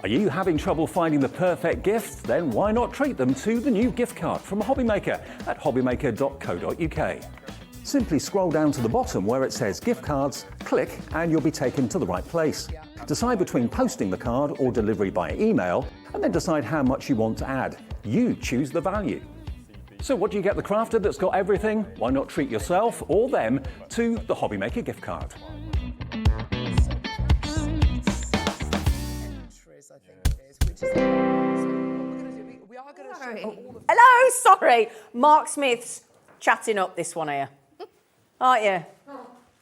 Are you having trouble finding the perfect gift? Then why not treat them to the new gift card from Hobbymaker at hobbymaker.co.uk. Simply scroll down to the bottom where it says gift cards, click and you'll be taken to the right place. Decide between posting the card or delivery by email and then decide how much you want to add. You choose the value. So what do you get the crafter that's got everything? Why not treat yourself or them to the Hobbymaker gift card? Hello, sorry. Mark Smith's chatting up this one here. Aren't you?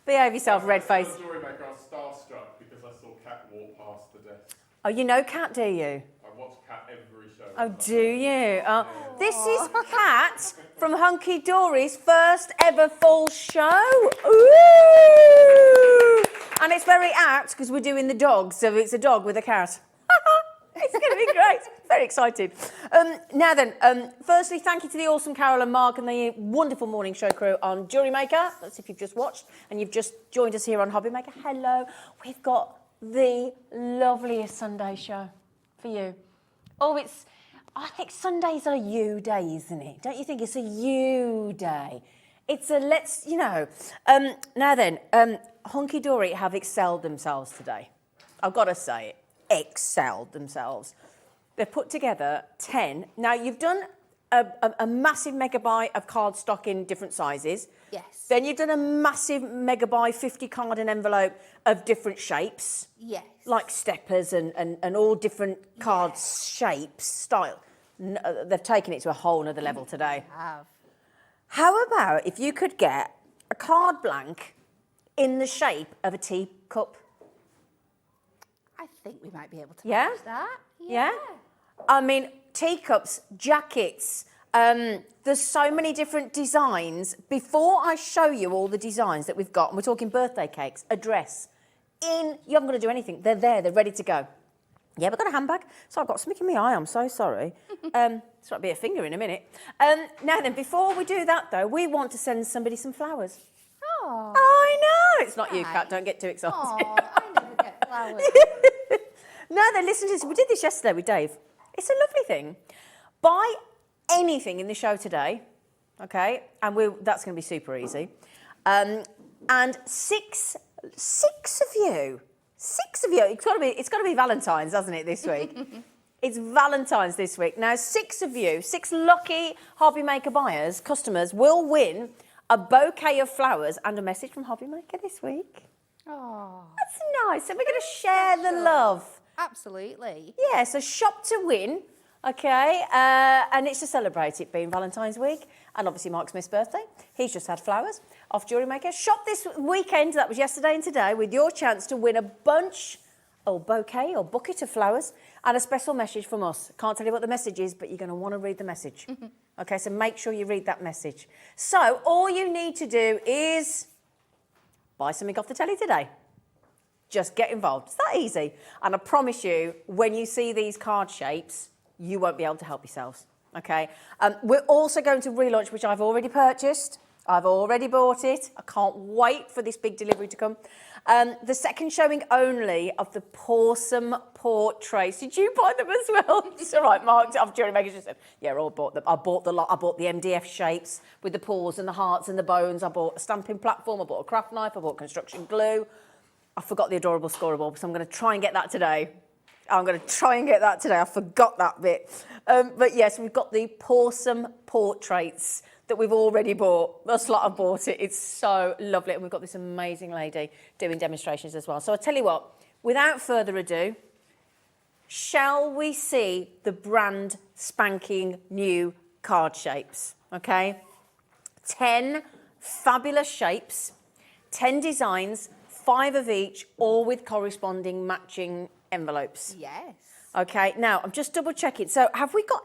Behave yourself, red face. I was starstruck because I saw Kat walk past the desk. Oh, you know Kat, do you? I watch Kat every show. Oh, do you? This is Kat from Hunkydory's first ever full show. Ooh! And it's very apt because we're doing the dog, so it's a dog with a cat. It's going to be great. Very excited. Now then, firstly, thank you to the awesome Carol and Mark and the wonderful morning show crew on Jewellery Maker. That's if you've just watched and you've just joined us here on Hobby Maker. Hello. We've got the loveliest Sunday show for you. Oh, I think Sundays are you day, isn't it? Don't you think it's a you day? It's a now then, Hunkydory have excelled themselves today. I've got to say it. Excelled themselves. They've put together 10. Now, you've done a massive megabuy of cardstock in different sizes. Yes. Then you've done a massive megabuy 50 card and envelope of different shapes. Yes. Like steppers and all different card shapes, style. They've taken it to a whole nother level today. Have. How about if you could get a card blank in the shape of a teacup? I think we might be able to Yeah? manage that. Yeah? I mean, teacups, jackets, there's so many different designs. Before I show you all the designs that we've got, and we're talking birthday cakes, a dress, you haven't got to do anything. They're there, they're ready to go. Yeah, we've got a handbag. So I've got something in my eye, I'm so sorry. It's got to be a finger in a minute. Now then, before we do that though, we want to send somebody some flowers. Oh. I know! It's not you, Kat, don't get too excited. Oh, I never get flowers. No, then listen to this. We did this yesterday with Dave. It's a lovely thing. Buy anything in the show today, okay? And that's going to be super easy. And six of you. It's got to be Valentine's, hasn't it, this week? It's Valentine's this week. Now, 6 of you, 6 lucky Hobby Maker buyers, customers, will win a bouquet of flowers and a message from Hobby Maker this week. Oh. That's nice. So we're going to share the love. Absolutely. Yeah, so shop to win, okay? And it's to celebrate it being Valentine's week. And obviously Mark Smith's birthday. He's just had flowers off Jewellery Maker. Shop this weekend, that was yesterday and today, with your chance to win a bunch or bouquet or bucket of flowers and a special message from us. Can't tell you what the message is, but you're going to want to read the message. Okay, so make sure you read that message. So all you need to do is buy something off the telly today. Just get involved. It's that easy. And I promise you, when you see these card shapes, you won't be able to help yourselves. Okay? We're also going to relaunch, which I've already purchased. I've already bought it. I can't wait for this big delivery to come. The second showing only of the Pawsome Portraits. Did you buy them as well? It's all right, Mark. I've Jewellery Maker just said, yeah, I all bought them. I bought the lot. I bought the MDF shapes with the paws and the hearts and the bones. I bought a stamping platform. I bought a craft knife. I bought construction glue. I forgot the adorable scorable, so I'm going to try and get that today. I forgot that bit. But yes, we've got the Pawsome Portraits that we've already bought. That's like I bought it. It's so lovely. And we've got this amazing lady doing demonstrations as well. So I tell you what, without further ado, shall we see the brand spanking new card shapes? Okay? 10 fabulous shapes, 10 designs, 5 of each, all with corresponding matching envelopes. Yes. Okay, now I'm just double checking. So have we got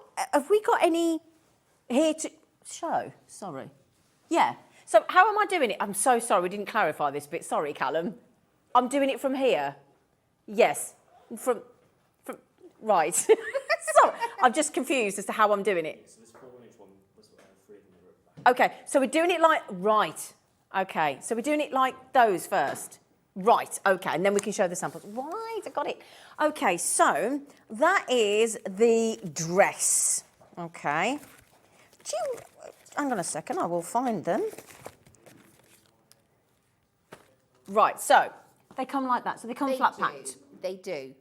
any here to show? Sorry. Yeah. So how am I doing it? I'm so sorry, we didn't clarify this bit. Sorry, Callum. I'm doing it from here. Yes. From right. Sorry. I'm just confused as to how I'm doing it. So this 4-inch one was 3 of them were at the back. Okay, so we're doing it like right. Okay, so we're doing it like those first. Right, okay, and then we can show the samples. Right, I got it. Okay, so that is the dress. Okay. Hang on a second, I will find them. Right, so they come like that. So they come flat packed. They do.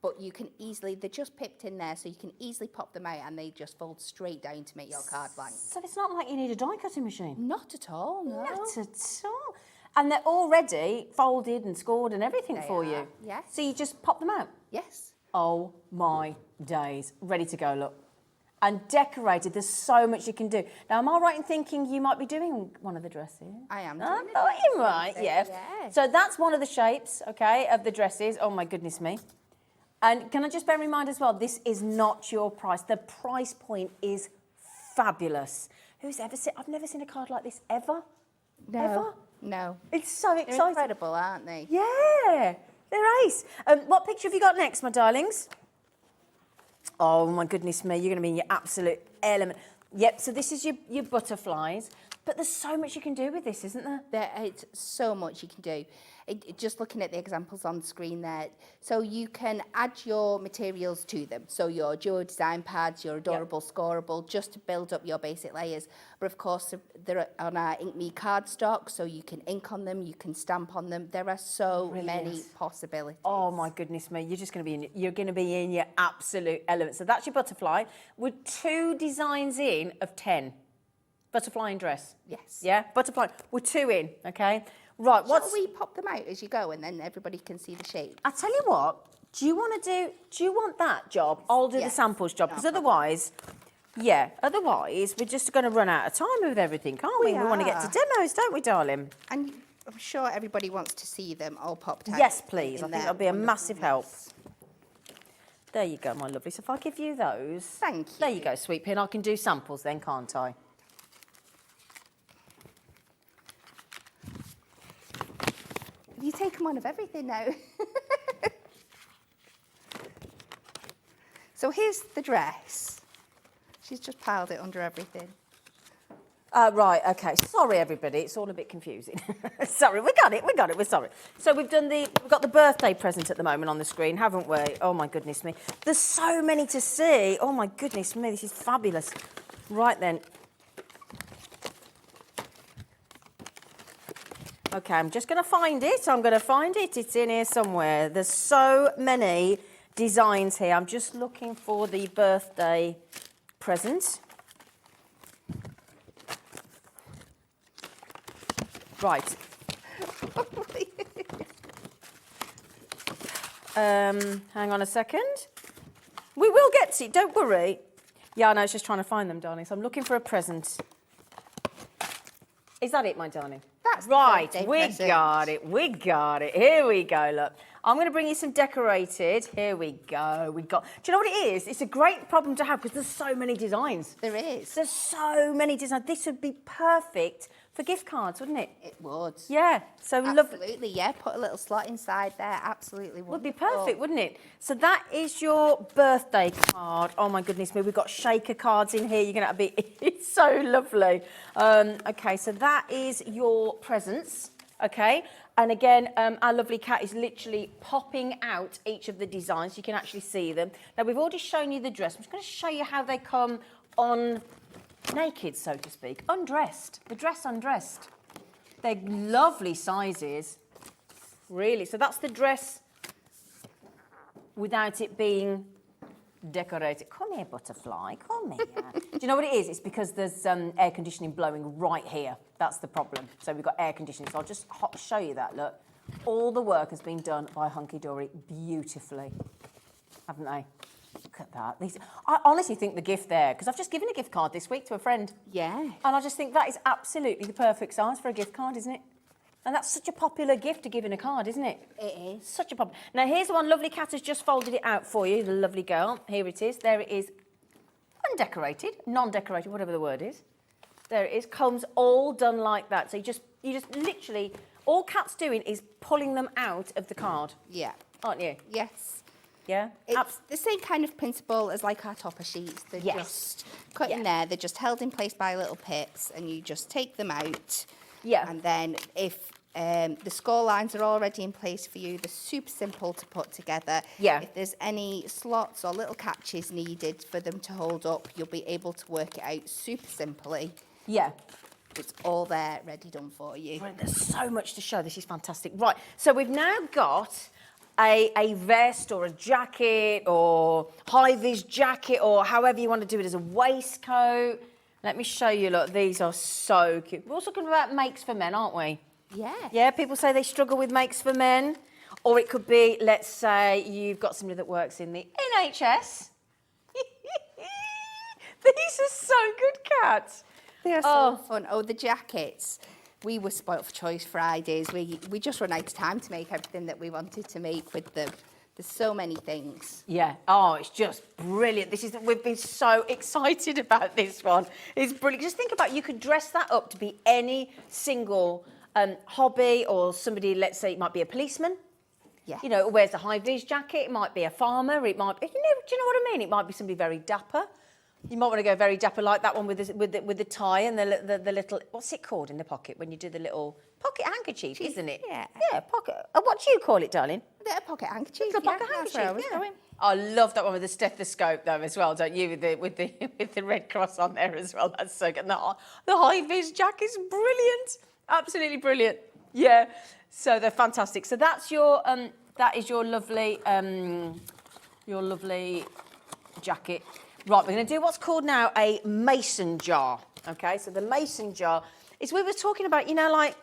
But you can easily, they're just pipped in there, so you can easily pop them out and they just fold straight down to make your card blank. So it's not like you need a die cutting machine? Not at all, no. Not at all. And they're already folded and scored and everything for you? Yes. So you just pop them out? Yes. Oh my days. Ready to go, look. And decorated, there's so much you can do. Now, am I right in thinking you might be doing one of the dresses? I am. I thought you might, yeah. So that's one of the shapes, okay, of the dresses. Oh my goodness me. And can I just bear in mind as well, this is not your price. The price point is fabulous. Who's ever seen, I've never seen a card like this ever. No. Ever. No. It's so They're exciting. incredible, aren't they? Yeah, they're ace. What picture have you got next, my darlings? Oh my goodness me, you're going to be in your absolute element. Yep, so this is your butterflies. But there's so much you can do with this, isn't there? It's so much you can do. Just looking at the examples on screen there. So you can add your materials to them. So your duo design pads, your adorable scoreable, just to build up your basic layers. But of course, they're on our Ink Me cardstock, so you can ink on them, you can stamp on them. There are so many possibilities. Oh my goodness me, you're just going to be you're going to be in your absolute element. So that's your butterfly with 2 designs in of 10. Butterfly and dress. Yes. Yeah, butterfly. We're 2 in, okay? Right, Shall we pop them out as you go and then everybody can see the shape? I tell you what, do you want that job? I'll do the samples job, because otherwise, otherwise we're just going to run out of time with everything, can't we? We want to get to demos, don't we, darling? And I'm sure everybody wants to see them all popped out. Yes, please. I in think their that'll be a massive help. wonderfulness. There you go, my lovely. So if I give you those. Thank you. There you go, sweet pea. And I can do samples then, can't I? You take them on of everything now. So here's the dress. She's just piled it under everything. Right, okay. Sorry, everybody. It's all a bit confusing. Sorry, we got it. We're sorry. So we've got the birthday present at the moment on the screen, haven't we? Oh, my goodness me. There's so many to see. Oh, my goodness me. This is fabulous. Right then. Okay, I'm just going to find it. It's in here somewhere. There's so many designs here. I'm just looking for the birthday present. Right. Hang on a second. We will get to it, don't worry. Yeah, I know, it's just trying to find them, darling. So I'm looking for a present. Is that it, my darling? That's the right. birthday We present. got it. We got it. Here we go. Look, I'm going to bring you some decorated. Here we go. Do you know what it is? It's a great problem to have because there's so many designs. There is. There's so many designs. This would be perfect for gift cards, wouldn't it? It would. Yeah. So lovely. Absolutely, yeah. Put a little slot inside there. Absolutely Would be wonderful. perfect, wouldn't it? So that is your birthday card. Oh my goodness me, we've got shaker cards in here. You're going to be, it's so lovely. Okay, so that is your presents. Okay, and again, our lovely cat is literally popping out each of the designs. You can actually see them. Now, we've already shown you the dress. I'm just going to show you how they come on naked, so to speak, undressed. The dress undressed. They're lovely sizes, really. So that's the dress without it being decorated. Come here, butterfly, come here. Do you know what it is? It's because there's air conditioning blowing right here. That's the problem. So we've got air conditioning. So I'll just show you that, look. All the work has been done by Hunkydory beautifully, haven't they? Look at that. I honestly think the gift there, because I've just given a gift card this week to a friend. Yeah. And I just think that is absolutely the perfect size for a gift card, isn't it? And that's such a popular gift to give in a card, isn't it? It is. Such a popular. Now, here's the one. Lovely Cat has just folded it out for you, the lovely girl. Here it is. There it is. Undecorated, non-decorated, whatever the word is. There it is. Comes all done like that. So you just literally, all Cat's doing is pulling them out of the card. Yeah. Aren't you? Yes. Yeah? It's the same kind of principle as like our topper sheets. They're just cut in there. They're just held in place by little pips and you just take them out. Yeah. And then if The score lines are already in place for you. They're super simple to put together. Yeah. If there's any slots or little catches needed for them to hold up, you'll be able to work it out super simply. Yeah. It's all there, ready, done for you. Brilliant. There's so much to show. This is fantastic. Right, so we've now got a vest or a jacket or high-vis jacket or however you want to do it as a waistcoat. Let me show you, look, these are so cute. We're also talking about makes for men, aren't we? Yeah. Yeah, people say they struggle with makes for men. Or it could be, let's say, you've got somebody that works in the NHS. These are so good, Kat. They are so fun. Oh, the jackets. We were spoilt for Choice Fridays. We just run out of time to make everything that we wanted to make with them. There's so many things. Yeah. Oh, it's just brilliant. We've been so excited about this one. It's brilliant. Just think about, you could dress that up to be any single hobby, or somebody, let's say it might be a policeman. Yeah. You know, who wears a high-vis jacket. It might be a farmer. It might be, do you know what I mean? It might be somebody very dapper. You might want to go very dapper, like that one with the tie and the little, what's it called in the pocket when you do the little pocket handkerchief, isn't it? Yeah. Yeah, pocket. What do you call it, darling? A pocket handkerchief. Little pocket That's where I was handkerchief, yeah. going. I love that one with the stethoscope though as well, don't you? With the Red Cross on there as well. That's so good. And the high-vis jacket's brilliant. Absolutely brilliant. Yeah. So they're fantastic. So that's your that is your lovely jacket. Right, we're going to do what's called now a mason jar. Okay, so the mason jar is, we were talking about, you know, like,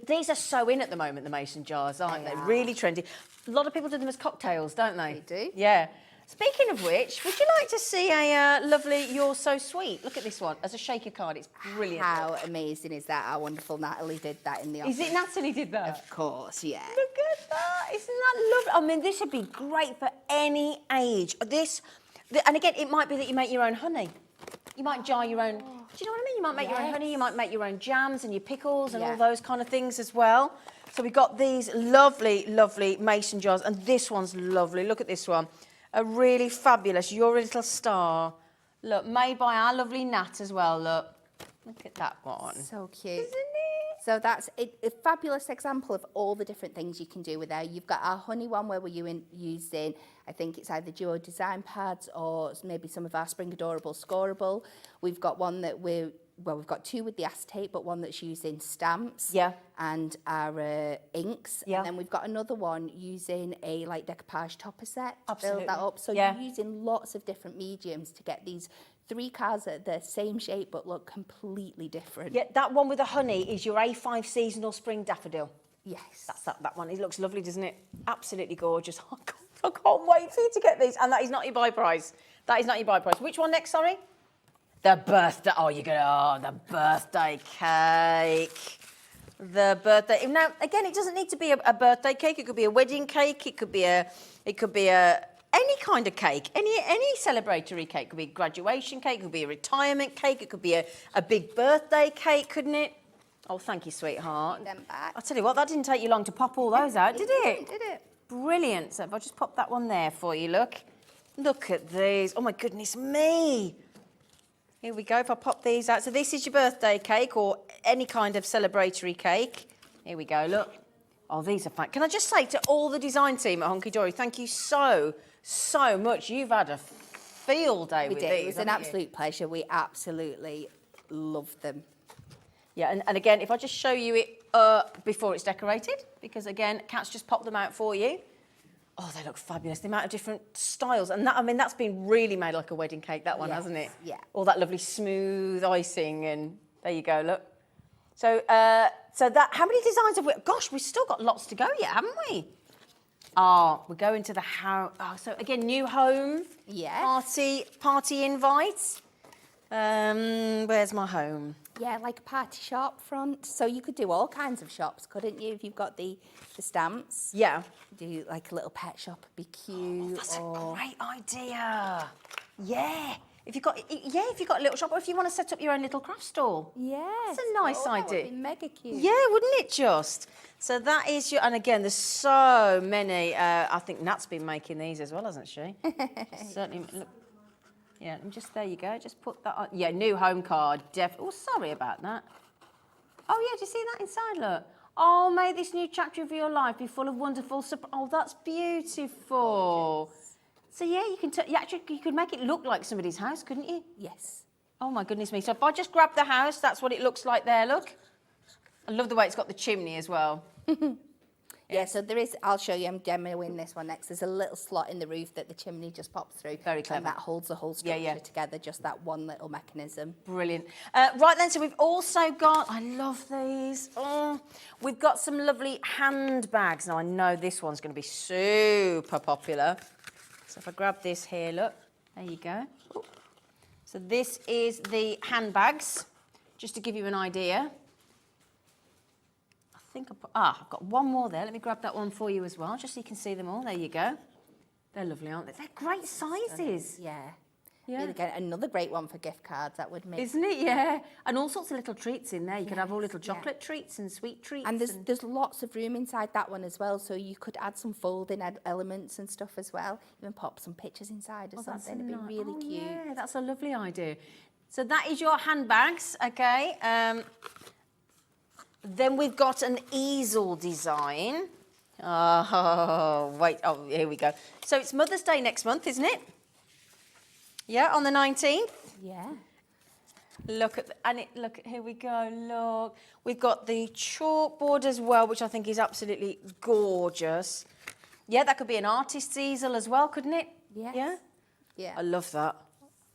these are so in at the moment, the mason jars, aren't they? Really trendy. A lot of people do them as cocktails, don't they? They do. Yeah. Speaking of which, would you like to see a lovely You're So Sweet? Look at this one, as a shaker card. It's brilliant. How amazing is that? How wonderful Natalie did that in the office. Is it Natalie did that? Of course, yeah. Look at that. Isn't that lovely? I mean, this would be great for any age. And again, it might be that you make your own honey. You might jar your own, do you know what I mean? You might make your own honey, you might make your own jams and your pickles and all those kind of things as well. So we've got these lovely, lovely mason jars, and this one's lovely. Look at this one. A really fabulous, You're a Little Star. Look, made by our lovely Nat as well, look. Look at that one. So cute. Isn't it? So that's a fabulous example of all the different things you can do with there. You've got our honey one where we're using, I think it's either duo design pads or maybe some of our Spring Adorable Scoreable. We've got one that we've got two with the acetate, but one that's using stamps and our inks. Yeah. And then we've got another one using a like decoupage topper set to Absolutely. build that up. So you're using lots of different mediums to get these 3 cards that are the same shape but look completely different. Yeah, that one with the honey is your A5 seasonal spring daffodil. Yes. That's that one. It looks lovely, doesn't it? Absolutely gorgeous. I can't wait for you to get these. And that is not your buy price. That is not your buy price. Which one next, sorry? The birthday. Oh, you're going to... the birthday cake. The birthday... Now, again, it doesn't need to be a birthday cake. It could be a wedding cake. It could be a any kind of cake. Any celebratory cake. It could be a graduation cake. It could be a retirement cake. It could be a big birthday cake, couldn't it? Oh, thank you, sweetheart. Them back. I'll tell you what, that didn't take you long to pop all those out, did it? Did it? Brilliant. So if I just pop that one there for you, look. Look at these. Oh, my goodness me. Here we go, if I pop these out. So this is your birthday cake or any kind of celebratory cake. Here we go, look. Oh, these are fun. Can I just say to all the design team at Hunkydory, thank you so much. You've had a field day with these. It was an absolute pleasure. We absolutely love them. Yeah, and again, if I just show you it before it's decorated, because again, Kat's just popped them out for you. Oh, they look fabulous. The amount of different styles. And that, I mean, that's been really made like a wedding cake, that one, hasn't it? Yeah. All that lovely smooth icing, and there you go, look. So, how many designs have we... Gosh, we've still got lots to go yet, haven't we? Oh, we're going to the house. Oh, so again, new home. Yeah. Party invites. Where's my home? Yeah, like a party shop front. So you could do all kinds of shops, couldn't you? If you've got the stamps. Yeah. Do like a little pet shop, be cute. Oh, that's a great idea. Yeah. If you've got a little shop, or if you want to set up your own little craft stall. Yes. That's a nice That idea. would be mega cute. Yeah, wouldn't it just? So that is your, and again, there's so many. I think Nat's been making these as well, hasn't she? Certainly. Look. Yeah, and just there you go. Just put that on. Yeah, new home card. Oh, sorry about that. Oh yeah, do you see that inside? Look. Oh, may this new chapter of your life be full of wonderful Oh, that's beautiful. So yeah, you could make it look like somebody's house, couldn't you? Yes. Oh my goodness me. So if I just grab the house, that's what it looks like there, look. I love the way it's got the chimney as well. Yeah, so there is, I'll show you, I'm demoing this one next. There's a little slot in the roof that the chimney just pops through. Very clever. And that holds the whole structure together, just that one little mechanism. Brilliant. Right then, so we've also got, I love these. Oh, we've got some lovely handbags. Now, I know this one's going to be super popular. So if I grab this here, look, there you go. Ooh. So this is the handbags, just to give you an idea. I've got one more there. Let me grab that one for you as well, just so you can see them all. There you go. They're lovely, aren't they? They're great sizes. Yeah. Yeah. Really good. Another great one for gift cards, that would make. Isn't it? Yeah. And all sorts of little treats in there. You could have all little chocolate treats and sweet treats. And there's lots of room inside that one as well, so you could add some folding elements and stuff as well. Even pop some pictures inside or something. It'd be really cute. Yeah, that's a lovely idea. So that is your handbags, okay? Then we've got an easel design. Oh, wait. Oh, here we go. So it's Mother's Day next month, isn't it? Yeah, on the 19th. Yeah. Look at, look, here we go, look. We've got the chalkboard as well, which I think is absolutely gorgeous. Yeah, that could be an artist's easel as well, couldn't it? Yes. Yeah? Yeah. I love that.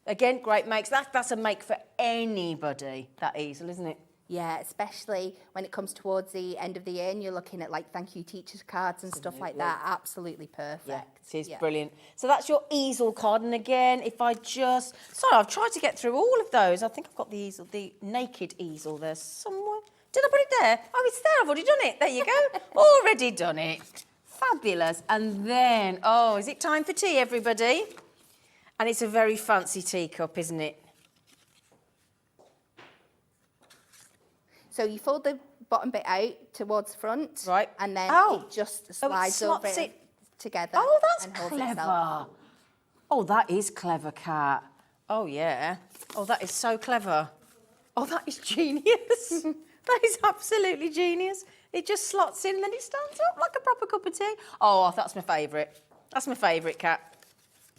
Again, great makes. That's a make for anybody, that easel, isn't it? Yeah, especially when it comes towards the end of the year and you're looking at like thank you teachers cards and stuff like that. Absolutely perfect. Yeah, it is brilliant. So that's your easel card. And again, if I just... Sorry, I've tried to get through all of those. I think I've got the easel, the naked easel there somewhere. Did I put it there? Oh, it's there. I've already done it. There you go. Already done it. Fabulous. And then, oh, is it time for tea, everybody? And it's a very fancy teacup, isn't it? So you fold the bottom bit out towards the front. Right. And then it just slides over it together. Oh, that's and holds clever. itself. Oh, that is clever, Kat. Oh, yeah. Oh, that is so clever. Oh, that is genius. That is absolutely genius. It just slots in and then it stands up like a proper cup of tea. Oh, that's my favourite. That's my favourite, Kat.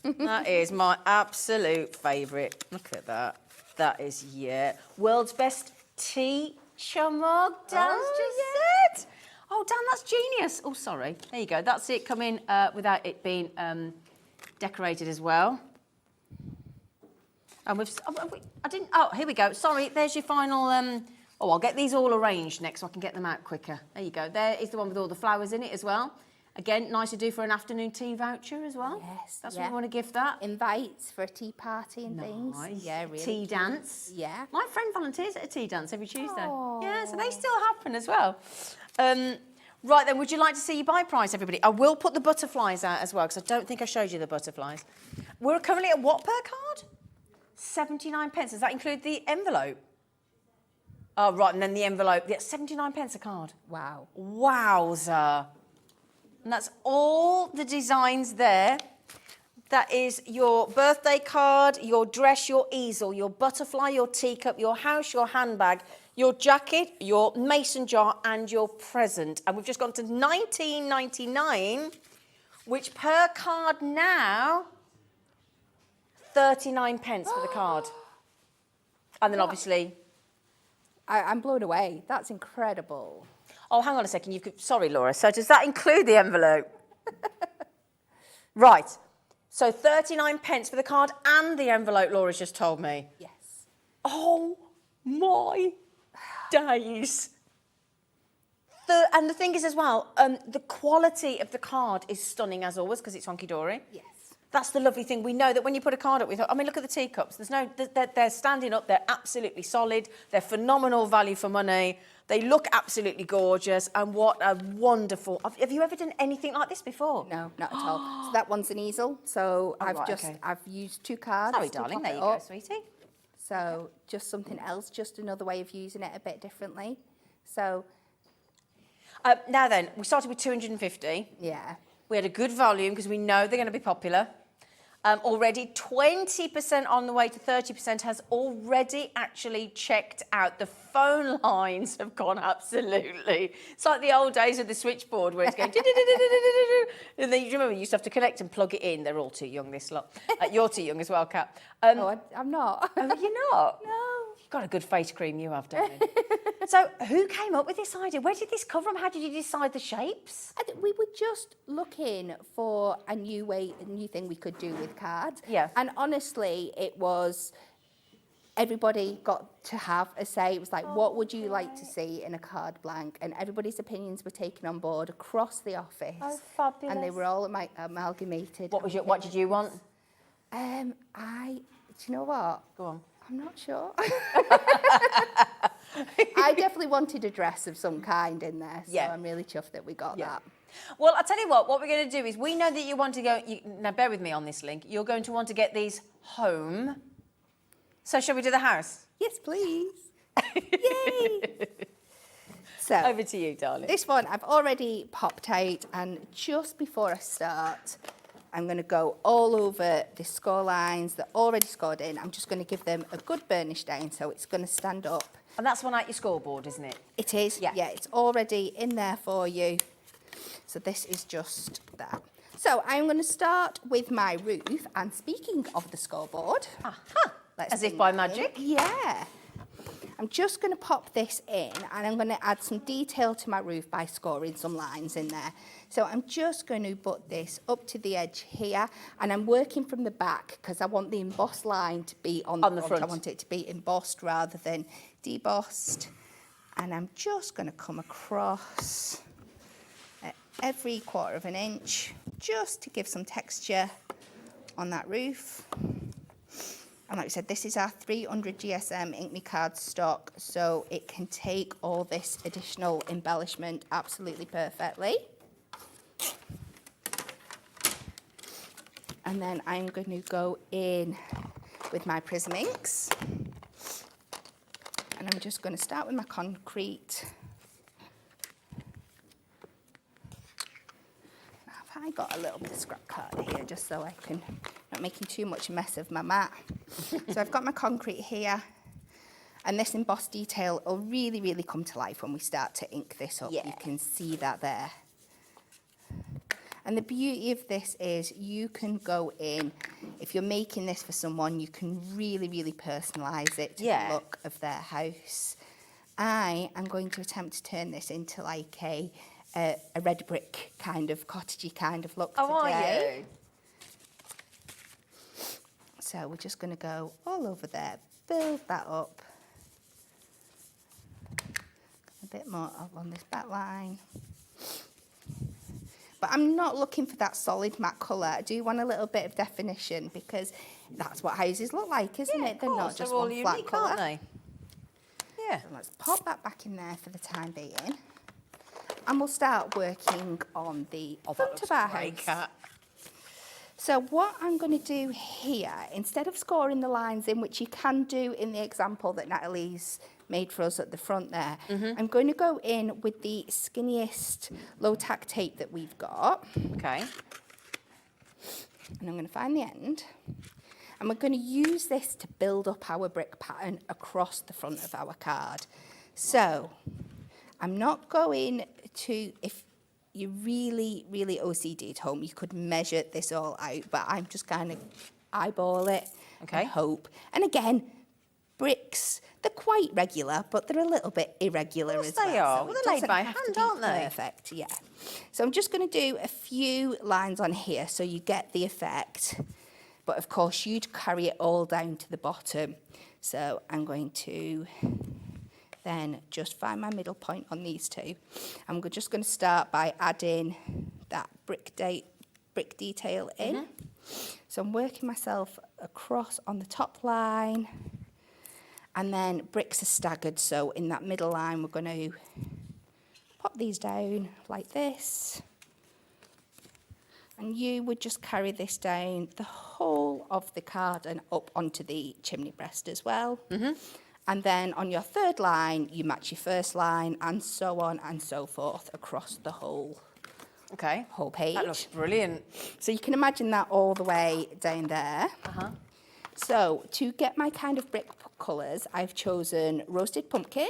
That is my absolute favourite. Look at that. That is, yeah. World's best tea mug, Dan's just said. Oh, Dan, that's genius. Oh, sorry. There you go. That's it coming without it being decorated as well. And here we go. Sorry, there's your final... I'll get these all arranged next so I can get them out quicker. There you go. There is the one with all the flowers in it as well. Again, nice to do for an afternoon tea voucher as well. Yes. That's what we want to gift that. Invites for a tea party and things. Yeah, really. Tea dance. Yeah. My friend volunteers at a tea dance every Tuesday. Oh. Yeah, so they still happen as well. Right then, would you like to see your buy price, everybody? I will put the butterflies out as well, because I don't think I showed you the butterflies. We're currently at what per card? 79 pence. Does that include the envelope? Oh, right, and then the envelope. Yeah, 79 pence a card. Wow. Wowza. And that's all the designs there. That is your birthday card, your dress, your easel, your butterfly, your teacup, your house, your handbag, your jacket, your mason jar, and your present. And we've just gone to $19.99, which per card now, 39 pence for the card. And then obviously... I'm blown away. That's incredible. Oh, hang on a second. Sorry, Laura. So does that include the envelope? Right. So 39 pence for the card and the envelope, Laura's just told me. Yes. Oh, my days. And the thing is as well, the quality of the card is stunning as always because it's Hunkydory. Yes. That's the lovely thing. We know that when you put a card up with, I mean, look at the teacups. They're standing up. They're absolutely solid. They're phenomenal value for money. They look absolutely gorgeous. And what a wonderful... Have you ever done anything like this before? No, not at all. So that one's an easel. So I've used 2 cards. Sorry, darling. There you go, sweetie. So just something else, just another way of using it a bit differently. So... now then, we started with 250. Yeah. We had a good volume because we know they're going to be popular. already. 20% on the way to 30% has already actually checked out. The phone lines have gone absolutely. It's like the old days of the switchboard where it's going. And then you remember you used to have to connect and plug it in. They're all too young, this lot. You're too young as well, Kat. No, I'm not. Oh, you're not? No. You've got a good face cream, you have, darling. So who came up with this idea? Where did this come from? How did you decide the shapes? We were just looking for a new thing we could do with cards. Yeah. And honestly, it was, everybody got to have a say. It was like, what would you like to see in a card blank? And everybody's opinions were taken on board across the office. Oh, fabulous. And they were all amalgamated. What did you want? Do you know what? Go on. I'm not sure. I definitely wanted a dress of some kind in there, so Yeah. I'm really chuffed that we got that. Well, I'll tell you what we're going to do is we know that you want to go, now bear with me on this link, you're going to want to get these home. So shall we do the house? Yes, please. Yay! So, Over to you, darling. this one I've already popped out, and just before I start, I'm going to go all over the score lines that are already scored in. I'm just going to give them a good burnish down so it's going to stand up. And that's one out your scoreboard, isn't it? It is, Yeah. it's already in there for you. So this is just that. So I'm going to start with my roof, and speaking of the scoreboard, let's As if bring by that in. magic. Yeah. I'm just going to pop this in, and I'm going to add some detail to my roof by scoring some lines in there. So I'm just going to put this up to the edge here, and I'm working from the back because I want the embossed line to be on the front. I want it to be embossed rather than debossed. And I'm just going to come across at every 1/4 inch just to give some texture on that roof. And like I said, this is our 300 GSM Ink Me card stock, so it can take all this additional embellishment absolutely perfectly. And then I'm going to go in with my Prism inks. And I'm just going to start with my concrete. Now, have I got a little bit of scrap card here just so I can not making too much mess of my mat. So I've got my concrete here, and this embossed detail will really, really come to life when we start to ink this up. Yeah. You can see that there. And the beauty of this is you can go in, if you're making this for someone, you can really, really personalise it to the look of their house. I am going to attempt to turn this into like a red brick kind of cottagey kind of look today. Are you? So we're just going to go all over there, build that up. A bit more up on this back line. But I'm not looking for that solid matte colour. I do want a little bit of definition because that's what houses look like, isn't it? They're not just one flat colour. Aren't they? Yeah. So let's pop that back in there for the time being. And we'll start working on the front of our house. Kat. So what I'm going to do here, instead of scoring the lines in, which you can do in the example that Natalie's made for us at the front there, I'm going to go in with the skinniest low-tack tape that we've got. Okay. And I'm going to find the end. And we're going to use this to build up our brick pattern across the front of our card. So I'm not going to, if you're really, really OCD at home, you could measure this all out, but I'm just kind of eyeball it and hope. And again, bricks, they're quite regular, but they're a little bit irregular as well. They are. So Well, it they're made doesn't by have to hand, be aren't they? Perfect, yeah. So I'm just going to do a few lines on here so you get the effect. But of course, you'd carry it all down to the bottom. So I'm going to then just find my middle point on these two. I'm just going to start by adding that brick detail in. So I'm working myself across on the top line, and then bricks are staggered. So in that middle line, we're going to pop these down like this. And you would just carry this down the whole of the card and up onto the chimney breast as well. And then on your third line, you match your first line, and so on and so forth across the whole Okay. whole page. That looks brilliant. So you can imagine that all the way down there. Uh-huh. So to get my kind of brick colours, I've chosen roasted pumpkin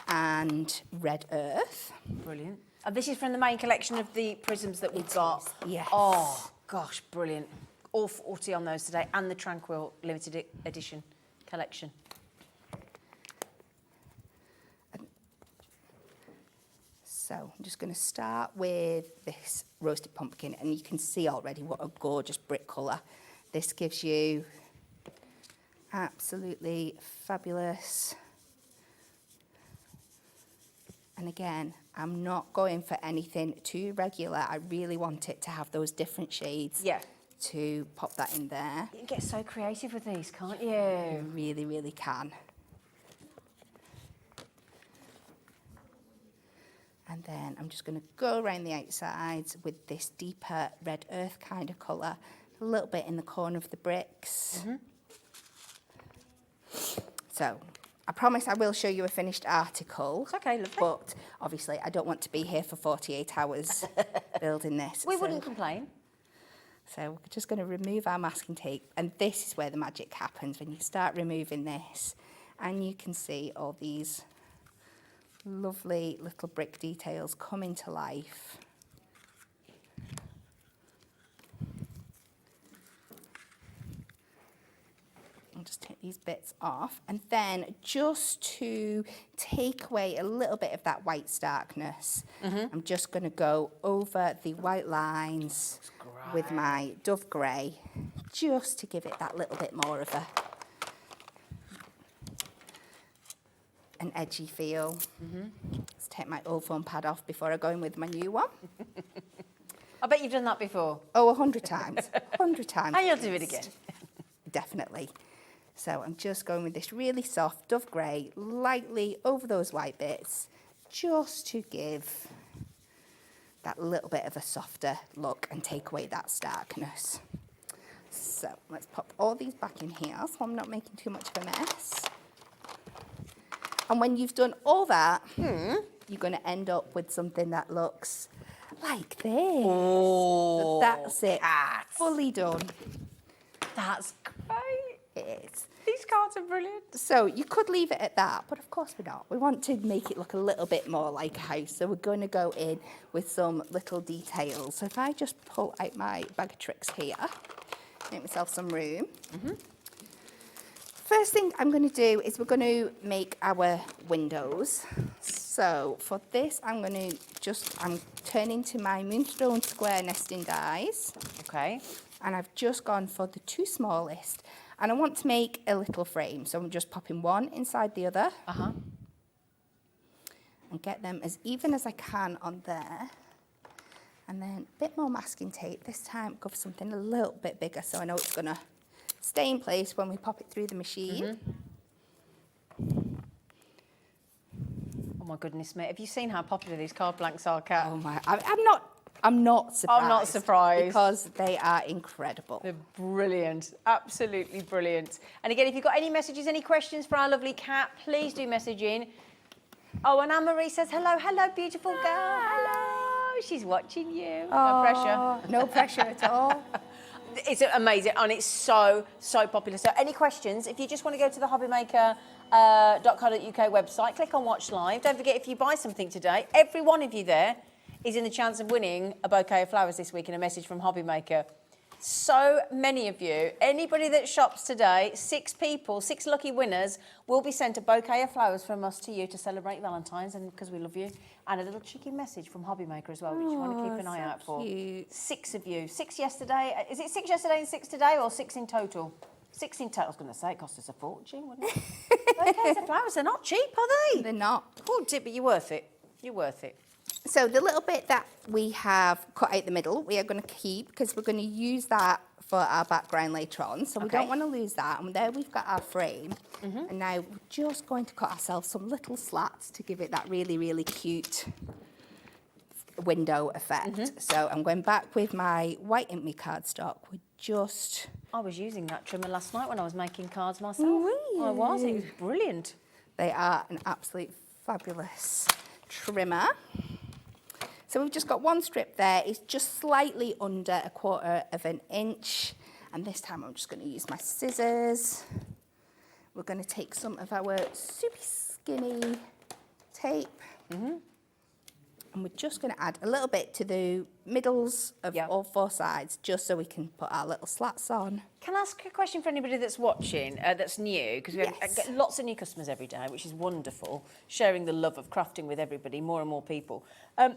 and red earth. Brilliant. And this is from the main collection of the prisms that we've got. Yes. Oh, gosh, brilliant. All 40 on those today, and the Tranquil limited edition collection. So I'm just going to start with this roasted pumpkin, and you can see already what a gorgeous brick colour. This gives you absolutely fabulous. And again, I'm not going for anything too regular. I really want it to have those different shades. Yeah. To pop that in there. You can get so creative with these, can't you? You really, really can. And then I'm just going to go around the outsides with this deeper red earth kind of colour, a little bit in the corner of the bricks. So I promise I will show you a finished article. It's okay, lovely. But obviously I don't want to be here for 48 hours building this. We wouldn't complain. So we're just going to remove our masking tape, and this is where the magic happens, when you start removing this, and you can see all these lovely little brick details coming to life. I'll just take these bits off, and then just to take away a little bit of that white starkness, I'm just going to go over the white lines with my Dove Grey, just to give it that little bit more of an edgy feel. Let's take my old foam pad off before I go in with my new one. I bet you've done that before. Oh, 100 times. 100 times. And you'll do it again. Definitely. So I'm just going with this really soft Dove Grey, lightly over those white bits, just to give that little bit of a softer look and take away that starkness. So let's pop all these back in here so I'm not making too much of a mess. And when you've done all that, you're going to end up with something that looks like this. Oh, That's it. cats. Fully done. That's great. It is. These cards are brilliant. So you could leave it at that, but of course we're not. We want to make it look a little bit more like a house, so we're going to go in with some little details. So if I just pull out my bag of tricks here, make myself some room. First thing I'm going to do is we're going to make our windows. So for this, I'm turning to my Moonstone Square nesting dies. Okay. And I've just gone for the two smallest. And I want to make a little frame, so I'm just popping one inside the other. And get them as even as I can on there. And then a bit more masking tape. This time go for something a little bit bigger, so I know it's going to stay in place when we pop it through the machine. Oh my goodness, mate. Have you seen how popular these card blanks are, Kat? Oh my, I'm not surprised. I'm not surprised. Because they are incredible. They're brilliant. Absolutely brilliant. And again, if you've got any messages, any questions for our lovely Kat, please do message in. Oh, and Anne-Marie says, hello, beautiful girl. Hello. She's watching you. No pressure. No pressure at all. It's amazing, and it's so popular. So any questions, if you just want to go to the hobbymaker.co.uk website, click on Watch Live. Don't forget, if you buy something today, every one of you there is in the chance of winning a bouquet of flowers this week and a message from Hobbymaker. So many of you, anybody that shops today, 6 people, 6 lucky winners, will be sent a bouquet of flowers from us to you to celebrate Valentine's, and because we love you, and a little cheeky message from Hobbymaker as well, which you want to keep an eye out for. Cute. 6 of you, 6 yesterday. Is it 6 yesterday and 6 today, or 6 in total? 6 in total. I was going to say it cost us a fortune, wouldn't it? Bouquets of flowers, they're not cheap, are they? They're not. Oh, but you're worth it. You're worth it. So the little bit that we have cut out the middle, we are going to keep because we're going to use that for our background later on. So we don't want to lose that. And there we've got our frame. And now we're just going to cut ourselves some little slats to give it that really, really cute window effect. So I'm going back with my white ink me cardstock. We're just... I was using that trimmer last night when I was making cards myself. Were I was. It you? was brilliant. They are an absolute fabulous trimmer. So we've just got one strip there. It's just slightly under 1/4 of an inch. And this time I'm just going to use my scissors. We're going to take some of our super skinny tape. And we're just going to add a little bit to the middles of all 4 sides, just so we can put our little slats on. Can I ask a question for anybody that's watching, that's new? Because we get lots of new customers every day, which is wonderful, sharing the love of crafting with everybody, more and more people.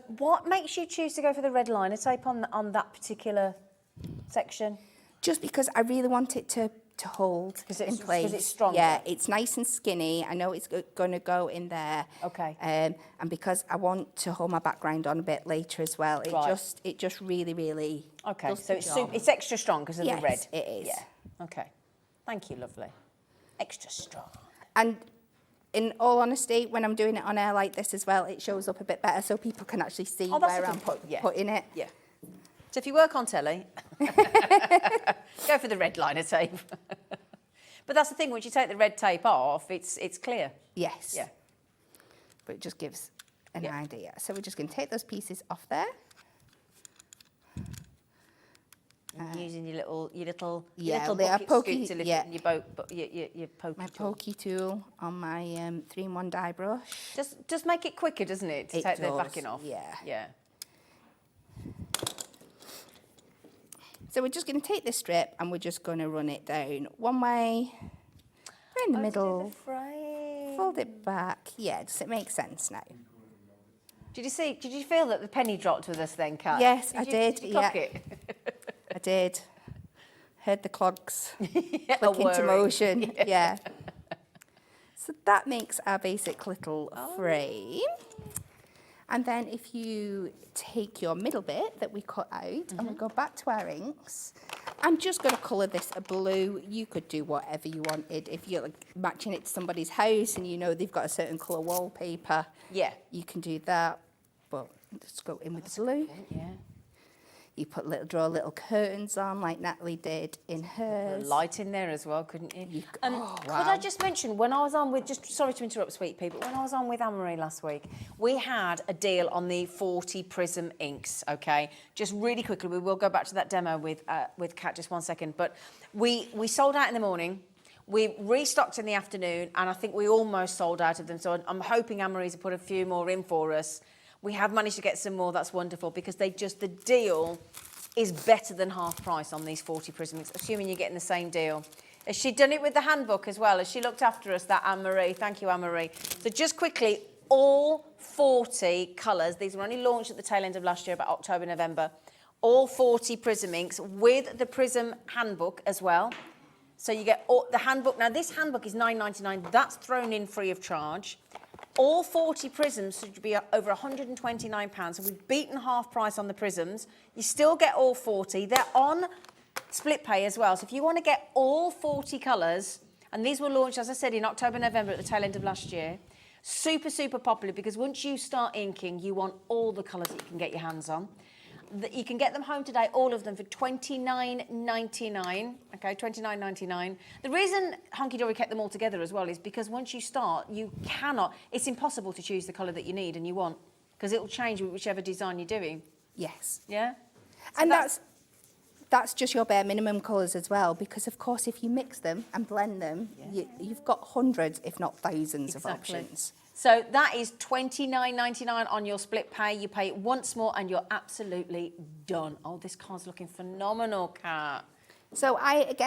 What makes you choose to go for the red liner tape on that particular section? Just because I really want it to hold in place. Because it's stronger? Yeah, it's nice and skinny. I know it's going to go in there. Okay. And because I want to hold my background on a bit later as well. It just really, really Okay, so it's extra strong because of the red? Yes, it is. Yeah, okay. Thank you, lovely. Extra strong. And in all honesty, when I'm doing it on air like this as well, it shows up a bit better so people can actually see where I'm putting it. Yeah. So if you work on telly, go for the red liner tape. But that's the thing, once you take the red tape off, it's clear. Yes. Yeah. But it just gives an idea. So we're just going to take those pieces off there. Using your little bucket scoop to lift it in your pokey my tool. pokey tool on my 3-in-1 die brush. Just make it quicker, doesn't it, to take the backing off? Yeah. Yeah. So we're just going to take this strip and we're just going to run it down one way, in the middle, fold it back. Yeah, does it make sense now? Did you feel that the penny dropped with us then, Kat? Yes, I did. Did you clock it? I did. Heard the clogs click into motion. Yeah. So that makes our basic little frame. And then if you take your middle bit that we cut out and we go back to our inks, I'm just going to colour this a blue. You could do whatever you wanted. If you're like matching it to somebody's house and you know they've got a certain colour wallpaper, you can do that. But just go in with the blue. Yeah. You draw little curtains on like Natalie did in hers. Light in there as well, couldn't you? Could I just mention, when I was on with, sorry to interrupt, sweet pea, but when I was on with Anne-Marie last week, we had a deal on the 40 Prism inks, okay? Just really quickly, we will go back to that demo with Kat just 1 second, but we sold out in the morning. We restocked in the afternoon, and I think we almost sold out of them, so I'm hoping Anne-Marie's put a few more in for us. We have managed to get some more, that's wonderful, because the deal is better than half price on these 40 Prism inks, assuming you're getting the same deal. Has she done it with the handbook as well? Has she looked after us, that Anne-Marie? Thank you, Anne-Marie. So just quickly, all 40 colours, these were only launched at the tail end of last year, about October, November, all 40 Prism inks with the Prism handbook as well. So you get the handbook. Now, this handbook is $9.99. That's thrown in free of charge. All 40 prisms should be over £129, so we've beaten half price on the prisms. You still get all 40. They're on split pay as well, so if you want to get all 40 colours, and these were launched, as I said, in October, November at the tail end of last year, super, super popular, because once you start inking, you want all the colours that you can get your hands on. You can get them home today, all of them, for $29.99. Okay, $29.99. The reason Hunkydory kept them all together as well is because once you start, it's impossible to choose the colour that you need and you want, because it will change with whichever design you're doing. Yes. Yeah? So and that's just your bare minimum colours as well, because of course if you mix them and blend them, you've got hundreds, if not thousands of options. So that is $29.99 on your split pay. You pay it once more and you're absolutely done. Oh, this card's looking phenomenal, Kat. So out of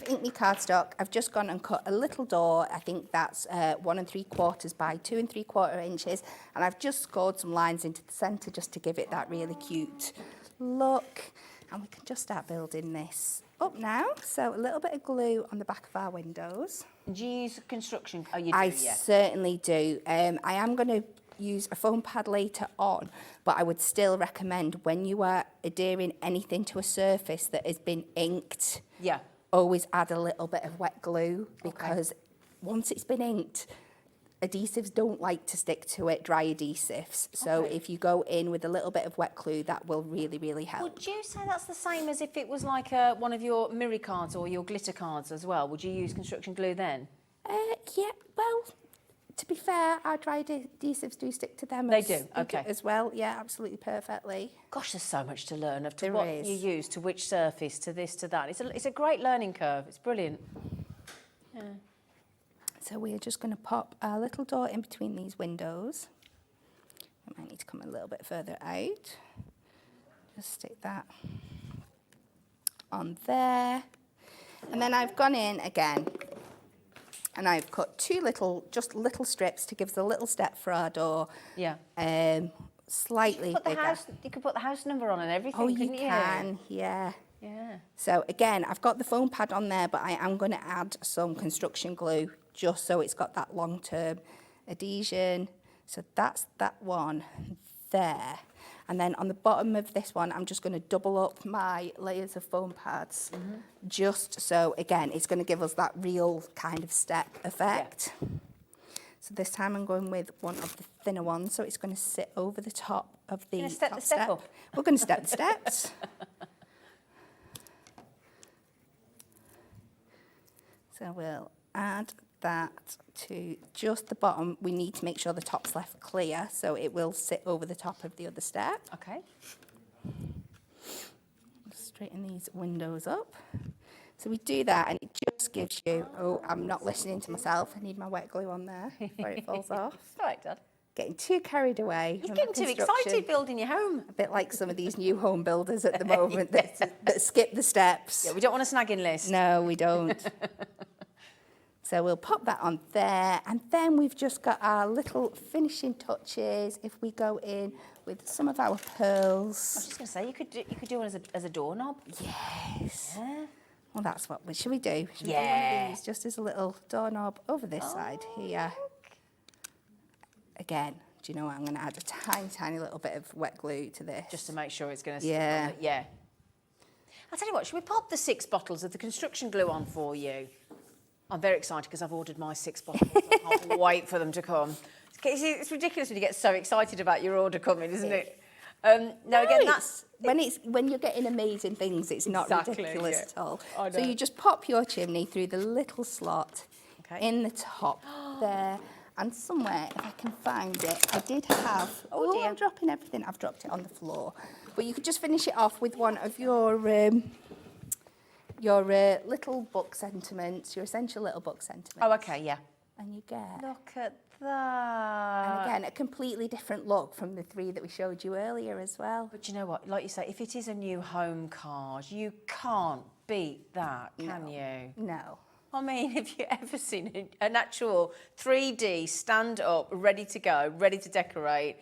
Ink Me cardstock, I've just gone and cut a little door. I think that's 1 3/4 by 2 3/4 inches. And I've just scored some lines into the centre just to give it that really cute look. And we can just start building this up now. So a little bit of glue on the back of our windows. Do you use construction? Oh, you do, I certainly do. I am going to use a foam pad later on, but I would still recommend when you are adhering anything to a surface that has been inked, always add a little bit of wet glue, because once it's been inked, adhesives don't like to stick to it, dry adhesives. So if you go in with a little bit of wet glue, that will really, really help. Would you say that's the same as if it was like one of your mirror cards or your glitter cards as well? Would you use construction glue then? Yeah, well, To be fair, our dry adhesives do stick to them. They do, okay. As well, yeah, absolutely perfectly. Gosh, there's so much to learn of to There what is. you use, to which surface, to this, to that. It's a great learning curve. It's brilliant. Yeah. So we're just going to pop our little door in between these windows. I might need to come a little bit further out. Just stick that on there. And then I've gone in again and I've cut two little strips to give us a little step for our door. Yeah. Slightly bigger. You could put the house number on and everything, Oh, couldn't you can, yeah. Yeah. So again, I've got the foam pad on there, but I am going to add some construction glue just so it's got that long-term adhesion. So that's that one there. And then on the bottom of this one, I'm just going to double up my layers of foam pads, just so, again, it's going to give us that real kind of step effect. Yeah. So this time I'm going with one of the thinner ones, so it's going to sit over the top of the top step. Up. We're going to step the steps. So we'll add that to just the bottom. We need to make sure the top's left clear, so it will sit over the top of the other step. Okay. Straighten these windows up. So we do that, and it just gives you, oh, I'm not listening to myself. I need my wet glue on there before it falls off. All right, Dad. Getting too carried away. You're getting too excited building your home. A bit like some of these new home builders at the moment that skip the steps. Yeah, we don't want a snagging list. No, we don't. So we'll pop that on there, and then we've just got our little finishing touches. If we go in with some of our pearls. I was just going to say, you could do one as a doorknob. Yes. Yeah. Well, that's what should we do? Should we do one of these just as a little doorknob over this side here? Again, do you know what? I'm going to add a tiny, tiny little bit of wet glue to this. Just to make sure it's going to stick on it. Yeah. I'll tell you what, should we pop the 6 bottles of the construction glue on for you? I'm very excited because I've ordered my 6 bottles. I can't wait for them to come. It's ridiculous when you get so excited about your order coming, isn't it? Now again, that's when you're getting amazing things, it's not ridiculous at all. So you just pop your chimney through the little slot in the top there, and somewhere, if I can find it, I did have. Oh dear. I'm dropping everything. I've dropped it on the floor. But you could just finish it off with one of your little book sentiments, your essential little book sentiments. Oh, okay, yeah. And you get. Look at that. And again, a completely different look from the 3 that we showed you earlier as well. But you know what? Like you say, if it is a new home card, you can't beat that, can you? No. I mean, have you ever seen an actual 3D stand-up, ready to go, ready to decorate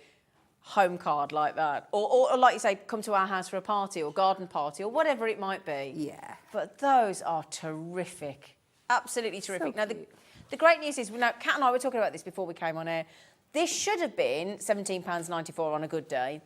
home card like that? Or like you say, come to our house for a party or garden party or whatever it might be. Yeah. But those are terrific. Absolutely terrific. So now, the great news is, now, Kat and I were talking about this before we came on air. This should have been £17.94 on a good day.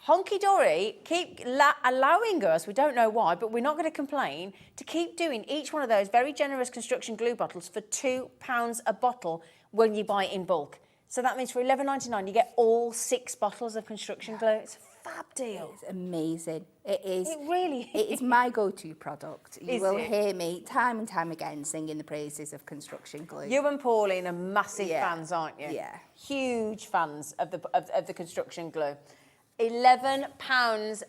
Hunkydory keep allowing us, we don't know why, but we're not going to complain, to keep doing each one of those very generous construction glue bottles for £2 a bottle when you buy it in bulk. So that means for £11.99 you get all 6 bottles of construction glue. It's a fab deal. It's amazing. It is. It really It is my go-to product. You will it? hear me time and time again singing the praises of construction glue. You and Pauline are massive fans, aren't you? Yeah. Huge fans of the construction glue. £11.99.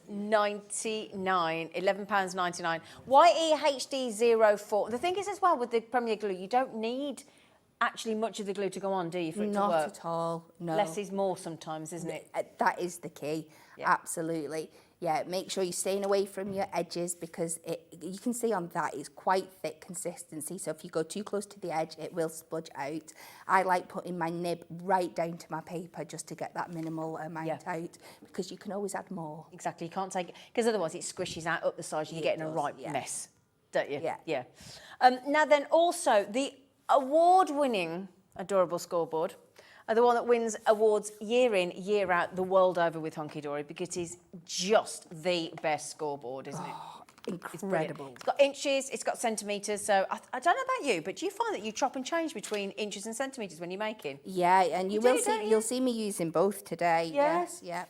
£11.99. YEHD04. The thing is as well with the Premier Glue, you don't need actually much of the glue to go on, do you, for it to work? Not at all, no. Less is more sometimes, isn't it? That is the key, absolutely. Yeah, make sure you're staying away from your edges because you can see on that it's quite thick consistency. So if you go too close to the edge, it will smudge out. I like putting my nib right down to my paper just to get that minimal amount out because you can always add more. Exactly, you can't take it, because otherwise it squishes out up the sides and you're getting a right mess, don't you? Yeah. Now then, also, the award-winning Adorable Scoreboard, the one that wins awards year in, year out, the world over with Hunkydory, because it is just the best scoreboard, isn't it? Incredible. It's got inches, it's got centimetres, so I don't know about you, but do you find that you chop and change between inches and centimetres when you're making? Yeah, and you'll see me using both today. Yes, yeah.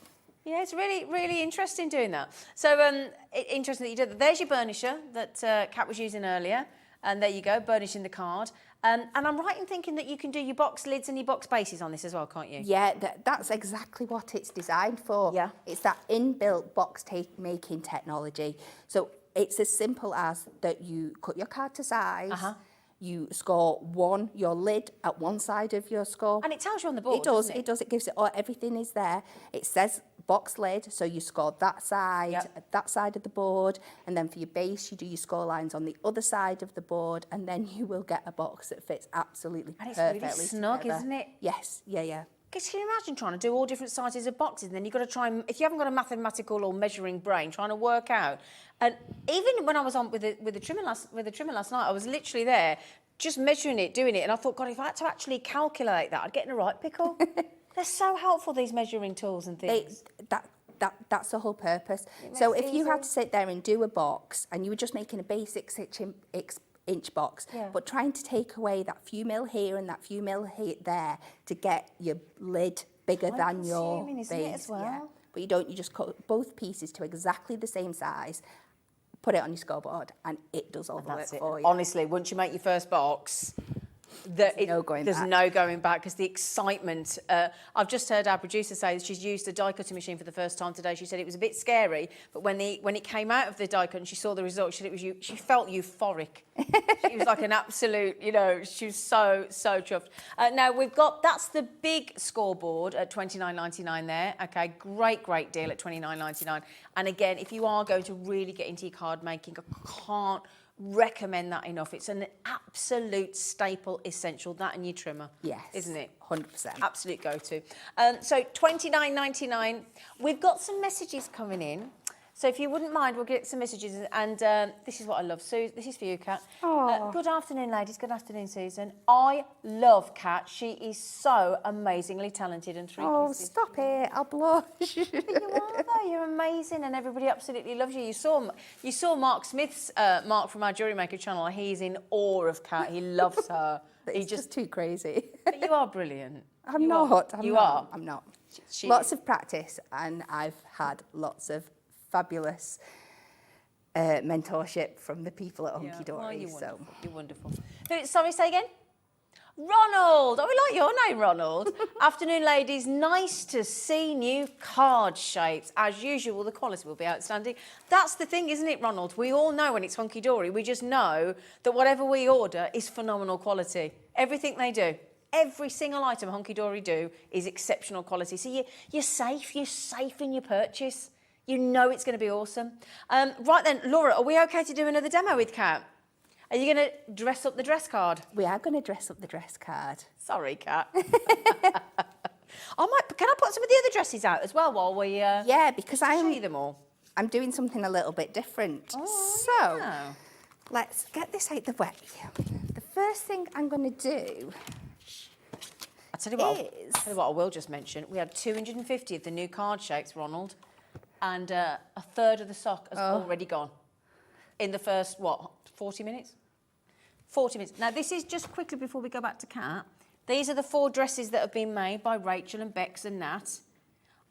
Yeah, it's really, really interesting doing that. So interesting that you did that. There's your burnisher that Kat was using earlier. And there you go, burnishing the card. And I'm right in thinking that you can do your box lids and your box bases on this as well, can't you? Yeah, that's exactly what it's designed for. Yeah. It's that inbuilt box making technology. So it's as simple as that you cut your card to size, you score your lid at one side of your score. And it tells you on the board, It does, doesn't it? it does. It gives it, everything is there. It says box lid, so you score that side, that side of the board, and then for your base, you do your score lines on the other side of the board, and then you will get a box that fits absolutely And it's perfectly really snug, together. isn't it? Yes, yeah. Because can you imagine trying to do all different sizes of boxes, and then you've got to try and, if you haven't got a mathematical or measuring brain, trying to work out. And even when I was on with the trimmer last night, I was literally there, just measuring it, doing it, and I thought, God, if I had to actually calculate that, I'd get in a right pickle. They're so helpful, these measuring tools and things. That's the whole purpose. So if you had easy. to sit there and do a box, and you were just making a basic 6-inch box, but trying to take away that few mil here and that few mil here there to get your lid bigger than your Time-consuming, base. isn't it, as well? Yeah. But you don't. You just cut both pieces to exactly the same size, put it on your scoreboard, and it does all the work That's it. for you. Honestly, once you make your first box, there's no going back because the excitement. I've just heard our producer say that she's used the die cutting machine for the first time today. She said it was a bit scary, but when it came out of the die cut and she saw the result, she said she felt euphoric. She was like an absolute, she was so chuffed. Now that's the big scoreboard at $29.99 there. Okay, great deal at $29.99. And again, if you are going to really get into your card making, I can't recommend that enough. It's an absolute staple essential, that and your trimmer. Yes. Isn't it? 100%. Absolute go-to. So $29.99. We've got some messages coming in. So if you wouldn't mind, we'll get some messages. And this is what I love. This is for you, Kat. Good afternoon, ladies. Good afternoon, Susan. I love Kat. She is so amazingly talented and three kisses. Stop it. I'll blush. You are, though. You're amazing, and everybody absolutely loves you. You saw Mark Smith's Mark from our Jewellery Maker channel. He's in awe of Kat. He loves her. It's just too crazy. But you are brilliant. I'm not. She Lots is. of practice, and I've had lots of fabulous mentorship from the people at Hunkydory. You're wonderful. Sorry, say again? Ronald. Oh, we like your name, Ronald. Afternoon, ladies. Nice to see new card shapes. As usual, the quality will be outstanding. That's the thing, isn't it, Ronald? We all know when it's Hunkydory. We just know that whatever we order is phenomenal quality. Everything they do. Every single item Hunkydory do is exceptional quality. So you're safe. You're safe in your purchase. You know it's going to be awesome. Right then, Laura, are we okay to do another demo with Kat? Are you going to dress up the dress card? We are going to dress up the dress card. Sorry, Kat. Can I put some of the other dresses out as well while we yeah, because show you them all? I'm doing something a little bit different. Yeah. Let's get this out the way. The first thing I'm going to do I'll tell you what I will just mention. We had 250 of the new card shapes, Ronald, and a third of the sock has already gone in the first, 40 minutes? 40 minutes. Now, this is just quickly before we go back to Kat. These are the 4 dresses that have been made by Rachel and Bex and Nat.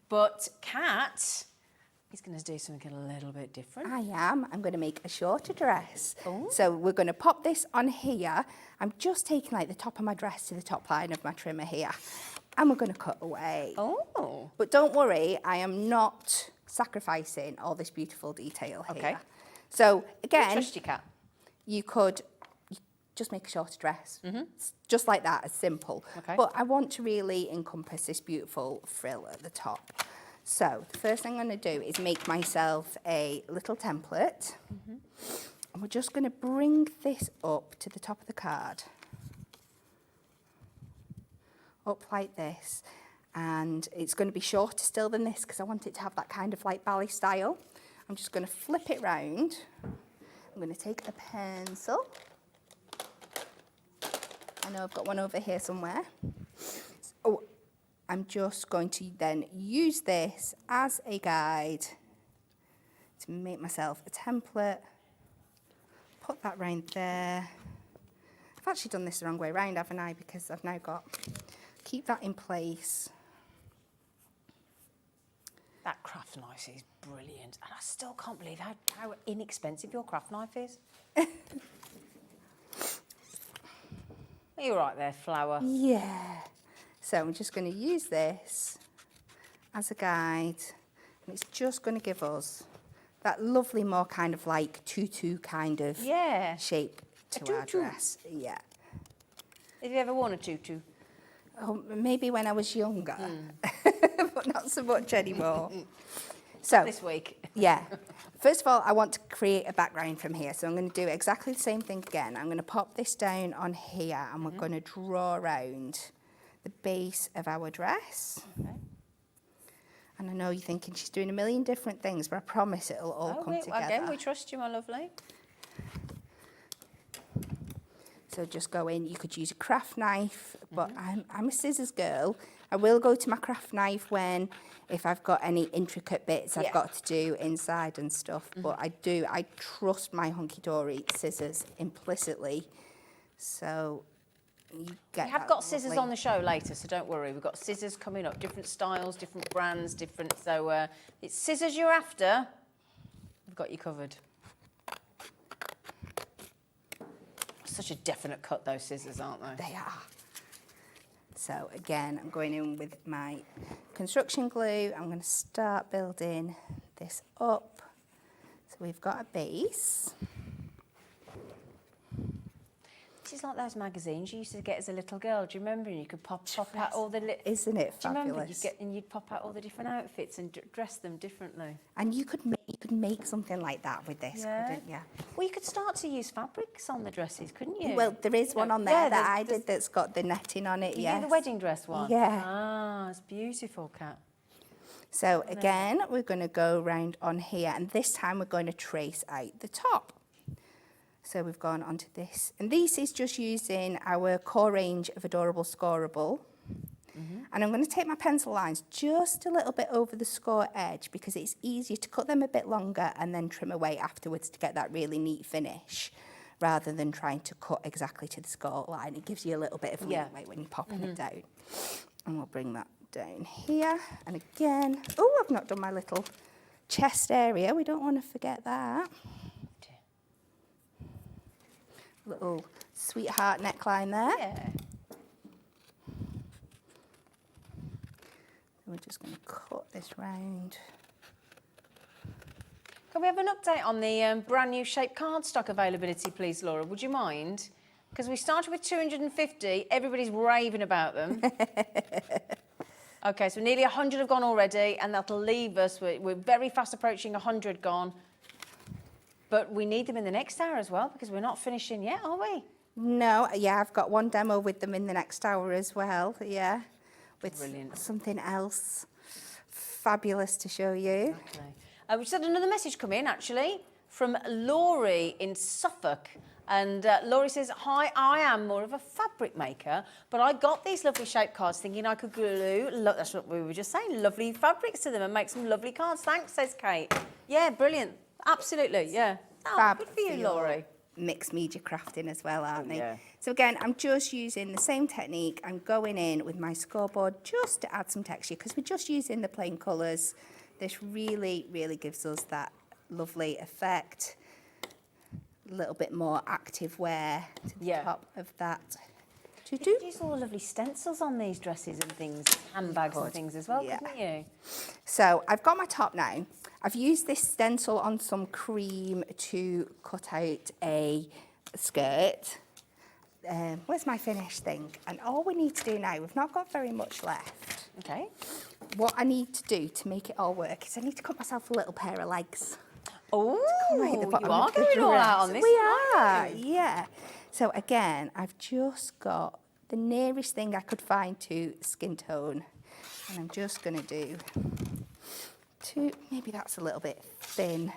But Kat is going to do something a little bit different. I am. I'm going to make a shorter dress. Oh. So we're going to pop this on here. I'm just taking like the top of my dress to the top line of my trimmer here. And we're going to cut away. Oh. But don't worry, I am not sacrificing all this beautiful detail here. Okay. So again, Trust you, Kat. you could just make a shorter dress. Just like that, as simple. Okay. But I want to really encompass this beautiful frill at the top. So the first thing I'm going to do is make myself a little template. And we're just going to bring this up to the top of the card. Up like this. And it's going to be shorter still than this because I want it to have that kind of like ballet style. I'm just going to flip it round. I'm going to take a pencil. I know I've got one over here somewhere. Oh, I'm just going to then use this as a guide to make myself a template. Put that round there. I've actually done this the wrong way round, haven't I? Because I've now got, keep that in place. That craft knife is brilliant. And I still can't believe how inexpensive your craft knife is. Are you right there, flower? Yeah. So I'm just going to use this as a guide, and it's just going to give us that lovely, more kind of like tutu kind of Yeah. shape A to our tutu. dress. Yeah. Have you ever worn a tutu? Oh, maybe when I was younger, but not so much anymore. So This week. yeah. First of all, I want to create a background from here. So I'm going to do exactly the same thing again. I'm going to pop this down on here, and we're going to draw around the base of our dress. Okay. And I know you're thinking she's doing a million different things, but I promise it'll all come together. Again, we trust you, my lovely. So just go in. You could use a craft knife, but I'm a scissors girl. I will go to my craft knife if I've got any intricate bits I've got to do inside and stuff. But I trust my Hunkydory scissors implicitly. So you get We have that got scissors lovely- on the show later, so don't worry. We've got scissors coming up, different styles, different brands, different. So it's scissors you're after. We've got you covered. Such a definite cut, those scissors, aren't they? They are. So again, I'm going in with my construction glue. I'm going to start building this up. So we've got a base. This is like those magazines you used to get as a little girl. Do you remember? And you could pop out all the. Isn't it Do you remember? fabulous? You'd pop out all the different outfits and dress them differently. And you could make something like that with this, couldn't you? Well, you could start to use fabrics on the dresses, couldn't you? Well, there is one on there that I did that's got the netting on it, You yes. do the wedding dress one? Yeah. Ah, it's beautiful, Kat. So again, we're going to go round on here, and this time we're going to trace out the top. So we've gone onto this, and this is just using our core range of Adorable Scoreable. And I'm going to take my pencil lines just a little bit over the score edge because it's easier to cut them a bit longer and then trim away afterwards to get that really neat finish, rather than trying to cut exactly to the score line. It gives you a little bit of leeway when you're popping it down. And we'll bring that down here. And again, oh, I've not done my little chest area. We don't want to forget that. Little sweetheart neckline there. Yeah. We're just going to cut this round. Can we have an update on the brand new shaped card stock availability, please, Laura? Would you mind? Because we started with 250. Everybody's raving about them. Okay, so nearly 100 have gone already, and that'll leave us. We're very fast approaching 100 gone. But we need them in the next hour as well, because we're not finishing yet, are we? No, yeah, I've got one demo with them in the next hour as well, yeah. With Brilliant. something else fabulous to show you. Okay. We just had another message come in, actually, from Laurie in Suffolk. And Laurie says, hi, I am more of a fabric maker, but I got these lovely shaped cards thinking I could glue, that's what we were just saying, lovely fabrics to them and make some lovely cards. Thanks, says Kate. Yeah, brilliant. Absolutely, yeah. Oh, Fab good for you, Laurie. Mixed media crafting as well, aren't they? yeah. So again, I'm just using the same technique. I'm going in with my scoreboard just to add some texture because we're just using the plain colours. This really, really gives us that lovely effect. A little bit more active wear to the top of that You tutu. could use all the lovely stencils on these dresses and things, handbags and things as well, couldn't you? So I've got my top now. I've used this stencil on some cream to cut out a skirt. Where's my finished thing? And all we need to do now, we've not got very much left. Okay. What I need to do to make it all work is I need to cut myself a little pair of legs. Oh, Right at the you bottom are of the going all out on dress. this. We aren't are, you? yeah. So again, I've just got the nearest thing I could find to skin tone. And I'm just going to do two, maybe that's a little bit thin.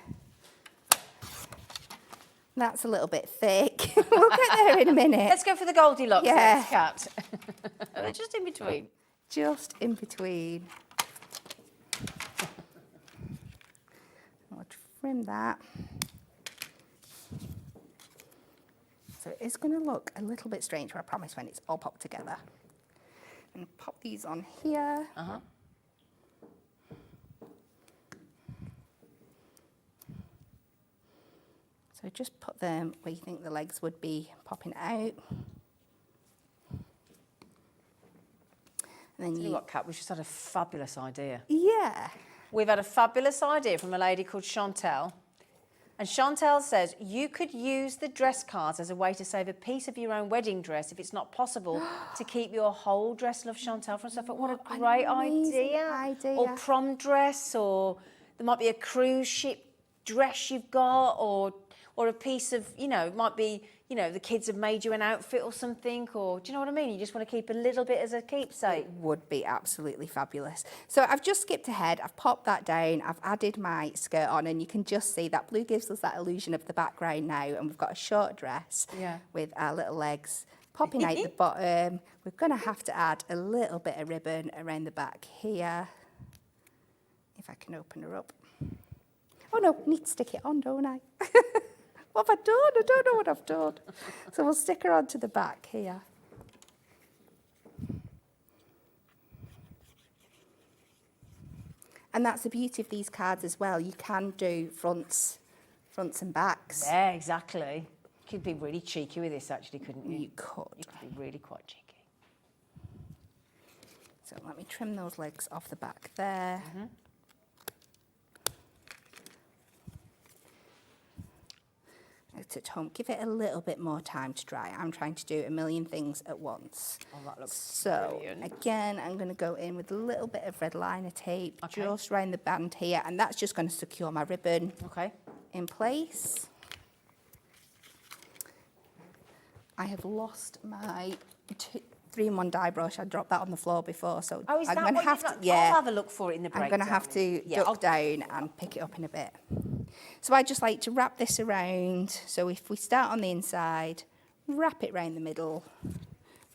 That's a little bit thick. We'll get there in a minute. Let's go for the Goldilocks, Yeah. Kat. They're just in between. Just in between. I'll trim that. So it is going to look a little bit strange, but I promise when it's all popped together. And pop these on here. Uh-huh. So just put them where you think the legs would be popping out. And then Tell you what, Kat, we've just had a fabulous idea. Yeah. We've had a fabulous idea from a lady called Chantel. And Chantel says you could use the dress cards as a way to save a piece of your own wedding dress if it's not possible to keep your whole dress. Love Chantel from stuff. What a great idea. Or prom dress, or there might be a cruise ship dress you've got, or a piece of, you know, it might be, you know, the kids have made you an outfit or something, or do you know what I mean? You just want to keep a little bit as a keepsake. Would be absolutely fabulous. So I've just skipped ahead, I've popped that down, I've added my skirt on, and you can just see that blue gives us that illusion of the background now, and we've got a short dress with our little legs popping out the bottom. We're going to have to add a little bit of ribbon around the back here, if I can open her up. Oh no, I need to stick it on, don't I? What have I done? I don't know what I've done. So we'll stick her onto the back here. And that's the beauty of these cards as well. You can do fronts and backs. Yeah, exactly. You could be really cheeky with this, actually, couldn't you? You could. You could be really quite cheeky. So let me trim those legs off the back there. At home, give it a little bit more time to dry. I'm trying to do a million things at once. Oh, that looks brilliant. Again, I'm going to go in with a little bit of red liner tape just around the band here, and that's just going to secure my ribbon in place. I have lost my 3-in-1 dye brush. I dropped that on the floor before, so I'm going to have to. I'll have a look for it in the break. I'm going to have to duck down and pick it up in a bit. So I just like to wrap this around. So if we start on the inside, wrap it round the middle,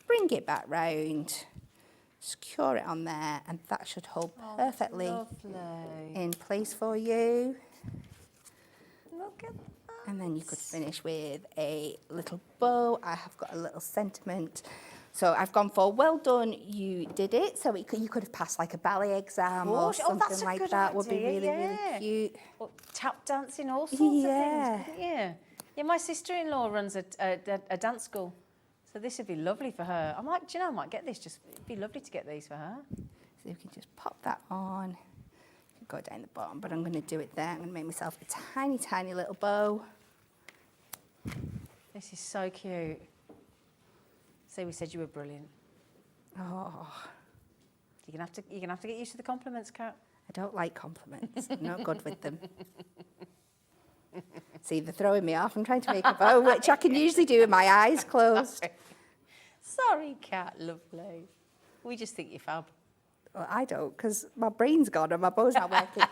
bring it back round, secure it on there, and that should hold perfectly in place for you. Look at that. And then you could finish with a little bow. I have got a little sentiment. So I've gone for well done, you did it. So you could have passed like a ballet exam or something like that. Would be really, really cute. Or tap dancing, all sorts of things, couldn't you? Yeah, my sister-in-law runs a dance school. So this would be lovely for her. I might get this. It'd be lovely to get these for her. So you can just pop that on. You can go down the bottom, but I'm going to do it there. I'm going to make myself a tiny, tiny little bow. This is so cute. So we said you were brilliant. Oh. You're gonna have to get used to the compliments, Kat. I don't like compliments. I'm not good with them. See, they're throwing me off. I'm trying to make a bow, which I can usually do with my eyes closed. Sorry, Kat, lovely. We just think you're fab. Well, I don't, because my brain's gone and my bow's not working.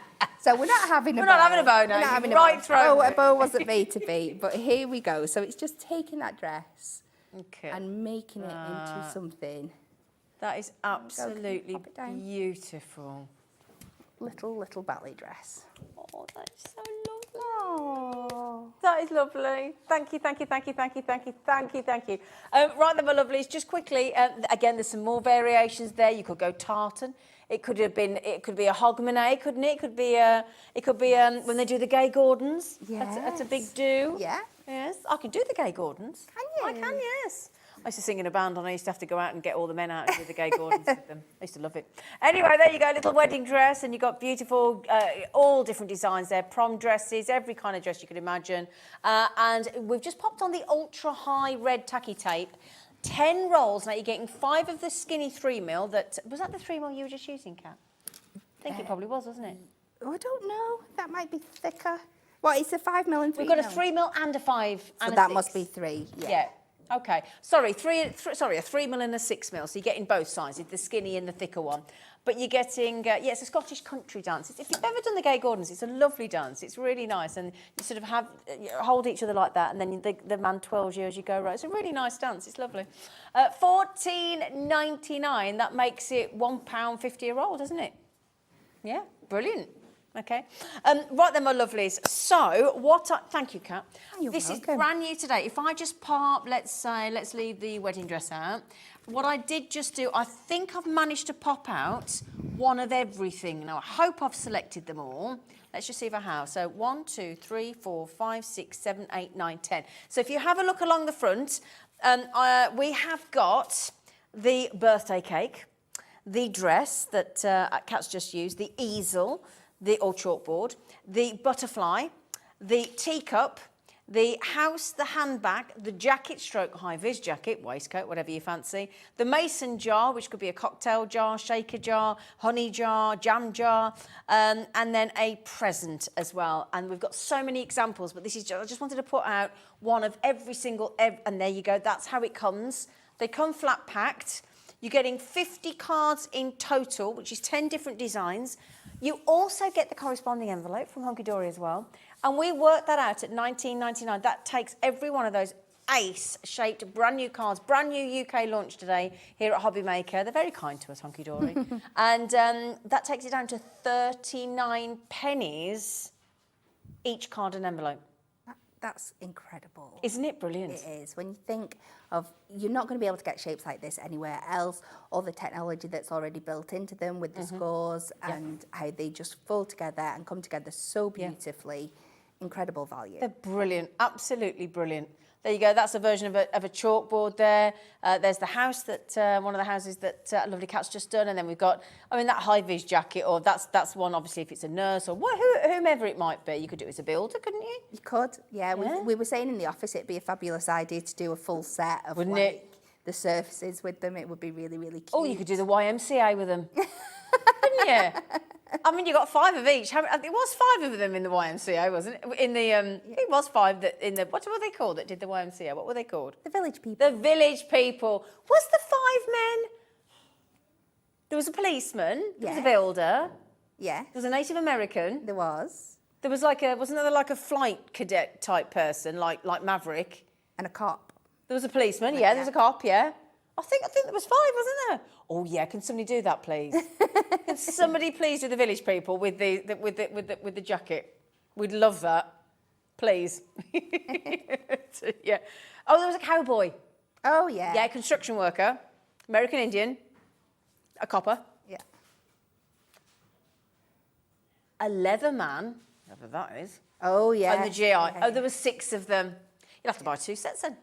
So we're not having a bow. We're not having a bow now. We're not having right a bow. A bow wasn't made to be, but here we go. So it's just taking that dress and making it into something. That is absolutely beautiful. Little ballet dress. Oh, that's so lovely. Oh, that is lovely. Thank you. Right then, my lovelies, just quickly, again, there's some more variations there. You could go tartan. It could be a hogmanay, couldn't it? It could be when they do the Gay Gordons. Yes. That's a big do. Yeah. Yes, I can do the Gay Gordons. Can you? I can, yes. I used to sing in a band and I used to have to go out and get all the men out and do the Gay Gordons with them. I used to love it. Anyway, there you go, little wedding dress, and you've got beautiful, all different designs there, prom dresses, every kind of dress you could imagine. And we've just popped on the ultra-high red tacky tape. 10 rolls. Now you're getting 5 of the skinny 3mm. Was that the 3mm you were just using, Kat? I think it probably was, wasn't it? Oh, I don't know. That might be thicker. What, it's a 5mm and 3mm? We've got a 3mm and a 5 and so a 6. that must be 3, Yeah. Okay. Sorry, a 3mm and a 6mm. So you're getting both sizes, the skinny and the thicker one. But you're getting, it's a Scottish country dance. If you've ever done the Gay Gordons, it's a lovely dance. It's really nice. And you sort of hold each other like that, and then the man twirls you as you go right. It's a really nice dance. It's lovely. $14.99, that makes it £1.50 a roll, doesn't it? Yeah, brilliant. Okay. Right then, my lovelies. So, thank you, Kat. This is brand new today. If I just pop, let's leave the wedding dress out. What I did just do, I think I've managed to pop out one of everything. Now, I hope I've selected them all. Let's just see if I have. So, 1, 2, 3, 4, 5, 6, 7, 8, 9, 10. So, if you have a look along the front, we have got the birthday cake. the dress that Kat's just used, the easel, or chalkboard, the butterfly, the teacup, the house, the handbag, the jacket stroke high-vis jacket, waistcoat, whatever you fancy, the mason jar, which could be a cocktail jar, shaker jar, honey jar, jam jar, and then a present as well. And we've got so many examples, but this is I just wanted to put out one of every single, and there you go, that's how it comes. They come flat packed. You're getting 50 cards in total, which is 10 different designs. You also get the corresponding envelope from Hunkydory as well. And we worked that out at $19.99. That takes every one of those ace-shaped brand new cards, brand new UK launch today here at Hobby Maker. They're very kind to us, Hunkydory. And that takes it down to 39 pennies each card and envelope. That's incredible. Isn't it brilliant? It is. When you think of, you're not going to be able to get shapes like this anywhere else, or the technology that's already built into them with the scores and how they just fall together and come together so beautifully. Incredible value. They're brilliant, absolutely brilliant. There you go, that's a version of a chalkboard there. There's the house that, one of the houses that Lovely Cat's just done, and then we've got, I mean, that high-vis jacket, or that's one, obviously, if it's a nurse or whomever it might be. You could do it as a builder, couldn't you? You could, yeah. We were saying in the office it'd be a fabulous idea to do a full set of the surfaces with them. It would be really, really cute. Oh, you could do the YMCA with them, couldn't you? I mean, you got 5 of each. It was 5 of them in the YMCA, wasn't it? In the it was 5 that in the what were they called that did the YMCA? What were they called? The village people. The village people. Was the 5 men? There was a policeman. There was a builder. Yeah. There was a Native American. There was. There was wasn't there like a flight cadet type person, like Maverick? And a cop. There was a policeman. Yeah, there was a cop. Yeah. I think there was 5, wasn't there? Oh yeah, can somebody do that, please? Can somebody please do the village people with the jacket? We'd love that, please. Yeah. Oh, there was a cowboy. Oh yeah. Yeah, construction worker, American Indian, a copper. Yeah. A leather man, whatever that is. Oh yeah. And the GI. Yeah. Oh, there were 6 of them. You'll have to buy 2 sets then.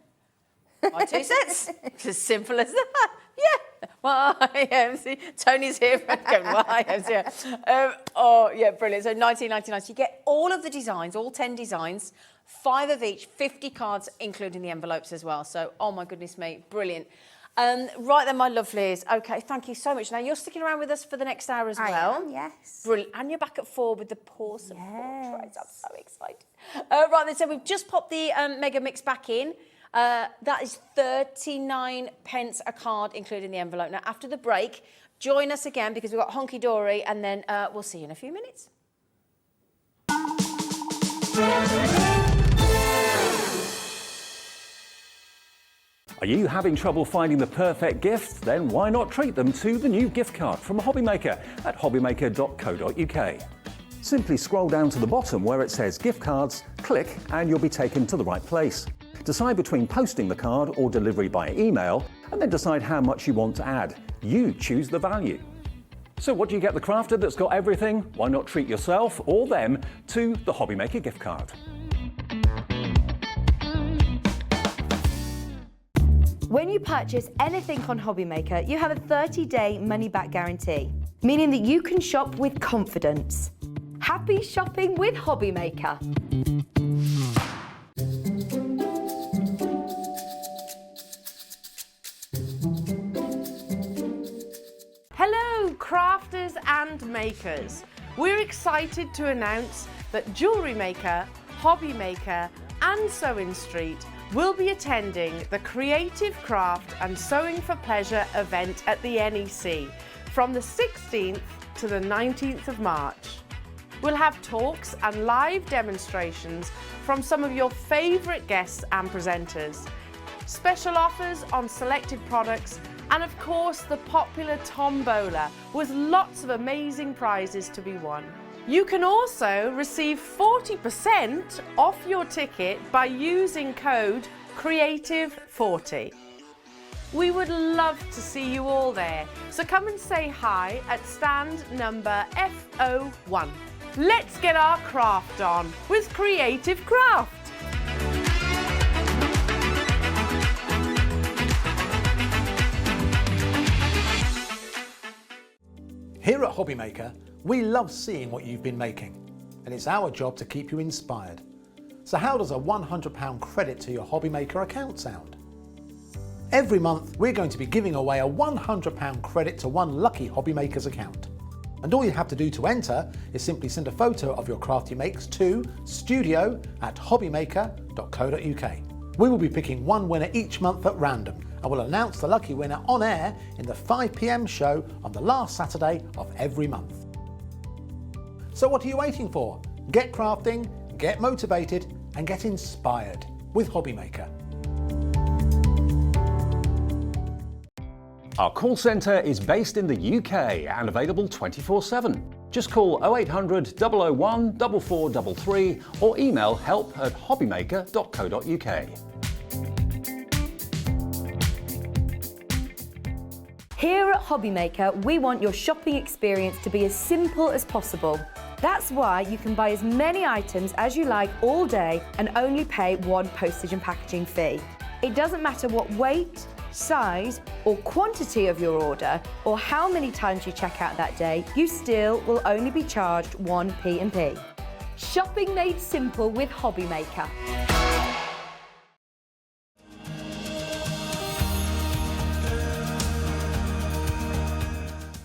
Buy 2 sets. It's as simple as that. Yeah. YMCA. Toni's here. Going YMCA. Oh, yeah, brilliant. So $19.99. So you get all of the designs, all 10 designs, 5 of each, 50 cards, including the envelopes as well. So, oh my goodness me, brilliant. Right then, my lovelies. Okay, thank you so much. Now, you're sticking around with us for the next hour as well. I am, yes. Brilliant. And you're back at 4 with the Pawsome Portraits. I'm so excited. Right then, so we've just popped the Mega Mix back in. That is 39 pence a card, including the envelope. Now, after the break, join us again because we've got Hunkydory, and then we'll see you in a few minutes. Are you having trouble finding the perfect gift? Then why not treat them to the new gift card from Hobby Maker at hobbymaker.co.uk. Simply scroll down to the bottom where it says gift cards, click, and you'll be taken to the right place. Decide between posting the card or delivery by email, and then decide how much you want to add. You choose the value. So what do you get the crafter that's got everything? Why not treat yourself or them to the Hobby Maker gift card? When you purchase anything on Hobby Maker, you have a 30-day money-back guarantee, meaning that you can shop with confidence. Happy shopping with Hobby Maker. Hello, crafters and makers. We're excited to announce that Jewellery Maker, Hobby Maker and Sewing Street will be attending the Creative Craft and Sewing for Pleasure event at the NEC from the 16th to the 19th of March. We'll have talks and live demonstrations from some of your favourite guests and presenters, special offers on selected products, and of course the popular tombola with lots of amazing prizes to be won. You can also receive 40% off your ticket by using code CREATIVE40. We would love to see you all there, so come and say hi at stand number F01. Let's get our craft on with Creative Craft. Here at Hobbymaker, we love seeing what you've been making, and it's our job to keep you inspired. So how does a £100 credit to your Hobbymaker account sound? Every month, we're going to be giving away a £100 credit to one lucky Hobbymaker's account. And all you have to do to enter is simply send a photo of your crafty makes to studio@hobbymaker.co.uk. We will be picking one winner each month at random, and we'll announce the lucky winner on air in the 5 PM show on the last Saturday of every month. So what are you waiting for? Get crafting, get motivated, and get inspired with Hobbymaker. Our call centre is based in the UK and available 24/7. Just call 0800 001 4433 or email help@hobbymaker.co.uk. Here at Hobbymaker, we want your shopping experience to be as simple as possible. That's why you can buy as many items as you like all day and only pay one postage and packaging fee. It doesn't matter what weight, size or quantity of your order or how many times you check out that day, you still will only be charged one P&P. Shopping made simple with Hobbymaker.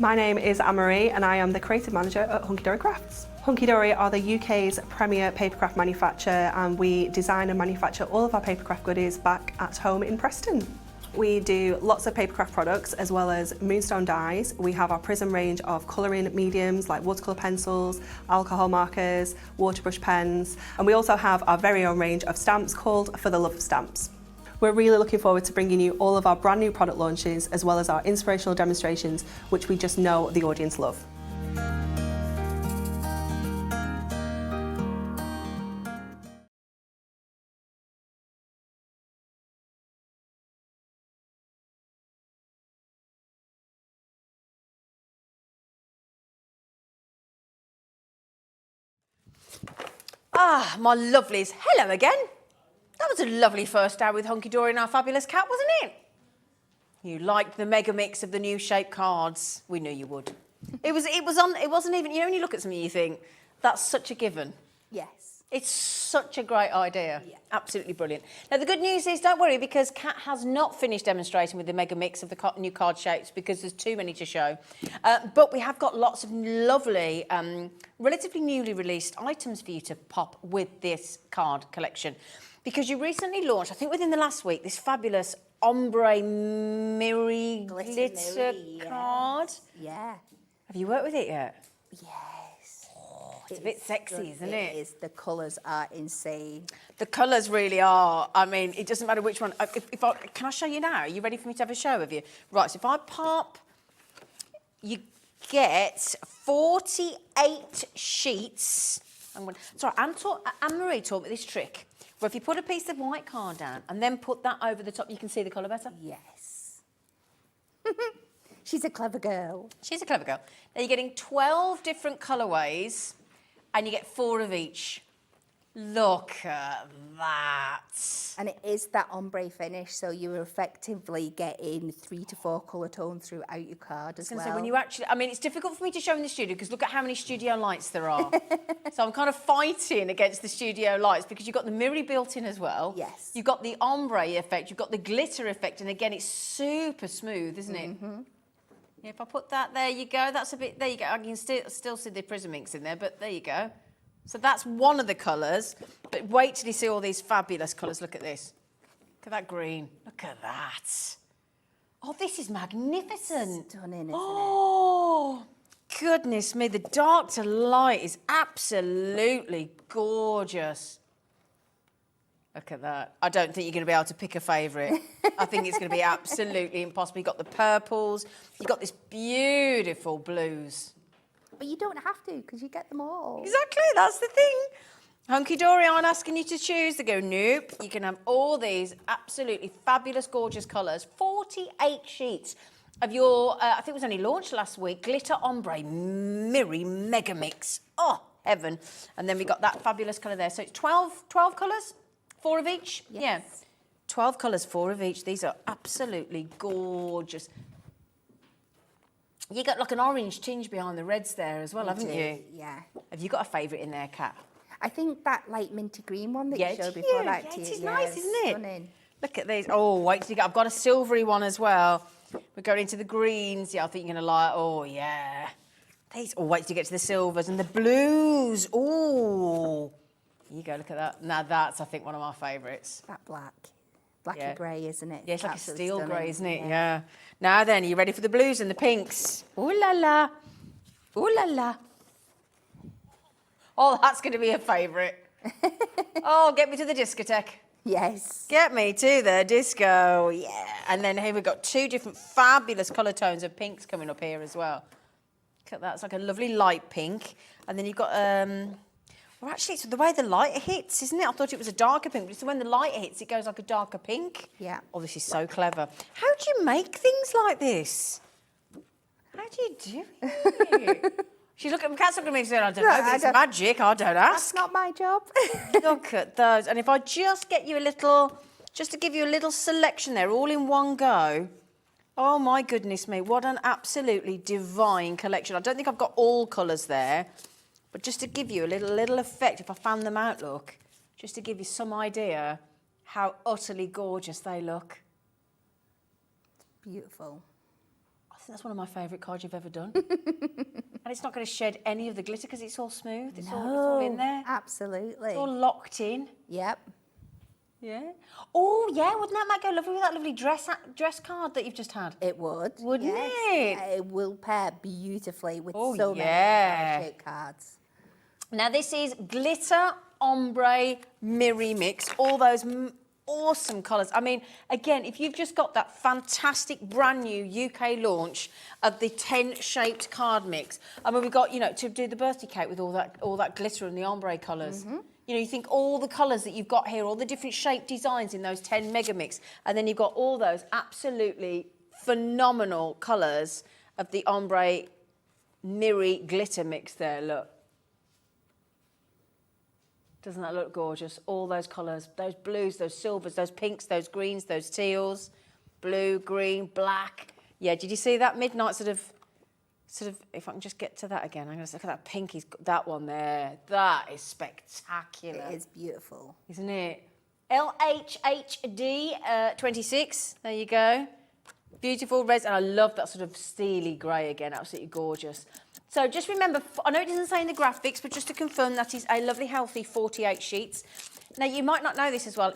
My name is Anne-Marie and I am the creative manager at Hunkydory Crafts. Hunkydory are the UK's premier papercraft manufacturer, and we design and manufacture all of our papercraft goodies back at home in Preston. We do lots of papercraft products as well as moonstone dies. We have our Prism range of colouring mediums like watercolour pencils, alcohol markers, waterbrush pens, and we also have our very own range of stamps called For the Love of Stamps. We're really looking forward to bringing you all of our brand new product launches as well as our inspirational demonstrations, which we just know the audience love. Ah, my lovelies. Hello again. That was a lovely first day with Hunkydory and our fabulous cat, wasn't it? You liked the mega mix of the new Shaped cards. We knew you would. It wasn't even, you know, when you look at something you think, that's such a given. Yes. It's such a great idea. Yeah. Absolutely brilliant. Now, the good news is, don't worry, because Kat has not finished demonstrating with the mega mix of the new card shapes because there's too many to show. But we have got lots of lovely, relatively newly released items for you to pop with this card collection. Because you recently launched, I think within the last week, this fabulous ombre mirror glitter card. Yeah. Have you worked with it yet? Yes. It's a bit sexy, isn't it? It is. The colours are insane. The colours really are. I mean, it doesn't matter which one. Can I show you now? Are you ready for me to have a show of you? Right, so if I pop, you get 48 sheets. Sorry, Anne-Marie taught me this trick, where if you put a piece of white card down and then put that over the top, you can see the colour better. Yes. She's a clever girl. She's a clever girl. Now you're getting 12 different colourways and you get 4 of each. Look at that. And it is that ombre finish, so you're effectively getting 3 to 4 colour tones throughout your card as well. So when you actually, I mean, it's difficult for me to show in the studio because look at how many studio lights there are. So I'm kind of fighting against the studio lights because you've got the mirror built in as well. Yes. You've got the ombre effect, you've got the glitter effect, and again, it's super smooth, isn't it? Yeah, if I put that, there you go. That's a bit, there you go. I can still see the prism inks in there, but there you go. So that's one of the colours. But wait till you see all these fabulous colours. Look at this. Look at that green. Look at that. Oh, this is magnificent. Stunning, isn't Oh, goodness me. The dark to light is absolutely gorgeous. Look at that. I don't think you're going to be able to pick a favourite. I think it's going to be absolutely impossible. You've got the purples. You've got this beautiful blues. But you don't have to, because you get them all. Exactly, that's the thing. Hunkydory aren't asking you to choose. They go, nope. You can have all these absolutely fabulous, gorgeous colours. 48 sheets of your, I think it was only launched last week, Glitter Ombre Mirror Mega Mix. Oh, heaven. And then we got that fabulous colour there. So it's 12 colours, 4 of each? Yes. Yeah. 12 colours, 4 of each. These are absolutely gorgeous. You got like an orange tinge behind the reds there as well, haven't you? Yeah. Have you got a favourite in there, Kat? I think that light minty green one that Yeah, you showed it's before. cute. Like Yeah, to it you. is nice, isn't it? Stunning. Look at these. Oh, wait till you get. I've got a silvery one as well. We're going into the greens. Yeah, I think you're going to like. Oh, yeah. These. Oh, wait till you get to the silvers and the blues. Oh. Here you go, look at that. Now that's, I think, one of my favourites. That black. Black Yeah. and grey, isn't it? Yeah, it's like a Absolutely steel stunning. grey, isn't it? Yeah. Now then, are you ready for the blues and the pinks? Ooh la la. Ooh la la. Oh, that's going to be a favourite. Oh, get me to the discotheque. Yes. Get me to the disco, yeah. And then here we've got two different fabulous colour tones of pinks coming up here as well. Look at that, it's like a lovely light pink. And then you've got, well actually it's the way the light hits, isn't it? I thought it was a darker pink, but it's when the light hits, it goes like a darker pink. Yeah. Oh, this is so clever. How do you make things like this? How do you do it? She's looking, Kat's looking at me and saying, I don't know, but it's magic, I don't ask. That's not my job. Look at those. And if I just get you a little, just to give you a little selection there, all in one go. Oh my goodness me, what an absolutely divine collection. I don't think I've got all colours there, but just to give you a little effect, if I fan them out, look, just to give you some idea how utterly gorgeous they look. Beautiful. I think that's one of my favourite cards you've ever done. And it's not going to shed any of the glitter because it's all smooth. It's all in there. Absolutely. It's all locked in. Yep. Yeah. Oh, yeah. Wouldn't that go lovely with that lovely dress card that you've just had? It would. Wouldn't yes. it? Yeah, it will pair beautifully with Oh, so yeah. many shaped cards. Now, this is glitter ombre mirror mix. All those awesome colours. I mean, again, if you've just got that fantastic brand new UK launch of the 10 shaped card mix, I mean, we've got, you know, to do the birthday cake with all that glitter and the ombre colours. You know, you think all the colours that you've got here, all the different shape designs in those 10 mega mix, and then you've got all those absolutely phenomenal colours of the ombre mirror glitter mix there, look. Doesn't that look gorgeous? All those colours, those blues, those silvers, those pinks, those greens, those teals, blue, green, black. Yeah, did you see that midnight sort of, if I can just get to that again, I'm going to look at that pink, that one there. That is spectacular. It is beautiful. Isn't it? LHHD 26, there you go. Beautiful reds, and I love that sort of steely grey again, absolutely gorgeous. So just remember, I know it doesn't say in the graphics, but just to confirm, that is a lovely, healthy 48 sheets. Now, you might not know this as well.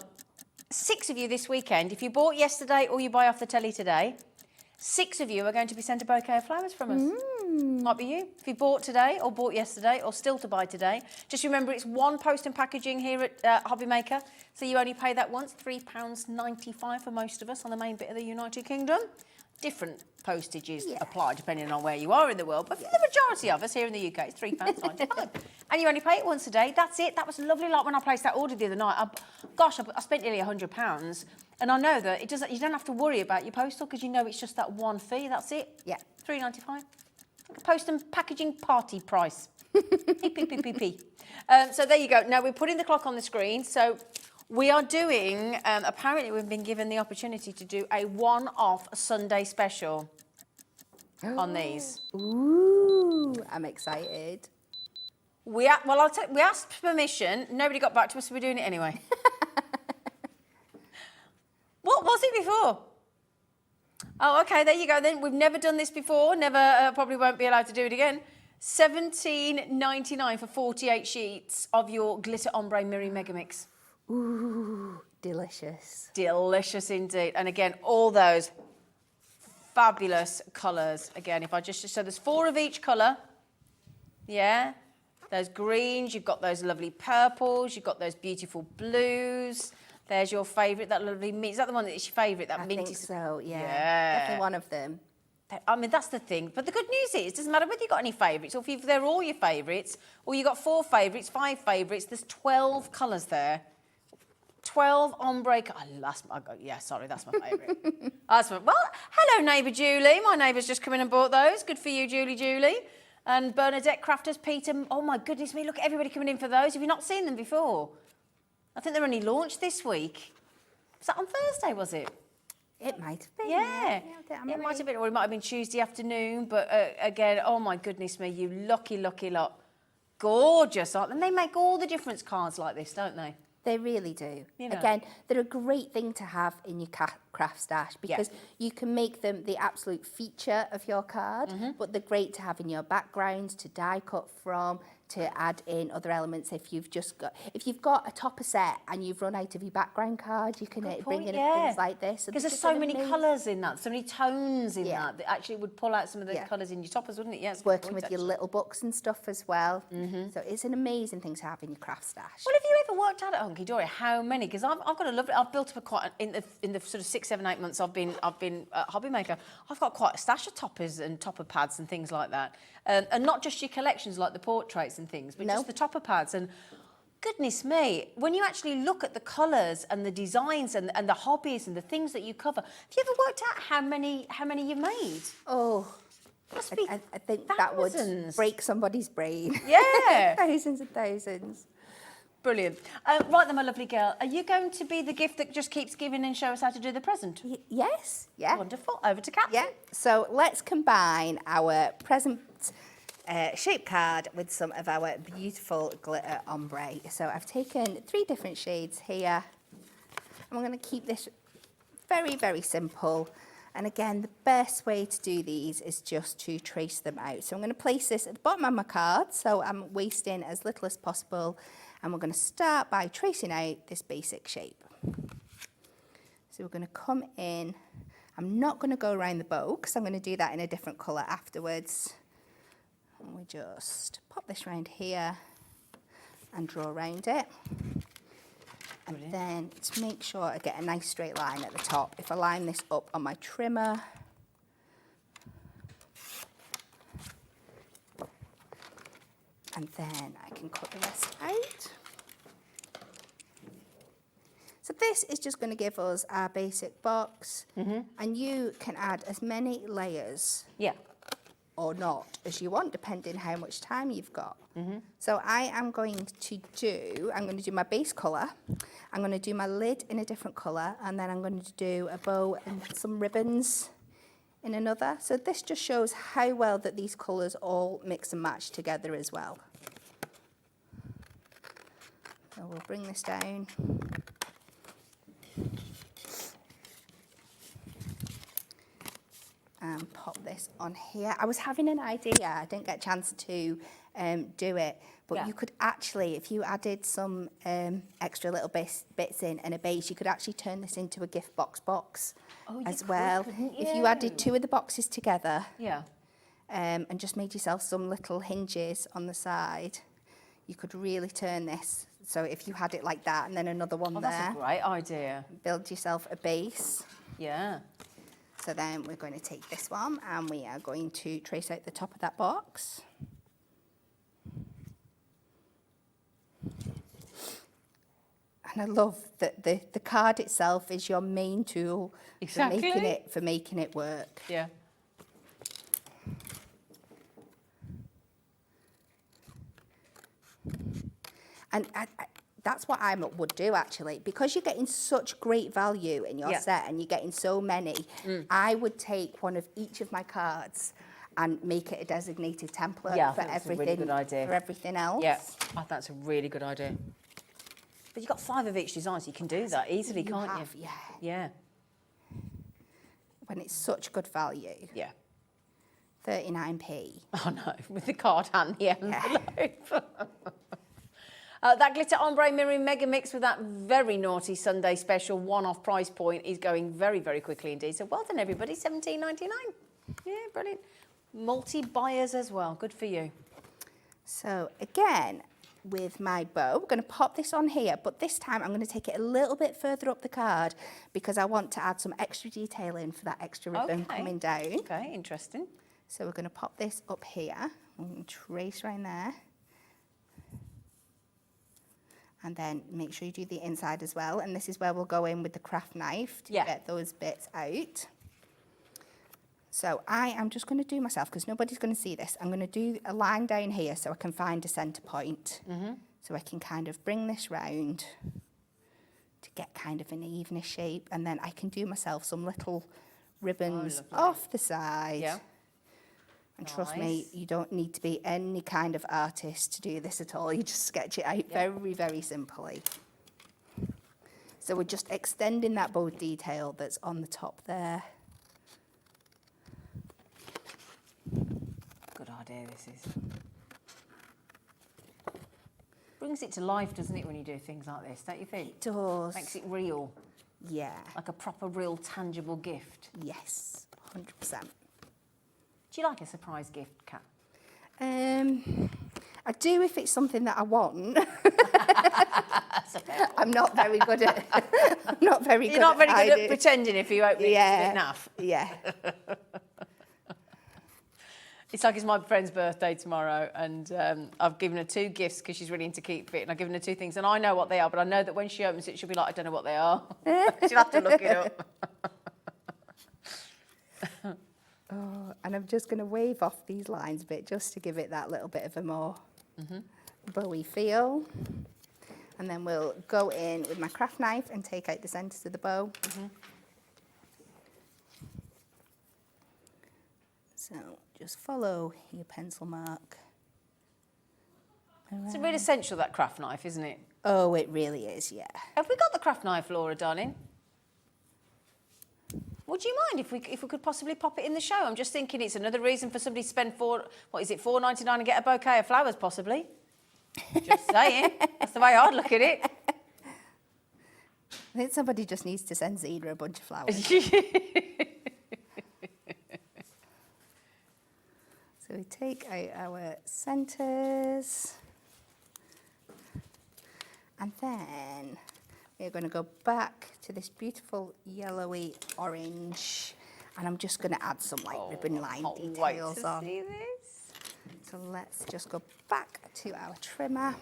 6 of you this weekend, if you bought yesterday or you buy off the telly today, 6 of you are going to be sent a bouquet of flowers from us. Might be you. If you bought today or bought yesterday or still to buy today, just remember it's one post and packaging here at Hobby Maker, so you only pay that once, £3.95 for most of us on the main bit of the United Kingdom. Different postages apply depending on where you are in the world, but for the majority of us here in the UK, it's £3.95. And you only pay it once a day. That's it. That was lovely. Like when I placed that order the other night, I spent nearly £100, and I know that you don't have to worry about your postal because you know it's just that one fee. That's it. Yeah. £3.95. Like a post and packaging party price. So there you go. Now we're putting the clock on the screen. So we are doing, apparently we've been given the opportunity to do a one-off Sunday special on these. Ooh, I'm excited. We asked permission, nobody got back to us, so we're doing it anyway. What was it before? Oh, okay, there you go then. We've never done this before, probably won't be allowed to do it again. $17.99 for 48 sheets of your glitter ombre mirror mega mix. Ooh, delicious. Delicious indeed. And again, all those fabulous colours. Again, if I just, so there's 4 of each colour. Yeah. Those greens, you've got those lovely purples, you've got those beautiful blues. There's your favourite, that lovely mint. Is that the one that's your favourite? That I minty. think so, yeah. Yeah. Definitely one of them. I mean, that's the thing. But the good news is, it doesn't matter whether you've got any favourites or if they're all your favourites, or you've got 4 favourites, 5 favourites, there's 12 colours there. 12 ombre. That's my favourite. Well, hello, neighbour Julie. My neighbour's just come in and bought those. Good for you, Julie. And Bernadette Crafters, Peter. Oh, my goodness me. Look at everybody coming in for those. Have you not seen them before? I think they're only launched this week. Was that on Thursday, was it? It might have been. Yeah, I'm it might right. have been, or it might have been Tuesday afternoon. But again, oh my goodness me, you lucky lot. Gorgeous, aren't they? And they make all the difference cards like this, don't they? They really do. You know. Again, they're a great thing to have in your craft stash because you can make them the absolute feature of your card, but they're great to have in your background, to die cut from, to add in other elements. If you've got a topper set and you've run out of your background card, you can bring in things like this. Because there's so many colours in that, so many tones in that actually would pull out some of the colours in your toppers, wouldn't it? Yes. Working with your little books and stuff as well. So it's an amazing thing to have in your craft stash. Well, have you ever worked out at Hunkydory how many? Because I've got a lovely. I've built up in the sort of 6, 7, 8 months I've been a hobby maker. I've got quite a stash of toppers and topper pads and things like that, and not just your collections like the portraits and things, but just the topper pads. And goodness me, when you actually look at the colours and the designs and the hobbies and the things that you cover, have you ever worked out how many you've made? Oh. Must be I think thousands. that would break somebody's brain. Yeah. Thousands and thousands. Brilliant. Right then, my lovely girl, are you going to be the gift that just keeps giving and show us how to do the present? Yes. Yeah. Wonderful. Over to Kat. Yeah. So let's combine our present shape card with some of our beautiful glitter ombre. So I've taken 3 different shades here. I'm going to keep this very, very simple. And again, the best way to do these is just to trace them out. So I'm going to place this at the bottom of my card, so I'm wasting as little as possible. And we're going to start by tracing out this basic shape. So we're going to come in. I'm not going to go around the bow because I'm going to do that in a different colour afterwards. And we just pop this round here and draw around it. And then to make sure I get a nice straight line at the top, if I line this up on my trimmer, and then I can cut the rest out. So this is just going to give us our basic box, and you can add as many layers or not as you want, depending how much time you've got. So I am going to do my base colour, I'm going to do my lid in a different colour, and then I'm going to do a bow and some ribbons in another. So this just shows how well that these colours all mix and match together as well. So we'll bring this down. And pop this on here. I was having an idea, I didn't get a chance to do it, but you could actually, if you added some extra little bits in and a base, you could actually turn this into a gift box as well. If you added 2 of the boxes together and just made yourself some little hinges on the side, you could really turn this. So if you had it like that and then another one there. That's a great idea. Build yourself a base. Yeah. So then we're going to take this one and we are going to trace out the top of that box. And I love that the card itself is your main tool for making it work. Yeah. And that's what I would do actually, because you're getting such great value in your set and you're getting so many. I would take one of each of my cards and make it a designated template for everything. A really good idea. For everything else. Yeah, I think that's a really good idea. But you've got 5 of each design, so you can do that easily, can't you? Yeah. Yeah. When it's such good value. Yeah. 39p. Oh no, with the card and the envelope. That glitter ombre mirroring mega mix with that very naughty Sunday special one-off price point is going very, very quickly indeed. So well done, everybody. $17.99. Yeah, brilliant. Multi-buyers as well. Good for you. So again, with my bow, we're going to pop this on here, but this time I'm going to take it a little bit further up the card because I want to add some extra detail in for that extra ribbon coming down. Okay, interesting. So we're going to pop this up here and trace around there. And then make sure you do the inside as well. And this is where we'll go in with the craft knife to get those bits out. So I am just going to do myself, because nobody's going to see this, I'm going to do a line down here so I can find a centre point. So I can kind of bring this round to get kind of an evener shape. And then I can do myself some little ribbons lovely. off the side. Yeah. And trust me, you don't need to be any kind of artist to do this at all. You just sketch it out very, very simply. So we're just extending that bow detail that's on the top there. Good idea, this is. Brings it to life, doesn't it, when you do things like this, don't you think? It does. Makes it real, Yeah. like a proper, real, tangible gift. Yes, 100%. Do you like a surprise gift, Kat? I do if it's something that I want. I'm not very good at. I'm not very good. You're not very good hiding. at pretending if you open it enough. Yeah. It's like it's my friend's birthday tomorrow, and I've given her 2 gifts because she's really into Keep Fit, and I've given her 2 things, and I know what they are, but I know that when she opens it, she'll be like, I don't know what they are. She'll have to look it up. Oh, and I'm just going to wave off these lines a bit just to give it that little bit of a more bowy feel. And then we'll go in with my craft knife and take out the centres of the bow. So just follow your pencil mark. It's really essential, that craft knife, isn't it? Oh, it really is, yeah. Have we got the craft knife, Laura, darling? Would you mind if we could possibly pop it in the show? I'm just thinking it's another reason for somebody to spend $4.99 and get a bouquet of flowers, possibly. Just saying. That's the way I'd look at it. I think somebody just needs to send Zena a bunch of flowers. So we take out our centres. And then we're going to go back to this beautiful yellowy orange. And I'm just going to add some like ribbon line details on. See this? So let's just go back to our trimmer.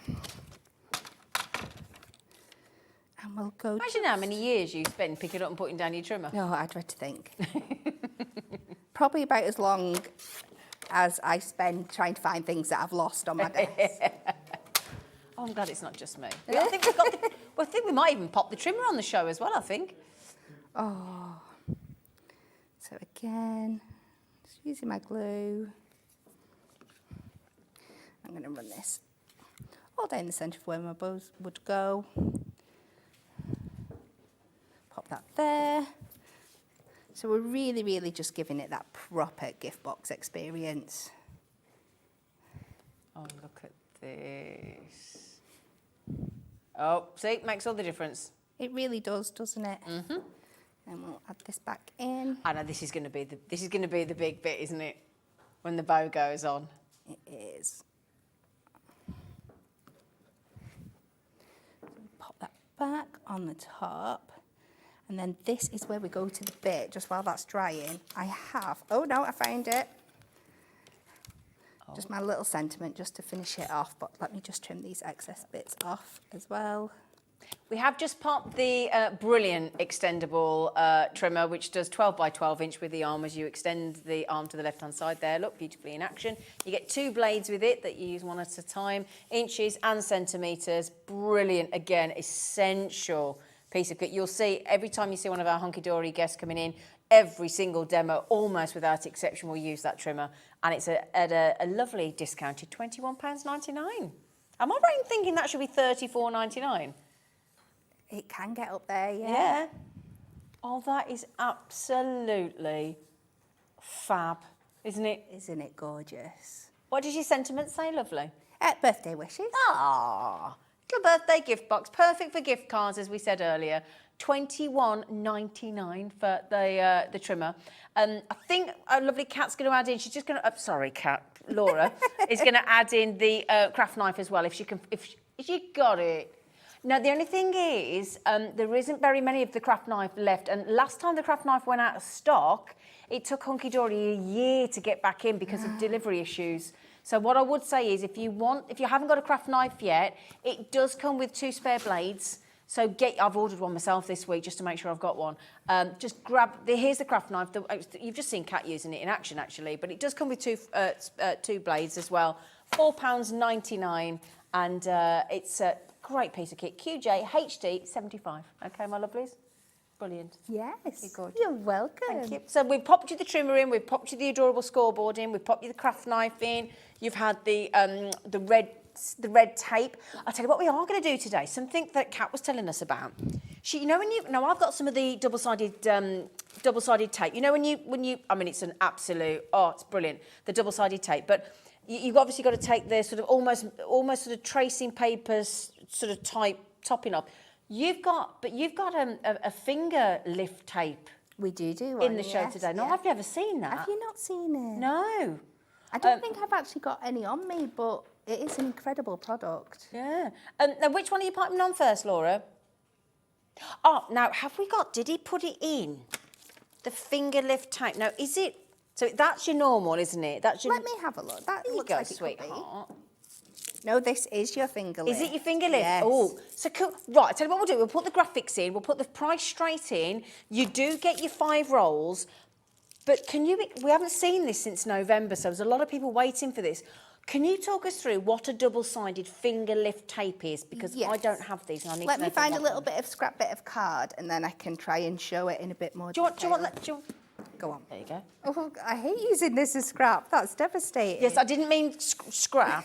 And we'll go... Imagine how many years you spend picking up and putting down your trimmer. No, I dread to think. Probably about as long as I spend trying to find things that I've lost on my desk. Oh, I'm glad it's not just me. I think we've got I think we might even pop the trimmer on the show as well, I think. Oh. So again, just using my glue. I'm going to run this all down the centre of where my bows would go. Pop that there. So we're really, really just giving it that proper gift box experience. Oh, look at this. Oh, see, makes all the difference. It really does, doesn't it? Mm-hmm. And we'll add this back in. I know this is going to be the big bit, isn't it? When the bow goes on. It is. Pop that back on the top. And then this is where we go to the bit, just while that's drying. I have, oh no, I found it. Just my little sentiment just to finish it off, but let me just trim these excess bits off as well. We have just popped the brilliant extendable trimmer, which does 12 by 12 inch with the arm as you extend the arm to the left-hand side there. Look, beautifully in action. You get 2 blades with it that you use one at a time, inches and centimetres. Brilliant, again, essential piece of kit. You'll see every time you see one of our Hunkydory guests coming in, every single demo, almost without exception, will use that trimmer. And it's at a lovely discounted £21.99. Am I right in thinking that should be $34.99? It can get up there, yeah. Yeah. Oh, that is absolutely fab, isn't it? Isn't it gorgeous? What did your sentiment say, lovely? Birthday wishes. Ah, little birthday gift box, perfect for gift cards, as we said earlier. $21.99 for the trimmer. I think a lovely Kat's going to add in. She's just going to. Sorry, Kat. Laura is going to add in the craft knife as well. If she can, if she got it. Now, the only thing is, there isn't very many of the craft knife left. And last time the craft knife went out of stock, it took Hunkydory a year to get back in because of delivery issues. So what I would say is, if you haven't got a craft knife yet, it does come with 2 spare blades. So I've ordered one myself this week just to make sure I've got one. Just grab, here's the craft knife. You've just seen Kat using it in action, actually, but it does come with 2 blades as well. £4.99, And it's a great piece of kit. QJ HD 75. Okay, my lovelies? Brilliant. Yes, You're good. you're welcome. Thank you. So we've popped you the trimmer in, we've popped you the adorable scoreboard in, we've popped you the craft knife in, you've had the red tape. I'll tell you what we are going to do today, something that Kat was telling us about. You know when you, now I've got some of the double-sided tape. You know when you, I mean it's an absolute, oh it's brilliant, the double-sided tape, but you've obviously got to take the sort of almost sort of tracing papers sort of type topping off. You've got a finger lift tape. We do one, in the show yes, today. No, yeah. I've never seen that. Have you not seen it? No. I don't think I've actually got any on me, but it is an incredible product. Yeah. Now, which one are you putting on first, Laura? Oh, now, did he put it in? The finger lift tape. Now, is it, so that's your normal, isn't it? That's your... Let me have a look. That There you looks go, like it could be. sweetheart. No, this is your finger lift. Is it your finger lift? Yes. Oh, so cool. Right, I'll tell you what we'll do. We'll put the graphics in. We'll put the price straight in. You do get your 5 rolls. But we haven't seen this since November, so there's a lot of people waiting for this. Can you talk us through what a double-sided finger lift tape is? Because Yes. I don't have these and I need Let to know me if I find a want little them. bit of scrap bit of card and then I can try and show it in a bit more Do you detail. want that? Go on. There you go. Oh, I hate using this as scrap. That's devastating. Yes, I didn't mean scrap.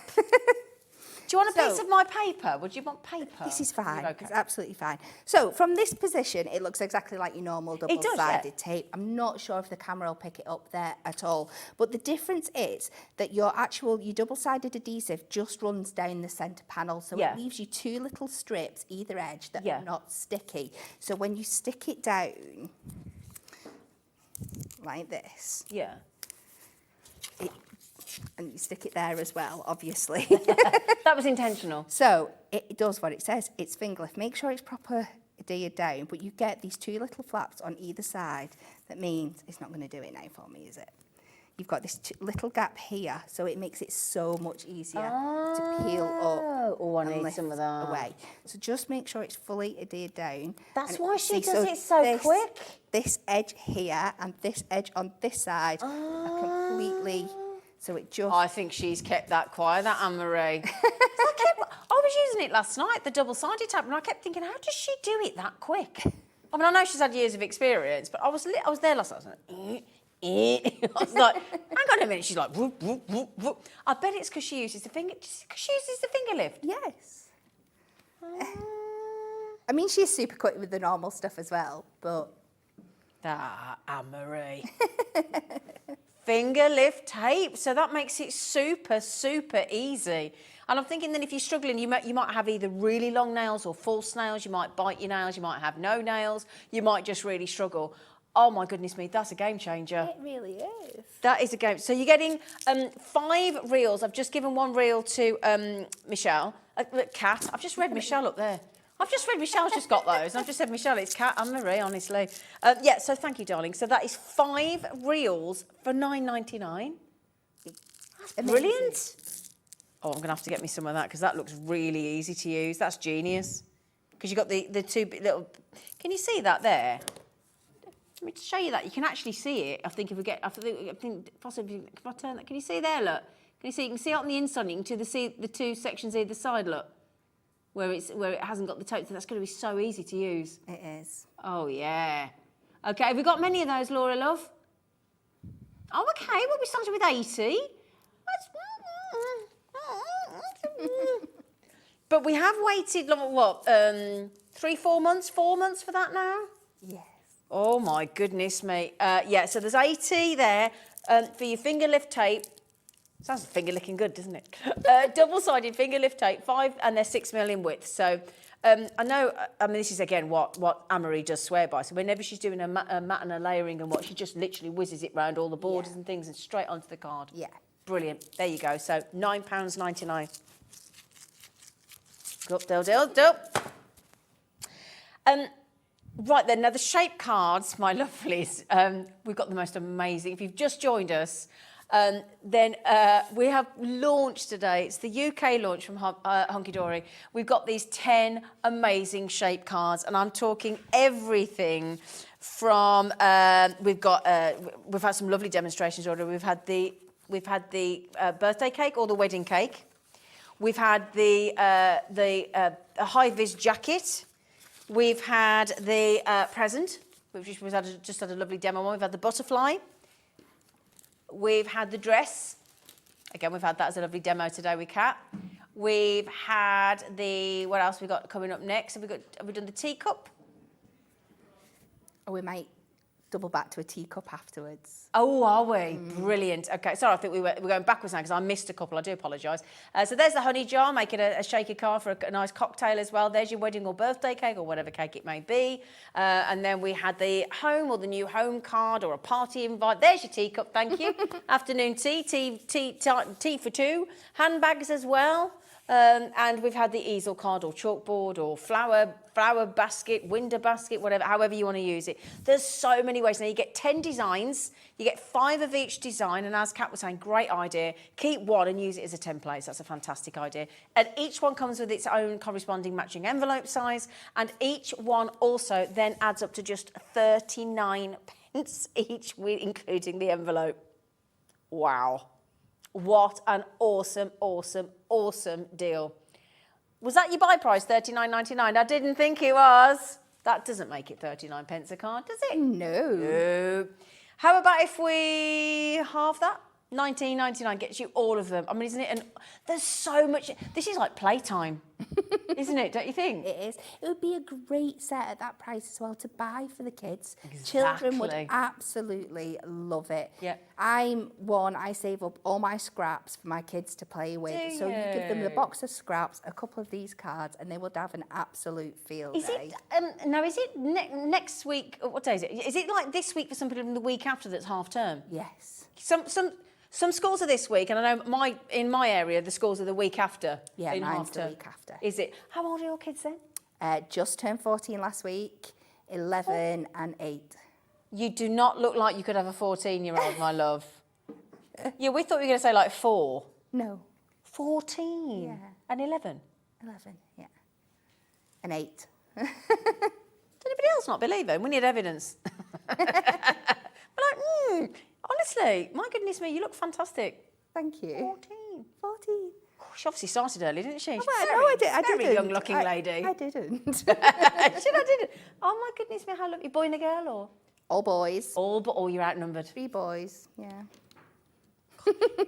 Do you want a piece of my paper? Would you want paper? This is fine. You're okay. It's absolutely fine. So from this position, it looks exactly like your normal does, yeah. double-sided tape. I'm not sure if the camera will pick it up there at all. But the difference is that your double-sided adhesive just runs down the centre panel. So Yeah. it leaves you 2 little strips either edge that Yeah. are not sticky. So when you stick it down like this, Yeah. and you stick it there as well, obviously. That was intentional. So it does what it says. It's finger lift. Make sure it's proper adhered down, but you get these 2 little flaps on either side. That means it's not going to do it now for me, is it? You've got this little gap here, so it makes it so much easier to peel up Oh, I and need lift some of that. away. So just make sure it's fully adhered down. That's And why she see, does it so quick. This edge here and this edge on this side are completely... So it just... I think she's kept that quiet, that Anne-Marie. I was using it last night, the double-sided tape, and I kept thinking, how does she do it that quick? I mean, I know she's had years of experience, but I was there last night. I was like, I was like, hang on a minute. She's like, whoop, whoop, whoop, whoop. I bet it's because she uses the finger lift. Yes. I mean, she's super quick with the normal stuff as well, but... Ah, Anne-Marie. Finger lift tape. So that makes it super, super easy. And I'm thinking then if you're struggling, you might have either really long nails or false nails. You might bite your nails. You might have no nails. You might just really struggle. Oh, my goodness me, that's a game changer. It really is. That is a game. So you're getting 5 reels. I've just given 1 reel to Michelle. Kat. I've just read Michelle up there. I've just read Michelle's just got those. I've just said, Michelle, it's Kat and Marie, honestly. Yeah, so thank you, darling. So that is 5 reels for $9.99. That's brilliant. Oh, I'm going to have to get me some of that because that looks really easy to use. That's genius. Because you've got the 2 little... Can you see that there? Let me show you that. You can actually see it. I think if we get... I think possibly... If I turn that... Can you see there, look? Can you see? You can see it on the inside. You can see the 2 sections either side, look. Where it hasn't got the tape, so that's going to be so easy to use. It is. Oh, yeah. OK, have we got many of those, Laura, love? Oh, OK, well, we started with 80. But we have waited, what, 3, 4 months, 4 months for that now? Yes. Oh, my goodness me. Yeah, so there's 80 there for your finger lift tape. Sounds finger licking good, doesn't it? Double-sided finger lift tape, 5, and they're 6mm in width. So I know, I mean, this is again what Anne-Marie does swear by. So whenever she's doing a mat and a layering and what, she just literally whizzes it round all the borders and things and straight onto the card. Yeah. Brilliant. There you go. So £9.99. Right then, now the shape cards, my lovelies, we've got the most amazing. If you've just joined us, then we have launched today. It's the UK launch from Hunkydory. We've got these 10 amazing shape cards, and I'm talking everything from. We've had some lovely demonstrations already. We've had the birthday cake or the wedding cake. We've had the high-vis jacket. We've had the present, which was just had a lovely demo on. We've had the butterfly. We've had the dress. Again, we've had that as a lovely demo today with Kat. We've had the, what else we got coming up next? Have we done the teacup? Or we might double back to a teacup afterwards. Oh, are we? Brilliant. Okay, sorry, I think we're going backwards now because I missed a couple. I do apologise. So there's the honey jar, making a shaker card for a nice cocktail as well. There's your wedding or birthday cake or whatever cake it may be. And then we had the home or the new home card or a party invite. There's your teacup, thank you. Afternoon tea for two. Handbags as well. And we've had the easel card or chalkboard or flower basket, window basket, whatever, however you want to use it. There's so many ways. Now you get 10 designs, you get 5 of each design, and as Kat was saying, great idea. Keep one and use it as a template. So that's a fantastic idea. And each one comes with its own corresponding matching envelope size, and each one also then adds up to just 39 pence each, including the envelope. Wow. What an awesome, awesome, awesome deal. Was that your buy price, $39.99? I didn't think it was. That doesn't make it 39 pence a card, does it? No. How about if we halve that? $19.99 gets you all of them. I mean, isn't it? And there's so much. This is like playtime, isn't it? Don't you think? It is. It would be a great set at that price as well to buy for the kids. Exactly. Children would absolutely love it. Yeah. I save up all my scraps for my kids to play with. Do so you give them the you? box of scraps, a couple of these cards, and they would have an absolute field Is day. it? Now, is it next week? What day is it? Is it like this week for some people and the week after that's half term? Yes. Some schools are this week, and I know in my area the schools are the week after. Yeah, in mine's half the term. week after. Is it? How old are your kids then? Just turned 14 last week, 11 and 8. You do not look like you could have a 14-year-old, my love. Yeah, we thought you were going to say like 4. No, 14. Yeah. And 11. 11, yeah. And 8. Does anybody else not believe him? We need evidence. We're like, honestly, my goodness me, you look fantastic. Thank you. 14. 14. Oh, she obviously started early, didn't she? I didn't. Very young-looking lady. I didn't. I didn't. Oh my goodness me, how lovely. Boy and a girl, or All boys. all but all? You're outnumbered. 3 boys, yeah.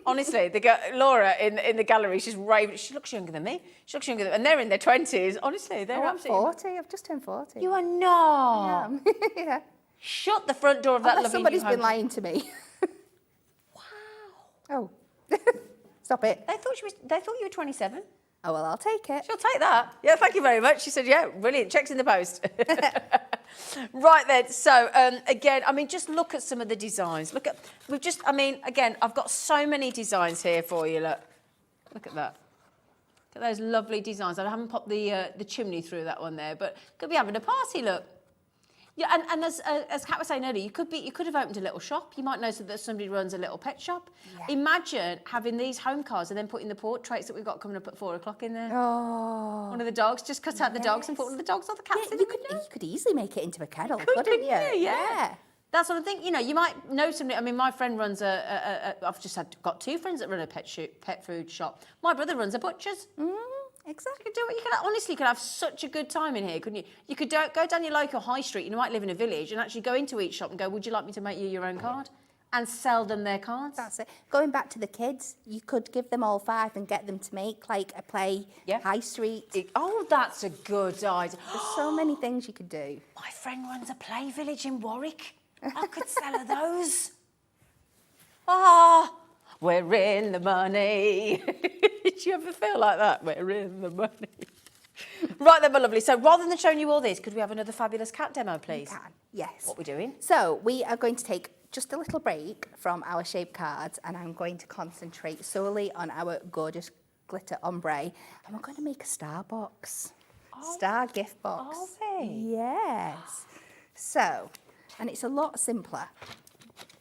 Honestly, Laura in the gallery, she's raving. She looks younger than me. She looks younger than, and they're in their 20s. Honestly, they're I'm absolutely. 40. I've just turned 40. You are not. Yeah. Shut the front door of that Unless lovely somebody's new been home. lying to me. Wow. Oh. Stop it. They thought you were 27. Oh, well, I'll take it. She'll take that. Yeah, thank you very much. She said, yeah, brilliant. Checks in the post. Right then. So, again, I mean, just look at some of the designs. Again, I've got so many designs here for you. Look at that. Look at those lovely designs. I haven't popped the chimney through that one there, but could be having a party, look. Yeah, and as Kat was saying earlier, you could have opened a little shop. You might know that somebody runs a little pet shop. Yeah. Imagine having these home cards and then putting the portraits that we've got coming up at 4 o'clock in there. Oh. One of the dogs, just cut out the dogs and put one of the dogs or the cats in You the window. could easily make it into a kennel, Couldn't couldn't you? Yeah. That's what I think. You know, you might know somebody. I mean, my friend runs I've just got 2 friends that run a pet food shop. My brother runs a butcher's. Exactly. You could have such a good time in here, couldn't you? You could go down your local high street. You might live in a village and actually go into each shop and go, would you like me to make you your own card? And sell them their cards. That's it. Going back to the kids, you could give them all 5 and get them to make like a play high street. That's a good idea. There's so many things you could do. My friend runs a play village in Warwick. I could sell her those. We're in the money. Did you ever feel like that? We're in the money. Right then, my lovely. So rather than showing you all this, could we have another fabulous cat demo, please? You can, yes. What we're doing? So we are going to take just a little break from our shaped cards, and I'm going to concentrate solely on our gorgeous glitter ombre, and we're going to make a star box. Star gift box. Are we? Yes. So, and it's a lot simpler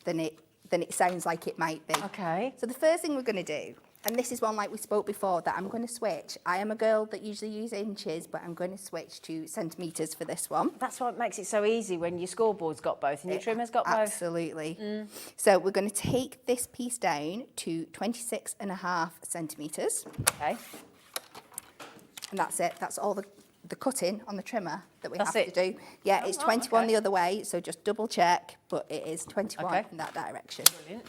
than it sounds like it might be. Okay. So the first thing we're going to do, and this is one like we spoke before, that I'm going to switch. I am a girl that usually uses inches, but I'm going to switch to centimetres for this one. That's what makes it so easy when your scoreboard's got both and your trimmer's got both. Absolutely. So we're going to take this piece down to 26.5 centimetres. Okay. And that's it. That's all the cutting on the trimmer that we That's have it? to do. Yeah, Oh, it's right, 21 okay. the other way, so just double check, but it is 21 Okay. in that direction. Brilliant.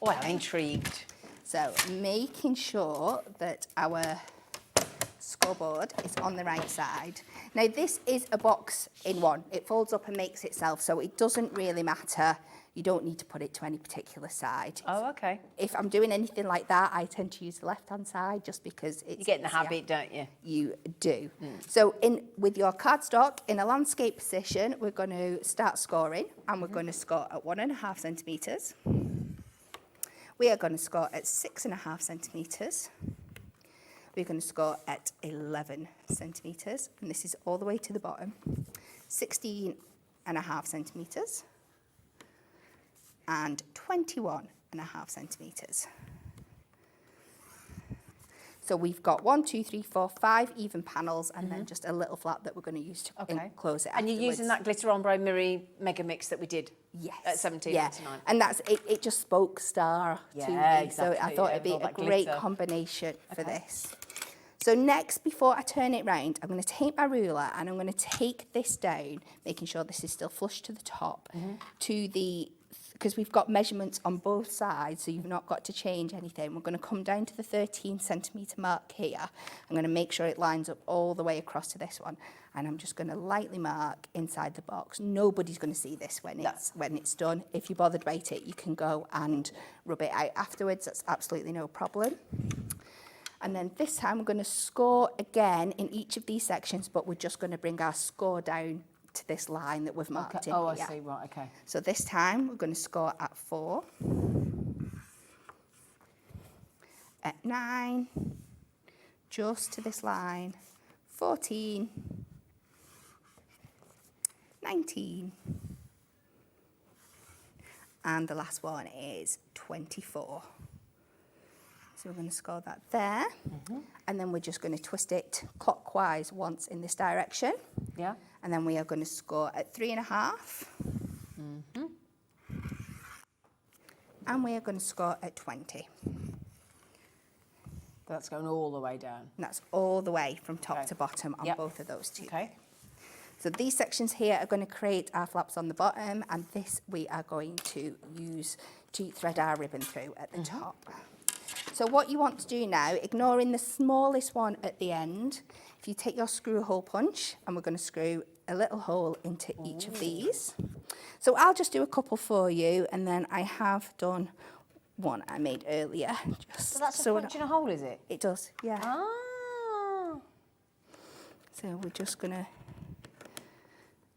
Oh, I'm intrigued. So making sure that our scoreboard is on the right side. Now this is a box in one. It folds up and makes itself, so it doesn't really matter. You don't need to put it to any particular side. Oh, okay. If I'm doing anything like that, I tend to use the left-hand side just because it's You get in the easier. habit, don't you? You do. So with your cardstock in a landscape position, we're going to start scoring, and we're going to score at 1.5 centimetres. We are going to score at 6.5 centimetres. We're going to score at 11 centimetres, and this is all the way to the bottom. 16.5 centimetres. And 21.5 centimetres. So we've got 1, 2, 3, 4, 5 even panels, and then just a little flap that we're going to use to enclose it. And you're using that glitter ombre mirror mega mix that we did Yes. at 17.99. Yeah. And that's it just spoke star to me. Yeah, So I exactly, thought yeah, it'd be all a that great glitter. combination for this. So next, before I turn it round, I'm going to take my ruler and I'm going to take this down, making sure this is still flush to the top, to the, because we've got measurements on both sides, so you've not got to change anything. We're going to come down to the 13 centimetre mark here. I'm going to make sure it lines up all the way across to this one. And I'm just going to lightly mark inside the box. Nobody's going to see this when it's done. If you're bothered about it, you can go and rub it out afterwards. That's absolutely no problem. And then this time we're going to score again in each of these sections, but we're just going to bring our score down to this line that we've marked in Oh, I here. see. Right, okay. So this time we're going to score at 4, at 9, just to this line, 14, 19, and the last one is 24. So we're going to score that there, and then we're just going to twist it clockwise once in this direction. Yeah. And then we are going to score at 3.5. And we are going to score at 20. That's going all the way down. And that's all the way from top Okay. to bottom on Yep. both of those two. Okay. So these sections here are going to create our flaps on the bottom, and this we are going to use to thread our ribbon through at the top. So what you want to do now, ignoring the smallest one at the end, if you take your screw hole punch, and we're going to screw a little hole into each of these. So I'll just do a couple for you, and then I have done one I made earlier. Just So that's a we're punch in a hole, is it? It does, yeah. Ah. So we're just going to...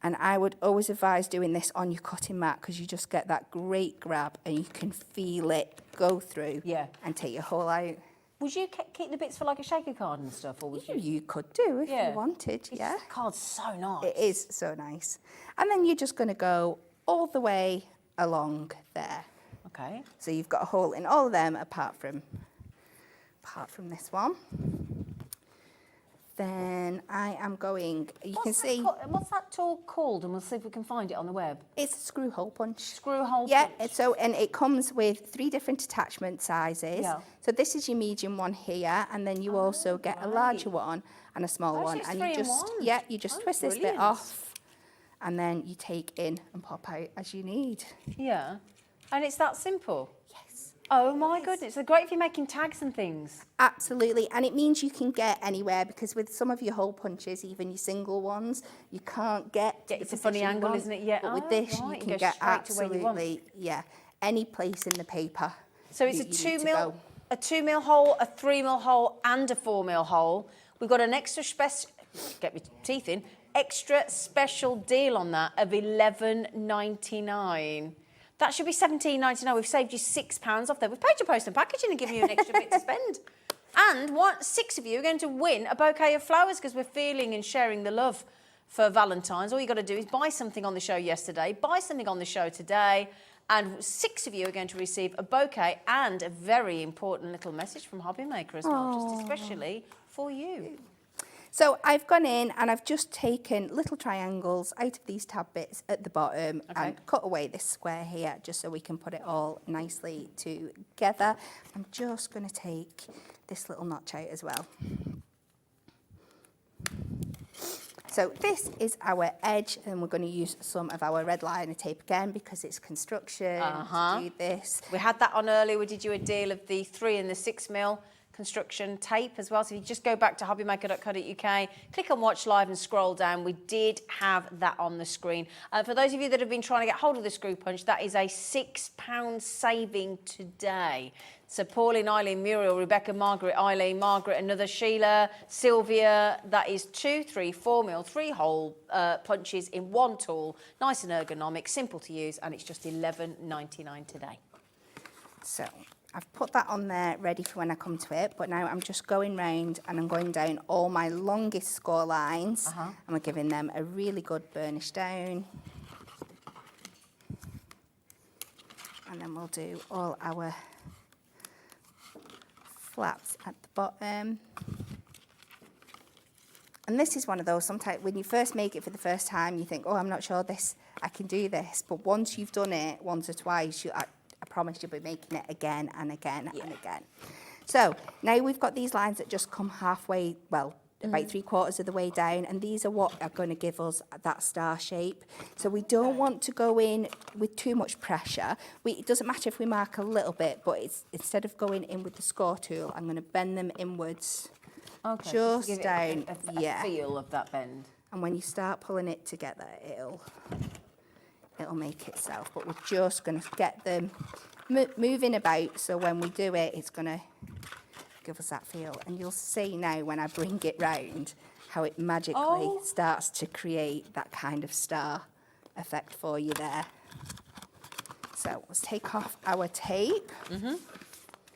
And I would always advise doing this on your cutting mat, because you just get that great grab and you can feel it go through and take your hole out. Would you keep the bits for like a shaker card and stuff, or would you? You could do if Yeah. you wanted, yeah. The card's so nice. It is so nice. And then you're just going to go all the way along there. Okay. So you've got a hole in all of them apart from this one. Then I am going, you can see... What's that tool called? And we'll see if we can find it on the web. It's a screw hole punch. Screw hole Yeah, punch. so, and it comes with 3 different attachment sizes. Yeah. So this is your medium one here, and then you also get a larger one and a small Oh, so one. it's And 3 you in just, one. yeah, you just Oh, twist this bit brilliant. off, and then you take in and pop out as you need. Yeah. And it's that simple? Yes. Oh my goodness. It's great if you're making tags and things. Absolutely, and it means you can get anywhere, because with some of your hole punches, even your single ones, you can't get to the It's a funny position you angle, want. isn't it? Yeah. But with Oh, this, right, you you can go get straight to where you want. absolutely, yeah, any place in the paper. So it's that a you 2 need to mil, go. a 2 mil hole, a 3 mil hole, and a 4 mil hole. We've got an extra get my teeth in, extra special deal on that of $11.99. That should be $17.99. We've saved you £6 off there. We've paid your post and packaging and given you an extra bit to spend. And 6 of you are going to win a bouquet of flowers, because we're feeling and sharing the love for Valentine's. All you got to do is buy something on the show yesterday, buy something on the show today, and 6 of you are going to receive a bouquet and a very important little message from Hobby Maker as well, just especially for you. So I've gone in and I've just taken little triangles out of these tab bits at the bottom and cut away this square here, just so we can put it all nicely together. I'm just going to take this little notch out as well. So this is our edge, and we're going to use some of our red liner tape again because it's construction to do this. We had that on earlier. We did you a deal of the 3 and the 6mm construction tape as well. So if you just go back to hobbymaker.co.uk, click on watch live and scroll down. We did have that on the screen. For those of you that have been trying to get hold of the screw punch, that is a £6 saving today. So Pauline, Eileen, Muriel, Rebecca, Margaret, Eileen, Margaret, another Sheila, Sylvia, that is 2, 3, 4mm, 3-hole punches in one tool. Nice and ergonomic, simple to use, and it's just £11.99 today. So I've put that on there ready for when I come to it, but now I'm just going round and I'm going down all my longest score lines and we're giving them a really good burnish down. And then we'll do all our flaps at the bottom. And this is one of those, sometimes when you first make it for the first time, you think, oh, I'm not sure I can do this. But once you've done it once or twice, I promise you'll be making it again and again and again. So now we've got these lines that just come halfway, well, about 3/4 of the way down, and these are what are going to give us that star shape. So we don't want to go in with too much pressure. It doesn't matter if we mark a little bit, but instead of going in with the score tool, I'm going to bend them inwards, just give down. It a feel of that bend. And when you start pulling it together, it'll make itself. But we're just going to get them moving about, so when we do it, it's going to give us that feel. And you'll see now when I bring it round how it magically starts to create that kind of star effect for you there. So let's take off our tape.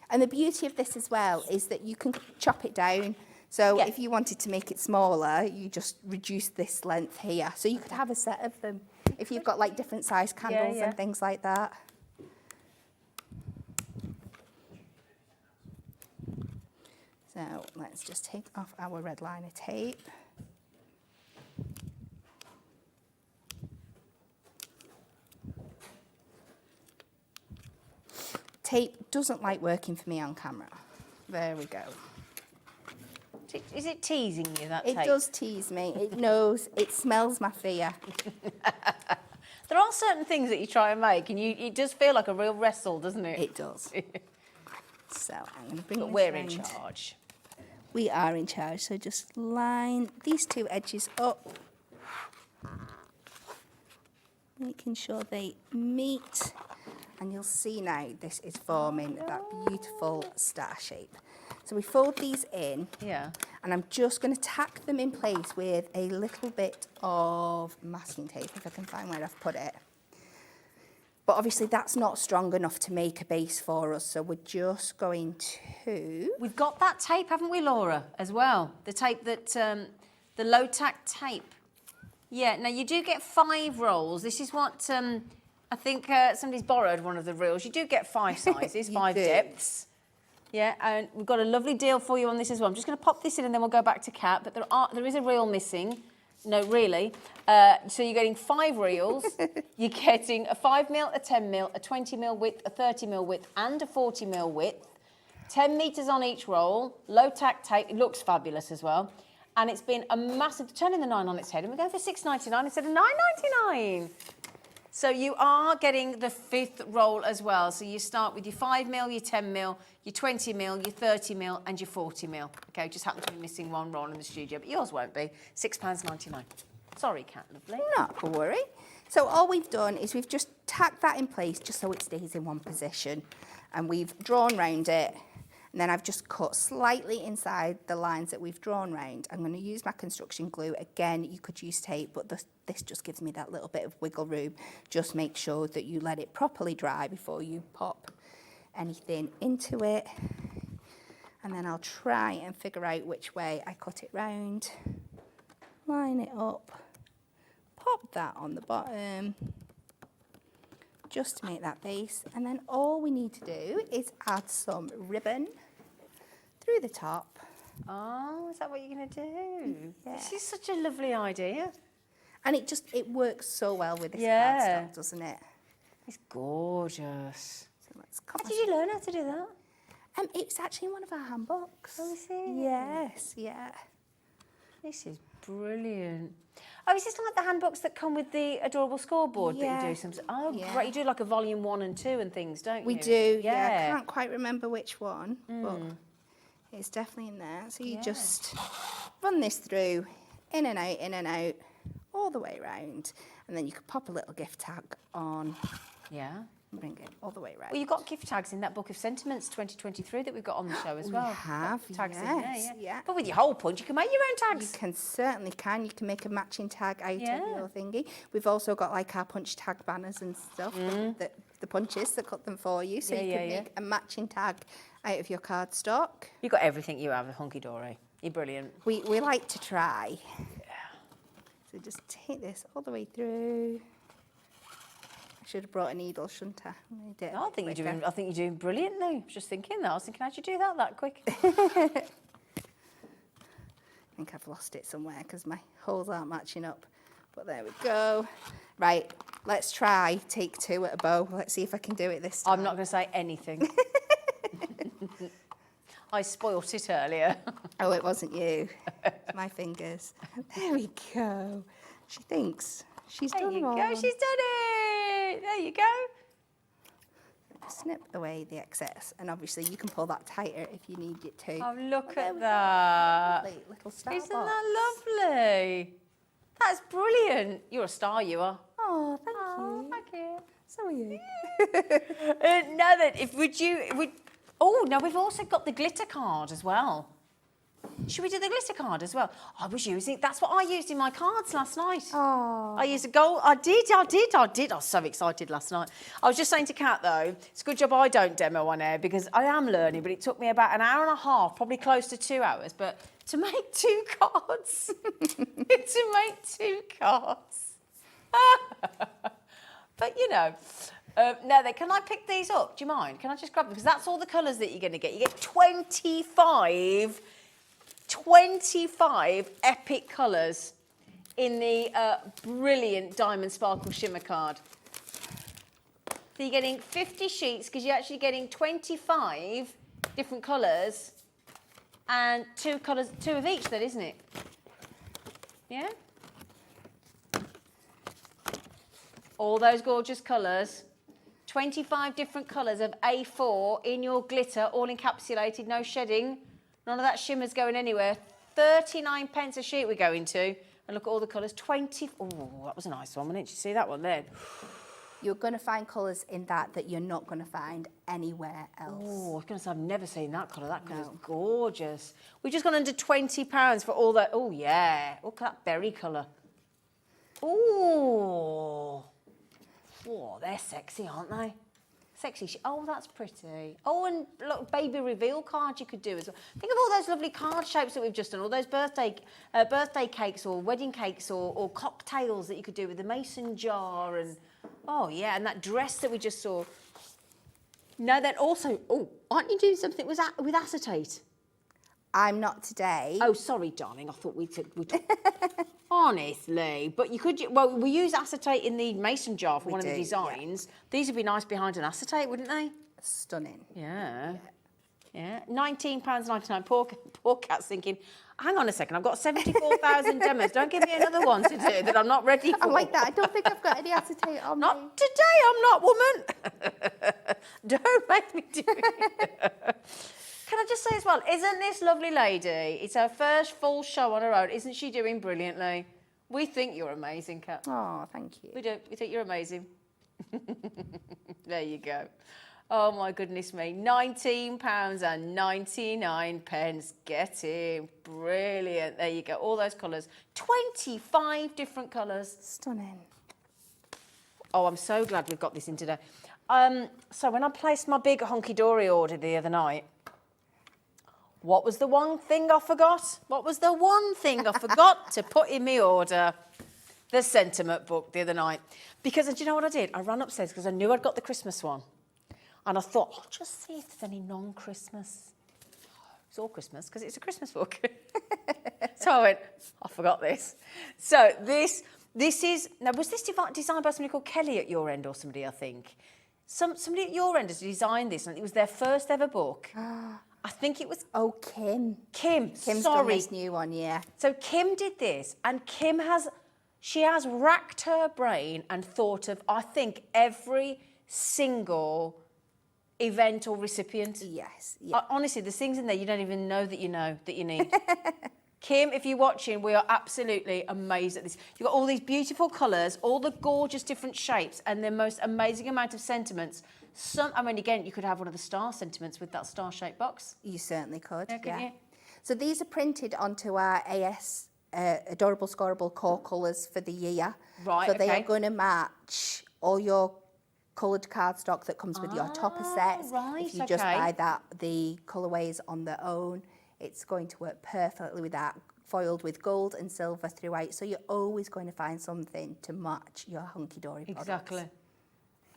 And the beauty of this as well is that you can chop it down. So if you wanted to make it smaller, you just reduce this length here. So you could have a set of them if you've got like different size candles and things like that. So let's just take off our red liner tape. Tape doesn't like working for me on camera. There we go. Is it teasing you, that tape? It does tease me. It knows. It smells my fear. There are certain things that you try and make, and it does feel like a real wrestle, doesn't it? It does. So I'm going to bring But this we're in round. charge. We are in charge, so just line these two edges up, making sure they meet, and you'll see now this is forming that beautiful star shape. So we fold these in, and I'm just going to tack them in place with a little bit of masking tape, if I can find where I've put it. But obviously that's not strong enough to make a base for us, so we're just going to... We've got that tape, haven't we, Laura, as well? The tape that, the low-tack tape. Yeah, now you do get 5 rolls. This is what, I think somebody's borrowed one of the reels. You do get 5 sizes, 5 depths. Yeah, and we've got a lovely deal for you on this as well. I'm just going to pop this in and then we'll go back to Kat, but there is a reel missing. No, really. So you're getting 5 reels. You're getting a 5mm, a 10mm, a 20mm width, a 30mm width, and a 40mm width. 10 metres on each roll. Low tack tape. It looks fabulous as well. And it's been a massive... Turning the 9 on its head, and we're going for $6.99 instead of $9.99. So you are getting the 5th roll as well. So you start with your 5mm, your 10mm, your 20mm, your 30mm, and your 40mm. Okay, just happen to be missing 1 roll in the studio, but yours won't be. £6.99. Sorry, Kat, lovely. Not to worry. So all we've done is we've just tacked that in place just so it stays in one position. And we've drawn round it. And then I've just cut slightly inside the lines that we've drawn round. I'm going to use my construction glue. Again, you could use tape, but this just gives me that little bit of wiggle room. Just make sure that you let it properly dry before you pop anything into it. And then I'll try and figure out which way I cut it round. Line it up. Pop that on the bottom. Just to make that base. And then all we need to do is add some ribbon through the top. Oh, is that what you're going to do? Yeah. This is such a lovely idea. And it works so well with this cardstock, doesn't it? It's gorgeous. So let's How did you learn how to do that? It's actually in one of our handbooks. Oh, is it? Yes, yeah. This is brilliant. Oh, is this like the handbooks that come with the adorable scoreboard that you do? Great. You do like a volume 1 and 2 and things, don't you? We do, yeah. I can't quite remember which one, but it's definitely in there. So you just run this through, in and out, all the way around. And then you could pop a little gift tag on. Yeah. And bring it all the way around. Well, you've got gift tags in that book of sentiments 2023 that we've got on the show as well. We have, tags in yes, there, yeah. But with your hole punch, you can make your own tags. You can certainly can. You can make a matching tag out of your thingy. We've also got like our punch tag banners and stuff, the punches that cut them for you. So you can make a matching tag out of your cardstock. You've got everything you have, Hunkydory. You're brilliant. We like to try. Yeah. So just take this all the way through. I should have brought a needle, shouldn't I? I think you're doing brilliantly. I was just thinking that. I was thinking, how'd you do that quick? I think I've lost it somewhere because my holes aren't matching up. But there we go. Right, let's try take 2 at a bow. Let's see if I can do it this time. I'm not going to say anything. I spoilt it earlier. Oh, it wasn't you. My fingers. There we go. She thinks she's done one. There you go, she's done it. There you go. Snip away the excess, and obviously you can pull that tighter if you need it to. Oh, look at that. Lovely little star Isn't box. that lovely? That's brilliant. You're a star, you are. Oh, thank you. Thank you. So are you. Now then, now we've also got the glitter card as well. Should we do the glitter card as well? I was using, that's what I used in my cards last night. Oh. I used a gold, I did. I was so excited last night. I was just saying to Kat though, it's a good job I don't demo on air because I am learning, but it took me about an hour and a half, probably close to 2 hours, but to make 2 cards. But you know, now then, can I pick these up? Do you mind? Can I just grab them? Because that's all the colours that you're going to get. You get 25 epic colours in the brilliant Diamond Sparkle Shimmer card. So you're getting 50 sheets because you're actually getting 25 different colours and 2 of each then, isn't it? Yeah? All those gorgeous colours. 25 different colours of A4 in your glitter, all encapsulated, no shedding. None of that shimmer's going anywhere. 39 pence a sheet we're going to. And look at all the colours. 20. Oh, that was a nice one, wasn't it? Did you see that one then? You're going to find colours in that you're not going to find anywhere else. Oh, I was going to say, I've never seen that colour. That colour's gorgeous. We've just gone under £20 for all that. Oh, yeah. Look at that berry colour. Ooh. Oh, they're sexy, aren't they? Sexy. Oh, that's pretty. Oh, and look, baby reveal card you could do as well. Think of all those lovely card shapes that we've just done, all those birthday cakes or wedding cakes or cocktails that you could do with the mason jar and, oh, yeah, and that dress that we just saw. No, then also, aren't you doing something with acetate? I'm not today. Oh, sorry, darling. I thought we took honestly, but you could. Well, we use acetate in the mason jar for one of the designs. Yeah. These would be nice behind an acetate, wouldn't they? Stunning. Yeah. £19.99. Poor Cat's thinking, hang on a second, I've got 74,000 demos. Don't give me another one to do that I'm not ready for. I'm like that. I don't think I've got any acetate on me. Not today, I'm not, woman. Don't make me do it. Can I just say as well, isn't this lovely lady, it's her first full show on her own, isn't she doing brilliantly? We think you're amazing, Kat. Oh, thank you. We do, we think you're amazing. There you go. Oh my goodness me, £19.99. Get in, brilliant. There you go, all those colours. 25 different colours. Stunning. Oh, I'm so glad we've got this in today. So when I placed my big Hunkydory order the other night, what was the one thing I forgot? What was the one thing I forgot to put in my order? The sentiment book the other night. Because, do you know what I did? I ran upstairs because I knew I'd got the Christmas one. And I thought, I'll just see if there's any non-Christmas. It's all Christmas because it's a Christmas book. So I went, I forgot this. So this is, now was this designed by somebody called Kelly at your end or somebody, I think? Somebody at your end has designed this and it was their first ever book. I think it was Oh, Kim. Kim. Kim's done Sorry. this new one, yeah. So Kim did this, and she has racked her brain and thought of, I think, every single event or recipient. Yes. Yeah. Honestly, there's things in there you don't even know that you need. Kim, if you're watching, we are absolutely amazed at this. You've got all these beautiful colours, all the gorgeous different shapes, and the most amazing amount of sentiments. Again, you could have one of the star sentiments with that star-shaped box. You certainly could, Yeah, couldn't you? So these are printed onto our AS Adorable Scoreable core colours for the year. Right, So they okay. are going to match all your coloured cardstock that comes with your topper sets. right, If you just okay. buy the colourways on their own, it's going to work perfectly with that, foiled with gold and silver throughout. So you're always going to find something to match your Hunkydory products. Exactly.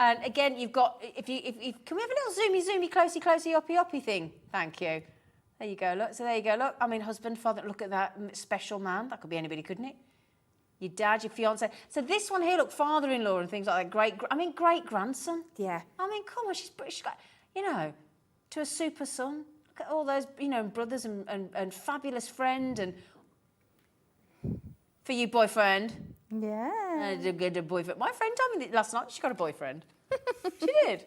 And again, you've got, can we have a little zoomy, closey, yoppy thing? Thank you. There you go, look. So there you go, look. I mean, husband, father, look at that special man. That could be anybody, couldn't it? Your dad, your fiance. So this one here, look, father-in-law and things like that. Great-grandson. Yeah. I mean, come on, she's got, to a super son. Look at all those, brothers and fabulous friend and for you, boyfriend. Yeah. Get a boyfriend. My friend told me last night she got a boyfriend. She did.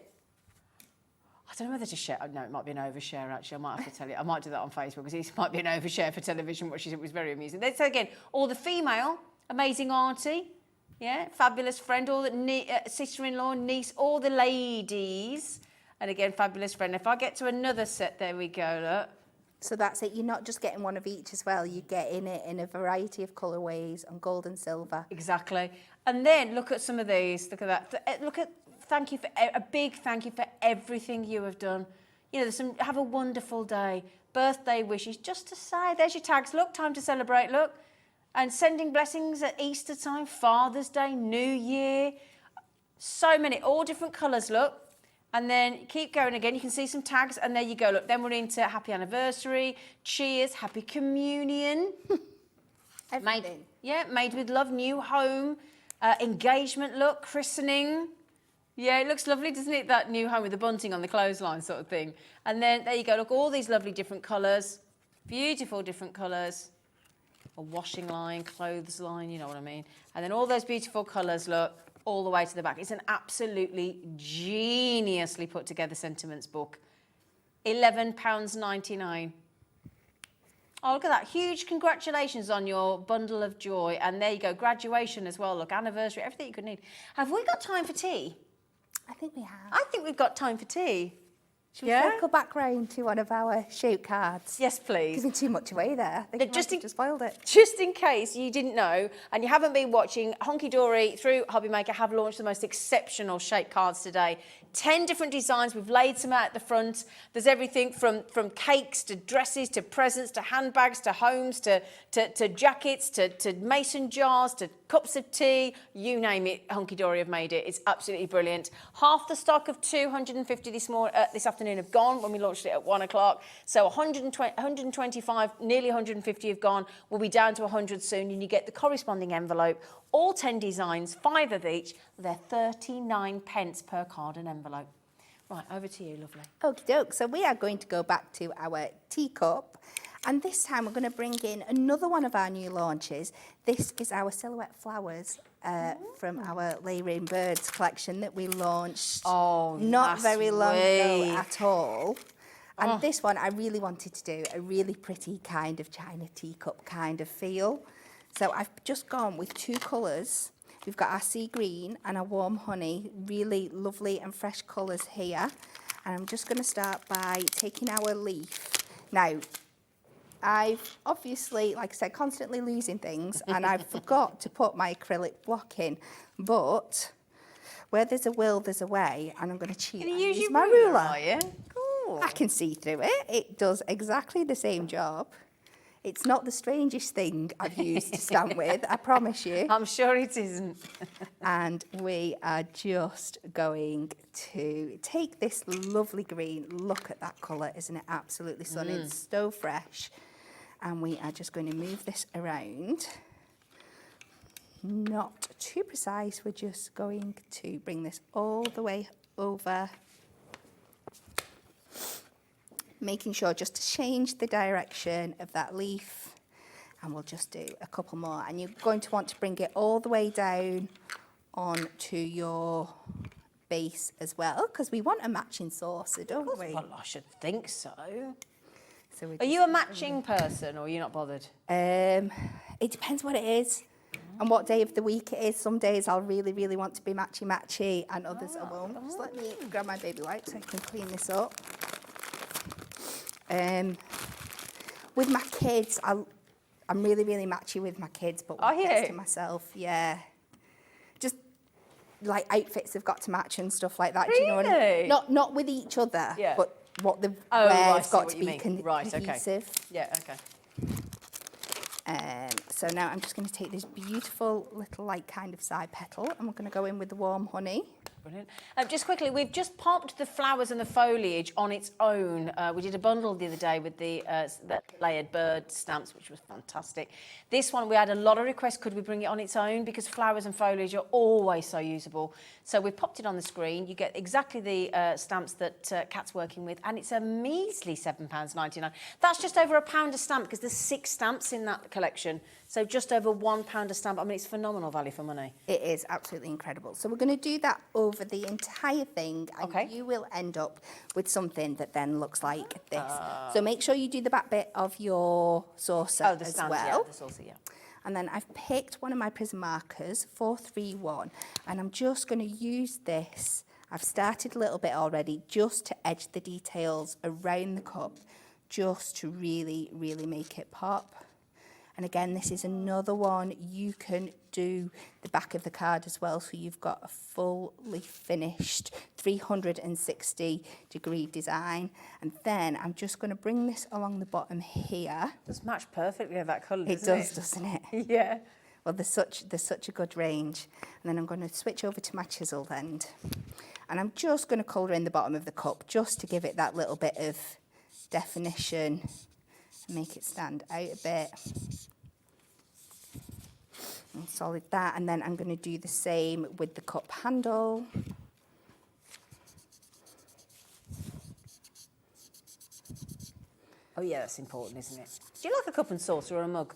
I don't know whether to share. No, it might be an overshare, actually. I might have to tell you. I might do that on Facebook because it might be an overshare for television, which it was very amusing. So again, all the female, amazing auntie, yeah, fabulous friend, all the sister-in-law, niece, all the ladies. And again, fabulous friend. If I get to another set, there we go, look. So that's it. You're not just getting one of each as well. You're getting it in a variety of colourways on gold and silver. Exactly. And then look at some of these. Look at that. Thank you for a big thank you for everything you have done. Have a wonderful day. Birthday wishes, just to say. There's your tags. Look, time to celebrate. Look, and sending blessings at Easter time, Father's Day, New Year. So many, all different colours. Look. And then keep going again. You can see some tags, and there you go. Look, then we're into happy anniversary, cheers, happy communion. Everything. Made with love, new home, engagement look, christening. Yeah, it looks lovely, doesn't it? That new home with the bunting on the clothesline sort of thing. And then there you go. Look, all these lovely different colours, beautiful different colours. A washing line, clothes line, you know what I mean. And then all those beautiful colours, look. All the way to the back. It's an absolutely geniusly put together sentiments book. £11.99. Oh, look at that. Huge congratulations on your bundle of joy. And there you go. Graduation as well. Look, anniversary, everything you could need. Have we got time for tea? I think we have. I think we've got time for tea. Should we circle back round to one of our Shaped cards? Yes, please. Giving too much away there. I think Just just spoiled it. Just in case you didn't know and you haven't been watching, Hunkydory through Hobbymaker have launched the most exceptional Shaped cards today. 10 different designs. We've laid some out at the front. There's everything from cakes to dresses to presents to handbags to homes to jackets to mason jars to cups of tea. You name it, Hunkydory have made it. It's absolutely brilliant. Half the stock of 250 this afternoon have gone when we launched it at 1 o'clock. So 125, nearly 150 have gone. We'll be down to 100 soon, and you get the corresponding envelope. All 10 designs, 5 of each. They're 39 pence per card and envelope. Right, over to you, lovely. Okie doke. So we are going to go back to our teacup. And this time we're going to bring in another one of our new launches. This is our silhouette flowers from our Layering Birds collection that we launched not very long ago at all. And this one I really wanted to do a really pretty kind of China teacup kind of feel. So I've just gone with 2 colours. We've got our sea green and our warm honey, really lovely and fresh colours here. And I'm just going to start by taking our leaf. Now, I've obviously, like I said, constantly losing things, and I forgot to put my acrylic block in. But where there's a will, there's a way, and I'm going to cheat and use my ruler. Are you? Cool. I can see through it. It does exactly the same job. It's not the strangest thing I've used to stamp with, I promise you. I'm sure it isn't. And we are just going to take this lovely green. Look at that colour, isn't it absolutely stunning? It's so fresh. And we are just going to move this around. Not too precise, we're just going to bring this all the way over. making sure just to change the direction of that leaf. And we'll just do a couple more. And you're going to want to bring it all the way down onto your base as well, because we want a matching saucer, don't we? Well, I should think so. So Are you a matching person or are you not bothered? It depends what it is and what day of the week it is. Some days I'll really, really want to be matchy-matchy and others I won't. Just let me grab my baby wipe so I can clean this up. With my kids, I'm really, really matchy with my kids, but when it gets to myself, yeah. Just like outfits have got to match and stuff like that. Really? Do you know what I mean? Not with each other, but what the wear's got to be cohesive. Yeah, okay. So now I'm just going to take this beautiful little like kind of side petal and we're going to go in with the warm honey. Brilliant. Just quickly, we've just popped the flowers and the foliage on its own. We did a bundle the other day with the layered bird stamps, which was fantastic. This one, we had a lot of requests, could we bring it on its own? Because flowers and foliage are always so usable. So we popped it on the screen. You get exactly the stamps that Kat's working with, and it's a measly £7.99. That's just over £1 a stamp, because there's 6 stamps in that collection. So just over £1 a stamp. I mean, it's phenomenal value for money. It is absolutely incredible. So we're going to do that over the entire thing, and you will end up with something that then looks like this. So make sure you do the back bit of your saucer as well. Yeah, the saucer, yeah. And then I've picked one of my prism markers, 431, and I'm just going to use this. I've started a little bit already, just to edge the details around the cup, just to really, really make it pop. And again, this is another one you can do the back of the card as well, so you've got a fully finished 360-degree design. And then I'm just going to bring this along the bottom here. It does match perfectly with that colour, It does, doesn't it? Yeah. Well, there's such a good range. And then I'm going to switch over to my chiseled end. And I'm just going to colour in the bottom of the cup, just to give it that little bit of definition and make it stand out a bit. And solid that, and then I'm going to do the same with the cup handle. Oh yeah, that's important, isn't it? Do you like a cup and saucer or a mug?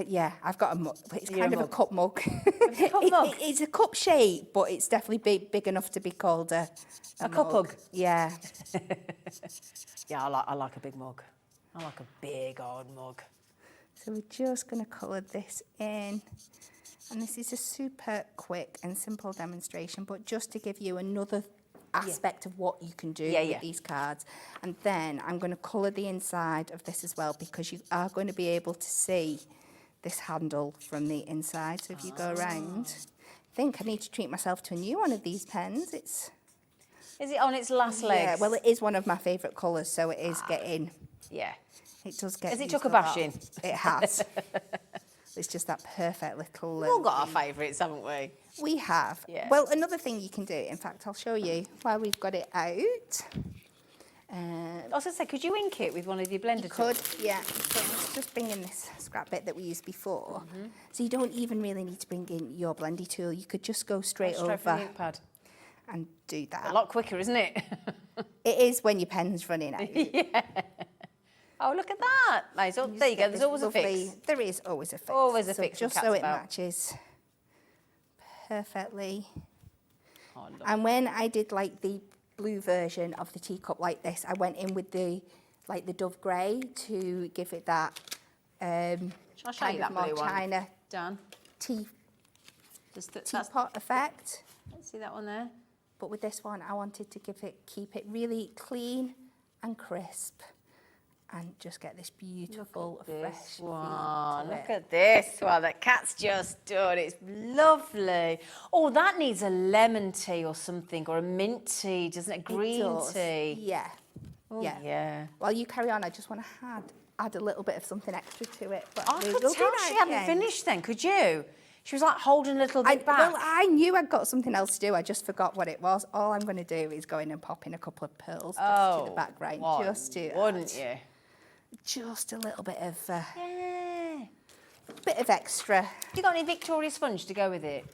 Yeah, I've got a mug, but it's You're kind a of a mug. cup mug. It's a cup mug? It's a cup shape, but it's definitely big enough to be called a cup mug. Yeah. Yeah, I like a big mug. I like a big old mug. So we're just going to colour this in. And this is a super quick and simple demonstration, but just to give you another aspect of what you can do with these cards. And then I'm going to colour the inside of this as well, because you are going to be able to see this handle from the inside. So if you go around, I think I need to treat myself to a new one of these pens. Is it on its last legs? Yeah, well, it is one of my favourite colours, so it is getting... Yeah. It does get... Has it used took a lot. bashing? It has. It's just that perfect little... We've all got our favourites, haven't we? We have. Yeah. Well, another thing you can do, in fact, I'll show you while we've got it out. I was going to say, could you ink it with one of your blender Could, tools? yeah. So let's just bring in this scrap bit that we used before. So you don't even really need to bring in your blendy tool. You could just go straight From the over ink pad. and do that. A lot quicker, isn't it? It is when your pen's running out. Yeah. Oh, look at that. There you go. There's always a fix. There is always a fix. Always a fix. Just so it matches perfectly. Oh, and when I did like the blue version of the teacup like this, I went in with the dove grey to give it that Shall I show you that more blue one? china Dan. teapot effect. Let's see that one there. But with this one, I wanted to keep it really clean and crisp, and just get this beautiful fresh One. feel to Look it. at this one that Kat's just done. It's lovely. Oh, that needs a lemon tea or something, or a mint tea, doesn't it? Green tea. Yeah. Oh, yeah. Yeah. While you carry on, I just want to add a little bit of something extra to it. But I could tell she hadn't finished then, could you? She was like holding a little bit back. Well, I knew I'd got something else to do. I just forgot what it was. All I'm going to do is go in and pop in a couple of pearls just to the background. Just to wouldn't you? Just a little bit of Yeah. bit of extra. You got any Victoria sponge to go with it?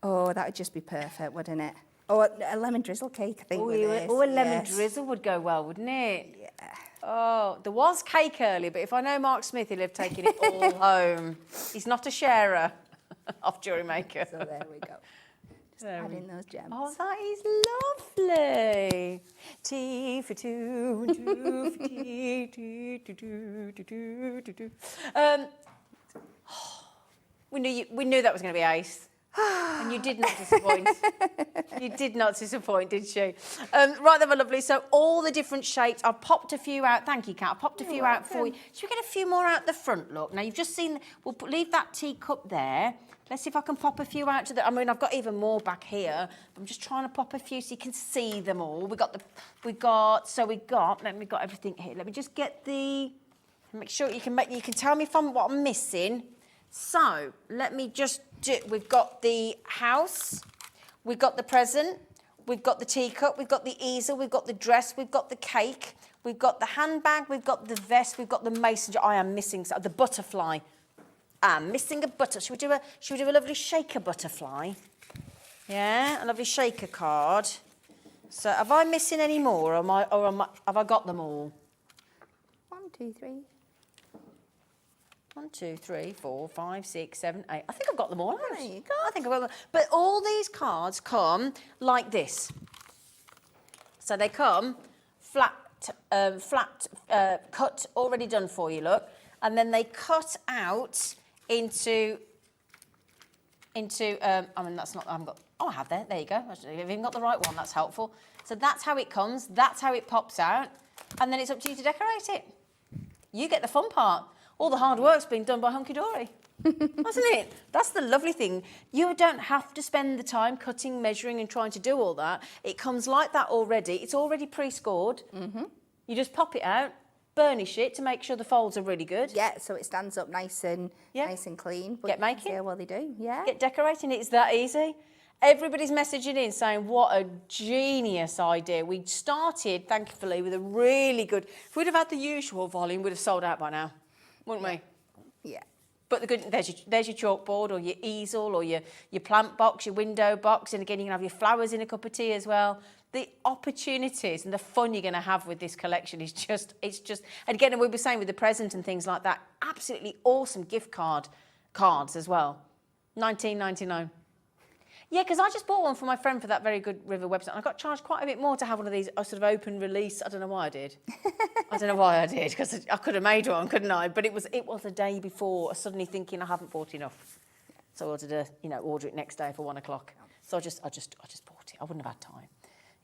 Oh, that would just be perfect, wouldn't it? Oh, a lemon drizzle cake, I think. Oh, with this. a lemon Yes. drizzle would go well, wouldn't it? Yeah. Oh, there was cake earlier, but if I know Mark Smith, he'll have taken it all home. He's not a sharer of Jewellery Maker. So there we go. Just add in those gems. Oh, that is lovely. Tea for two, and two for tea, tea, do, do, do, do, do, do. We knew that was going to be ace. And you did not disappoint. You did not disappoint, did you? Right then, my lovely. So all the different shapes. I've popped a few out. Thank you, Kat. I've popped a few out for you. Should we get a few more out the front, look? Now, you've just seen... We'll leave that teacup there. Let's see if I can pop a few out to the... I mean, I've got even more back here. I'm just trying to pop a few so you can see them all. We've got... Let me got everything here. Let me just get the... Make sure you can tell me what I'm missing. So, let me just do... We've got the house. We've got the present. We've got the teacup. We've got the easel. We've got the dress. We've got the cake. We've got the handbag. We've got the vest. We've got the mason jar. I am missing the butterfly. I'm missing a Should we do a lovely shaker butterfly? Yeah, a lovely shaker card. So, have I missing any more, or have I got them all? 1, 2, 3. 1, 2, 3, 4, 5, 6, 7, 8. I think I've got them all. There you go. I think I've got them. But all these cards come like this. So they come flat, cut, already done for you, look. And then they cut out into I mean, that's not, I haven't got, oh, I have there you go. I've even got the right one, that's helpful. So that's how it comes, that's how it pops out, and then it's up to you to decorate it. You get the fun part. All the hard work's been done by Hunkydory, hasn't it? That's the lovely thing. You don't have to spend the time cutting, measuring and trying to do all that. It comes like that already. It's already pre-scored. Mm-hmm. You just pop it out, burnish it to make sure the folds are really good. Yeah, so it stands up nice and clean. Get making. Yeah, well, they do, yeah. Get decorating. It's that easy. Everybody's messaging in saying, what a genius idea. We started, thankfully, with a really good... If we'd have had the usual volume, we'd have sold out by now, wouldn't we? Yeah. But the good, there's your chalkboard or your easel or your plant box, your window box. And again, you can have your flowers in a cup of tea as well. The opportunities and the fun you're going to have with this collection is just... And again, we were saying with the present and things like that, absolutely awesome gift cards as well. $19.99. Yeah, because I just bought one for my friend for that Very Good River website. And I got charged quite a bit more to have one of these sort of open release. I don't know why I did. I don't know why I did, because I could have made one, couldn't I? But it was a day before, suddenly thinking I haven't bought enough. So I ordered order it next day for 1 o'clock. So I just bought it. I wouldn't have had time,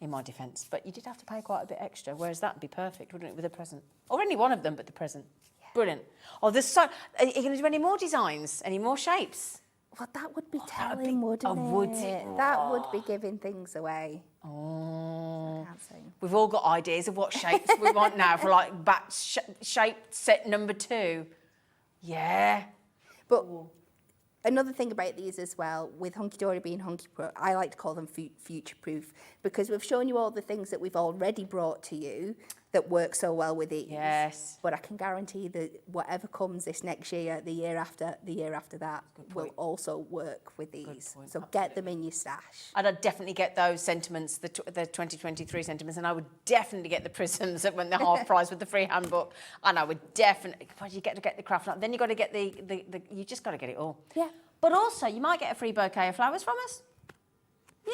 in my defence. But you did have to pay quite a bit extra, whereas that would be perfect, wouldn't it, with a present? Or any one of them, but the present. Yeah. Brilliant. Oh, there's so... Are you going to do any more designs? Any more shapes? Well, that would be telling, wouldn't it? Would it? That would be giving things away. Oh. We've all got ideas of what shapes we want now for like shape set number 2. Yeah. But another thing about these as well, with Hunkydory being I like to call them future-proof, because we've shown you all the things that we've already brought to you that work so well with these. Yes. But I can guarantee that whatever comes this next year, the year after that, will also work with these. So get them in your stash. And I'd definitely get those sentiments, the 2023 sentiments, and I would definitely get the prisms when they're half price with the free handbook. And I would definitely, well, you get to get the craft, then you've got to get the you just got to get it all. Yeah. But also, you might get a free bouquet of flowers from us. Yeah.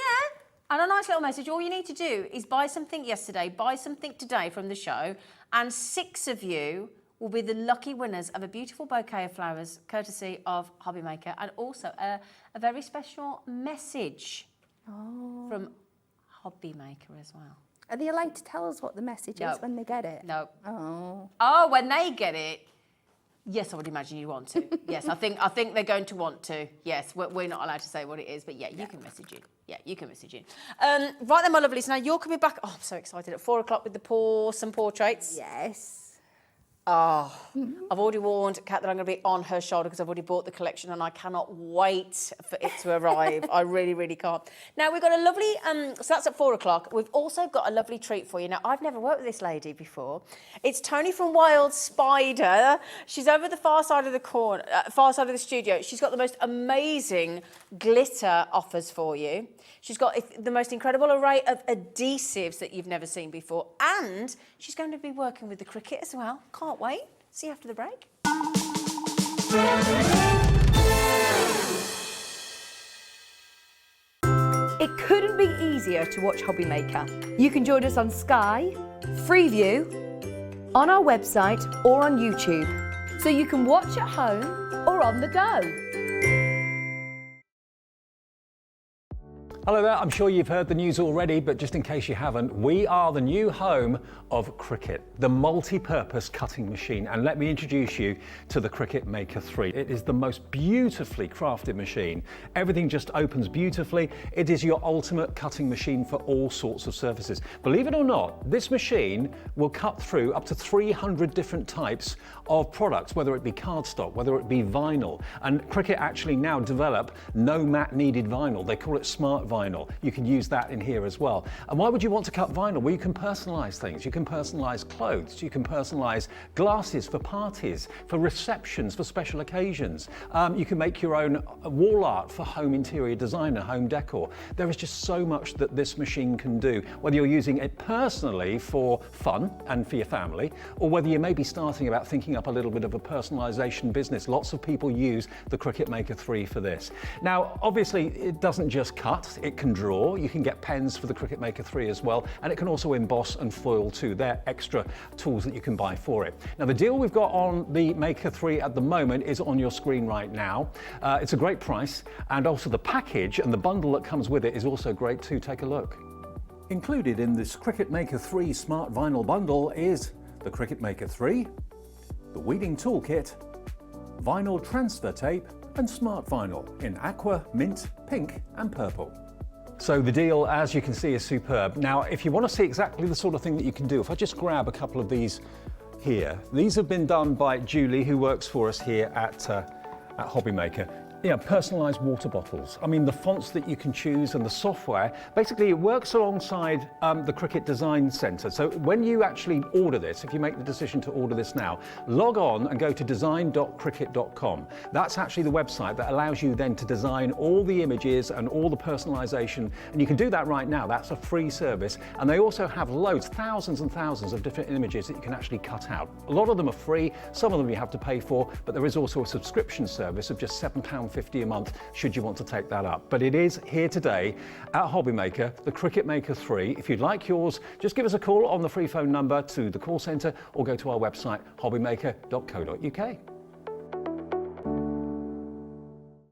And a nice little message. All you need to do is buy something yesterday, buy something today from the show, and 6 of you will be the lucky winners of a beautiful bouquet of flowers, courtesy of Hobby Maker, and also a very special message from Hobby Maker as well. Are they allowed to tell us what the message is when they get it? No. Oh, when they get it, yes, I would imagine you want to. Yes, I think they're going to want to. Yes, we're not allowed to say what it is, but yeah, you can message it. Yeah, you can message it. Right then, my lovelies. Now you're coming back. Oh, I'm so excited at 4 o'clock with the Pawsome Portraits. yes. Oh, I've already warned Kat that I'm going to be on her shoulder because I've already bought the collection and I cannot wait for it to arrive. I really, really can't. Now, we've got a lovely, so that's at 4 o'clock. We've also got a lovely treat for you. Now, I've never worked with this lady before. It's Toni from Wild Spider. She's over the far side of the corner, far side of the studio. She's got the most amazing glitter offers for you. She's got the most incredible array of adhesives that you've never seen before. And she's going to be working with the Cricut as well. Can't wait. See you after the break. It couldn't be easier to watch Hobby Maker. You can join us on Sky, Freeview, on our website or on YouTube. So you can watch at home or on the go. Hello there, I'm sure you've heard the news already, but just in case you haven't, we are the new home of Cricut, the multi-purpose cutting machine. And let me introduce you to the Cricut Maker 3. It is the most beautifully crafted machine. Everything just opens beautifully. It is your ultimate cutting machine for all sorts of surfaces. Believe it or not, this machine will cut through up to 300 different types of products, whether it be cardstock, whether it be vinyl. And Cricut actually now develop no mat needed vinyl. They call it smart vinyl. You can use that in here as well. And why would you want to cut vinyl? Well, you can personalize things. You can personalize clothes. You can personalize glasses for parties, for receptions, for special occasions. You can make your own wall art for home interior design and home decor. There is just so much that this machine can do, whether you're using it personally for fun and for your family, or whether you may be starting about thinking up a little bit of a personalization business. Lots of people use the Cricut Maker 3 for this. Now, obviously, it doesn't just cut. It can draw. You can get pens for the Cricut Maker 3 as well, and it can also emboss and foil too. They're extra tools that you can buy for it. Now, the deal we've got on the Maker 3 at the moment is on your screen right now. It's a great price, and also the package and the bundle that comes with it is also great too. Take a look. Included in this Cricut Maker 3 Smart Vinyl bundle is the Cricut Maker 3, the weeding toolkit, vinyl transfer tape, and smart vinyl in aqua, mint, pink, and purple. So the deal, as you can see, is superb. Now, if you want to see exactly the sort of thing that you can do, if I just grab a couple of these here, these have been done by Julie, who works for us here at Hobby Maker. Yeah, personalized water bottles. I mean, the fonts that you can choose and the software, basically it works alongside the Cricut Design Center. So when you actually order this, if you make the decision to order this now, log on and go to design.cricut.com. That's actually the website that allows you then to design all the images and all the personalization. And you can do that right now. That's a free service. And they also have loads, thousands and thousands of different images that you can actually cut out. A lot of them are free, some of them you have to pay for, but there is also a subscription service of just £7.50 a month should you want to take that up. But it is here today at Hobby Maker, the Cricut Maker 3. If you'd like yours, just give us a call on the free phone number to the call centre or go to our website hobbymaker.co.uk.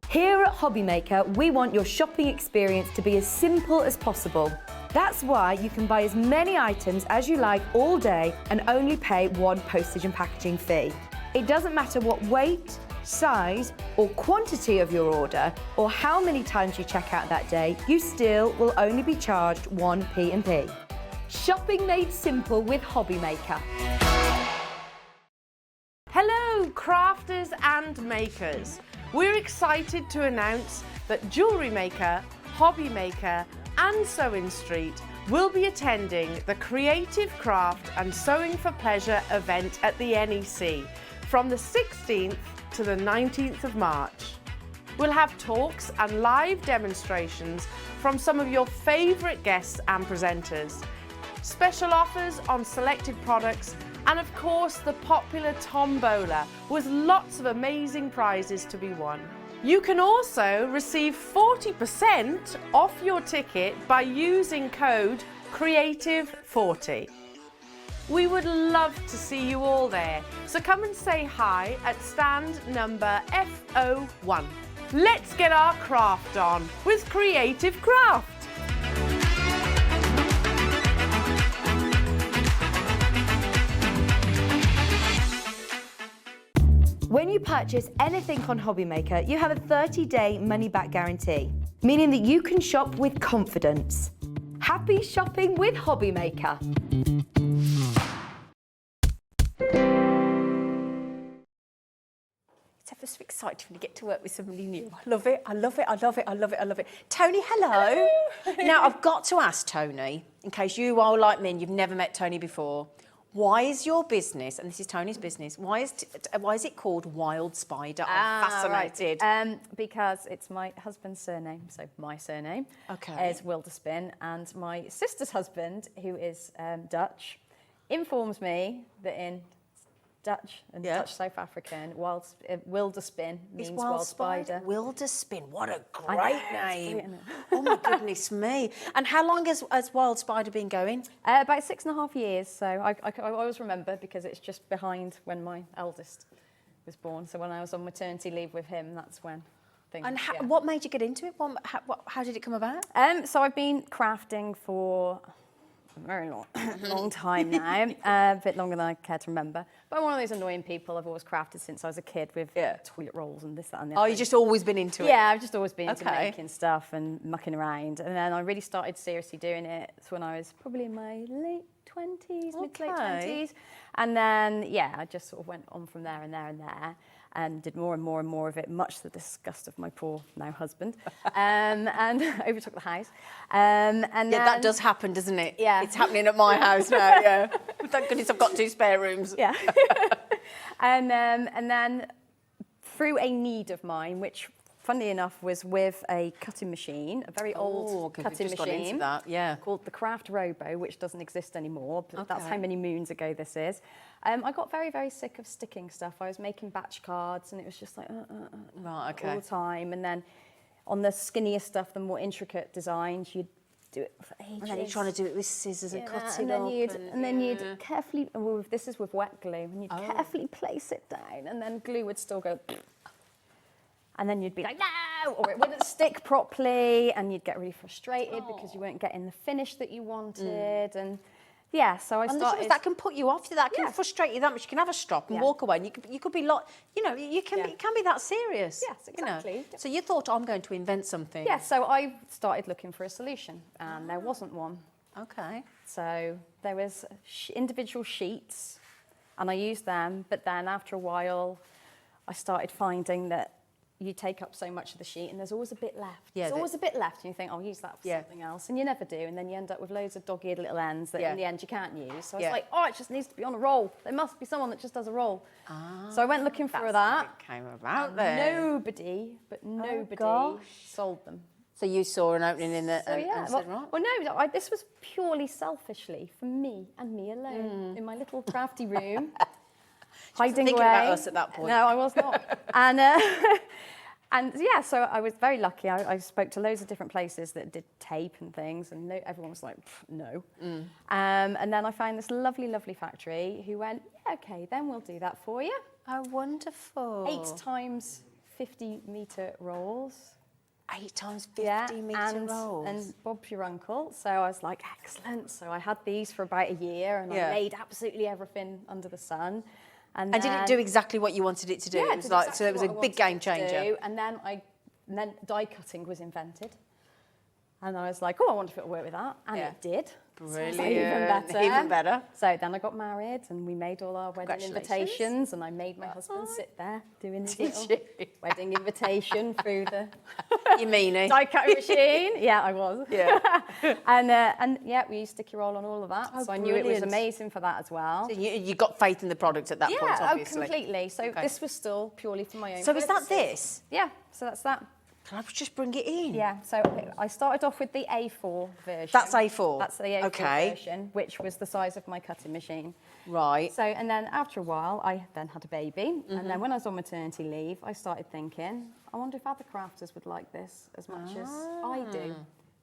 Here at Hobby Maker, we want your shopping experience to be as simple as possible. That's why you can buy as many items as you like all day and only pay one postage and packaging fee. It doesn't matter what weight, size or quantity of your order or how many times you check out that day, you still will only be charged one P&P. Shopping made simple with Hobby Maker. Hello, crafters and makers. We're excited to announce that Jewellery Maker, Hobby Maker and Sewing Street will be attending the Creative Craft and Sewing for Pleasure event at the NEC from the 16th to the 19th of March. We'll have talks and live demonstrations from some of your favourite guests and presenters, special offers on selected products, and of course the popular tombola with lots of amazing prizes to be won. You can also receive 40% off your ticket by using code CREATIVE40. We would love to see you all there, so come and say hi at stand number FO1. Let's get our craft on with Creative Craft. When you purchase anything on Hobby Maker, you have a 30-day money-back guarantee, meaning that you can shop with confidence. Happy shopping with Hobby Maker. so excited when you get to work with somebody new. I love it, I love it, I love it, I love it, I love it. Toni, hello. Now, I've got to ask Toni, in case you are like me and you've never met Toni before, why is your business, and this is Toni's business, why is it called Wild Spider? I'm fascinated. Right. Because it's my husband's surname, so my surname is Wilderspin, and my sister's husband, who is Dutch, informs me that in Dutch and Dutch South African, Wilderspin means wild spider. Wilderspin, what a great name. Oh my goodness me. And how long has Wild Spider been going? About 6.5 years, so I always remember because it's just behind when my eldest was born. So when I was on maternity leave with him, that's when things... And what made you get into it? How did it come about? So I've been crafting for a very long time now, a bit longer than I care to remember. But I'm one of those annoying people. I've always crafted since I was a kid with toilet rolls and this, that and the other. Oh, you've just always been into it? Yeah, I've just always been into making stuff and mucking around. And then I really started seriously doing it when I was probably in my late 20s, mid to late 20s. And then, I just sort of went on from there and there and there, and did more and more and more of it, much to the disgust of my poor now husband, and overtook the house. And then, that does happen, doesn't it? Yeah. It's happening at my house now, yeah. Thank goodness I've got 2 spare rooms. Yeah. And then through a need of mine, which funnily enough was with a cutting machine, a very old cutting machine called the Craft Robo, which doesn't exist anymore, but that's how many moons ago this is. I got very, very sick of sticking stuff. I was making batch cards and it was just like all the time. And then on the skinnier stuff, the more intricate designs, you'd do it for ages. And then you're trying to do it with scissors and cut it and up. then you'd carefully, this is with wet glue, and you'd carefully place it down, and then glue would still go, and then you'd be like, no, or it wouldn't stick properly, and you'd get really frustrated because you weren't getting the finish that you wanted, and so I started. That can put you off. That can frustrate you that much. You can have a stop and walk away, and you could be like, it can be that serious. Yes, exactly. So you thought, I'm going to invent something. Yeah, so I started looking for a solution, and there wasn't one. Okay. So there was individual sheets, and I used them, but then after a while, I started finding that you take up so much of the sheet and there's always a bit left. Yeah, there's always a bit left and you think, I'll use that for something else. And you never do. And then you end up with loads of dog-eared little ends that in the end you can't use. So I was like, it just needs to be on a roll. There must be someone that just does a roll. So I went looking for that. It came about there. Nobody sold them. So you saw an opening in the and said, right? Well, no, this was purely selfishly for me and me alone in my little crafty room. Hiding thinking away. about us at that point. No, I was not. And so I was very lucky. I spoke to loads of different places that did tape and things, and everyone was like, no. And then I found this lovely, lovely factory who went, okay, then we'll do that for you. Oh, wonderful. 8 times 50-metre rolls. 8 times 50-metre rolls. And Bob's your uncle. So I was like, excellent. So I had these for about a year, and I made absolutely everything under the sun. And did it do exactly what you wanted it to do? Yeah, it was like, so it was a big game changer. And then die cutting was invented. And I was like, I wonder if it'll work with that. And it did. Brilliant. So even better. Even better. So then I got married and we made all our wedding invitations, and I made my husband sit there doing his little wedding invitation through the you meanie die cutting machine. Yeah, I was. Yeah. and we used sticky roll on all of that. So I knew it was amazing for that as well. So you got faith in the product at that point, obviously. Yeah, completely. So this was still purely for my own So is that purposes. this? Yeah, so that's that. Can I just bring it in? Yeah, so I started off with the A4 version. That's A4? That's the A4 version, which was the size of my cutting machine. Right. So, and then after a while, I then had a baby. And then when I was on maternity leave, I started thinking, I wonder if other crafters would like this as much as I do.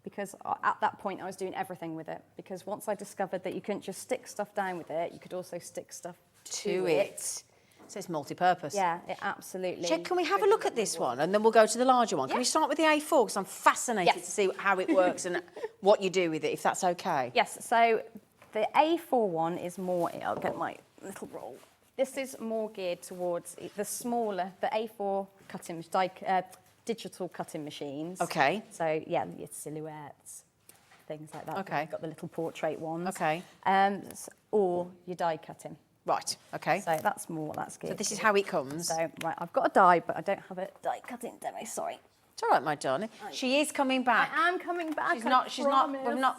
Because at that point, I was doing everything with it. Because once I discovered that you couldn't just stick stuff down with it, you could also stick stuff to it. So it's multi-purpose. Yeah, it absolutely. Can we have a look at this one and then we'll go to the larger one? Can we start with the A4? Because I'm fascinated to see how it works and what you do with it, if that's okay. Yes, so the A4 one is more, I'll get my little roll. This is more geared towards the smaller, the A4 cutting, digital cutting machines. Okay. So, yeah, your silhouettes, things like that. Okay. You've got the little portrait ones. Okay. Or your die cutting. Right, okay. So that's more what that's good. So this is how it comes. So, right, I've got a die, but I don't have a die cutting demo, sorry. It's all right, my darling. She is coming back. I am coming back. She's not,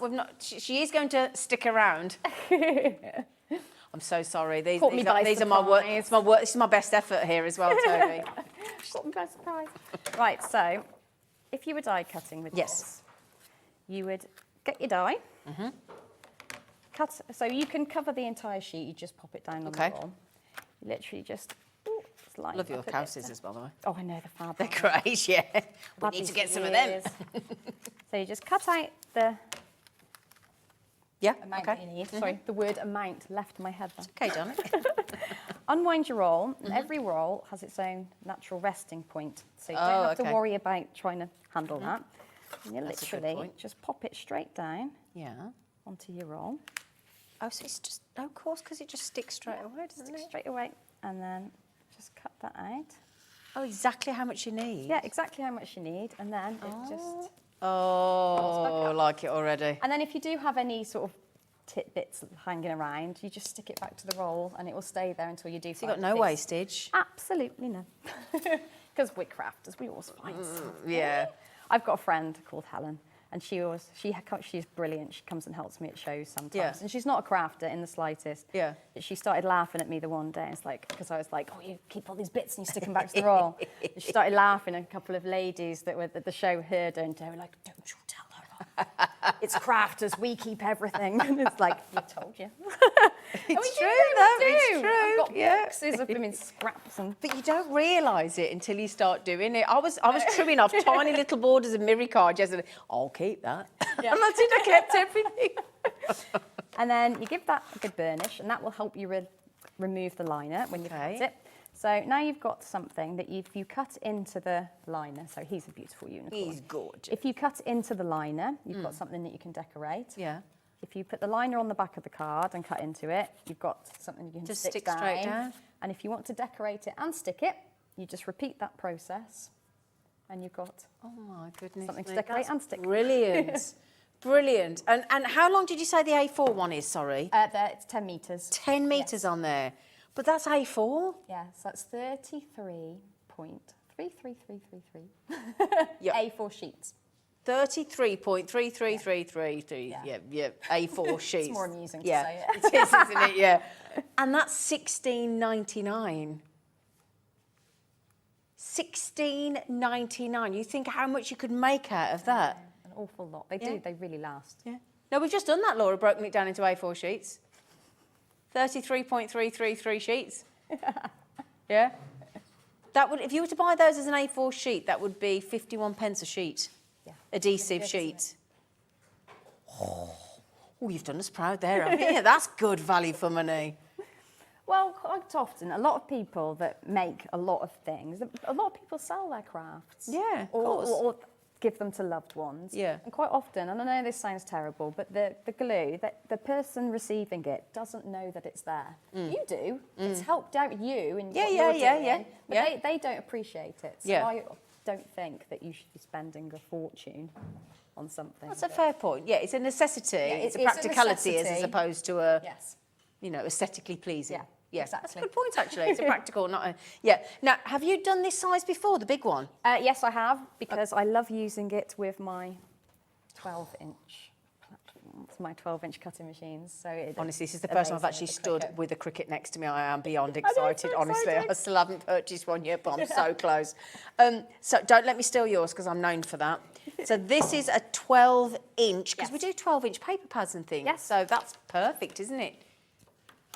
we've not, she is going to stick around. I'm so sorry. These are my work. This is my best effort here as well, Toni. Caught me by surprise. Right, so if you were die cutting with Yes. this, you would get your die, cut, so you can cover the entire sheet, you just pop it down on the roll. You literally just slide. Love your cow scissors, by the way. Oh, I know, the fab. They're great, yeah. We need to get some of them. So you just cut out the amount okay. that you need. Sorry, the word amount left my head there. Okay, darling. Unwind your roll, and every roll has its own natural resting point. So you don't have to worry about trying to handle that. And you literally just pop it straight down onto your roll. Oh, so it's just, of course, because it just sticks straight away, doesn't it? Straight away. And then just cut that out. Oh, exactly how much you need? Yeah, exactly how much you need. And then it just... Oh, I like it already. And then if you do have any sort of tidbits hanging around, you just stick it back to the roll and it will stay there until you do So you've got no wastage? Absolutely no. Because we're crafters, we always find something. Yeah. I've got a friend called Helen, and she's brilliant. She comes and helps me at shows sometimes. Yeah. And she's not a crafter in the slightest. Yeah. But she started laughing at me the one day. It's like, because I was like, oh, you keep all these bits and you stick them back to the roll. And she started laughing, and a couple of ladies that were at the show heard her, and they were like, don't you tell her. It's crafters, we keep everything. And it's like, we told you. It's true, though. It's true. I've got boxes of them in scraps. But you don't realise it until you start doing it. I was trimming off tiny little borders of mirror cards yesterday. I'll keep that. Yeah. And that's it, I kept everything. And then you give that a good burnish, and that will help you remove the liner when you've cut it. So now you've got something that if you cut into the liner, so he's a beautiful unicorn. He's gorgeous. If you cut into the liner, you've got something that you can decorate. Yeah. If you put the liner on the back of the card and cut into it, you've got something you can Just stick stick down. straight down. And if you want to decorate it and stick it, you just repeat that process, and you've got Oh my goodness. something to decorate and stick. Brilliant. Brilliant. And how long did you say the A4 one is, sorry? It's 10 metres. 10 metres on there. But that's A4? Yeah, so that's 33.33333. Yep. A4 sheets. 33.33333. Yeah, A4 sheets. It's more amusing to yeah, say it is, isn't it? Yeah. And that's $16.99. $16.99. You think how much you could make out of that? An awful lot. They do, they really last. Yeah. No, we've just done that, Laura, broken it down into A4 sheets. 33.333 sheets. Yeah. That would, if you were to buy those as an A4 sheet, that would be 51 pence a sheet. Yeah. Adhesive sheet. Oh, you've done us proud there, haven't you? That's good value for money. Well, quite often, a lot of people that make a lot of things, a lot of people sell their crafts. Yeah, of course. Or give them to loved ones. Yeah. And quite often, and I know this sounds terrible, but the glue, the person receiving it doesn't know that it's there. You do. It's helped out you in what you're doing, but they don't appreciate it. So I don't think that you should be spending a fortune on something. That's a fair point. Yeah, it's a necessity. Yeah, it's a it's a practicality as necessity. opposed to a, Yes. aesthetically pleasing. Yeah. Yeah, Exactly. that's a good point, actually. It's a practical, not a... Yeah. Now, have you done this size before, the big one? Yes, I have, because I love using it with my 12-inch platforms, my 12-inch cutting machines. So Honestly, this is the first time I've actually stood with a Cricut next to me. I am beyond excited, so honestly. excited. I still haven't purchased one yet, but I'm so close. So don't let me steal yours, because I'm known for that. So this is a 12-inch, because we do 12-inch paper pads and things. Yes. So that's perfect, isn't it?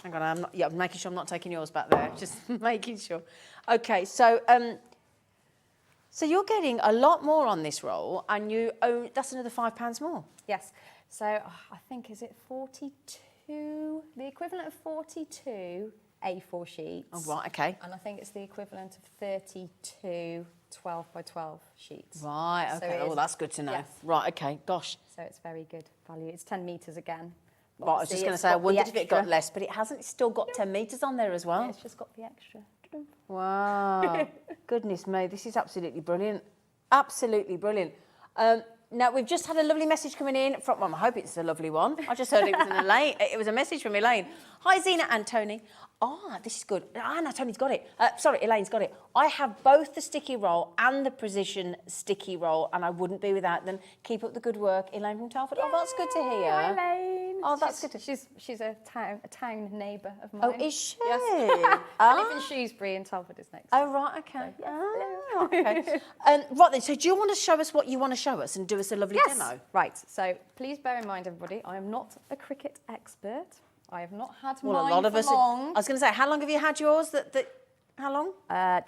Hang on, I'm making sure I'm not taking yours back there. Just making sure. Okay, so so you're getting a lot more on this roll, and that's another £5 more. Yes. So I think, is it 42, the equivalent of 42 A4 sheets. Oh, right, okay. And I think it's the equivalent of 32 12 by 12 sheets. Right, So okay. it is- That's good to know. yes. Right, okay, gosh. So it's very good value. It's 10 metres again. Right, I was just going to say, I wondered if it got less, but it hasn't. It's still got 10 metres on there as well. Yeah, it's just got the extra. Wow. Goodness me, this is absolutely brilliant. Absolutely brilliant. now we've just had a lovely message coming in from, well, I hope it's a lovely one. I just heard it was Elaine. It was a message from Elaine. Hi, Zena and Toni. Ah, this is good. Ah, no, Tony's got it. Sorry, Elaine's got it. I have both the sticky roll and the precision sticky roll, and I wouldn't be without them. Keep up the good work, Elaine from Telford. Oh, that's good to hear. Hi, Elaine. Oh, that's good. She's a town neighbour of mine. Oh, is she? Yes. I live in Shrewsbury, and Telford is next. Oh, right, okay. Oh, okay. Right then, so do you want to show us what you want to show us and do us a lovely demo? Right, so please bear in mind, everybody, I am not a Cricut expert. I have not had Well, mine a lot of for us. long. I was going to say, how long have you had yours? How long?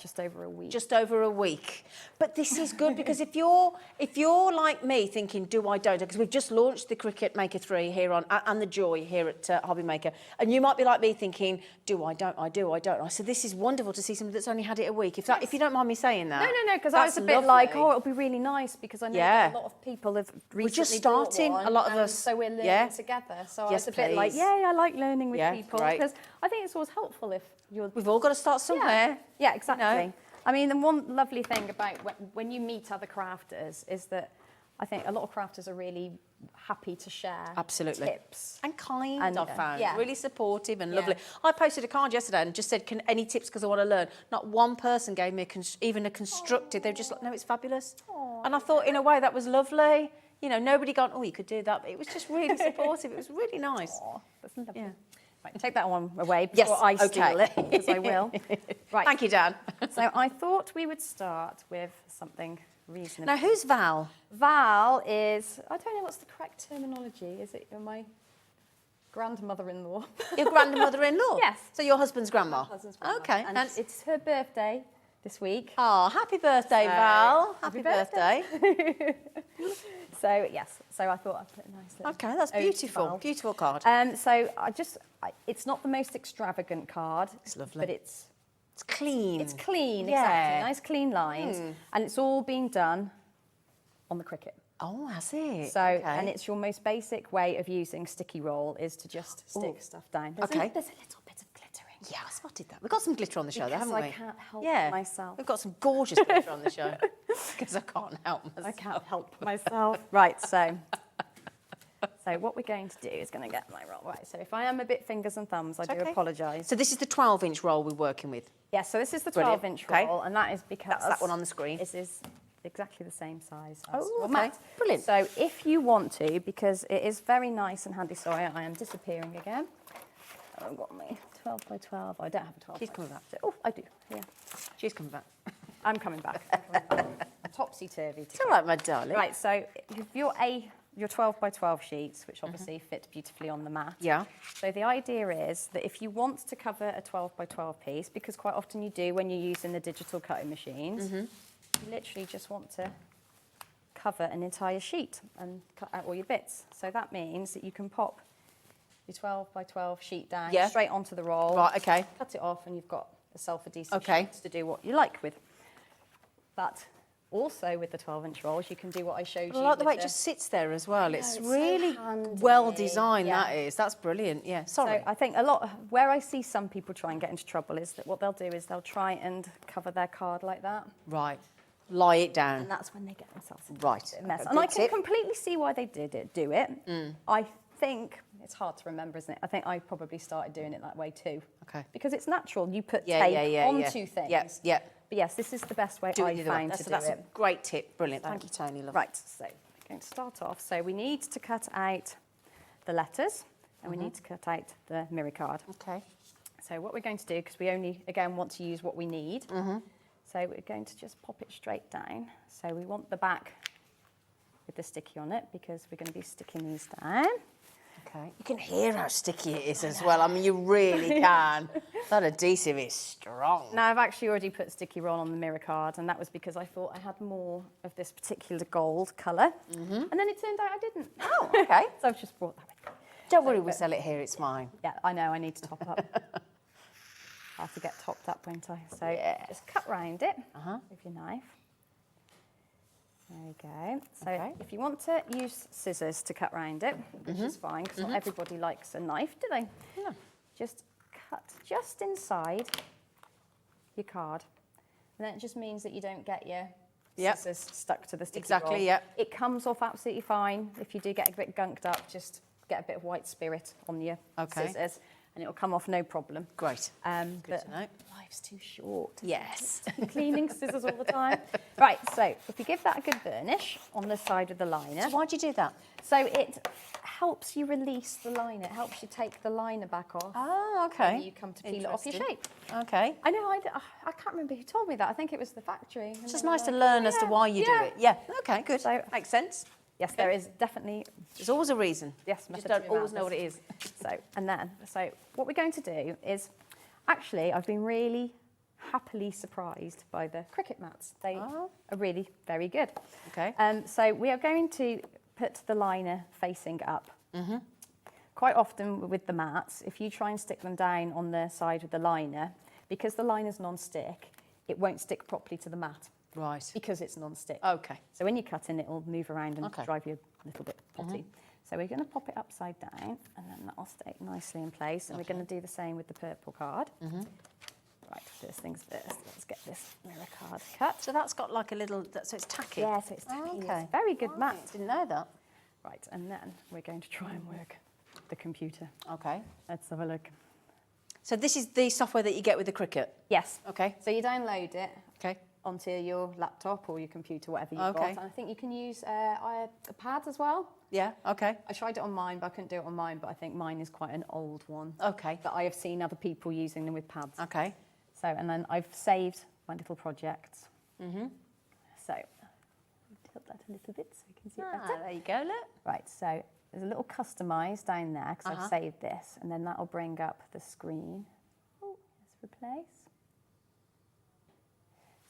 Just over a week. Just over a week. But this is good because if you're like me thinking, do I, don't, because we've just launched the Cricut Maker 3 here on, and the Joy here at Hobby Maker, and you might be like me thinking, do I, don't I, do I, don't I? So this is wonderful to see somebody that's only had it a week. If you don't mind me saying that. No, because I was a bit like, oh, it'll be really nice because I know that a lot of people have recently We're just starting, bought one, a lot of us. So we're learning together. So I was a bit like, yay, I like learning with people because I think it's always helpful if you're... We've all got to start somewhere. Yeah, exactly. You know? I mean, the one lovely thing about when you meet other crafters is that I think a lot of crafters are really happy to share tips. And kind, And, I've found. yeah. Really supportive and lovely. I posted a card yesterday and just said, any tips because I want to learn. Not one person gave me even a constructed. They were just like, no, it's fabulous. And I thought, in a way, that was lovely. You know, nobody gone, oh, you could do that. But it was just really supportive. It was really nice. That's lovely. Yeah. Right, take that one away before I steal it, because I will. Right. Thank you, Dan. So I thought we would start with something reasonable. Now, who's Val? Val is, I don't know what's the correct terminology. Is it my grandmother-in-law? Your grandmother-in-law? Yes. So your husband's grandma? My husband's grandma. Okay. And it's her birthday this week. Oh, happy birthday, Val. Happy birthday. So, yes. So I thought I'd put a nice little... Okay, that's ode to beautiful. Val. Beautiful card. So it's not the most extravagant card. It's lovely. But it's clean. It's clean, Yeah. exactly. Nice clean lines. And it's all been done on the Cricut. Oh, has it? So, and it's your most basic way of using sticky roll is to just stick stuff down. There's a little bit of glittering. Yeah, I spotted that. We've got some glitter on the show, though, haven't we? I can't help myself. We've got some gorgeous glitter on the show. Because I can't help myself. I can't help myself. Right, so what we're going to do is going to get my roll. Right, so if I am a bit fingers and thumbs, I do apologise. So this is the 12-inch roll we're working with? Yeah, so this is the Brilliant. 12-inch roll, and that is because... That's that one on the screen. This is exactly the same size as okay. Matt. Brilliant. So if you want to, because it is very nice and handy, sorry, I am disappearing again. I've got my 12 by 12. I don't have a 12 She's by coming back. Oh, I do, yeah. She's coming back. I'm coming back. Topsy-turvy. It's all right, my darling. Right, so if your 12 by 12 sheets, which obviously fit beautifully on the mat. Yeah. So the idea is that if you want to cover a 12 by 12 piece, because quite often you do when you're using the digital cutting machines, you literally just want to cover an entire sheet and cut out all your bits. So that means that you can pop your 12 by 12 sheet down straight onto the roll. Right, okay. Cut it off and you've got a self-adhesive sheets to do what you like with. But also with the 12-inch rolls, you can do what I showed you. I like the way it just sits there as well. Yeah, it's it's really so handy. well designed, Yeah. that is. That's brilliant. Yeah, sorry. So I think a lot, where I see some people try and get into trouble is that what they'll do is they'll try and cover their card like that. Right. Lie it down. And that's when they get themselves into Right. a mess. Okay, And I good can tip. completely see why they do it. I think, it's hard to remember, isn't it? I think I probably started doing it that way too. Okay. Because it's natural. You put Yeah, tape onto things. Yes, yeah. But yes, this is the best way I found to do That's it. a great tip. Brilliant. Thank you, Toni. Love. Right, so we're going to start off. So we need to cut out the letters and we need to cut out the mirror card. Okay. So what we're going to do, because we only, again, want to use what we need, so we're going to just pop it straight down. So we want the back with the sticky on it because we're going to be sticking these down. Okay. You can hear how sticky it is as well. I mean, you really can. That adhesive is strong. Now, I've actually already put sticky roll on the mirror card, and that was because I thought I had more of this particular gold colour. And then it turned out I didn't. Oh, okay. So I've just brought that with me. Don't worry, we'll sell it here. It's mine. Yeah, I know, I need to top up. I'll have to get topped up, won't I? So just cut round it with your knife. There we go. So if you want to use scissors to cut round it, which is fine, because not everybody likes a knife, do they? Yeah. Just cut just inside your card. And then it just means that you don't get your scissors stuck to the sticky Exactly, roll. yep. It comes off absolutely fine. If you do get a bit gunked up, just get a bit of white spirit on your scissors and it'll come off no problem. Great. Good to know. Life's too short. Yes. Cleaning scissors all the time. Right, so if you give that a good burnish on the side of the liner. So why'd you do that? So it helps you release the liner. It helps you take the liner back off. Oh, okay. When you come to peel it off your Interesting. shape. Okay. I know, I can't remember who told me that. I think it was the factory. It's just nice to learn as to why you do it. Yeah. Okay, good. So- Makes sense. Yes, there is definitely. There's always a reason. Yes, You just method don't to always know what it madness. is. So what we're going to do is, actually, I've been really happily surprised by the Cricut mats. They are really very good. Okay. So we are going to put the liner facing up. Quite often with the mats, if you try and stick them down on the side of the liner, because the liner's non-stick, it won't stick properly to the mat. Right. Because it's non-stick. Okay. So when you're cutting, it'll move around and Okay. drive you a little bit potty. So we're going to pop it upside down, and then that'll stay nicely in place. And we're going to do the same with the purple card. Right, first things first, let's get this mirror card cut. So that's got like a little, so it's tacky. Yeah, so it's tiny. okay. It's very good mat. Didn't know that. Right, and then we're going to try and work the computer. Okay. Let's have a look. So this is the software that you get with the Cricut. Yes. Okay. So you download it Okay. onto your laptop or your computer, whatever you've Okay. got. And I think you can use a pad as well. Yeah. Okay. I tried it on mine, but I couldn't do it on mine. But I think mine is quite an old one. Okay. That I have seen other people using them with pads. Okay. So, and then I've saved my little projects. So, tilt that a little bit so you can see it better. There you go. Look. Right, so there's a little customise down there because I've saved this, and then that'll bring up the screen. Oh, let's replace.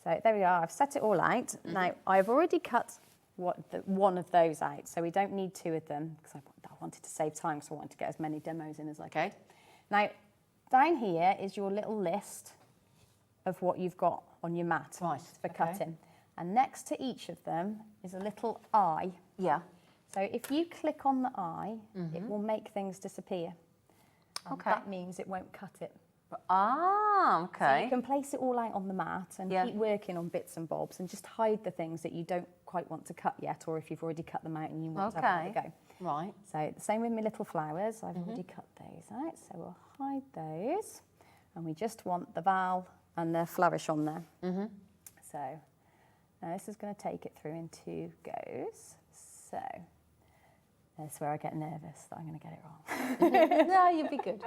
So there we are. I've set it all out. Now I've already cut one of those out, so we don't need two of them because I wanted to save time, so I wanted to get as many demos in as I could. Now, down here is your little list of what you've got on your mat for cutting. And next to each of them is a little eye. Yeah. So if you click on the eye, it will make things disappear. And Okay. that means it won't cut it. Ah, So okay. you can place it all out on the mat and keep working on bits and bobs and just hide the things that you don't quite want to cut yet, or if you've already cut them out and you want to have another go. Right. So the same with my little flowers. I've already cut those out, so we'll hide those. And we just want the val and the flourish on there. So now this is going to take it through in 2 goes. So that's where I get nervous that I'm going to get it wrong. No, you'd be good.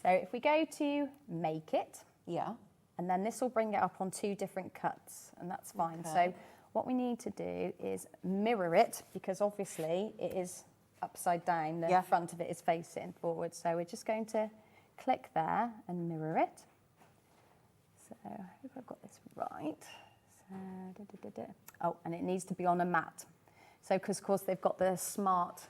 So if we go to make it, Yeah. and then this will bring it up on 2 different cuts, and that's fine. So what we need to do is mirror it, because obviously it is upside down, the front of it is facing forward. So we're just going to click there and mirror it. So I hope I've got this right. So, oh, and it needs to be on a mat. So, because of course they've got the smart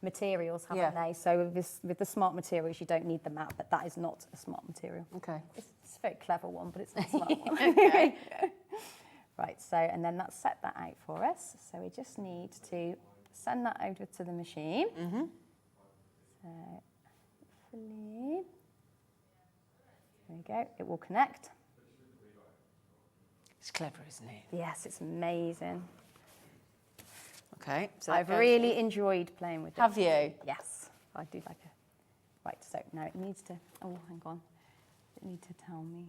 materials, haven't they? So with the smart materials, you don't need the mat, but that is not a smart material. Okay. It's a very clever one, but it's not a smart one. Right, so, and then that's set that out for us. So we just need to send that over to the machine. So, hopefully, there we go, it will connect. It's clever, isn't it? Yes, it's amazing. Okay. So I've really enjoyed playing with it. Have you? Yes, I do like it. Right, so now it needs to, oh, hang on. It needs to tell me.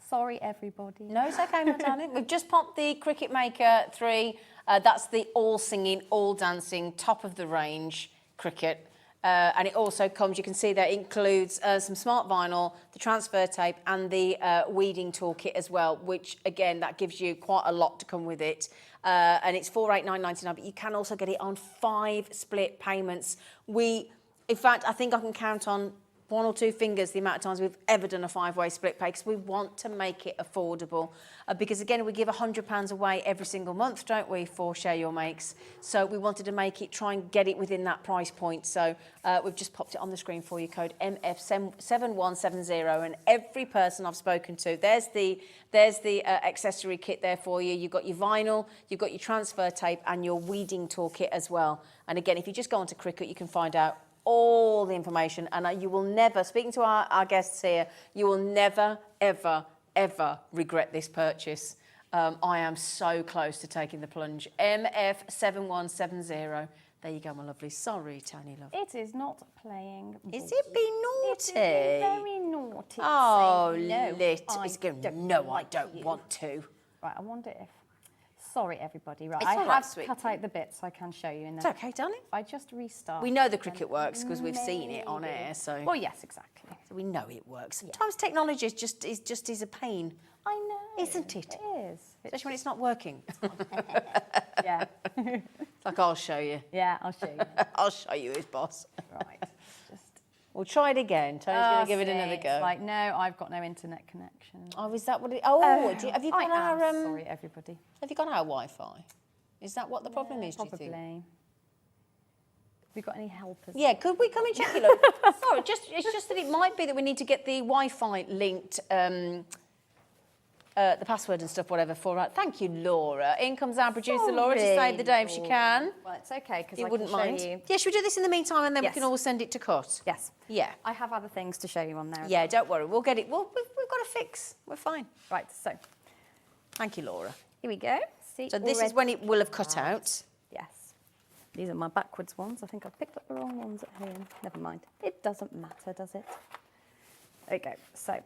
Sorry, everybody. No, it's okay, my darling. We've just popped the Cricut Maker 3. That's the all singing, all dancing, top of the range Cricut. And it also comes, you can see that it includes some smart vinyl, the transfer tape, and the weeding toolkit as well, which again, that gives you quite a lot to come with it. And it's $489.99, but you can also get it on 5 split payments. In fact, I think I can count on 1 or 2 fingers the amount of times we've ever done a 5-way split pay, because we want to make it affordable. Because again, we give £100 away every single month, don't we, for Share Your Makes? So we wanted to make it, try and get it within that price point. So we've just popped it on the screen for you, code MF7170, and every person I've spoken to, there's the accessory kit there for you. You've got your vinyl, you've got your transfer tape, and your weeding toolkit as well. And again, if you just go onto Cricut, you can find out all the information, and you will never, speaking to our guests here, you will never, ever, ever regret this purchase. I am so close to taking the plunge. MF7170. There you go, my lovely. Sorry, Tony, love. It is not playing. Is it being naughty? It is being very naughty. Oh, Saying, no, lit. I It's going, don't no, I like don't you. want to. Right, I wonder if... Sorry, everybody. Right, It's I all right, have sweet. cut out the bits so I can show you. In It's okay, darling. I just restart. We know the Cricut works because we've seen it on air, so... Well, yes, exactly. So we know it works. Sometimes technology is just a pain, I know. isn't it? It is. Especially when it's not working. Yeah. It's like, I'll show you. Yeah, I'll show you. I'll show you his boss. Right. Just... We'll try it again. Tony's going to give it see, another it's go. like, no, I've got no internet connection. Oh, is that what it... Oh, have you got I our... am sorry, everybody. Have you got our Wi-Fi? Is that what the problem is, do you Probably. think? Have we got any helpers? Yeah, could we come and check it? Look, sorry, it's just that it might be that we need to get the Wi-Fi linked, the password and stuff, whatever, for that. Thank you, Laura. In comes our producer, Laura, to save the day if she can. Well, it's okay, because You I wouldn't can show mind? you. Yeah, should we do this in the meantime and then Yes. we can always send it to cut? Yes. Yeah. I have other things to show you on there. as Yeah, well. don't worry. We'll get it. We've got a fix. We're fine. Right, so Thank you, Laura. here we go. See, So this is when it will have cut out. Yes. These are my backwards ones. I think I picked up the wrong ones at home. Never mind. It doesn't matter, does it? There we go. So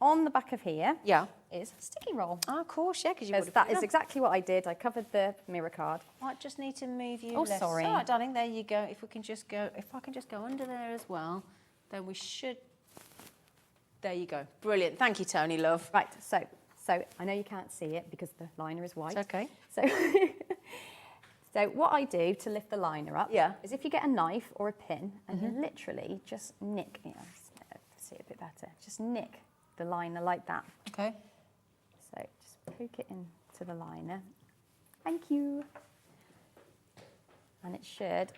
on the back of here Yeah. is sticky roll. Oh, of course, yeah, because you Because would that is exactly what I did. I covered the mirror card. Might just need to move you. Oh, less. sorry. All right, darling. There you go. If I can just go under there as well, then we should. There you go. Brilliant. Thank you, Tony, love. Right, so I know you can't see it because the liner is white. It's okay. So, so what I do to lift the liner up is if you get a knife or a pin and you literally just nick, see it a bit better, just nick the liner like that. Okay. So just poke it into the liner. Thank you. And it should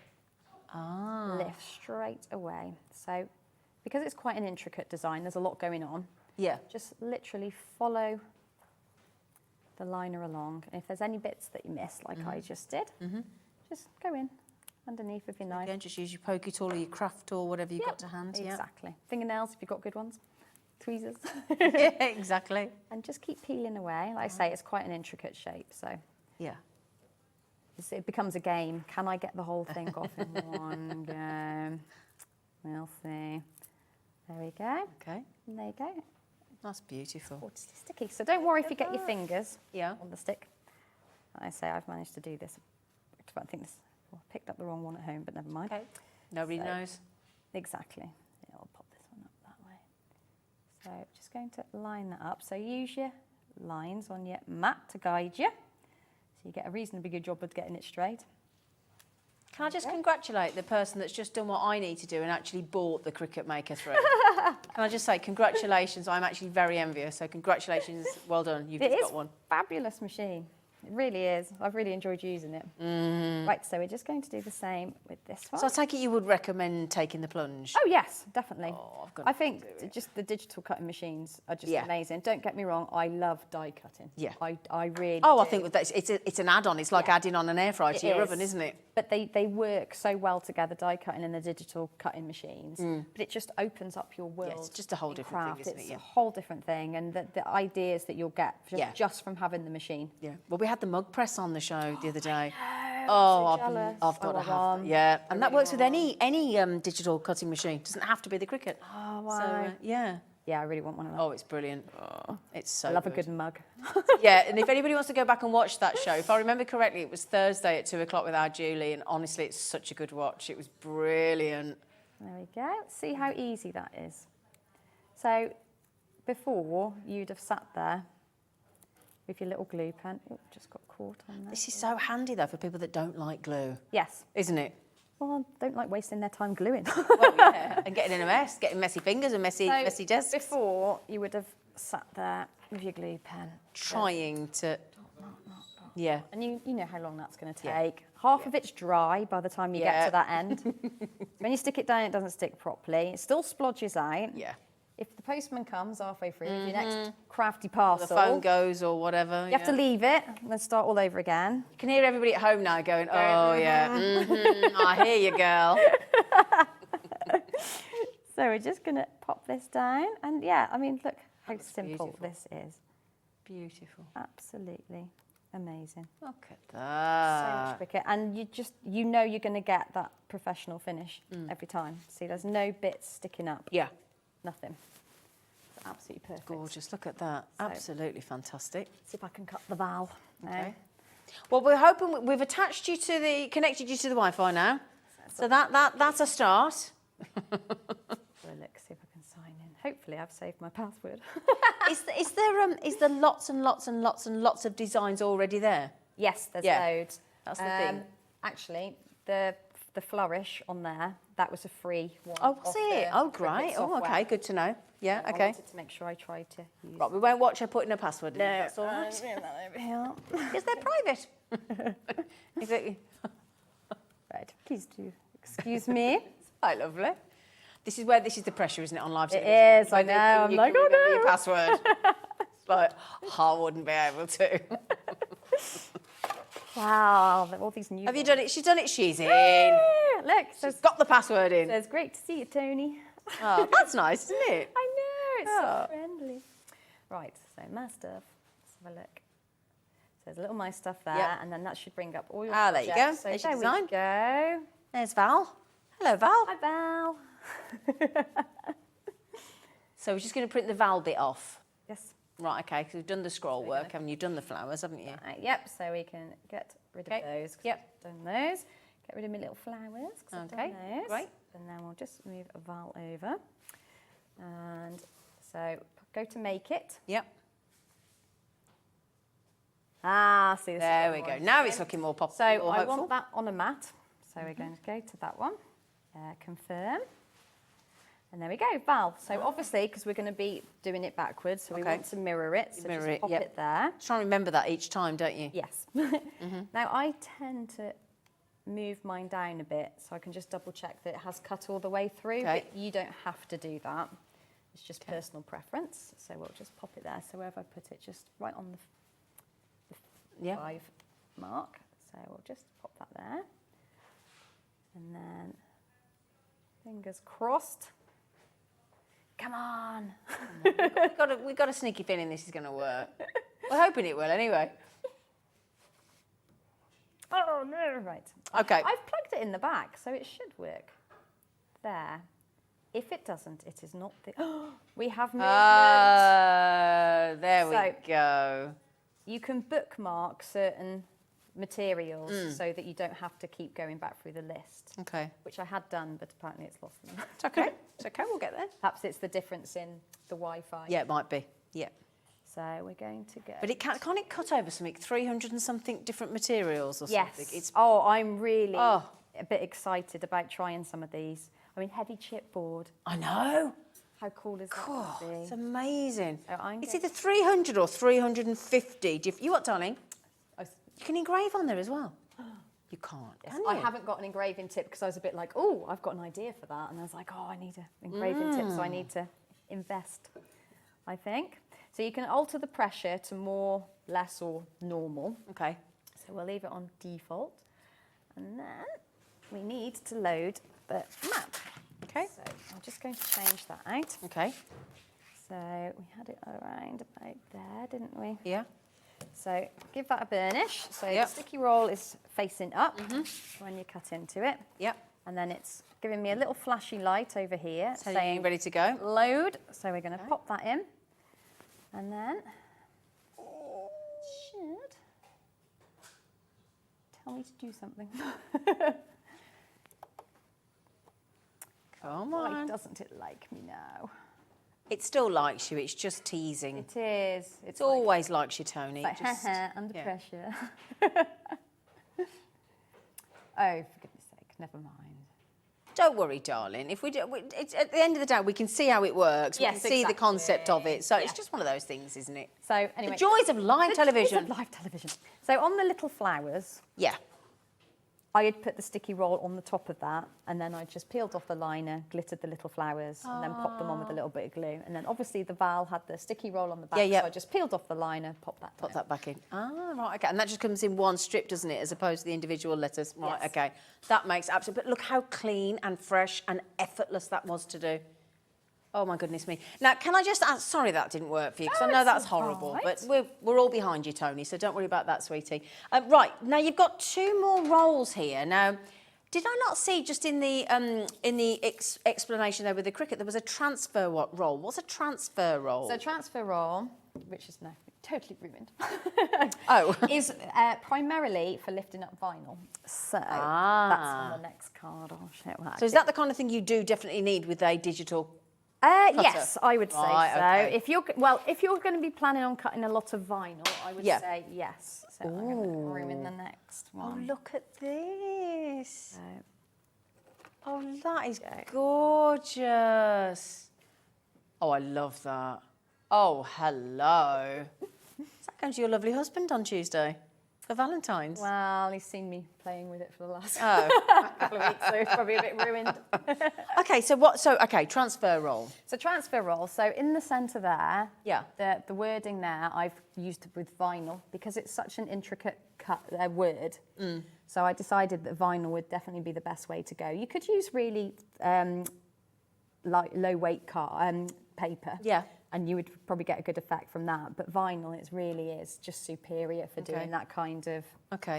lift straight away. So because it's quite an intricate design, there's a lot going on. Yeah. Just literally follow the liner along. And if there's any bits that you miss, like I just did, just go in underneath with your knife. Again, just use your pokey tool or your craft tool, whatever you've got to hand. Exactly. Fingernails, if you've got good ones. Tweezers. Yeah, exactly. And just keep peeling away. Like I say, it's quite an intricate shape, so Yeah. it becomes a game. Can I get the whole thing off in one go? We'll see. There we go. Okay. And there you go. That's beautiful. Oh, it's sticky. So don't worry if you get your fingers Yeah. on the stick. I say I've managed to do this. I think this. Well, I picked up the wrong one at home, but never mind. Okay. Nobody So- knows. Exactly. Yeah, I'll pop this one up that way. So just going to line that up. So use your lines on your mat to guide you. So you get a reasonably good job of getting it straight. Can I just congratulate the person that's just done what I need to do and actually bought the Cricut Maker 3? Can I just say congratulations? I'm actually very envious. So congratulations, well done. You've It just is got one. fabulous machine. It really is. I've really enjoyed using it. Right, so we're just going to do the same with this one. So I take it you would recommend taking the plunge? Oh yes, definitely. Oh, I've got I think just the digital cutting machines are just amazing. Don't get me wrong, I love die cutting. Yeah. I really Oh, I do. think that's, it's an add-on. It's like adding on an air fryer to your oven, isn't it? But they work so well together, die cutting and the digital cutting machines. But it just opens up your world. it's just a whole in different thing, craft. isn't it? It's Yeah. a whole different thing, and the ideas that you'll get just from having the machine. Yeah. Well, we had the mug press on the show the other day. Oh, I've got to have that. Yeah, and that works with any digital cutting machine. Doesn't have to be the Cricut. Oh, wow. So yeah. Yeah, I really want one of those. Oh, it's brilliant. It's so I love a good mug. Yeah, and if anybody wants to go back and watch that show, if I remember correctly, it was Thursday at 2 o'clock with our Julie, and honestly, it's such a good watch. It was brilliant. There we go. See how easy that is. So before, you'd have sat there with your little glue pen. Oh, just got caught on there. This is so handy, though, for people that don't like glue, Yes. isn't it? Well, I don't like wasting their time gluing. Well, yeah, and getting in a mess, getting messy fingers and messy desks. Before, you would have sat there with your glue pen. Trying to... Yeah. And you know how long that's going to take. Half of it's dry by the time you get to that end. When you stick it down, it doesn't stick properly. It still splodges out. Yeah. If the postman comes halfway through with your next crafty parcel, The phone goes or whatever. you have to leave it and then start all over again. You can hear everybody at home now going, oh, yeah, I hear you, girl. So we're just going to pop this down. And yeah, I mean, look how simple beautiful. this is. beautiful. Absolutely amazing. Look at So that. much Cricut, and you know you're going to get that professional finish every time. See, there's no bits sticking up. Yeah. Nothing. It's absolutely perfect. Gorgeous. Look at that. So- Absolutely fantastic. See if I can cut the valve. Okay. Well, we're hoping we've attached you to connected you to the Wi-Fi now. So that's a start. Look, see if I can sign in. Hopefully, I've saved my password. Is there lots and lots and lots and lots of designs already there? Yes, there's Yeah, loads. that's the thing. Actually, the flourish on there, that was a free one. Oh, off see it. the Oh, Cricut great. Oh, software. okay. Good to know. Yeah. I Okay. wanted to make sure I tried to use. Right. We won't watch her putting her password in. No, That's all right. over here. Because they're private. Exactly. Right, please do excuse me. Quite lovely. This is the pressure, isn't it, on live? It television? is, I know, I'm like, oh, remember your no. password. It's like, I wouldn't be able to. Wow, all these new. Have you done it? She's done it. She's in. Look, She's got the password in. says great to see you, Toni. Oh, that's nice, isn't it? I know, it's Oh. so friendly. Right, so my stuff. Let's have a look. So there's a little my stuff there, Yep. and then that should bring up all your Ah, there you go. projects. So There's your there design. we go. There's Val. Hello, Val. Hi, Val. So we're just going to print the Val bit off. Yes. Right, okay, because we've done the scroll work, haven't you? You've done the flowers, haven't you? Yep, so we can get rid of Okay, those. 'Cause yep. I've done those. Get rid of my little flowers. 'Cause I've Okay, done those. great. And then we'll just move a Val over. And so go to make it. Yep. Ah, see this. There we go. Now it's looking more popular. So I hopeful. want that on a mat. So we're going to go to that one. Confirm. And there we go, Val. So obviously, because we're going to be doing it backwards, so we Okay. want to mirror it. So Mirror just it, pop yep. it there. Try and remember that each time, don't you? Yes. Now I tend to move mine down a bit, so I can just double check that it has cut all the way through. Okay. But you don't have to do that. It's just personal preference. So we'll just pop it there. So wherever I put it, just right on the Yeah. 5 mark. So we'll just pop that there. And then, fingers crossed. Come on. We've got a sneaky feeling this is going to work. We're hoping it will anyway. Oh, no. Right. Okay. I've plugged it in the back, so it should work. There. If it doesn't, it is not the... we have movement. There So- we go. You can bookmark certain materials so that you don't have to keep going back through the list, Okay. which I had done, but apparently it's lost them. It's okay. It's okay. We'll get there. Perhaps it's the difference in the Wi-Fi. Yeah, it might be. Yeah. So we're going to go... But can't it cut over something? 300 and something different materials or Yes. something? It's I'm really a bit excited about trying some of these. I mean, heavy chipboard. I know. How cool is that Oh, going to be? it's amazing. So I'm It's going- either 300 or 350. You what, darling? Oh, You can engrave on there as well. You can't, can I you? haven't got an engraving tip because I was a bit like, oh, I've got an idea for that. And I was like, oh, I need an engraving tip, so I need to invest, I think. So you can alter the pressure to more, less, or normal. Okay. So we'll leave it on default. And then we need to load the map. Okay. So I'm just going to change that out. Okay. So we had it around about there, didn't we? Yeah. So give that a burnish. So Yep. the sticky roll is facing up when you cut into it. Yep. And then it's giving me a little flashy light over here So saying you ready to go? load. So we're going to pop that in. And then should tell me to do something. Come Why on. doesn't it like me now? It still likes you. It's just teasing. It is. It always likes you, Toni. Like, Just- under yeah. pressure. Oh, for goodness sake, never mind. Don't worry, darling. If it's, at the end of the day, we can see how it works. We Yes, can see the exactly. concept of it. So Yeah. it's just one of those things, isn't it? So anyway, The joys of live the television. joys of live television. So on the little flowers, Yeah. I had put the sticky roll on the top of that, and then I just peeled off the liner, glittered the little flowers, and then popped them on with a little bit of glue. And then obviously the Val had the sticky roll on the back, Yeah, yeah. so I just peeled off the liner, popped that Put down. that back in. Ah, right, okay. And that just comes in one strip, doesn't it, as opposed to the individual letters? Right, Yes. okay. That makes absolute... But look how clean and fresh and effortless that was to do. Oh my goodness me. Now, can I just ask, sorry that didn't work for you, because I know it's that's all horrible, right. but we're all behind you, Toni, so don't worry about that, sweetie. Right, now you've got 2 more rolls here. Now, did I not see just in the explanation there with the Cricut, there was a transfer roll. What's a transfer roll? So transfer roll, which is now totally ruined, Oh. is primarily for lifting up vinyl. So that's on the next card. I'll show you that. So is that the kind of thing you do definitely need with a digital? Yes, I would say Right, so. okay. If you're going to be planning on cutting a lot of vinyl, I would Yeah. say yes. So I'm going to ruin the next Oh, one. look at this. So, Oh, that is gorgeous. Oh, I love that. Oh, hello. Is that going to your lovely husband on Tuesday for Valentine's? well, he's seen me playing with it for the last Oh. couple of weeks, so it's probably a bit ruined. Okay, so what? So, okay, transfer roll. So transfer roll. So in the centre there, Yeah. the wording there, I've used with vinyl because it's such an intricate word. So I decided that vinyl would definitely be the best way to go. You could use really like low weight paper. Yeah. And you would probably get a good effect from that. But vinyl, it really is just superior for doing that kind of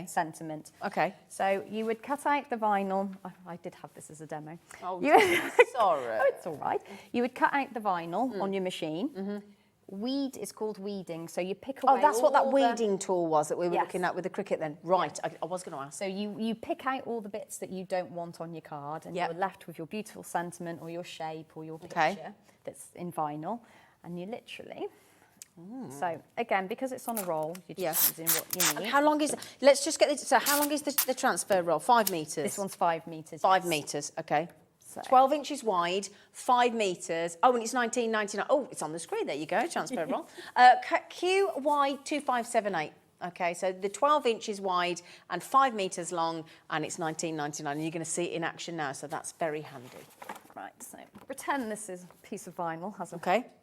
sentiment. Okay. So you would cut out the vinyl. I did have this as a demo. Oh, Sorry. Oh, it's all right. You would cut out the vinyl on your machine. Weed is called weeding. So you pick away. Oh, that's what that all weeding tool was that we were Yes. looking at with the Cricut then. Right, I was going to ask. So you pick out all the bits that you don't want on your card, and you're left with your beautiful sentiment or your shape or your picture that's in vinyl, and you literally. So again, because it's on a roll, you're just using what you need. How long is? Let's just get this. So how long is the transfer roll? 5 metres. This one's 5 metres. 5 metres. Okay. So- 12 inches wide, 5 metres. Oh, and it's 19.99. Oh, it's on the screen. There you go. Transfer roll. QY2578. Okay, so the 12 inches wide and 5 metres long, and it's 19.99. And you're going to see it in action now, so that's very handy. Right, so pretend this is a piece of vinyl, has a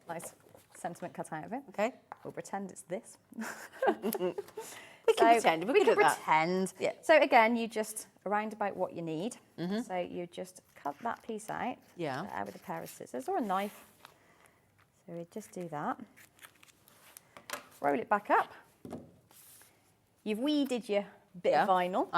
nice sentiment cut out of it. Okay. We'll pretend it's this. We can pretend. We can that. pretend. Yeah. So again, you just around about what you need. So you just cut that piece out. Yeah. Out with a pair of scissors or a knife. So we just do that. Roll it back up. You've weeded your bit of vinyl.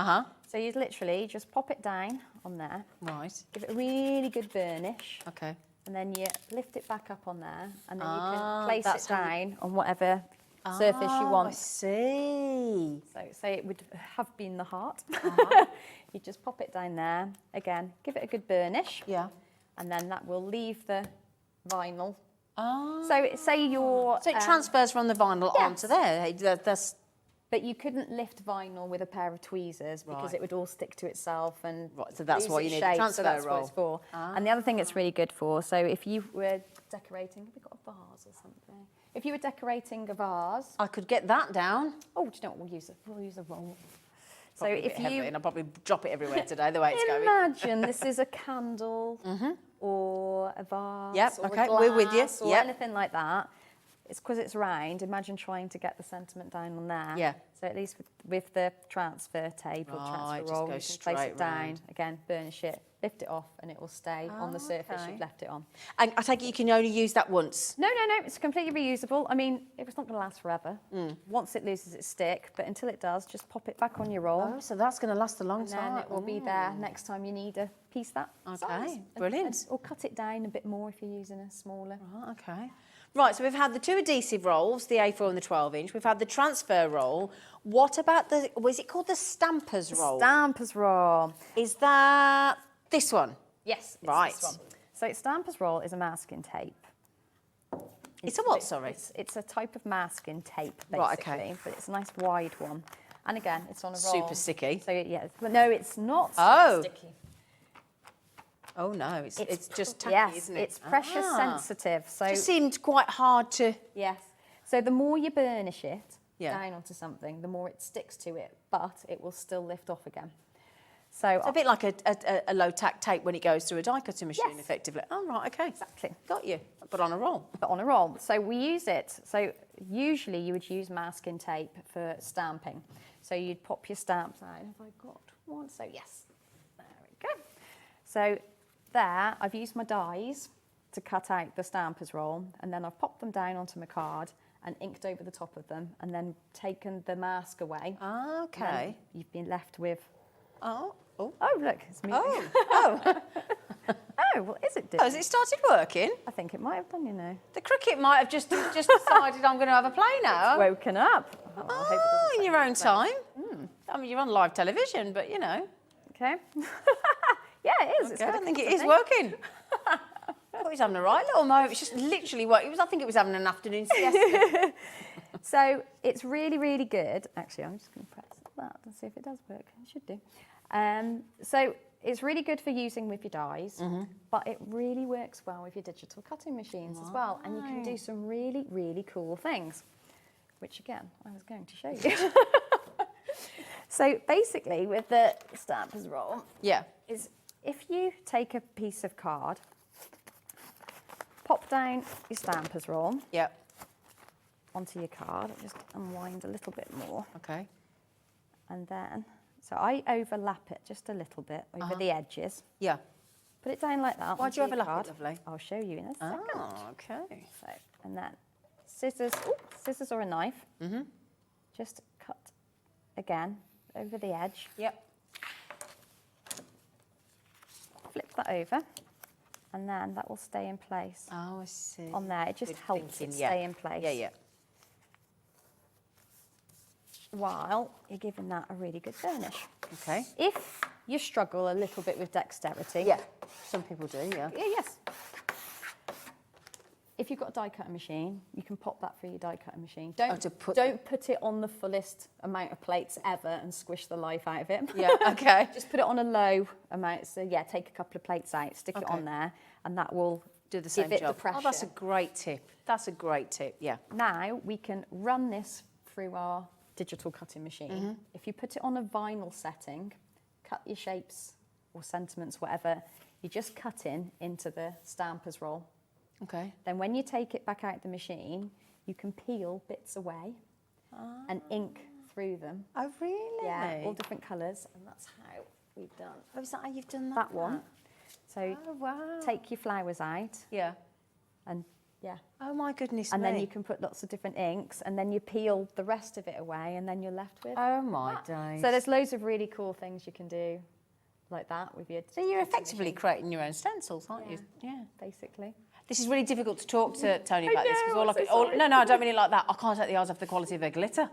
So you literally just pop it down on there. Right. Give it a really good burnish. Okay. And then you lift it back up on there, and then you can place that's it how down on whatever surface you want. I see. So say it would have been the heart. You just pop it down there. Again, give it a good burnish. Yeah. And then that will leave the vinyl. Oh. So say you're... So it transfers from the vinyl onto there. That's. But you couldn't lift vinyl with a pair of tweezers because it would all stick to itself and so that's lose what you its need shape, a transfer so that's roll. what it's for. And the other thing it's really good for, so if you were decorating, have we got a vase or something? If you were decorating a vase... I could get that down. Oh, do you know what we'll use? We'll use a roll. So Probably a bit if heavy, you... and I'll probably drop it everywhere today, the way it's going. Imagine this is a candle or a vase Yep, or okay, a we're with you. glass or Yep. anything like that. It's because it's round. Imagine trying to get the sentiment down on there. Yeah. So at least with the transfer tape or transfer just roll, go you can place straight it down. round. Again, burnish it, lift it off, and it will stay on the surface you've left it on. And I take it you can only use that once. No, it's completely reusable. I mean, it's not going to last forever. Once it loses its stick, but until it does, just pop it back on your roll. Oh, so that's going to last a long And time. then it will be there next time you need a piece that size. Brilliant. Or cut it down a bit more if you're using a smaller. Oh, okay. Right, so we've had the 2 adhesive rolls, the A4 and the 12 inch. We've had the transfer roll. What about the, was it called the stampers roll? Stampers roll. Is that this one? Yes, it's Right. this one. So stampers roll is a masking tape. It's a what, sorry? It's a type of masking tape, basically, Right, okay. but it's a nice wide one. And again, it's on a roll. Super sticky. So yeah, but no, it's not Oh. sticky. Oh no, it's just tacky, yes, isn't it? it's pressure sensitive. So Just seemed quite hard to. yes. So the more you burnish it Yeah. down onto something, the more it sticks to it, but it will still lift off again. So It's a bit like a low tack tape when it goes through a die cutting machine, Yes. effectively. Oh right, okay. Exactly. Got you. But on a roll. But on a roll. So we use it. So usually you would use masking tape for stamping. So you'd pop your stamps out. Have I got one? So yes, there we go. So there, I've used my dies. to cut out the stampers roll, and then I've popped them down onto my card and inked over the top of them, and then taken the mask away. Okay. You've been left with. Oh, look, it's me. Oh, well, is it doing? Oh, has it started working? I think it might have done, you know. The Cricut might have just decided I'm going to have a play now. Woken up. Oh, in your own time. I mean, you're on live television, but you know. Okay. Yeah, it is. Okay, I think it is working. I thought he was having a right little moment. It's just literally what it was. I think it was having an afternoon siesta. So it's really, really good. Actually, I'm just going to press that and see if it does work. It should do. So it's really good for using with your dies, but it really works well with your digital cutting machines as well. And you can do some really, really cool things, which again, I was going to show you. So basically with the stampers roll, is if you take a piece of card, pop down your stampers roll onto your card, just unwind a little bit more. Okay. And then, so I overlap it just a little bit over the edges. Yeah. Put it down like that. Why do you onto your overlap it, card. lovely? I'll show you in a second. Oh, okay. So, and then scissors, scissors or a knife. Just cut again over the edge. Yep. Flip that over, and then that will stay in place. Oh, I see. On there, it just Good helps thinking, it stay in place. Yeah, yeah. While you're giving that a really good finish. Okay. If you struggle a little bit with dexterity. Yeah, some people do, yeah. Yes. If you've got a die cutting machine, you can pop that through your die cutting machine. Don't put it on the fullest amount of plates ever and squish the life out of it. Yeah, okay. Just put it on a low amount. So yeah, take a couple of plates out, stick it on there, and that will do the same give it job. the pressure. Oh, that's a great tip. That's a great tip, yeah. Now we can run this through our digital cutting machine. If you put it on a vinyl setting, cut your shapes or sentiments, whatever, you just cut into the stampers roll. Okay. Then when you take it back out the machine, you can peel bits away and ink through them. Oh, really? Yeah, all different colours, and that's how we've done. Oh, is that how you've done that? That one. So take your flowers out. Yeah. And yeah. Oh my goodness And me. then you can put lots of different inks, and then you peel the rest of it away, and then you're left with. Oh my days. So there's loads of really cool things you can do like that with your. So you're effectively creating your own stencils, aren't you? Yeah. Basically. This is really difficult to talk to Toni about this because sorry. no, I don't mean it like that. I can't take the eyes off the quality of her glitter.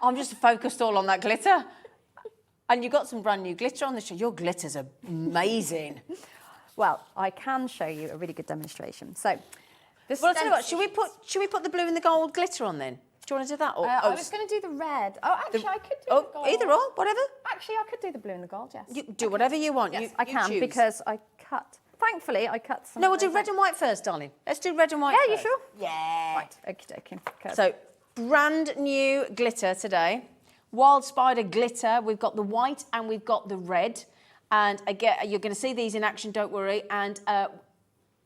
I'm just focused all on that glitter. And you've got some brand new glitter on the show. Your glitter's amazing. Well, I can show you a really good demonstration. So, well, I'll tell you what. Should we put the blue and the gold glitter on then? Do you want to do that? Or, I was going to do the red. Oh, actually, I could do the gold. Either or, whatever. Actually, I could do the blue and the gold. Yes. You do whatever you want. Yes, you I can choose. because I cut. Thankfully, I cut some. No, we'll do red and white first, darling. Let's do red and white Yeah, first. you sure? Yeah. Right. Okie dokie. So, brand new glitter today. Wild Spider glitter. We've got the white and we've got the red. And again, you're going to see these in action, don't worry. And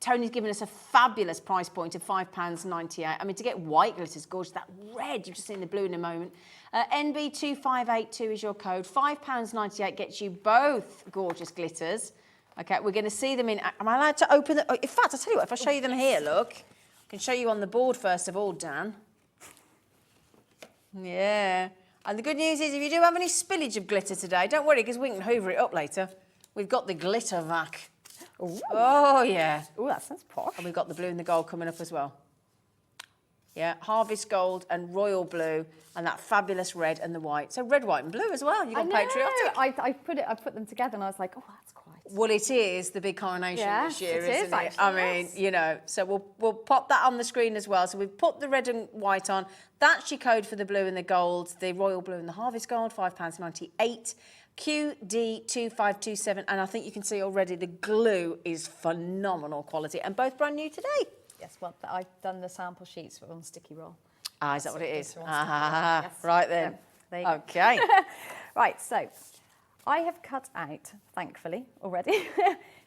Tony's given us a fabulous price point of £5.98. I mean, to get white glitter is gorgeous. That red, you've just seen the blue in a moment. NB2582 is your code. £5.98 gets you both gorgeous glitters. Okay, we're going to see them in... Am I allowed to open the... In fact, I'll tell you what, if I show you them here, look. I can show you on the board first of all, Dan. Yeah. And the good news is, if you do have any spillage of glitter today, don't worry, because we can hoover it up later. We've got the glitter vac. Ooh. Oh, yeah. Oh, that sounds posh. And we've got the blue and the gold coming up as well. Yeah, Harvest Gold and Royal Blue and that fabulous red and the white. So red, white and blue as well. You've gone patriotic. I put them together and I was like, oh, that's quite. Well, it is the big coronation this year, isn't it? Actually, I mean, you know, so we'll pop that on the screen as well. So we've put the red and white on. That's your code for the blue and the gold, the Royal Blue and the Harvest Gold, £5.98. QD2527, and I think you can see already the glue is phenomenal quality and both brand new today. Yes, well, I've done the sample sheets on sticky roll. Ah, is that what it is? Yes. Right then. Yeah, there you go. Okay. Right, so I have cut out, thankfully, already,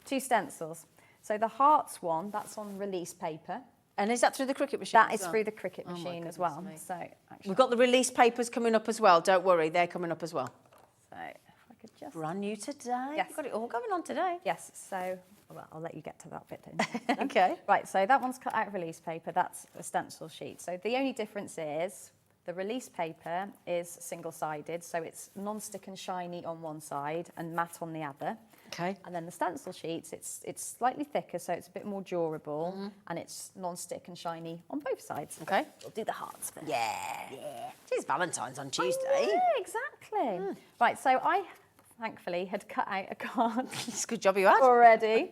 2 stencils. So the hearts one, that's on release paper. And is that through the Cricut machine? That is through the Cricut machine as well. So actually, we've got the release papers coming up as well. Don't worry, they're coming up as well. So if I could just... Brand new today. Yes. You've got it all going on today. Yes, so, well, I'll let you get to that bit. Don't you? Okay. Right, so that one's cut out of release paper. That's a stencil sheet. So the only difference is the release paper is single-sided, so it's non-stick and shiny on one side and matte on the other. Okay. And then the stencil sheets, it's slightly thicker, so it's a bit more durable, and it's non-stick and shiny on both sides. Okay. We'll do the hearts first. Yeah. It is Valentine's on Tuesday. Yeah, exactly. Right, so I thankfully had cut out a card It's a good job you had. already,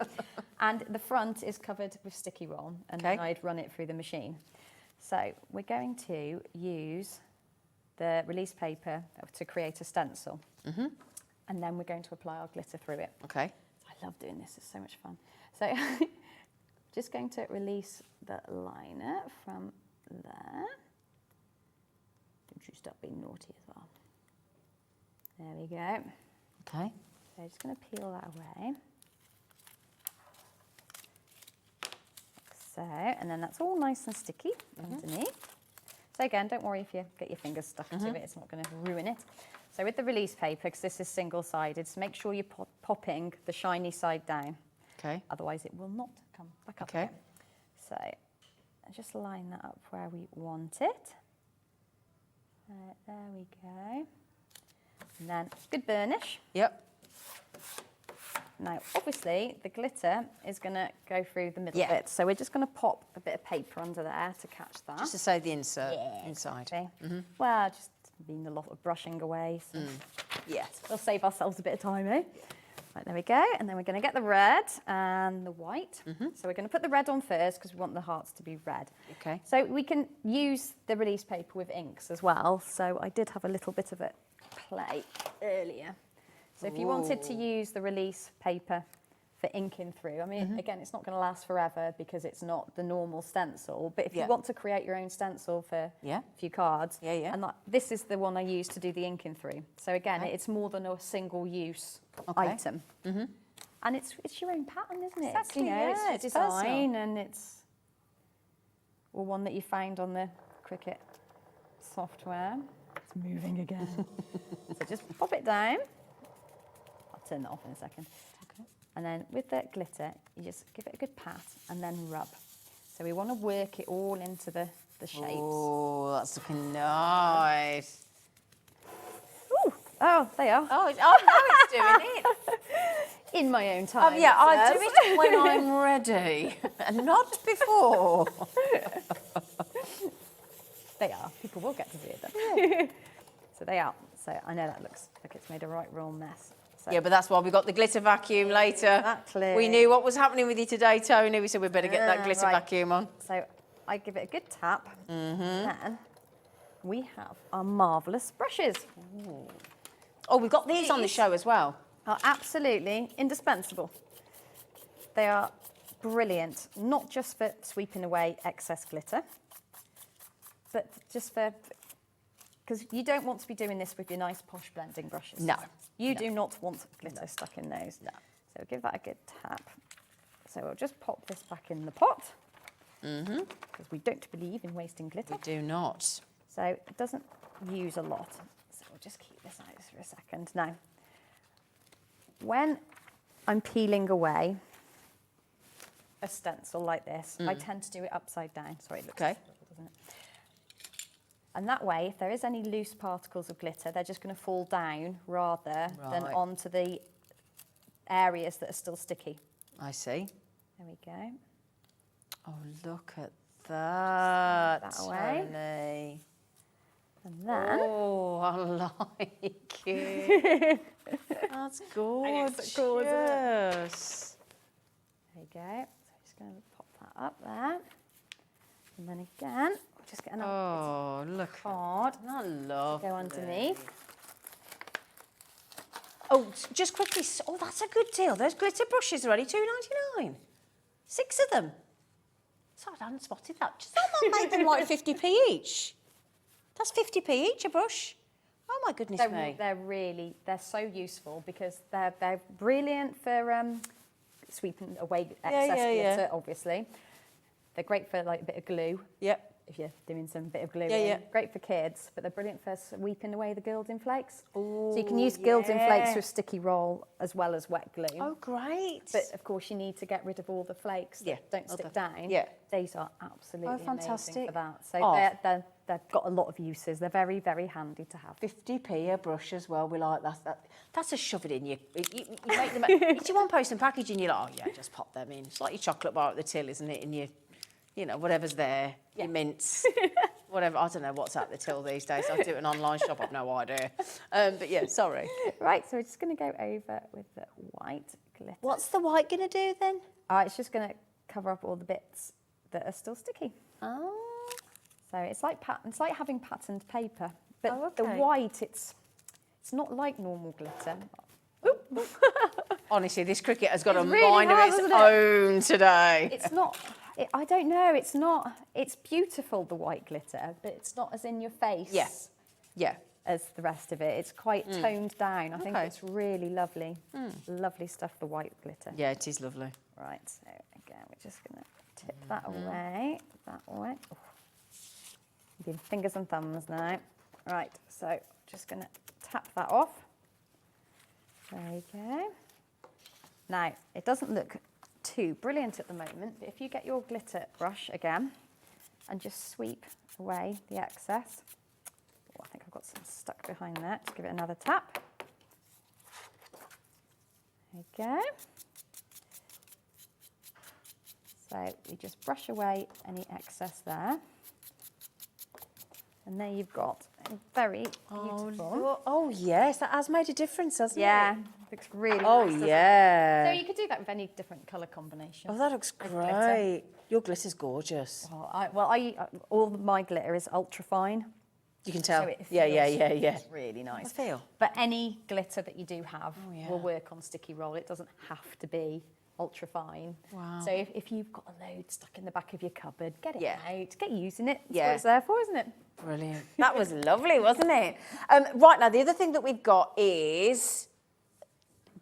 and the front is covered with sticky roll, and then Okay. I'd run it through the machine. So we're going to use the release paper to create a stencil, and then we're going to apply our glitter through it. Okay. I love doing this, it's so much fun. So just going to release the liner from there. Don't you stop being naughty as well. There we go. Okay. So just going to peel that away. So, and then that's all nice and sticky underneath. So again, don't worry if you get your fingers stuck to it, it's not going to ruin it. So with the release paper, because this is single-sided, so make sure you're popping the shiny side down. Okay. Otherwise it will not come back up Okay. again. So just line that up where we want it. There we go. And then good burnish. Yep. Now, obviously, the glitter is going to go through the middle Yeah. bit, so we're just going to pop a bit of paper under there to catch that. Just to save the insert inside. Okay. Well, just been a lot of brushing away, so Yes. we'll save ourselves a bit of time, eh? Right, there we go. And then we're going to get the red and the white. So we're going to put the red on first because we want the hearts to be red. Okay. So we can use the release paper with inks as well. So I did have a little bit of a play earlier. So if you wanted to use the release paper for inking through, I mean, again, it's not going to last forever because it's not the normal stencil, but if you want to create your own stencil for a few cards, and this is the one I use to do the inking through. So again, it's more than a single-use item. And it's your own pattern, isn't it? Exactly, You know, yeah, it's it's design and it's one that you found on the Cricut software. It's moving again. So just pop it down. I'll turn that off in a second. Okay. And then with the glitter, you just give it a good pat and then rub. So we want to work it all into the shapes. Oh, that's looking nice. Ooh. Oh, they are. Oh, now it's doing it. In my own time. Yeah, I do it when I'm ready, and not before. They are. People will get to see it then. So they are. So I know that looks like it's made a right real mess. So Yeah, but that's why we got the glitter vacuum later. Exactly. We knew what was happening with you today, Toni. We said we'd better get that glitter right. vacuum on. So I give it a good tap. Then we have our marvellous brushes. Oh, we've got these on the show as well. Are absolutely indispensable. They are brilliant, not just for sweeping away excess glitter, but just for, because you don't want to be doing this with your nice posh blending brushes. No. You do not want glitter stuck in those. No. So give that a good tap. So we'll just pop this back in the pot, because we don't believe in wasting glitter. We do not. So it doesn't use a lot. So we'll just keep this out for a second. Now, when I'm peeling away a stencil like this, I tend to do it upside down. Sorry, it looks Okay. terrible, doesn't it? And that way, if there is any loose particles of glitter, they're just going to fall down rather than Right. onto the areas that are still sticky. I see. There we go. Oh, look at that, That away. Toni. And then... Oh, I like it. That's gorgeous. cool, isn't it? There you go. So I'm just going to pop that up there. And then again, we'll just get another Oh, look card at that. I love to go underneath. Oh, just quickly. Oh, that's a good deal. Those glitter brushes are only £2.99. 6 of them. Sorry, I hadn't spotted that. Someone made them like 50p each. That's 50p each a brush. Oh my goodness me. They're so useful because they're brilliant for sweeping away excess glitter, obviously. They're great for like a bit of glue. Yep. if you're doing some bit of gluing. yeah. Great for kids, but they're brilliant for sweeping away the gilding flakes. So you can use gilding flakes with sticky roll as well as wet glue. Oh, great. But of course, you need to get rid of all the flakes that don't stick down. Yeah. These are absolutely amazing fantastic. for that. So they've got a lot of uses. They're very, very handy to have. 50p a brush as well. We like that. That's a shove it in you. You make them. It's your one post and package, and you're like, oh yeah, just pop them in. It's like your chocolate bar at the till, isn't it? And you know, whatever's there, your mints, whatever. I don't know what's at the till these days. I do an online shop. I've no idea. But yeah, sorry. Right. So we're just going to go over with the white glitter. What's the white going to do then? It's just going to cover up all the bits that are still sticky. Oh. So it's like having patterned paper, but Oh, the okay. white it's not like normal glitter. Honestly, this Cricut has got a really mind hard, of its isn't it? own today. It's not. I don't know. It's not. It's beautiful, the white glitter, but it's not as in your face. Yes. Yeah. As the rest of it. It's quite toned down. I think Okay. it's really lovely. Lovely stuff, the white glitter. Yeah, it is lovely. Right. So again, we're just going to tip that away. That way. Oh. Doing fingers and thumbs now. Right. So just going to tap that off. There we go. Now, it doesn't look too brilliant at the moment, but if you get your glitter brush again and just sweep away the excess. Oh, I think I've got some stuck behind there. Just give it another tap. There we go. So you just brush away any excess there. And there you've got a very beautiful. Oh yes, that has made a difference, hasn't it? Yeah, looks really Oh nice, doesn't it? yeah. So you could do that with any different colour combination. Oh, that looks glitter. great. Your glitter's gorgeous. All of my glitter is ultra fine. You can tell. So it Yeah. feels It's really nice. I feel. But any glitter that you do have yeah. will work on sticky roll. It doesn't have to be ultra fine. Wow. So if you've got a load stuck in the back of your cupboard, get it Yeah. out, get using it. That's Yeah. what it's there for, isn't it? Brilliant. That was lovely, wasn't it? Right, now the other thing that we've got is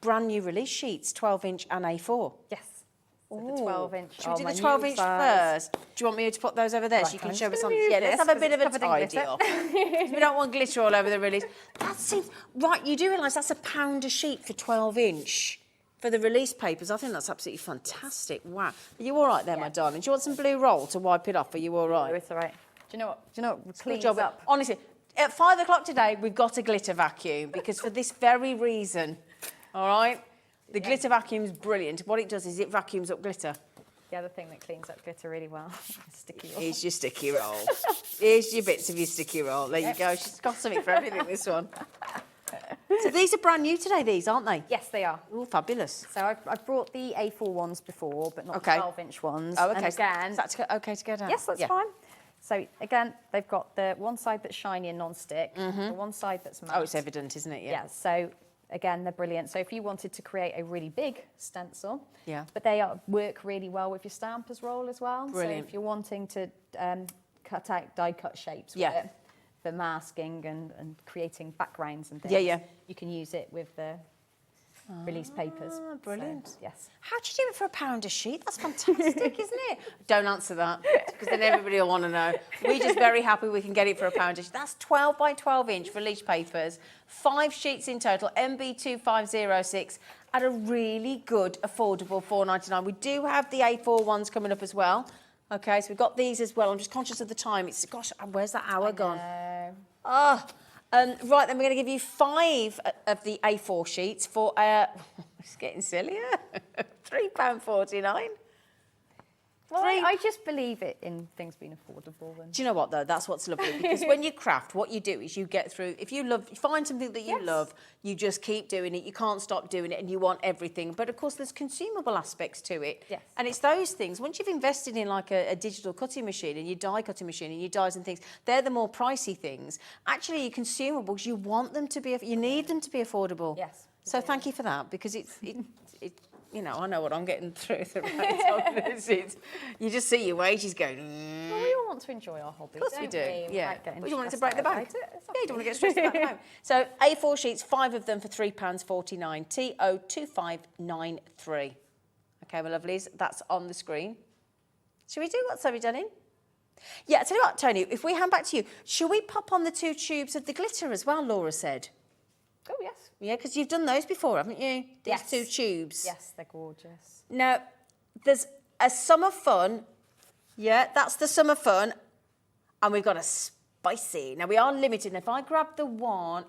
brand new release sheets, 12-inch and A4. Yes. So the 12-inch. Should we do the 12-inch first? Do you want me to put those over there so you can show us on? Yeah, let's have a bit of a tidy up. We don't want glitter all over the release. That seems right. You do realise that's £1 a sheet for 12-inch for the release papers. I think that's absolutely fantastic. Wow. Are you all right there, my darling? Do you want some blue roll to wipe it off? Are you all right? Oh, it's all right. Do you know what Good cleans job. up? Honestly, at 5 o'clock today, we've got a glitter vacuum because for this very reason, all right? The glitter vacuum's brilliant. What it does is it vacuums up glitter. The other thing that cleans up glitter really well is sticky roll. Here's your sticky roll. Here's your bits of your sticky roll. There you go. She's got something for everything, this one. So these are brand new today, these, aren't they? Yes, they are. Oh, fabulous. So I've brought the A4 ones before, but not Okay. the 12-inch ones. Oh, okay. And again, Is that okay to go down? yes, that's fine. So again, they've got the one side that's shiny and non-stick, the one side that's matte. Oh, it's evident, isn't it? Yeah. So again, they're brilliant. So if you wanted to create a really big stencil, Yeah. but they work really well with your stampers roll as well. Brilliant. So if you're wanting to cut out die-cut shapes with Yeah. it for masking and creating backgrounds and things, Yeah. you can use it with the release papers. So, brilliant. yes. How do you do it for £1 a sheet? That's fantastic, isn't it? Don't answer that, because then everybody will want to know. We're just very happy we can get it for £1 a sheet. That's 12 by 12-inch release papers, 5 sheets in total, MB2506, at a really good, affordable £4.99. We do have the A4 ones coming up as well. Okay, so we've got these as well. I'm just conscious of the time. It's, gosh, where's that hour gone? Oh. Right, then we're going to give you 5 of the A4 sheets for, it's getting sillier, £3.49. Well, I just believe it in things being affordable. And Do you know what, though? That's what's lovely. Because when you craft, what you do is you get through, if you find something that you love, you just keep doing it. You can't stop doing it and you want everything. But, of course, there's consumable aspects to it. Yes. And it's those things. Once you've invested in, like, a digital cutting machine and your die cutting machine and your dies and things, they're the more pricey things. Actually, your consumables, you want them to be, you need them to be affordable. Yes. So thank you for that, because it you know, I know what I'm getting through the right on this. You just see your wages going. well, we all want to enjoy our hobby. Of course we don't do, we? yeah. Without getting But you want it to stressed break the out bank. about it. Yeah, you don't want to get stressed about the bank. So A4 sheets, 5 of them for £3.49, TO2593. Okay, my lovelies, that's on the screen. Shall we do what's already done in? Yeah, I tell you what, Tony, if we hand back to you, shall we pop on the 2 tubes of the glitter as well, Laura said? Oh, yes. Yeah, because you've done those before, haven't you? These Yes. 2 tubes. Yes, they're gorgeous. Now, there's a summer fun. Yeah, that's the summer fun. And we've got a spicy. Now, we are limited. And if I grab the one,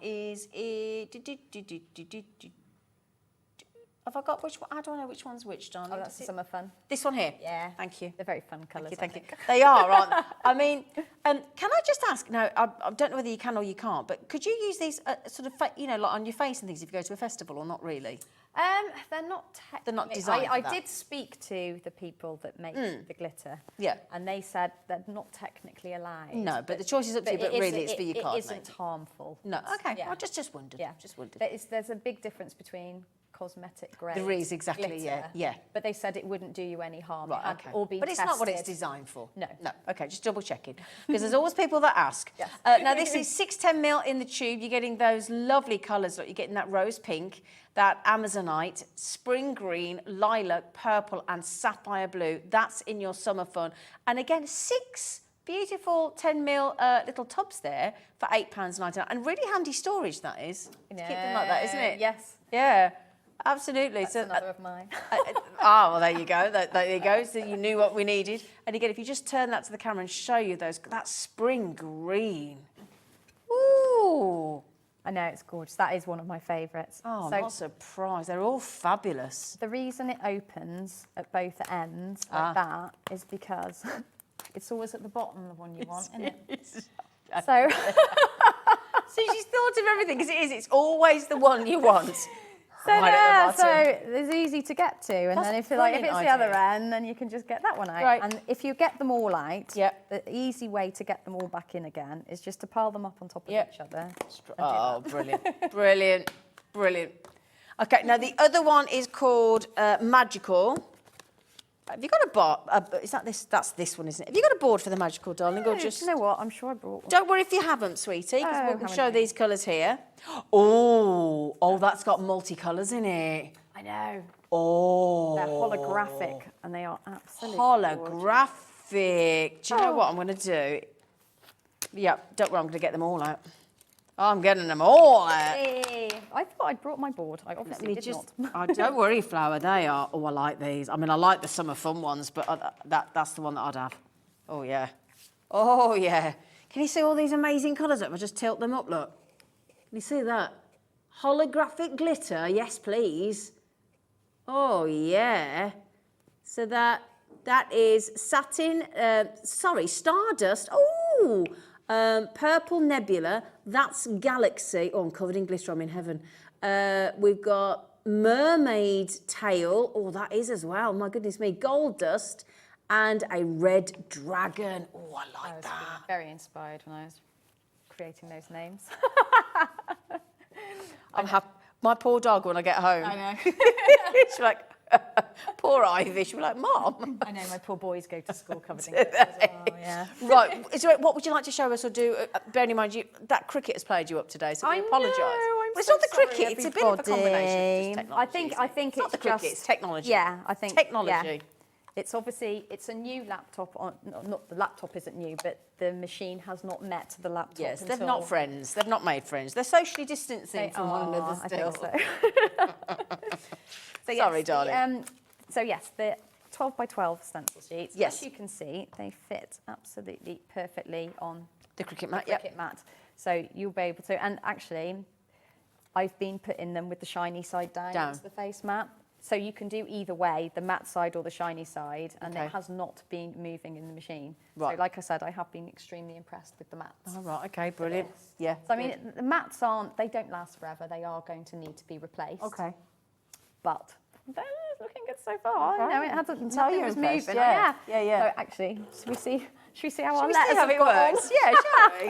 have I got which one? I don't know which one's which, darling. Oh, that's the summer fun. This one here? Yeah. Thank you. They're very fun colours. Thank you. They are, aren't they? I mean, can I just ask, now, I don't know whether you can or you can't, but could you use these sort of, you know, like on your face and things if you go to a festival or not really? They're not technically. They're not designed for I that. did speak to the people that make the glitter. Yeah. And they said they're not technically allowed. No, but the choice is up to you, but really it's for your card, It isn't mate. harmful. No, okay. Yeah. I just wondered. Yeah. Just wondered. There's a big difference between cosmetic grade. There is, exactly, glitter, yeah. But they said it wouldn't do you any harm. Right, It had okay. all been But it's not what it's tested. designed for. No. No, okay, just double checking. Because there's always people that ask. Yes. Now, this is 610ml in the tube. You're getting those lovely colours. Look, you're getting that rose pink, that Amazonite, spring green, lilac, purple, and sapphire blue. That's in your summer fun. And again, 6 beautiful 10ml little tubs there for £8.99. And really handy storage, that is. To keep them like that, isn't it? Yes. Yeah. Absolutely. That's another of mine. Well, there you go. There you go. So you knew what we needed. And again, if you just turn that to the camera and show you that spring green. Ooh. I know, it's gorgeous. That is one of my favourites. Oh, So I'm not surprised. They're all fabulous. the reason it opens at both ends like that is because it's always at the bottom, the one you want, isn't it? So So she's thought of everything, because it is. It's always the one you want. So Right at the yeah, bottom. so it's easy to get to, and That's then if a it's brilliant the other idea. end, then you can just get that one out. Right. And if you get them all out, Yep. the easy way to get them all back in again is just to pile them up on top of Yep. each other. Oh, brilliant. Brilliant. Brilliant. Okay, now the other one is called Magical. Have you got a board? Is that this? That's this one, isn't it? Have you got a board for the Magical, darling? Or just... You know what? I'm sure I brought one. Don't worry if you haven't, sweetie, because Oh, we can haven't show you? these colours here. Oh, that's got multicolours in it. I know. Oh. They're holographic, and they are absolutely Holographic. Do you know what I'm going to do? Yeah, don't worry, I'm going to get them all out. I'm getting them all out. Hey, I thought I'd brought my board. I obviously did not. Oh, don't worry, Flower, they are. Oh, I like these. I mean, I like the summer fun ones, but that's the one that I'd have. Oh, yeah. Oh, yeah. Can you see all these amazing colours? If I just tilt them up, look. Can you see that? Holographic glitter, yes, please. Oh, yeah. So that is satin, stardust. Oh, purple nebula. That's galaxy. Oh, I'm covered in glitter. I'm in heaven. We've got mermaid tail. Oh, that is as well. My goodness me. Gold dust and a red dragon. Oh, I like I was that. very inspired when I was creating those names. I'm happy. My poor dog, when I get home. I know. She's like, poor Ivy. She'll be like, Mom. I know, my poor boys go to school covered in glitter as well, yeah. Right. So what would you like to show us or do? Bearing in mind, that Cricut has played you up today, so we apologise. I'm Well, it's so not the sorry, Cricut. It's a bit of a combination of just technology. I think it's not it's the Cricut. just It's technology. Yeah, I think technology. Yeah. It's obviously it's a new laptop. Not the laptop isn't new, but the machine has not met the laptop. Yes, they're until not friends. They've not made friends. They're socially distancing from one another I still. think so. So Sorry, yes, darling. So yes, the 12 by 12 stencil sheets. Yes. As you can see, they fit absolutely perfectly on The Cricut mat. the Cricut mat. So you'll be able to. And actually, I've been putting them with the shiny side down. Into the face mat. So you can do either way, the matte side or the shiny side, and it has not been moving in the machine. Right. So like I said, I have been extremely impressed with the mattes. Oh, right, okay, brilliant. Yes. Yeah. So I mean, the mattes they don't last forever. They are going to need to be replaced. Okay. But they're looking good so far. Okay. No, it hasn't. Can tell Nothing you're was impressed, moving. yeah. Yeah. Yeah. So actually, should we see how Shall our we see letters how have it got on? works? Yeah, shall we?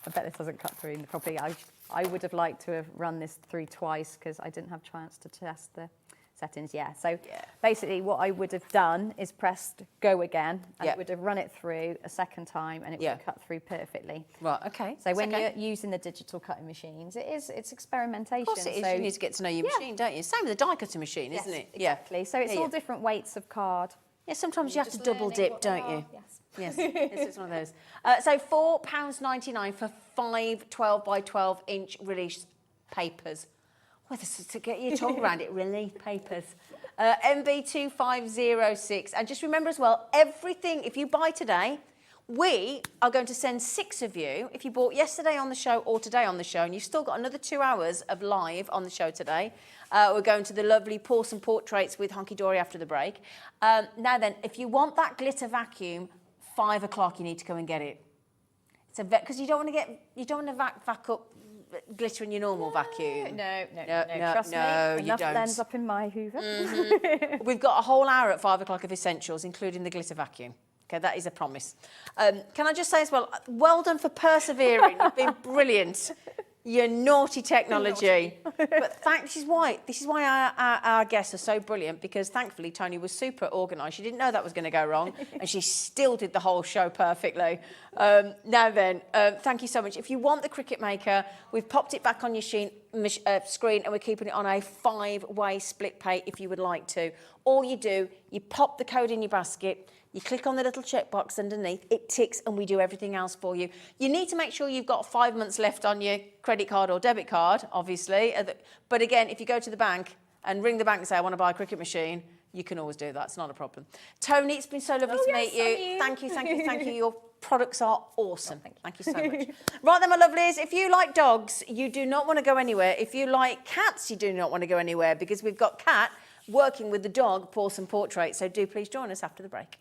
I bet this hasn't cut through properly. I would have liked to have run this through twice because I didn't have a chance to test the settings. Yeah. So basically, what I would have done is pressed go again, and it would have run it through a second time, and it would have cut through perfectly. Right. Okay. So when you're using the digital cutting machines, it's experimentation. Of course it is. So You need to get to know your machine, don't you? Same with the die cutting machine, isn't it? Exactly. So it's all different weights of card. Yeah, sometimes you have to double dip, don't you? Yes. Yes, it's one of those. So £4.99 for 5 12 by 12 inch release papers. Well, this is to get your tongue around it, release papers. MB2506. And just remember as well, everything, if you buy today, we are going to send 6 of you, if you bought yesterday on the show or today on the show, and you've still got another 2 hours of live on the show today. We're going to the lovely Pawsome Portraits with Hunkydory after the break. Now then, if you want that glitter vacuum, 5 o'clock you need to go and get it. It's a because you don't want to vac up glitter in your normal vacuum. No. Trust me, enough ends up in my Hoover. Mm-hmm. We've got a whole hour at 5 o'clock of essentials, including the glitter vacuum. Okay, that is a promise. Can I just say as well, well done for persevering. You've been brilliant. Your naughty technology. But this is why our guests are so brilliant, because thankfully Toni was super organised. She didn't know that was going to go wrong, and she still did the whole show perfectly. Now then, thank you so much. If you want the Cricut Maker, we've popped it back on your screen, and we're keeping it on a 5-way split pay if you would like to. All you do, you pop the code in your basket, you click on the little checkbox underneath, it ticks, and we do everything else for you. You need to make sure you've got 5 months left on your credit card or debit card, obviously. But again, if you go to the bank and ring the bank and say, I want to buy a Cricut machine, you can always do that. It's not a problem. Toni, it's been so lovely to meet you. Thank you. Your products are awesome. Thank you so much. Right then, my lovelies, if you like dogs, you do not want to go anywhere. If you like cats, you do not want to go anywhere, because we've got Kat working with the dog, Pawsome Portraits. So do please join us after the break.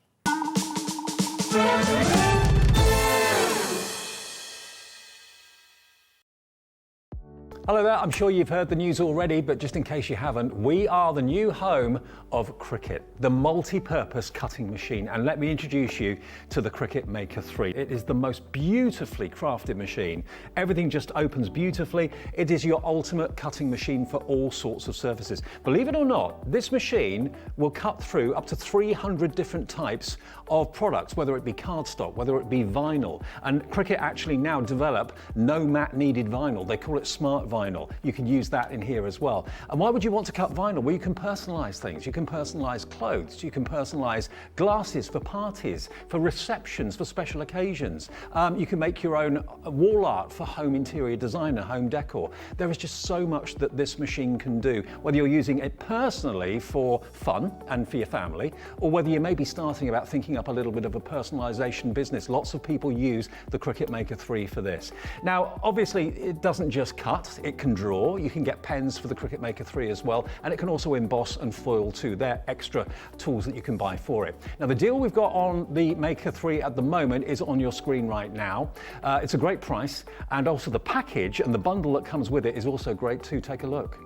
Hello there, I'm sure you've heard the news already, but just in case you haven't, we are the new home of Cricut, the multi-purpose cutting machine. And let me introduce you to the Cricut Maker 3. It is the most beautifully crafted machine. Everything just opens beautifully. It is your ultimate cutting machine for all sorts of surfaces. Believe it or not, this machine will cut through up to 300 different types of products, whether it be cardstock, whether it be vinyl. And Cricut actually now develop no mat needed vinyl. They call it smart vinyl. You can use that in here as well. And why would you want to cut vinyl? Well, you can personalize things. You can personalize clothes. You can personalize glasses for parties, for receptions, for special occasions. You can make your own wall art for home interior design and home decor. There is just so much that this machine can do, whether you're using it personally for fun and for your family, or whether you may be starting about thinking up a little bit of a personalization business. Lots of people use the Cricut Maker 3 for this. Now, obviously, it doesn't just cut. It can draw. You can get pens for the Cricut Maker 3 as well, and it can also emboss and foil too. They're extra tools that you can buy for it. Now, the deal we've got on the Maker 3 at the moment is on your screen right now. It's a great price, and also the package and the bundle that comes with it is also great too. Take a look.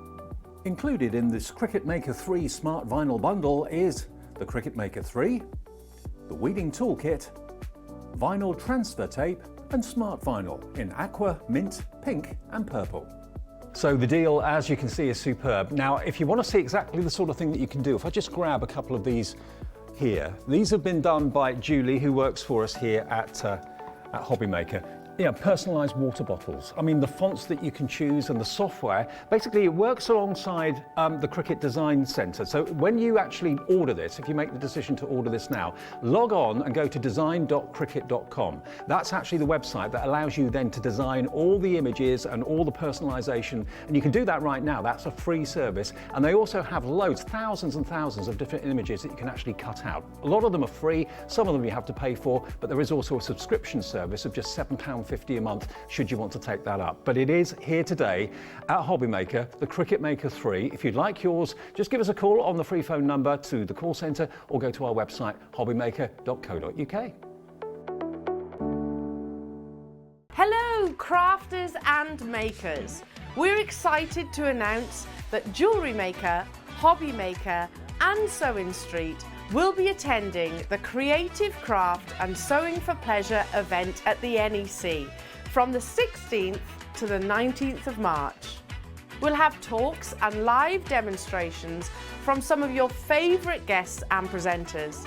Included in this Cricut Maker 3 Smart Vinyl bundle is the Cricut Maker 3, the weeding toolkit, vinyl transfer tape, and smart vinyl in aqua, mint, pink, and purple. So the deal, as you can see, is superb. Now, if you want to see exactly the sort of thing that you can do, if I just grab a couple of these here, these have been done by Julie, who works for us here at Hobby Maker. Yeah, personalised water bottles. I mean, the fonts that you can choose and the software, basically it works alongside the Cricut Design Centre. So when you actually order this, if you make the decision to order this now, log on and go to design.cricut.com. That's actually the website that allows you then to design all the images and all the personalisation, and you can do that right now. That's a free service. And they also have loads, thousands and thousands of different images that you can actually cut out. A lot of them are free, some of them you have to pay for, but there is also a subscription service of just £7.50 a month should you want to take that up. But it is here today at Hobby Maker, the Cricut Maker 3. If you'd like yours, just give us a call on the free phone number to the call centre or go to our website hobbymaker.co.uk. Hello, crafters and makers. We're excited to announce that Jewellery Maker, Hobby Maker and Sewing Street will be attending the Creative Craft and Sewing for Pleasure event at the NEC from the 16th to the 19th of March. We'll have talks and live demonstrations from some of your favourite guests and presenters,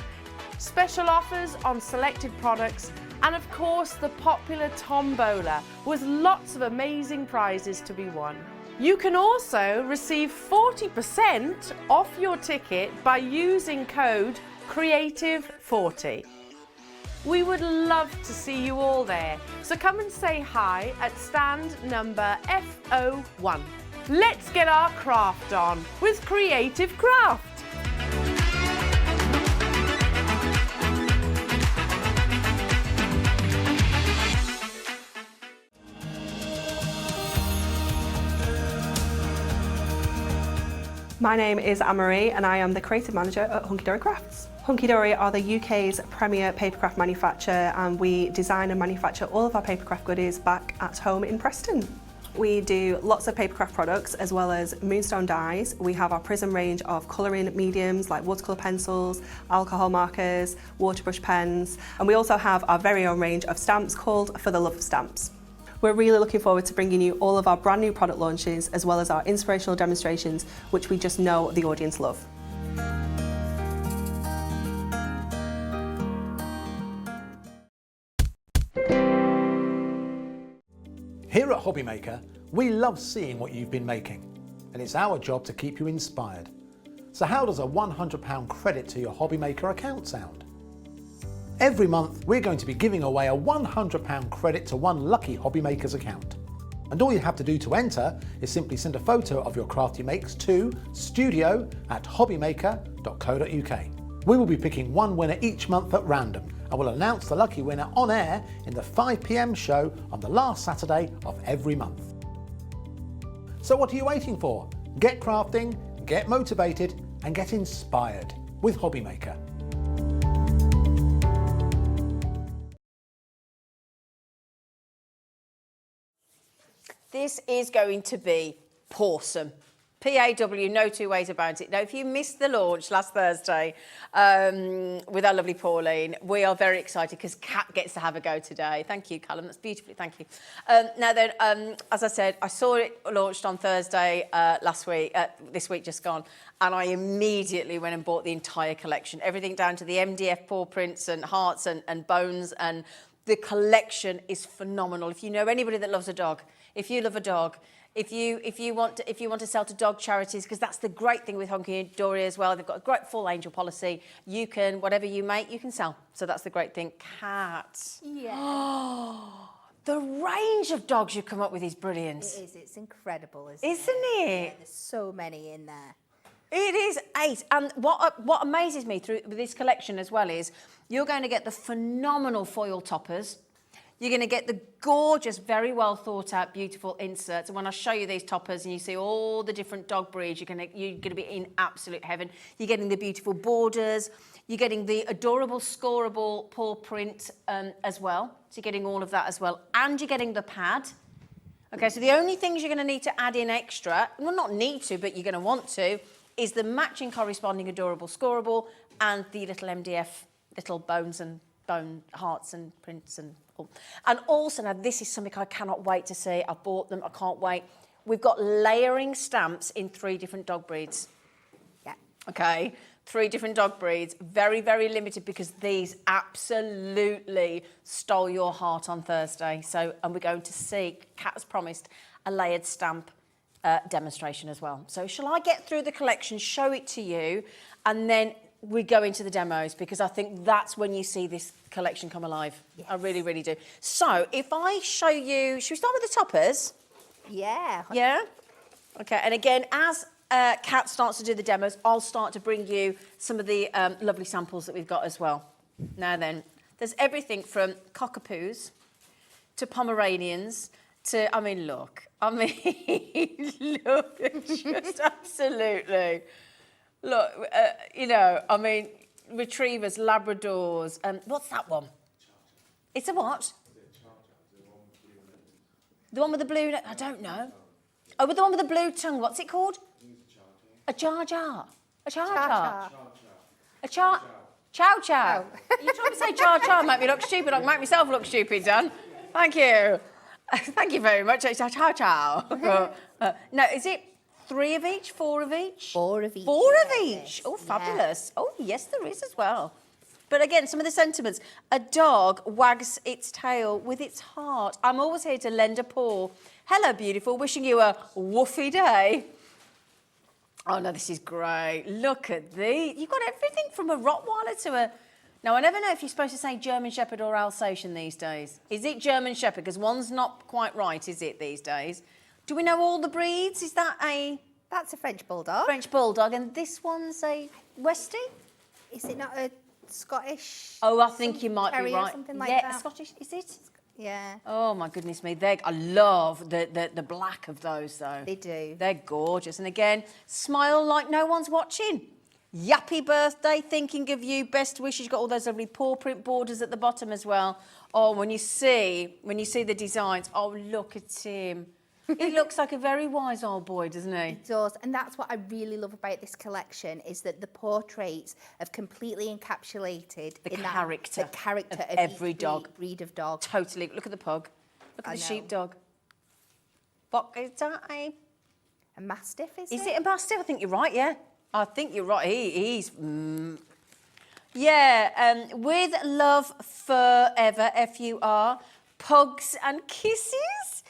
special offers on selected products, and of course the popular tombola with lots of amazing prizes to be won. You can also receive 40% off your ticket by using code CREATIVE40. We would love to see you all there. So come and say hi at stand number FO1. Let's get our craft on with Creative Craft. My name is Anne-Marie and I am the creative manager at Hunkydory Crafts. Hunkydory are the UK's premier papercraft manufacturer, and we design and manufacture all of our papercraft goodies back at home in Preston. We do lots of papercraft products as well as moonstone dyes. We have our prism range of colouring mediums like watercolour pencils, alcohol markers, waterbrush pens, and we also have our very own range of stamps called For the Love of Stamps. We're really looking forward to bringing you all of our brand new product launches as well as our inspirational demonstrations, which we just know the audience love. Here at Hobbymaker, we love seeing what you've been making, and it's our job to keep you inspired. So how does a £100 credit to your Hobbymaker account sound? Every month, we're going to be giving away a £100 credit to one lucky Hobbymaker's account. And all you have to do to enter is simply send a photo of your craft you makes to studio@hobbymaker.co.uk. We will be picking one winner each month at random, and we'll announce the lucky winner on air in the 5 PM show on the last Saturday of every month. So what are you waiting for? Get crafting, get motivated, and get inspired with Hobbymaker. This is going to be Pawsome. P-A-W, no two ways about it. Now, if you missed the launch last Thursday with our lovely Pauline, we are very excited because Kat gets to have a go today. Thank you, Callum. That's beautifully, thank you. Now then, as I said, I saw it launched on Thursday this week just gone, and I immediately went and bought the entire collection. Everything down to the MDF paw prints and hearts and bones, and the collection is phenomenal. If you know anybody that loves a dog, if you love a dog, if you want to sell to dog charities, because that's the great thing with Hunkydory as well. They've got a great full angel policy. You can, whatever you make, you can sell. So that's the great thing. Cat. Yeah. The range of dogs you come up with is brilliant. It is. It's incredible, isn't it? Yeah, there's so many in there. It is 8. And what amazes me with this collection as well is you're going to get the phenomenal foil toppers. You're going to get the gorgeous, very well thought out, beautiful inserts. And when I show you these toppers and you see all the different dog breeds, you're going to be in absolute heaven. You're getting the beautiful borders. You're getting the adorable, scoreable paw print as well. So you're getting all of that as well. And you're getting the pad. Okay, so the only things you're going to need to add in extra, well, not need to, but you're going to want to, is the matching corresponding adorable scoreable and the little MDF, little bones and bone hearts and prints and all. And also, now this is something I cannot wait to see. I bought them, I can't wait. We've got layering stamps in 3 different dog breeds. Yeah. Okay, 3 different dog breeds. Very, very limited because these absolutely stole your heart on Thursday. So, and we're going to see, Kat has promised, a layered stamp demonstration as well. So shall I get through the collection, show it to you, and then we go into the demos, because I think that's when you see this collection come alive. Yes. I really, really do. So if I show you, should we start with the toppers? Yeah. Yeah? Okay, and again, as Kat starts to do the demos, I'll start to bring you some of the lovely samples that we've got as well. Now then, there's everything from cockapoos to Pomeranians to, I mean, look, just absolutely. Look, you know, I mean, retrievers, Labradors, and what's that one? It's a what? The one with the blue, I don't know. Oh, with the one with the blue tongue, what's it called? A jar-jar. A char-char. A char... Chow-chow. You're trying to say char-char, make me look stupid. I'll make myself look stupid, Dan. Thank you. Thank you very much. It's a chow-chow. No, is it 3 of each, 4 of each? 4 of each. 4 of each. Oh, fabulous. Yeah. Oh, yes, there is as well. But again, some of the sentiments. A dog wags its tail with its heart. I'm always here to lend a paw. Hello, beautiful. Wishing you a woofy day. Oh, no, this is great. Look at these. You've got everything from a Rottweiler to a Now, I never know if you're supposed to say German Shepherd or Alsatian these days. Is it German Shepherd? Because one's not quite right, is it, these days? Do we know all the breeds? Is that a... That's a French Bulldog. French Bulldog, and this one's a Westie? Is it not a Scottish? Oh, I think you might be Terrier, right. something like yeah, that. a Scottish, is it? Yeah. Oh, my goodness me. I love the black of those, though. They do. They're gorgeous. And again, smile like no one's watching. Yappy birthday, thinking of you, best wishes. You've got all those lovely paw print borders at the bottom as well. Oh, when you see the designs, oh, look at him. He looks like a very wise old boy, doesn't he? It does, and that's what I really love about this collection is that the portraits have completely encapsulated The in character the character of of every each dog. breed of dog. Totally. Look at the pug. Look at I the know. sheepdog. What is that? A Mastiff, is Is it? it a Mastiff? I think you're right, yeah. I think you're right. He's... Yeah, with love forever, F-U-R, pugs and kisses.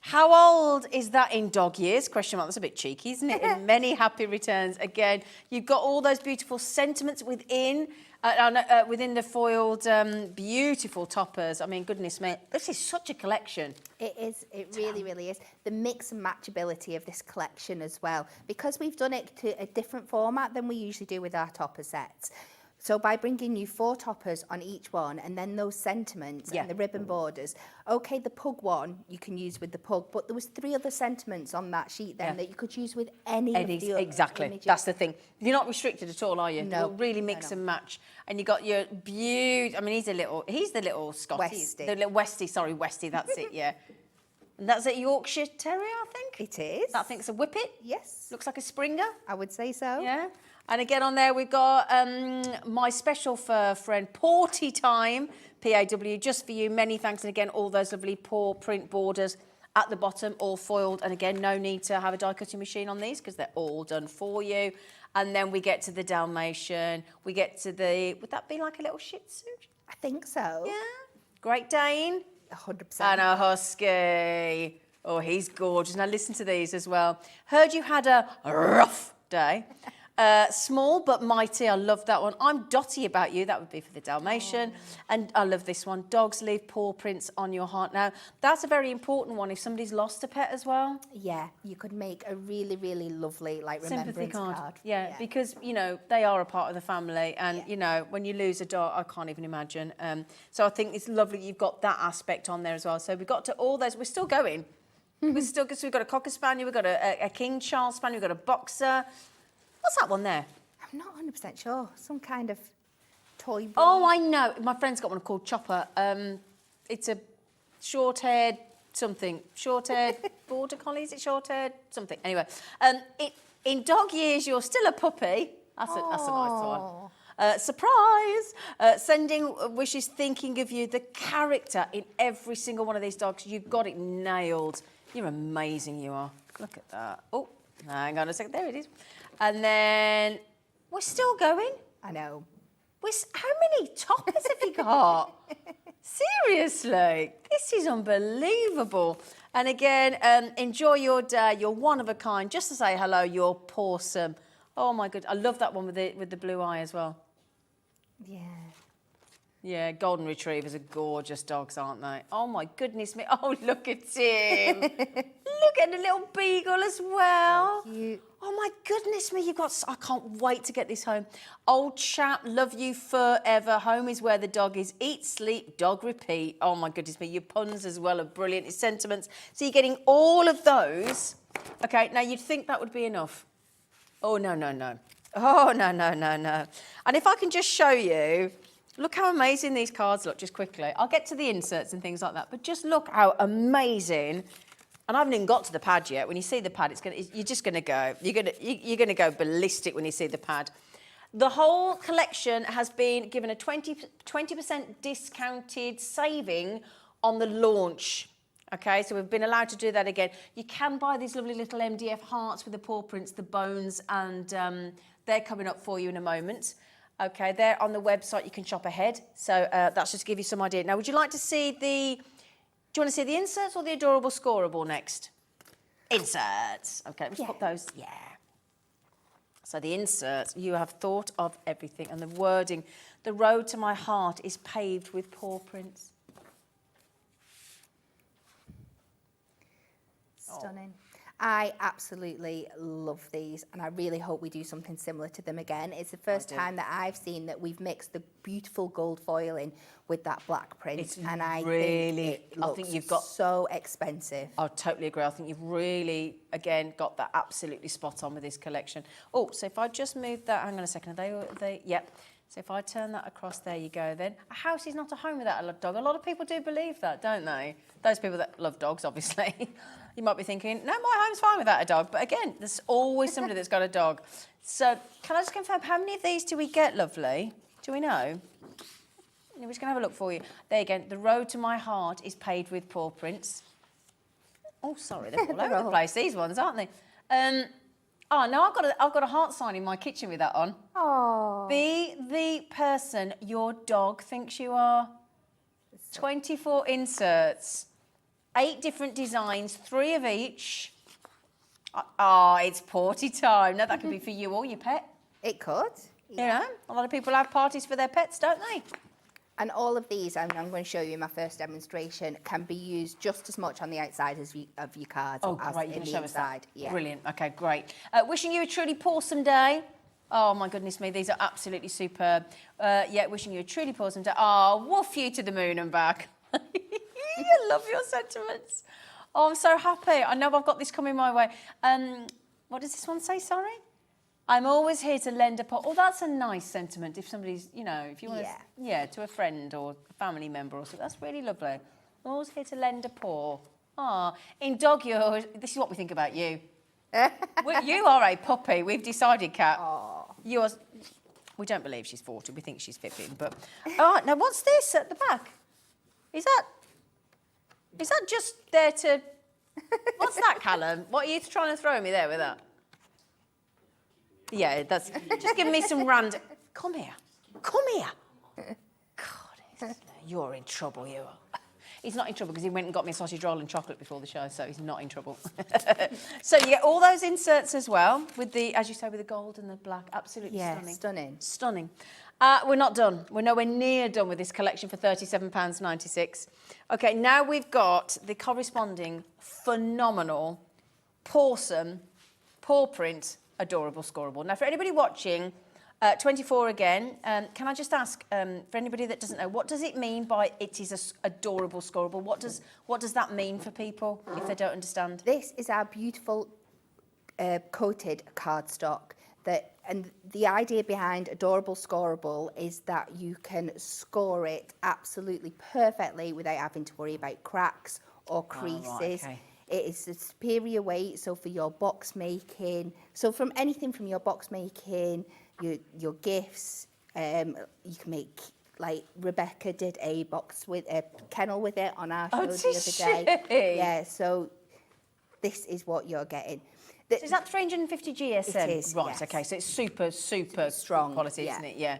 How old is that in dog years? Question mark. That's a bit cheeky, isn't it? And many happy returns. Again, you've got all those beautiful sentiments within the foiled, beautiful toppers. I mean, goodness me, this is such a collection. It is. It really, really is. The mix and matchability of this collection as well, because we've done it to a different format than we usually do with our topper sets. So by bringing you 4 toppers on each one and then those sentiments and the ribbon borders, okay, the pug one you can use with the pug, but there was 3 other sentiments on that sheet then that you could use with any of the other exactly. images. That's the thing. You're not restricted at all, are you? No. You'll really mix and match. And you got your beautiful... I mean, he's the little Scotty. Westie. The little Westie, sorry, Westie, that's it, yeah. And that's a Yorkshire Terrier, I think? It is. I think it's a Whippet. Yes. Looks like a Springer. I would say so. Yeah. And again on there we've got my special fur friend, Porty Time, P-A-W, just for you. Many thanks. And again, all those lovely paw print borders at the bottom, all foiled. And again, no need to have a die cutting machine on these because they're all done for you. And then we get to the Dalmatian. We get to the, would that be like a little Shih Tzu? I think so. Yeah. Great Dane. 100%. And a Husky. Oh, he's gorgeous. Now listen to these as well. Heard you had a rough day. Small but mighty, I love that one. I'm dotty about you, that would be for the Dalmatian. And I love this one, dogs leave paw prints on your heart. Now, that's a very important one if somebody's lost a pet as well. Yeah, you could make a really, really lovely, like, remembrance card. Yeah, because, you know, they are a part of the family. And, you know, when you lose a dog, I can't even imagine. So I think it's lovely you've got that aspect on there as well. So we've got to all those, we're still going. We're still, so we've got a Cocker Spaniel, we've got a King Charles Spaniel, we've got a Boxer. What's that one there? I'm not 100% sure. Some kind of toy breed. Oh, I know. My friend's got one called Chopper. It's a short-haired something. Short-haired border collie, is it short-haired? Something. Anyway, in dog years, you're still a puppy. That's a nice one. Surprise! Sending wishes, thinking of you. The character in every single one of these dogs, you've got it nailed. You're amazing, you are. Look at that. Oh, hang on a second. There it is. And then we're still going. I know. How many toppers have you got? Seriously, this is unbelievable. And again, enjoy your day. You're one of a kind. Just to say hello, you're Pawsome. Oh my God, I love that one with the blue eye as well. Yeah. Yeah, golden retrievers are gorgeous dogs, aren't they? Oh my goodness me! Oh, look at him! Look at the little beagle as well. So cute. Oh my goodness me! You've got. I can't wait to get this home. Old chap, love you forever. Home is where the dog is. Eat, sleep, dog, repeat. Oh my goodness me! Your puns as well are brilliant. Your sentiments. So you're getting all of those. Okay, now you'd think that would be enough. Oh no no no! Oh no no no no! And if I can just show you. Look how amazing these cards look, just quickly. I'll get to the inserts and things like that, but just look how amazing. And I haven't even got to the pad yet. When you see the pad, you're just gonna go. You're gonna go ballistic when you see the pad. The whole collection has been given a 20% discounted saving on the launch. Okay, so we've been allowed to do that again. You can buy these lovely little MDF hearts with the paw prints, the bones, and they're coming up for you in a moment. Okay, they're on the website. You can shop ahead. So that's just to give you some idea. Now, would you like to see do you want to see the inserts or the adorable scorable next? Inserts. Okay, let's pop those. Yeah. So the inserts, you have thought of everything, and the wording, the road to my heart is paved with paw prints. Stunning. I absolutely love these, and I really hope we do something similar to them again. It's the first time that I've seen that we've mixed the beautiful gold foiling with that black print, It's and I really, think it looks you've got so expensive. I totally agree. I think you've really, again, got that absolutely spot on with this collection. Oh, so if I just move that, hang on a second, are they, yep. So if I turn that across, there you go then. A house is not a home without a dog. A lot of people do believe that, don't they? Those people that love dogs, obviously. You might be thinking, no, my home's fine without a dog. But again, there's always somebody that's got a dog. So can I just confirm, how many of these do we get, lovely? Do we know? We're just going to have a look for you. There you go. The road to my heart is paved with paw prints. Oh, sorry, they're all over the place, these ones, aren't they? Oh, no, I've got a heart sign in my kitchen with that on. Oh. Be the person your dog thinks you are. 24 inserts, 8 different designs, 3 of each. Oh, it's party time. Now, that could be for you or your pet. It could. You know, a lot of people have parties for their pets, don't they? And all of these, I'm going to show you in my first demonstration, can be used just as much on the outside as of your cards as great. in the inside. Yeah. Brilliant. Okay, great. Wishing you a truly pawsome day. Oh, my goodness me, these are absolutely superb. Yeah, wishing you a truly pawsome day. Oh, woof you to the moon and back. I love your sentiments. Oh, I'm so happy. I know I've got this coming my way. What does this one say, sorry? I'm always here to lend a paw. Oh, that's a nice sentiment. If somebody's, you know, if you want to, to a friend or a family member or something, that's really lovely. I'm always here to lend a paw. Ah, in dog years, this is what we think about you. You are a puppy. We've decided, Kat. Yours. We don't believe she's 40. We think she's 15. But now what's this at the back? Is that just there to? What's that, Callum? What are you trying to throw me there with that? Yeah, that's just giving me some random. Come here. God, you're in trouble, you are. He's not in trouble because he went and got me a sausage roll and chocolate before the show, so he's not in trouble. So you get all those inserts as well with the, as you say, with the gold and the black. Absolutely stunning. Stunning. We're not done. We're nowhere near done with this collection for £37.96. Okay, now we've got the corresponding phenomenal Pawsome paw print adorable scoreable. Now, for anybody watching, 24 again, can I just ask, for anybody that doesn't know, what does it mean by it is a adorable scoreable? What does that mean for people if they don't understand? This is our beautiful coated cardstock. And the idea behind adorable scoreable is that you can score it absolutely perfectly without having to worry about cracks or creases. Oh, right, okay. It is a superior weight, so for your box making, so from anything from your box making, your gifts, you can make, like Rebecca did a box with a kennel with it on our show the other day. Yeah, so this is what you're getting. So is that 350 GSM? It is, right, yes. okay, so it's super strong quality, isn't it? Yeah.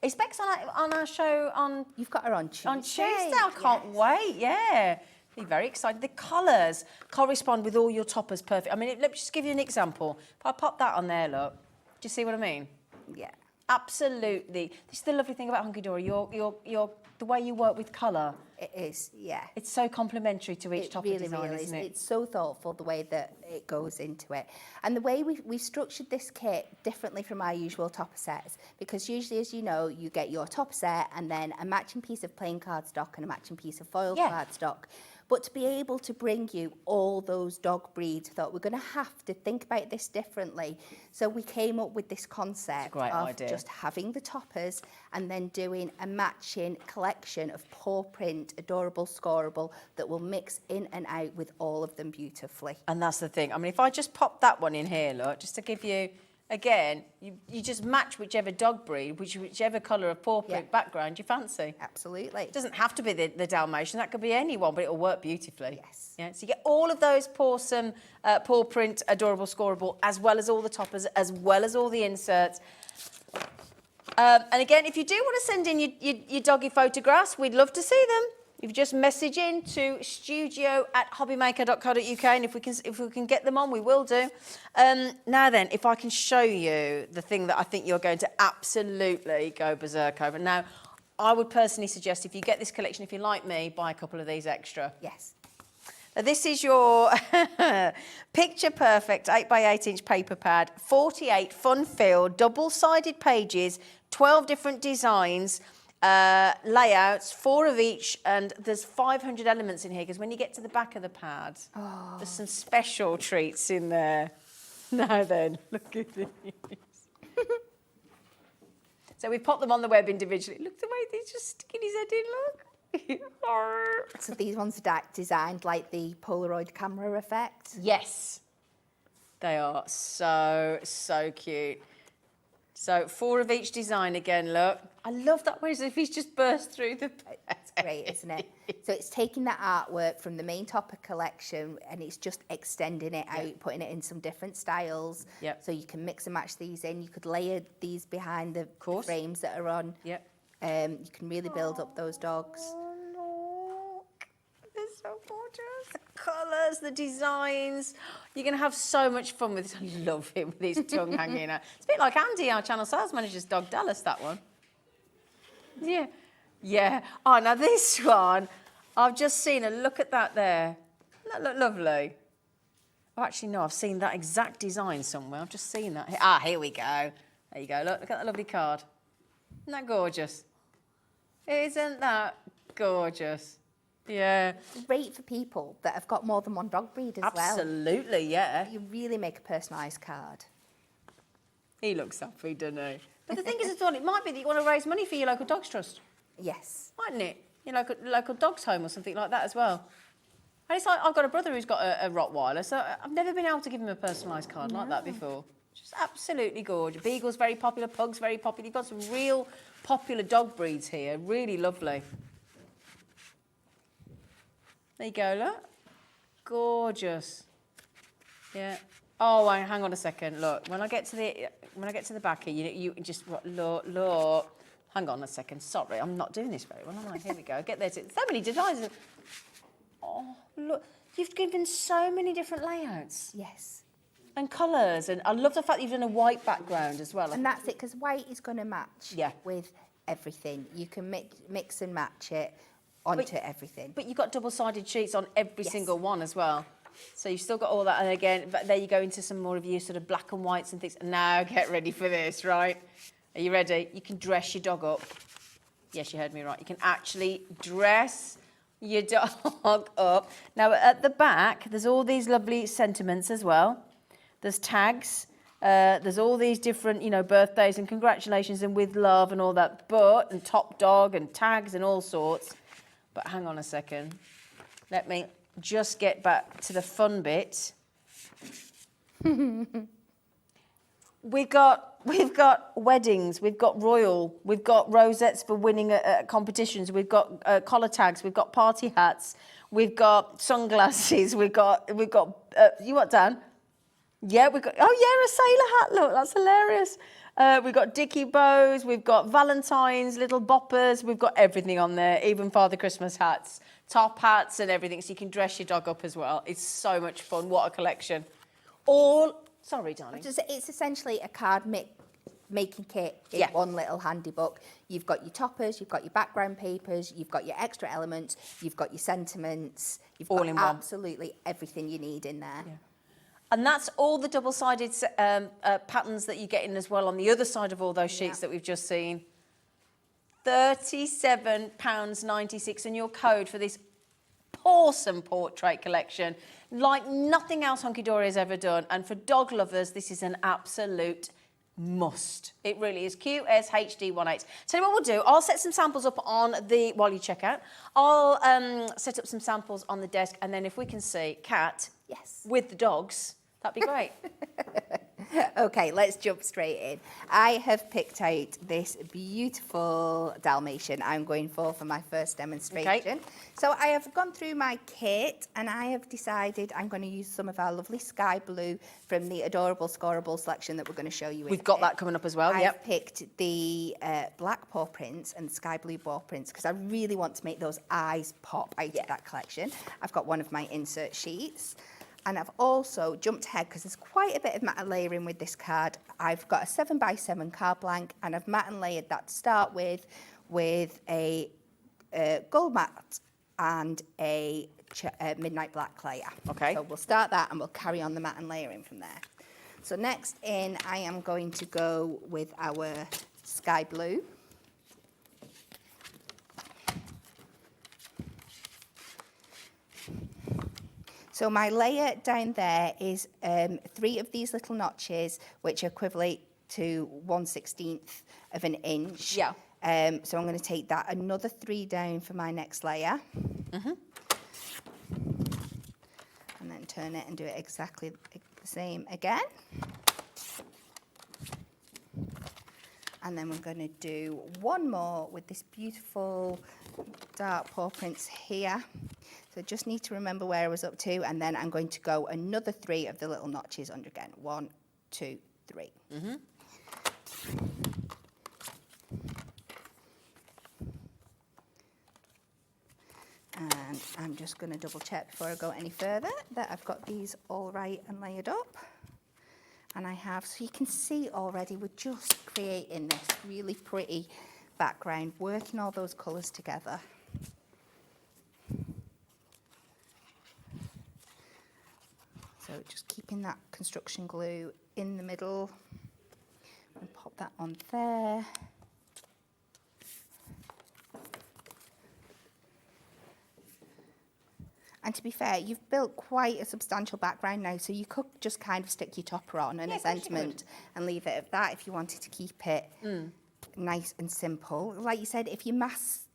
Is Bex on our show on... You've got her on Tuesday. On Tuesday, I can't wait, yeah. Be very excited. The colours correspond with all your toppers perfect. I mean, let me just give you an example. If I pop that on there, look, do you see what I mean? Yeah. Absolutely. This is the lovely thing about Hunkydory. The way you work with colour. It is, yeah. It's so complementary to each topper design, isn't it? It's so thoughtful, the way that it goes into it. And the way we structured this kit differently from our usual topper sets, because usually, as you know, you get your topper set and then a matching piece of plain cardstock and a matching piece of foil cardstock. But to be able to bring you all those dog breeds, I thought we're going to have to think about this differently. So we came up with this concept of just having the toppers and then doing a matching collection of paw print, adorable, scoreable that will mix in and out with all of them beautifully. And that's the thing. I mean, if I just pop that one in here, look, just to give you... Again, you just match whichever dog breed, whichever colour of paw print background you fancy. Absolutely. It doesn't have to be the Dalmatian, that could be anyone, but it'll work beautifully. Yes. Yeah, so you get all of those Pawsome paw print, adorable, scoreable, as well as all the toppers, as well as all the inserts. And again, if you do want to send in your doggy photographs, we'd love to see them. You've just message in to studio@hobbymaker.co.uk, and if we can get them on, we will do. Now then, if I can show you the thing that I think you're going to absolutely go berserk over. Now, I would personally suggest if you get this collection, if you're like me, buy a couple of these extra. Yes. Now, this is your picture perfect 8x8 paper pad, 48 fun-filled, double-sided pages, 12 different designs, layouts, 4 of each, and there's 500 elements in here because when you get to the back of the pad, there's some special treats in there. Now then, look at these. So we've popped them on the web individually. Look the way he's just sticking his head in, look. So these ones are designed like the Polaroid camera effect. Yes. They are so, so cute. So 4 of each design again, look. I love that way as if he's just burst through the... That's great, isn't it? So it's taking that artwork from the main Topper collection and it's just extending it out, putting it in some different styles. Yep. So you can mix and match these in. You could layer these behind the frames that are on. Yep. You can really build up those dogs. Oh, look. They're so gorgeous. The colours, the designs. You're going to have so much fun with this. I love him with his tongue hanging out. It's a bit like Andy, our channel sales manager's dog, Dallas, that one. Yeah. Yeah. Oh, now this one, I've just seen a look at that there. Doesn't that look lovely? Oh, actually, no, I've seen that exact design somewhere. I've just seen that. Ah, here we go. There you go. Look at that lovely card. Isn't that gorgeous? Isn't that gorgeous? Yeah. Great for people that have got more than one dog breed as well. Absolutely, yeah. You really make a personalised card. He looks happy, doesn't he? But the thing is, as well, it might be that you want to raise money for your local dogs trust. Yes. Mightn't it? Your local dog's home or something like that as well. And it's like, I've got a brother who's got a Rottweiler, so I've never been able to give him a personalised card like that before. Just absolutely gorgeous. Beagle's very popular, Pug's very popular. You've got some real popular dog breeds here. Really lovely. There you go, look. Gorgeous. Yeah. Oh, hang on a second. Look, when I get to the back here, you just look. Hang on a second. Sorry, I'm not doing this very well, am I? Here we go. Get there. So many designs. Oh, look. You've given so many different layouts. Yes. And colours. And I love the fact that you've done a white background as well. And that's it, because white is going to match with everything. You can mix and match it onto everything. But you've got double-sided sheets on every single one as well. So you've still got all that. And again, but there you go into some more of your sort of black and whites and things. And now get ready for this, right? Are you ready? You can dress your dog up. Yes, you heard me right. You can actually dress your dog up. Now, at the back, there's all these lovely sentiments as well. There's tags. There's all these different, birthdays and congratulations and with love and all that. And top dog and tags and all sorts. But hang on a second. Let me just get back to the fun bit. We've got weddings, we've got royal, we've got rosettes for winning at competitions, we've got collar tags, we've got party hats, we've got sunglasses, we've got you what, Dan? Yeah, we've got a sailor hat. Look, that's hilarious. We've got dicky bows, we've got Valentine's, little boppers, we've got everything on there, even Father Christmas hats, top hats and everything, so you can dress your dog up as well. It's so much fun. What a collection. Sorry, darling. It's essentially a card making kit in one little handy book. You've got your toppers, you've got your background papers, you've got your extra elements, you've got your sentiments, you've got absolutely everything you need in there. Yeah. And that's all the double-sided patterns that you get in as well on the other side of all those sheets that we've just seen. £37.96, and your code for this Pawsome Portrait collection, like nothing else Hunkydory has ever done. And for dog lovers, this is an absolute must. It really is. QSHD18. So what we'll do, I'll set some samples up on while you check out. I'll set up some samples on the desk, and then if we can see Kat with the dogs, that'd be great. Okay, let's jump straight in. I have picked out this beautiful Dalmatian I'm going for my first demonstration. Okay. So I have gone through my kit and I have decided I'm going to use some of our lovely sky blue from the Adorable Scoreable selection that we're going to show you. We've got that coming up as well, I've picked the black paw prints and sky blue paw prints because I really want to make those eyes pop out of that collection. I've got one of my insert sheets. And I've also jumped ahead because there's quite a bit of matte layering with this card. I've got a 7x7 card blank and I've matte and layered that to start with a gold matte and a midnight black layer. Okay. So we'll start that and we'll carry on the matte and layering from there. So next in, I am going to go with our sky blue. So my layer down there is 3 of these little notches, which equivalent to 1/16 of an inch. Yeah. So I'm going to take that another 3 down for my next layer. And then turn it and do it exactly the same again. And then we're going to do one more with this beautiful dark paw prints here. So just need to remember where I was up to, and then I'm going to go another 3 of the little notches under again. 1, 2, 3. And I'm just going to double check before I go any further that I've got these all right and layered up. And I have, so you can see already we're just creating this really pretty background, working all those colours together. So just keeping that construction glue in the middle and pop that on there. And to be fair, you've built quite a substantial background now, so you could just kind of stick your topper on and a sentiment and leave it at that if you wanted to keep it nice and simple. Like you said, if you're mass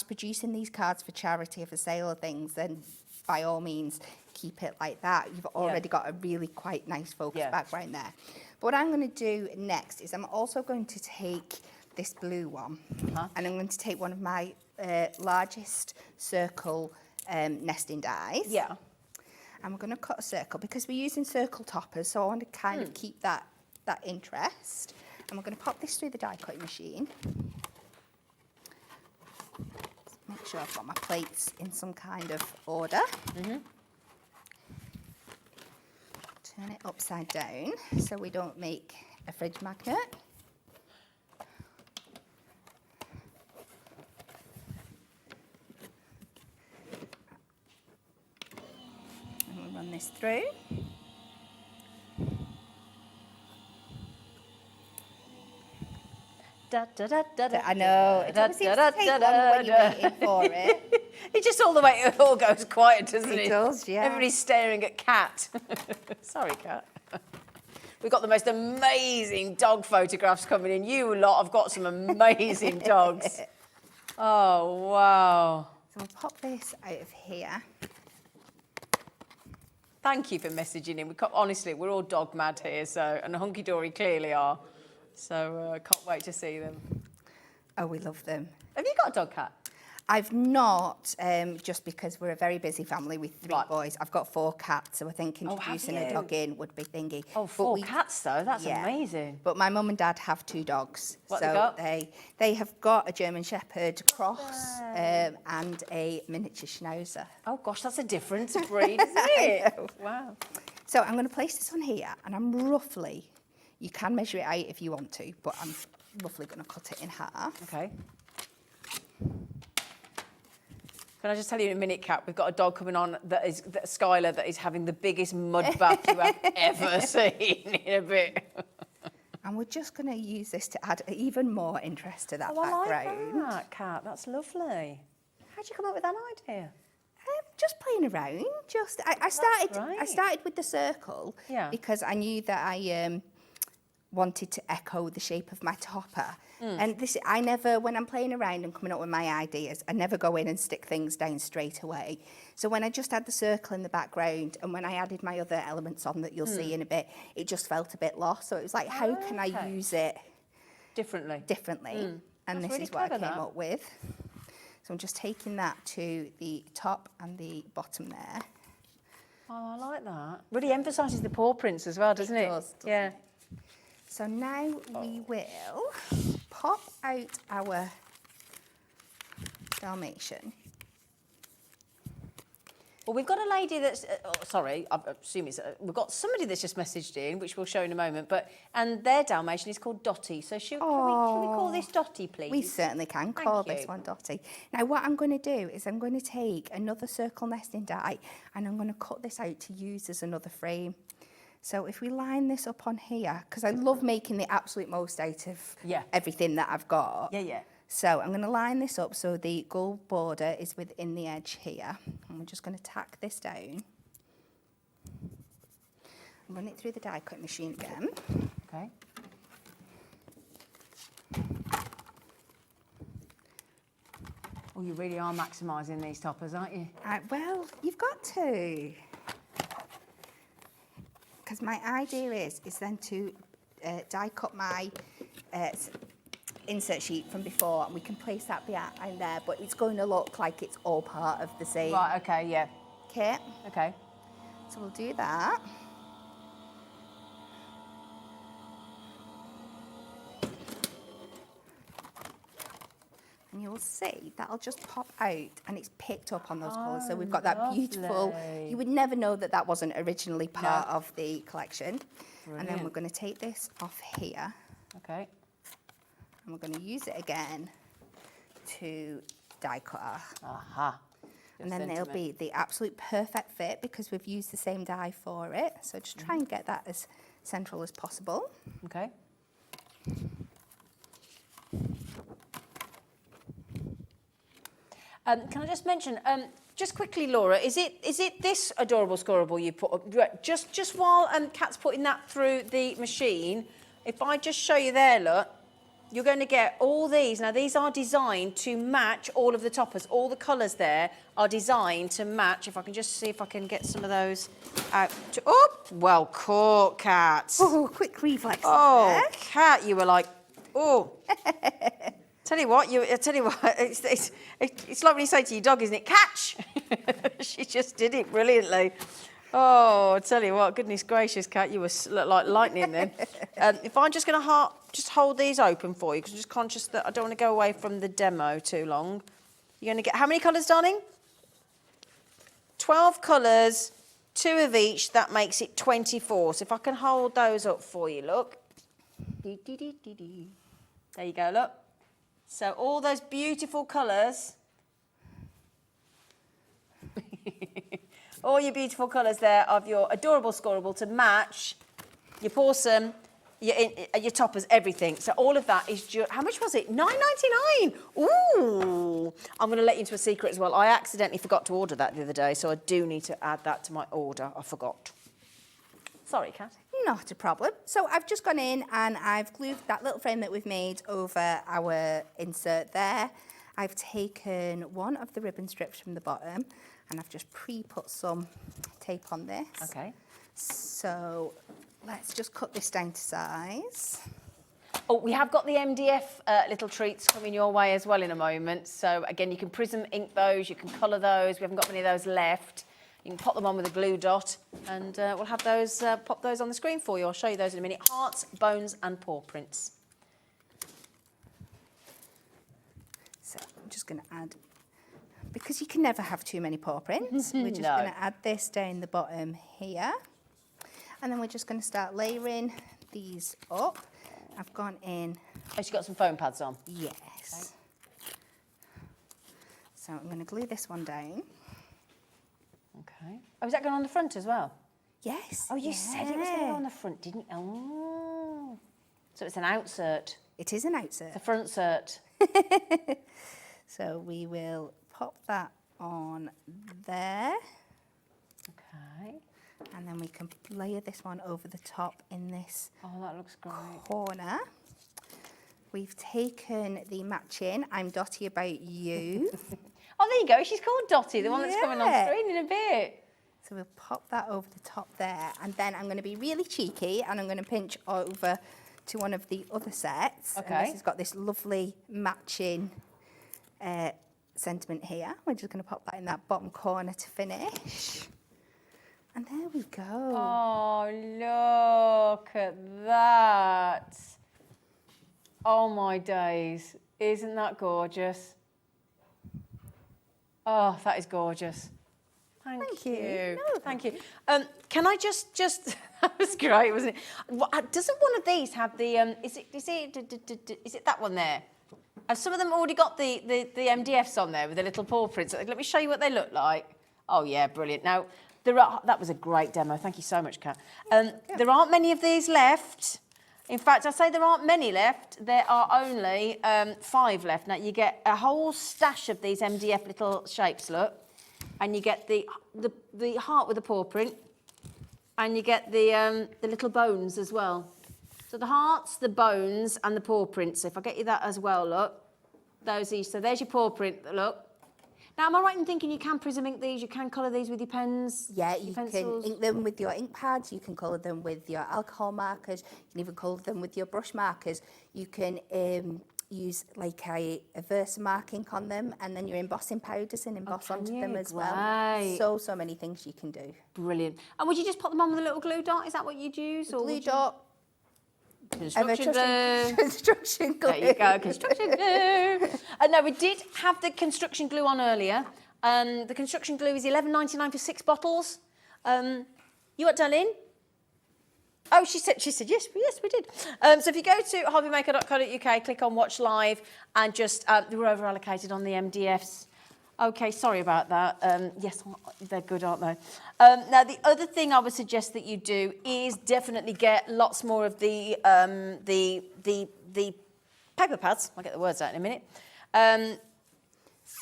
producing these cards for charity or for sale or things, then by all means, keep it like that. You've already got a really quite nice focused background there. But what I'm going to do next is I'm also going to take this blue one and I'm going to take one of my largest circle nesting dies. Yeah. And we're going to cut a circle because we're using circle toppers, so I want to kind of keep that interest. And we're going to pop this through the die cutting machine. Make sure I've got my plates in some kind of order. Turn it upside down so we don't make a fridge magnet. And we'll run this through. Da, da, da, da, da, I know, it always seems to take longer when you're waiting for it. It just it all goes quiet, doesn't it? It does, yeah. Everybody's staring at Cat. Sorry, Cat. We've got the most amazing dog photographs coming in. You lot have got some amazing dogs. Oh, wow. So we'll pop this out of here. Thank you for messaging in. Honestly, we're all dog mad here, and Hunkydory clearly are. So I can't wait to see them. Oh, we love them. Have you got a dog, Cat? I've not, just because we're a very busy family with 3 boys. I've got 4 cats, so I think introducing a dog in would be thingy. Oh, 4 cats though, that's amazing. But my mum and dad have 2 dogs. What so they got? They have got a German Shepherd cross and a miniature Schnauzer. Oh gosh, that's a different breed, isn't it? Wow. So I'm going to place this on here, and I'm roughly, you can measure it out if you want to, but I'm roughly going to cut it in half. Okay. Can I just tell you in a minute, Kat, we've got a dog coming on Skylar, that is having the biggest mud bath you have ever seen in a bit. And we're just going to use this to add even more interest to that background. I like that, Kat. That's lovely. How'd you come up with that idea? Just playing around. I started with the circle because I knew that wanted to echo the shape of my topper. And this, I never, when I'm playing around and coming up with my ideas, I never go in and stick things down straight away. So when I just had the circle in the background and when I added my other elements on that you'll see in a bit, it just felt a bit lost. So it was like, how can I use it differently? And That's this really is what I clever, came that. up with. So I'm just taking that to the top and the bottom there. Oh, I like that. Really emphasises the paw prints as well, doesn't it? Does, doesn't yeah. it? So now we will pop out our Dalmatian. Well, we've got a lady that's, sorry, I assume it's, we've got somebody that's just messaged in, which we'll show in a moment, and their Dalmatian is called Dotty. So can we call this Dotty, please? We certainly can call this one Dotty. Now what I'm going to do is I'm going to take another circle nesting die and I'm going to cut this out to use as another frame. So if we line this up on here, because I love making the absolute most out of everything that I've got. Yeah. So I'm going to line this up so the gold border is within the edge here. And we're just going to tack this down. Run it through the die cut machine again. Okay. Oh, you really are maximising these toppers, aren't you? Well, you've got to. Because my idea is then to die cut my insert sheet from before and we can place that behind there, but it's going to look like it's all part of the same. Right, okay, yeah. Kit. Okay. So we'll do that. And you'll see that'll just pop out and it's picked up on those colours. So we've got that beautiful, you would never know that that wasn't originally part of the collection. Brilliant. And then we're going to take this off here. Okay. And we're going to use it again to die cut. Aha. And then they'll be the absolute perfect fit because we've used the same die for it. So just try and get that as central as possible. Okay. Can I just mention, just quickly, Laura, is it this adorable scorable you put up? Just while Kat's putting that through the machine, if I just show you there, look, you're going to get all these. Now, these are designed to match all of the toppers. All the colours there are designed to match. If I can just see if I can get some of those out. Oh, well caught, Kat. Oh, quick reflex. Oh, Kat, you were like, oh. Tell you what, it's like when you say to your dog, isn't it? Catch! She just did it brilliantly. Oh, I tell you what, goodness gracious, Kat, you were like lightning then. If I'm just going to just hold these open for you, because I'm just conscious that I don't want to go away from the demo too long. You're going to get, how many colours, darling? 12 colours, 2 of each, that makes it 24. So if I can hold those up for you, look. There you go, look. So all those beautiful colours, all your beautiful colours there of your adorable scorable to match your Pawsome, your toppers, everything. So all of that is just, how much was it? $9.99. Ooh. I'm going to let you into a secret as well. I accidentally forgot to order that the other day, so I do need to add that to my order. I forgot. Sorry, Kat. Not a problem. So I've just gone in and I've glued that little frame that we've made over our insert there. I've taken one of the ribbon strips from the bottom and I've just pre-put some tape on this. Okay. So let's just cut this down to size. Oh, we have got the MDF little treats coming your way as well in a moment. So again, you can prism ink those, you can colour those. We haven't got many of those left. You can pop them on with a glue dot and we'll have those, pop those on the screen for you. I'll show you those in a minute. Hearts, bones and paw prints. So I'm just going to add, because you can never have too many paw prints, we're just going to add this down the bottom here. And then we're just going to start layering these up. I've gone in. Oh, she's got some foam pads on? Yes. Okay. So I'm going to glue this one down. Okay. Oh, is that going on the front as well? Yes. Oh, you said it was going to go on the front, didn't you? Oh. So it's an outsert. It is an outsert. The front cert. So we will pop that on there. Okay. And then we can layer this one over the top in this Oh, that looks great. corner. We've taken the matching I'm Dotty About You. Oh, there you go. She's called Dotty, the one that's coming on Yeah. screen in a bit. So we'll pop that over the top there. And then I'm going to be really cheeky and I'm going to pinch over to one of the other sets. Okay. And this has got this lovely matching sentiment here. We're just going to pop that in that bottom corner to finish. And there we go. Oh, look at that. Oh, my days. Isn't that gorgeous? Oh, that is gorgeous. Thank you. No, Thank you. Can I just that was great, wasn't it? Doesn't one of these have the is it that one there? Some of them already got the MDFs on there with the little paw prints. Let me show you what they look like. Oh yeah, brilliant. Now that was a great demo. Thank you so much, Kat. There aren't many of these left. In fact, I say there aren't many left. There are only 5 left. Now you get a whole stash of these MDF little shapes. Look. And you get the heart with the paw print, and you get the little bones as well. So the hearts, the bones, and the paw prints. So if I get you that as well, look, those each. So there's your paw print. Look. Now, am I right in thinking you can prism ink these? You can colour these with your pens? Yeah, your you pencils? can ink them with your ink pads. You can colour them with your alcohol markers. You can even colour them with your brush markers. You can use like a Versamark ink on them, and then your embossing powders and emboss onto them as well. So many things you can do. Brilliant. And would you just pop them on with a little glue dot? Is that what you'd use? Or Glue dot. Construction glue. Construction glue. There you go, construction glue. No, we did have the construction glue on earlier. The construction glue is $11.99 for 6 bottles. You what, darling? Oh, she said yes, we did. So if you go to hobbymaker.co.uk, click on Watch Live, and just we're over allocated on the MDFs. Okay, sorry about that. Yes, they're good, aren't they? Now, the other thing I would suggest that you do is definitely get lots more of the paper pads. I'll get the words out in a minute.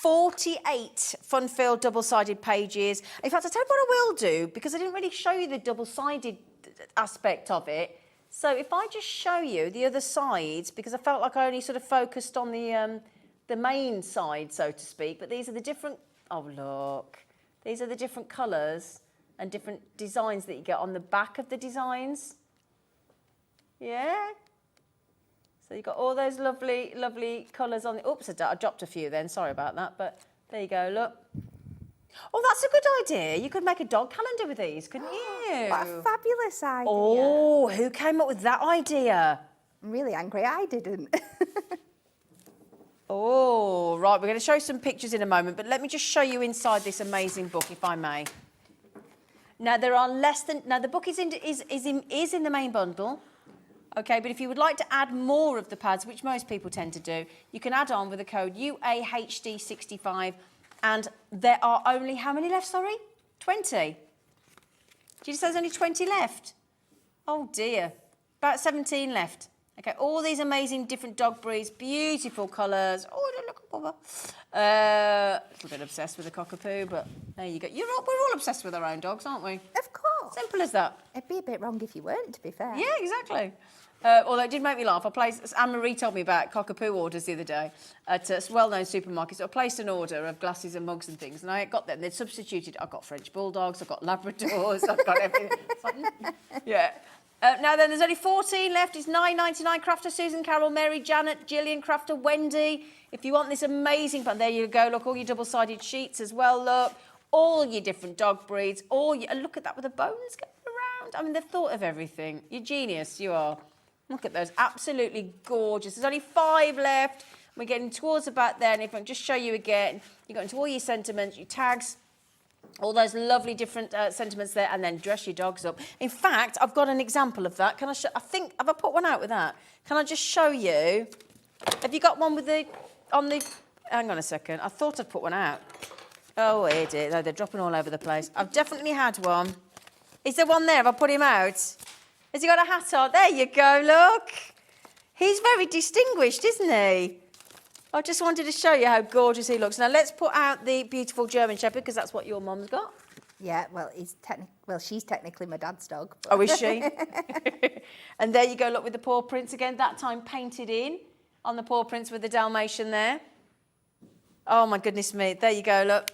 48 fun-filled double-sided pages. In fact, I'll tell you what I will do, because I didn't really show you the double-sided aspect of it. So if I just show you the other sides, because I felt like I only sort of focused on the main side, so to speak, but these are the different, oh look, these are the different colours and different designs that you get on the back of the designs. Yeah? So you've got all those lovely, lovely colours on the, oops, I dropped a few then, sorry about that, but there you go, look. Oh, that's a good idea. You could make a dog calendar with these, couldn't you? What a fabulous idea. Oh, who came up with that idea? I'm really angry I didn't. Oh, right, we're going to show some pictures in a moment, but let me just show you inside this amazing book, if I may. Now, there are less than, now the book is in the main bundle, okay, but if you would like to add more of the pads, which most people tend to do, you can add on with the code UAHD65, and there are only, how many left, sorry? 20. Did you say there's only 20 left? Oh dear, about 17 left. Okay, all these amazing different dog breeds, beautiful colours. Oh, don't look at Bubba. A little bit obsessed with the cockapoo, but there you go. We're all obsessed with our own dogs, aren't we? Of course. Simple as that. It'd be a bit wrong if you weren't, to be fair. Yeah, exactly. Although it did make me laugh. Anne-Marie told me about cockapoo orders the other day at a well-known supermarket. So I placed an order of glasses and mugs and things, and I got them. They'd substituted. I've got French Bulldogs, I've got Labradors, I've got everything. It's like, yeah. Now then, there's only 14 left. It's $9.99. Crafter, Susan, Carol, Mary, Janet, Gillian, Crafter, Wendy. If you want this amazing pan, there you go. Look, all your double-sided sheets as well. Look, all your different dog breeds. Look at that with the bones going around. I mean, they've thought of everything. You're genius, you are. Look at those, absolutely gorgeous. There's only 5 left. We're getting towards about there, and if I can just show you again, you got into all your sentiments, your tags, all those lovely different sentiments there, and then dress your dogs up. In fact, I've got an example of that. Can I show? Have I put one out with that? Can I just show you? Have you got one with hang on a second. I thought I'd put one out. Oh, here it is. No, they're dropping all over the place. I've definitely had one. Is there one there? Have I put him out? Has he got a hat on? There you go, look. He's very distinguished, isn't he? I just wanted to show you how gorgeous he looks. Now, let's put out the beautiful German Shepherd, because that's what your mum's got. Yeah, well, she's technically my dad's dog. But. Oh, is she? And there you go, look, with the paw prints again, that time painted in on the paw prints with the Dalmatian there. Oh, my goodness me. There you go, look.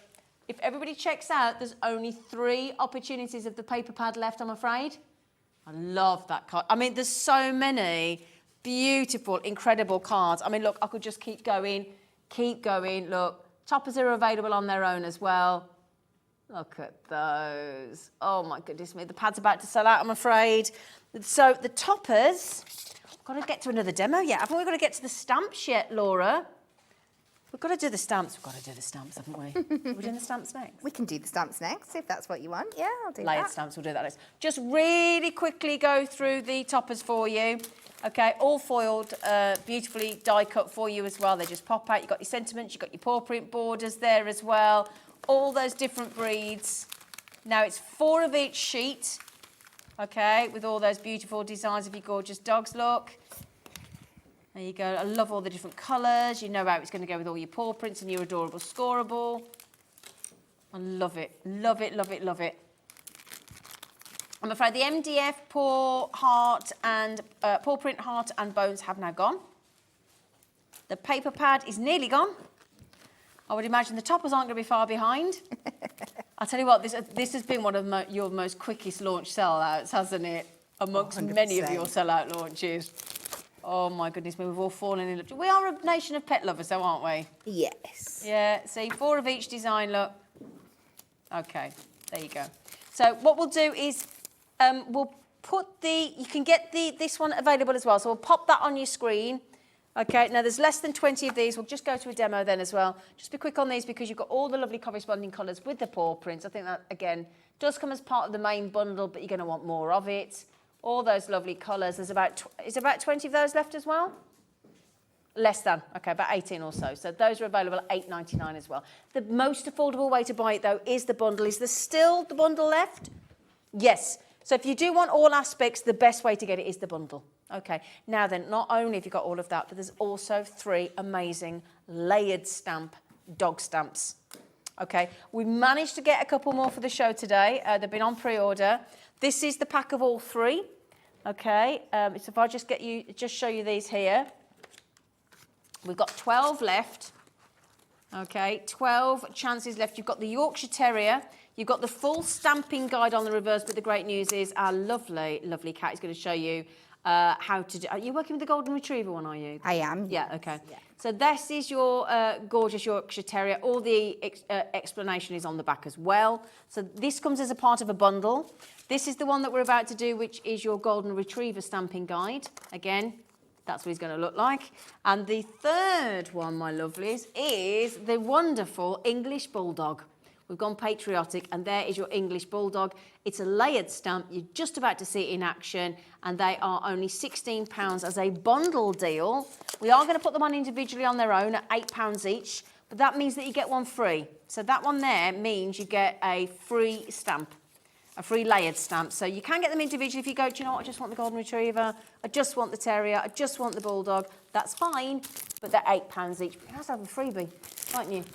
If everybody checks out, there's only 3 opportunities of the paper pad left, I'm afraid. I love that card. I mean, there's so many beautiful, incredible cards. I mean, look, I could just keep going. Look, toppers are available on their own as well. Look at those. Oh, my goodness me. The pad's about to sell out, I'm afraid. So the toppers, I've got to get to another demo yet. Haven't we got to get to the stamps yet, Laura? We've got to do the stamps. We've got to do the stamps, haven't we? We're doing the stamps next. We can do the stamps next, if that's what you want. Yeah, I'll do Layered that. stamps, we'll do that next. Just really quickly go through the toppers for you. Okay, all foiled, beautifully die cut for you as well. They just pop out. You've got your sentiments, you've got your paw print borders there as well. All those different breeds. Now it's 4 of each sheet, okay, with all those beautiful designs of your gorgeous dogs. Look. There you go. I love all the different colours. You know how it's going to go with all your paw prints and your adorable scoreable. I love it. Love it, love it, love it. I'm afraid the MDF paw print heart and bones have now gone. The paper pad is nearly gone. I would imagine the toppers aren't going to be far behind. I'll tell you what, this has been one of your most quickest launch sellouts, hasn't it? Amongst many of your sellout launches. Oh my goodness me, we've all fallen in love. We are a nation of pet lovers, though, aren't we? Yes. Yeah, see, 4 of each design, look. Okay, there you go. So what we'll do is we'll put you can get this one available as well. So we'll pop that on your screen. Okay, now there's less than 20 of these. We'll just go to a demo then as well. Just be quick on these because you've got all the lovely corresponding colours with the paw prints. I think that, again, does come as part of the main bundle, but you're going to want more of it. All those lovely colours. There's about 20 of those left as well? Less than. Okay, about 18 or so. So those are available at $8.99 as well. The most affordable way to buy it, though, is the bundle. Is there still the bundle left? Yes. So if you do want all aspects, the best way to get it is the bundle. Okay, now then, not only have you got all of that, but there's also 3 amazing layered dog stamps. Okay, we managed to get a couple more for the show today. They've been on pre-order. This is the pack of all 3. Okay, so if I just show you these here. We've got 12 left. Okay, 12 chances left. You've got the Yorkshire Terrier. You've got the full stamping guide on the reverse, but the great news is our lovely, lovely cat is going to show you how to do. Are you working with the Golden Retriever one, are you? I am. Yeah, okay. Yeah. So this is your gorgeous Yorkshire Terrier. All the explanation is on the back as well. So this comes as a part of a bundle. This is the one that we're about to do, which is your Golden Retriever stamping guide. Again, that's what he's going to look like. And the third one, my lovelies, is the wonderful English Bulldog. We've gone patriotic, and there is your English Bulldog. It's a layered stamp. You're just about to see it in action, and they are only £16 as a bundle deal. We are going to put them on individually on their own at £8 each, but that means that you get one free. So that one there means you get a free stamp, a free layered stamp. So you can get them individually if you go, do you know what, I just want the Golden Retriever, I just want the Terrier, I just want the Bulldog. That's fine, but they're £8 each. But you have to have a freebie, aren't you?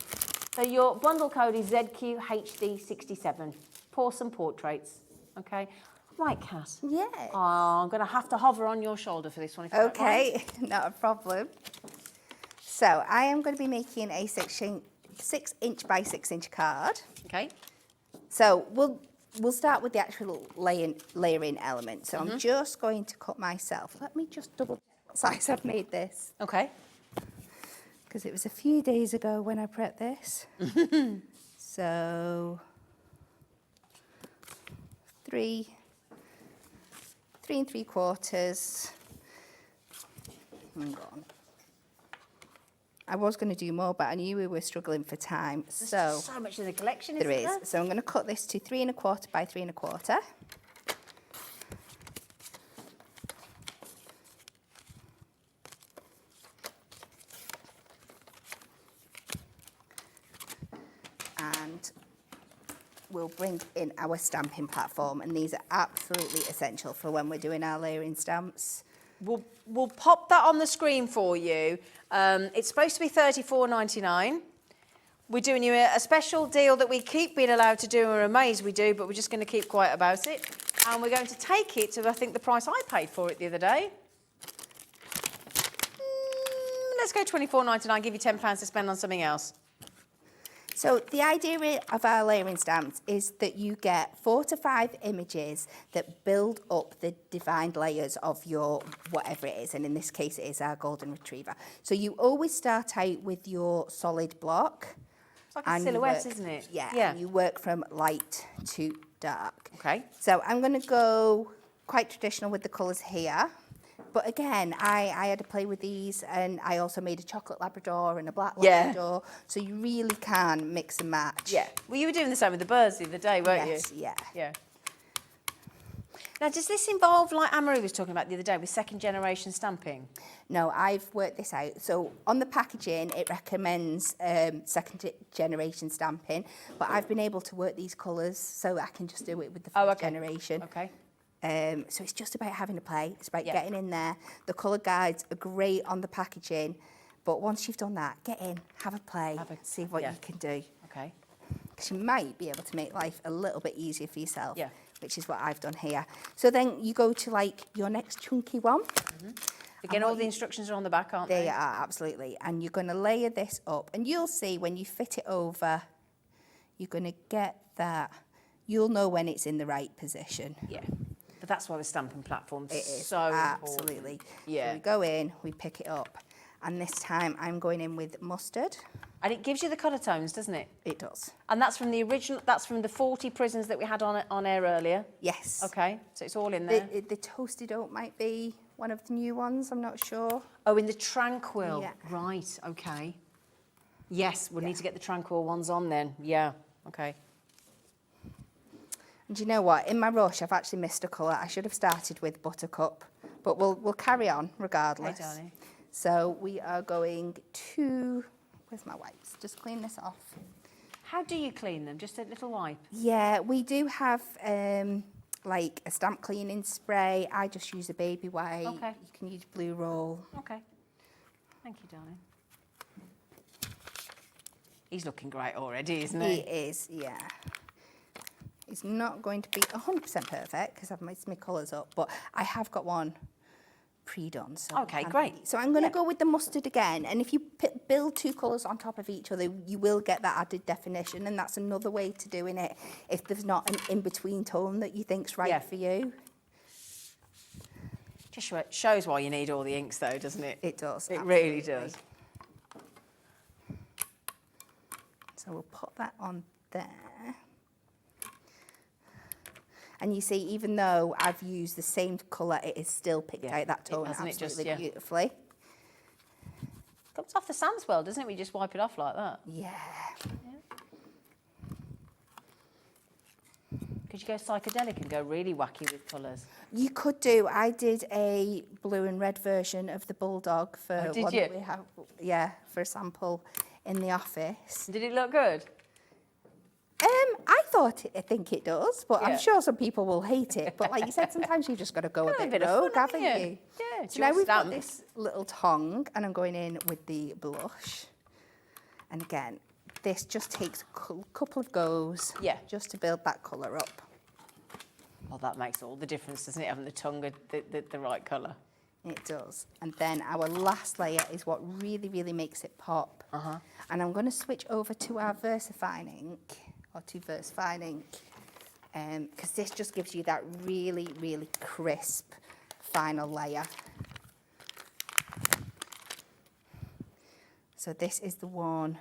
So your bundle code is ZQHD67, Pawsome Portraits, okay? Right, Cass? Yeah. Oh, I'm going to have to hover on your shoulder for this one. If you don't mind. Okay, not a problem. So I am going to be making a 6-inch by 6-inch card. Okay. So we'll start with the actual layering element. So I'm just going to cut myself. Let me just double check what size I've made this. Okay. Because it was a few days ago when I prepped this. So 3 3¾ Hang on. I was going to do more, but I knew we were struggling for time. There's so much in the collection, isn't there there? is. So I'm going to cut this to 3¼ by 3¼ and we'll bring in our stamping platform, and these are absolutely essential for when we're doing our layering stamps. We'll pop that on the screen for you. It's supposed to be $34.99. We're doing you a special deal that we keep being allowed to do, and we're amazed we do, but we're just going to keep quiet about it. And we're going to take it to, I think, the price I paid for it the other day. Let's go £24.99, give you £10 to spend on something else. So the idea of our layering stamps is that you get 4 to 5 images that build up the defined layers of your whatever it is, and in this case it is our golden retriever. So you always start out with your solid block. It's like a silhouette, isn't it? Yeah, Yeah. and you work from light to dark. Okay. So I'm going to go quite traditional with the colours here. But again, I had to play with these, and I also made a chocolate Labrador and a black Labrador. So you really can mix and match. Yeah. Well, you were doing the same with the birds the other day, weren't Yes, you? yeah. Yeah. Now, does this involve, like Anne-Marie was talking about the other day, with second generation stamping? No, I've worked this out. So on the packaging, it recommends second generation stamping, but I've been able to work these colours so I can just do it with the first generation. Okay. So it's just about having a play. It's about getting in there. The colour guides are great on the packaging, but once you've done that, get in, have a play, see what you can do. Okay. Because you might be able to make life a little bit easier for yourself, Yeah. which is what I've done here. So then you go to like your next chunky one. Again, all the instructions are on the back, aren't they? They are, absolutely. And you're going to layer this up, and you'll see when you fit it over, you're going to get that. You'll know when it's in the right position. Yeah. But that's why the stamping platform's It is, so absolutely. important. Yeah. So we go in, we pick it up, and this time I'm going in with mustard. And it gives you the colour tones, doesn't it? It does. And that's from the original, that's from the 40 prisms that we had on air earlier? Yes. Okay, so it's all in there. The toasted oak might be one of the new ones, I'm not sure. Oh, in the Tranquil. Yeah. Right, okay. Yes, we'll need to get the Tranquil ones on then. Yeah, okay. And you know what? In my rush, I've actually missed a colour. I should have started with Buttercup, but we'll carry on regardless. Hey, darling. So we are going to, where's my wipes? Just clean this off. How do you clean them? Just a little wipe? Yeah, we do have like a stamp cleaning spray. I just use a baby wipe. Okay. You can use Blue Roll. Okay. Thank you, darling. He's looking great already, isn't he? He is, yeah. It's not going to be 100% perfect because I've mixed my colours up, but I have got one pre-done. So Okay, great. So I'm going to go with the mustard again, and if you build 2 colours on top of each other, you will get that added definition, and that's another way to doing it if there's not an in-between tone that you think's right for you. Just shows why you need all the inks, though, doesn't it? It does. It really does. So we'll put that on there. And you see, even though I've used the same colour, it is still picked out that tone absolutely beautifully. Comes off the Sam's World, doesn't it? We just wipe it off like that. Yeah. Could you go psychedelic and go really wacky with colours? You could do. I did a blue and red version of the Bulldog for did one you? that we have, yeah, for a sample in the office. Did it look good? I think it does, but I'm sure some people will hate it. But like you said, sometimes you've just got to go a bit rogue, haven't you? Yeah. So now we've got this little tongue, and I'm going in with the blush. And again, this just takes a couple of goes just to build that colour up. Well, that makes all the difference, doesn't it, having the tongue the right colour? It does. And then our last layer is what really, really makes it pop. And I'm going to switch over to our VersaFine ink, or to VersaFine ink, because this just gives you that really, really crisp final layer. So this is the one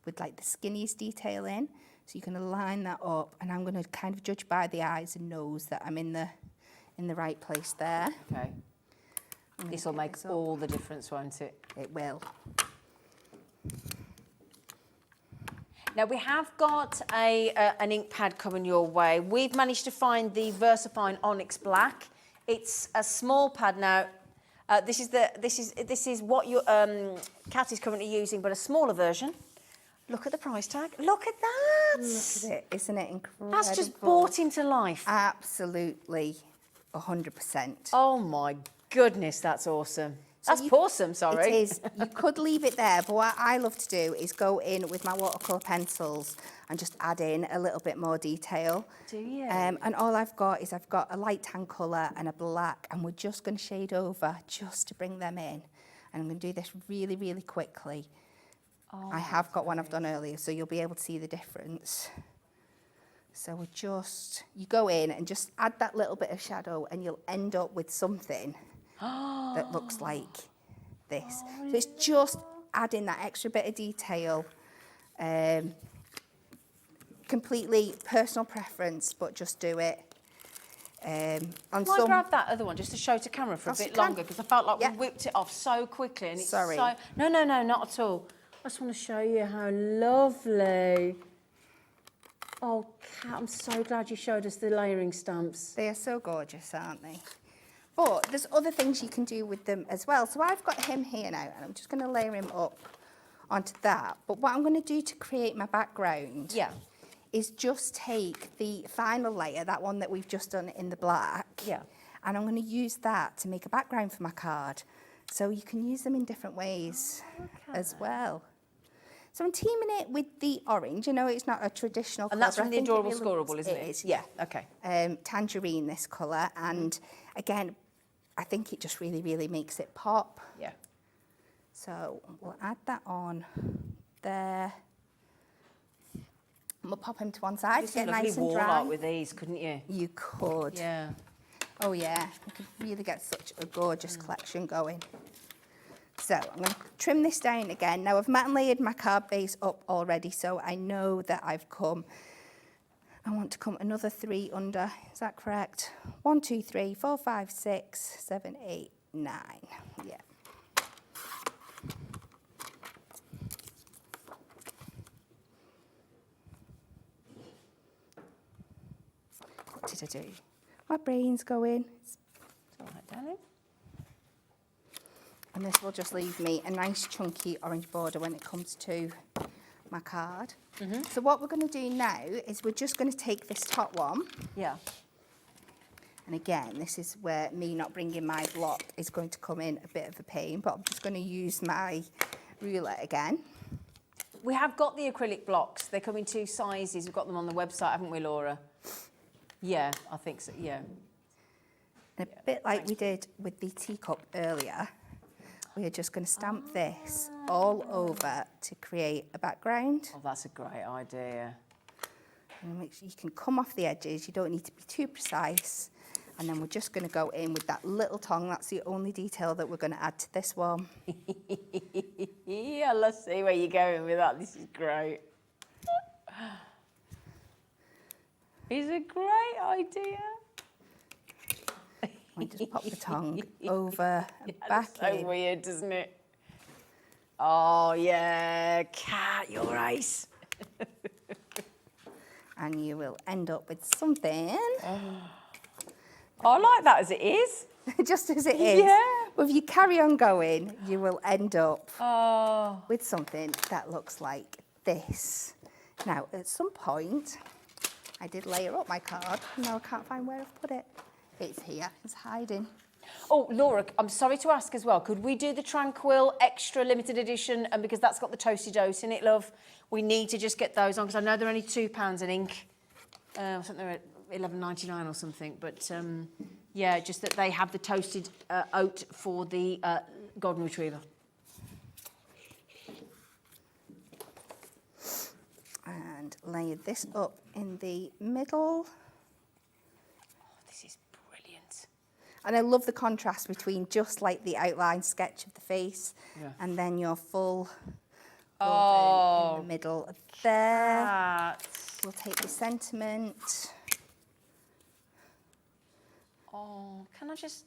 with like the skinniest detail in. So you're going to line that up, and I'm going to kind of judge by the eyes and nose that I'm in the right place there. Okay. This will make all the difference, won't it? It will. Now, we have got an ink pad coming your way. We've managed to find the VersaFine Onyx Black. It's a small pad now. This is what your Kat is currently using, but a smaller version. Look at the price tag. Look at that. Look at it. Isn't it incredible? That's just brought into life. Absolutely, 100%. Oh my goodness, that's awesome. That's Pawsome, sorry. It is. You could leave it there, but what I love to do is go in with my watercolour pencils and just add in a little bit more detail. Do you? And all I've got is I've got a light tan colour and a black, and we're just going to shade over just to bring them in. And I'm going to do this really, really quickly. I have got one I've done earlier, so you'll be able to see the difference. So you go in and just add that little bit of shadow, and you'll end up with something that looks like this. So it's just adding that extra bit of detail. Completely personal preference, but just do it. Can I grab that other one just to show to camera for a bit longer? Because I felt like we whipped it off so quickly. And it's Sorry. So... No, not at all. I just want to show you how lovely. Oh, Kat, I'm so glad you showed us the layering stamps. They are so gorgeous, aren't they? But there's other things you can do with them as well. So I've got him here now, and I'm just going to layer him up onto that. But what I'm going to do to create my background is just take the final layer, that one that we've just done in the black, and I'm going to use that to make a background for my card. So you can use them in different ways as well. So I'm teaming it with the orange. You know, it's not a traditional colour. And that's from the Adorable Scoreable, isn't it? It is, yeah. Okay. Tangerine, this colour. And again, I think it just really, really makes it pop. Yeah. So we'll add that on there. And we'll pop him to one side to get nice and dry. Wall art with these, couldn't you? You could. Yeah. Oh yeah, you could really get such a gorgeous collection going. So I'm going to trim this down again. Now I've matte and layered my card base up already, so I know that I want to come another 3 under. Is that correct? 1, 2, 3, 4, 5, 6, 7, 8, 9. Yeah. What did I do? My brain's going. It's all right, darling. And this will just leave me a nice chunky orange border when it comes to my card. So what we're going to do now is we're just going to take this top one. Yeah. And again, this is where me not bringing my block is going to come in a bit of a pain, but I'm just going to use my ruler again. We have got the acrylic blocks. They come in 2 sizes. We've got them on the website, haven't we, Laura? Yeah, I think so, yeah. And a bit like we did with the teacup earlier, we are just going to stamp this all over to create a background. Oh, that's a great idea. And make sure you can come off the edges. You don't need to be too precise. And then we're just going to go in with that little tongue. That's the only detail that we're going to add to this one. Yeah, let's see where you're going with that. This is great. It's a great idea. We just pop the tongue over and back That's in. so weird, doesn't it? Oh, yeah. Kat, you're ace. And you will end up with something. I like that as it is. Just as it is. Yeah. But if you carry on going, you will end up with something that looks like this. Now, at some point, I did layer up my card. Now I can't find where I've put it. It's here. It's hiding. Oh, Laura, I'm sorry to ask as well. Could we do the Tranquil Extra Limited Edition? And because that's got the toasted oat in it, love, we need to just get those on because I know they're only £2 in ink. I think they're at $11.99 or something. But yeah, just that they have the toasted oat for the golden retriever. And layer this up in the middle. This is brilliant. And I love the contrast between just like the outline sketch of the face and then your full golden in the middle there. We'll take the sentiment. Oh, can I just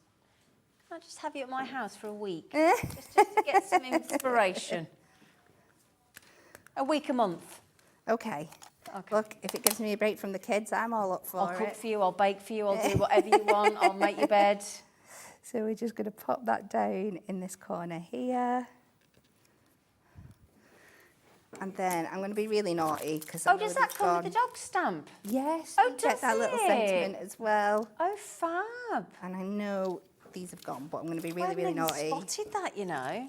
have you at my house for a week? just to get some inspiration. A week, a month. Okay. Look, if it gives me a break from the kids, I'm all up for it. I'll cook for you, I'll bake for you, I'll do whatever you want, I'll make your bed. So we're just going to pop that down in this corner here. And then I'm going to be really naughty because does that come with the dog stamp? Yes. Oh, you get that little sentiment as well. Oh, fab. And I know these have gone, but I'm going to be really, really naughty. I spotted that, you know.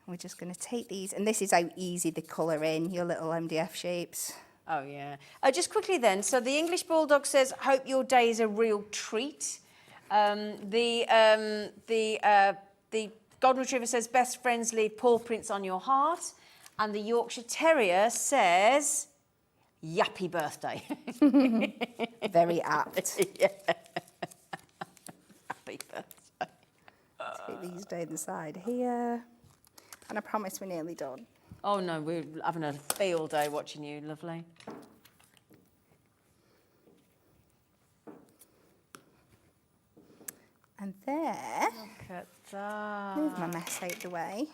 We're just going to take these, and this is how easy they colour in your little MDF shapes. Oh, yeah. Just quickly then, so the English Bulldog says, hope your day is a real treat. The Golden Retriever says, best friends leave paw prints on your heart. And the Yorkshire Terrier says, yappy birthday. Very apt. Yeah. Happy birthday. Take these down the side here. And I promise we're nearly done. Oh, no, we're having a field day watching you, lovely. And there, Look at that. move my mess out the way.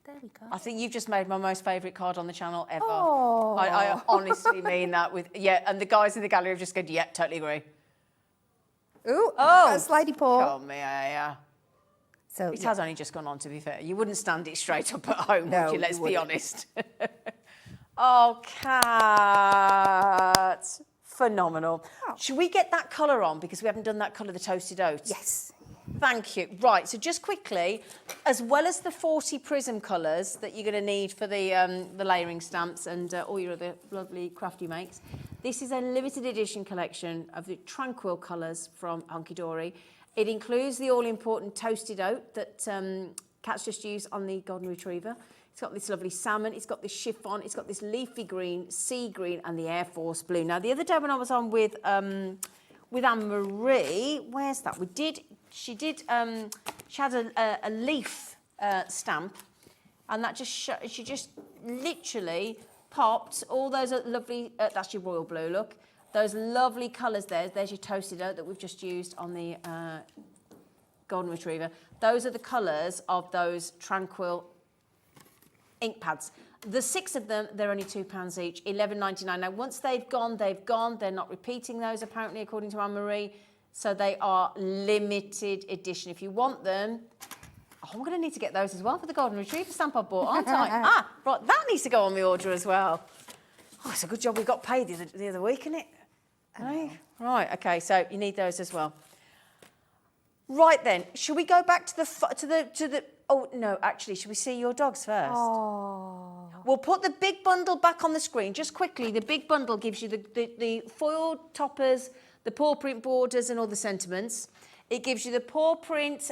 There we go. I think you've just made my most favourite card on the channel ever. Oh. I honestly mean that with, yeah, and the guys in the gallery have just said, yeah, totally agree. Ooh, Oh, a slidey paw. Come here. So It has only just gone on, to be fair. You wouldn't stand it straight up at home, No, would you? Let's you be wouldn't. honest. Oh, cat. Phenomenal. Oh. Should we get that colour on? Because we haven't done that colour, the toasted oats. Yes. Thank you. Right, so just quickly, as well as the 40 prism colours that you're going to need for the layering stamps and all your other lovely crafty makes, this is a limited edition collection of the Tranquil colours from Hunkydory. It includes the all-important toasted oat that Kat's just used on the Golden Retriever. It's got this lovely salmon, it's got this chiffon, it's got this leafy green, sea green, and the Air Force blue. Now, the other day when I was on with Anne-Marie, where's that? She had a leaf stamp, and that she just literally popped all those lovely, that's your royal blue, look, those lovely colours there. There's your toasted oat that we've just used on the Golden Retriever. Those are the colours of those Tranquil ink pads. The 6 of them, they're only £2 each, £11.99. Now, once they've gone, they've gone. They're not repeating those, apparently, according to Anne-Marie. So they are limited edition. If you want them, oh, I'm going to need to get those as well for the Golden Retriever stamp I bought, aren't I? Right, that needs to go on the order as well. Oh, it's a good job we got paid the other week, isn't it? Right, okay, so you need those as well. Right then, should we go back to the oh, no, actually, should we see your dogs first? Oh. We'll put the big bundle back on the screen. Just quickly, the big bundle gives you the foiled toppers, the paw print borders and all the sentiments. It gives you the paw print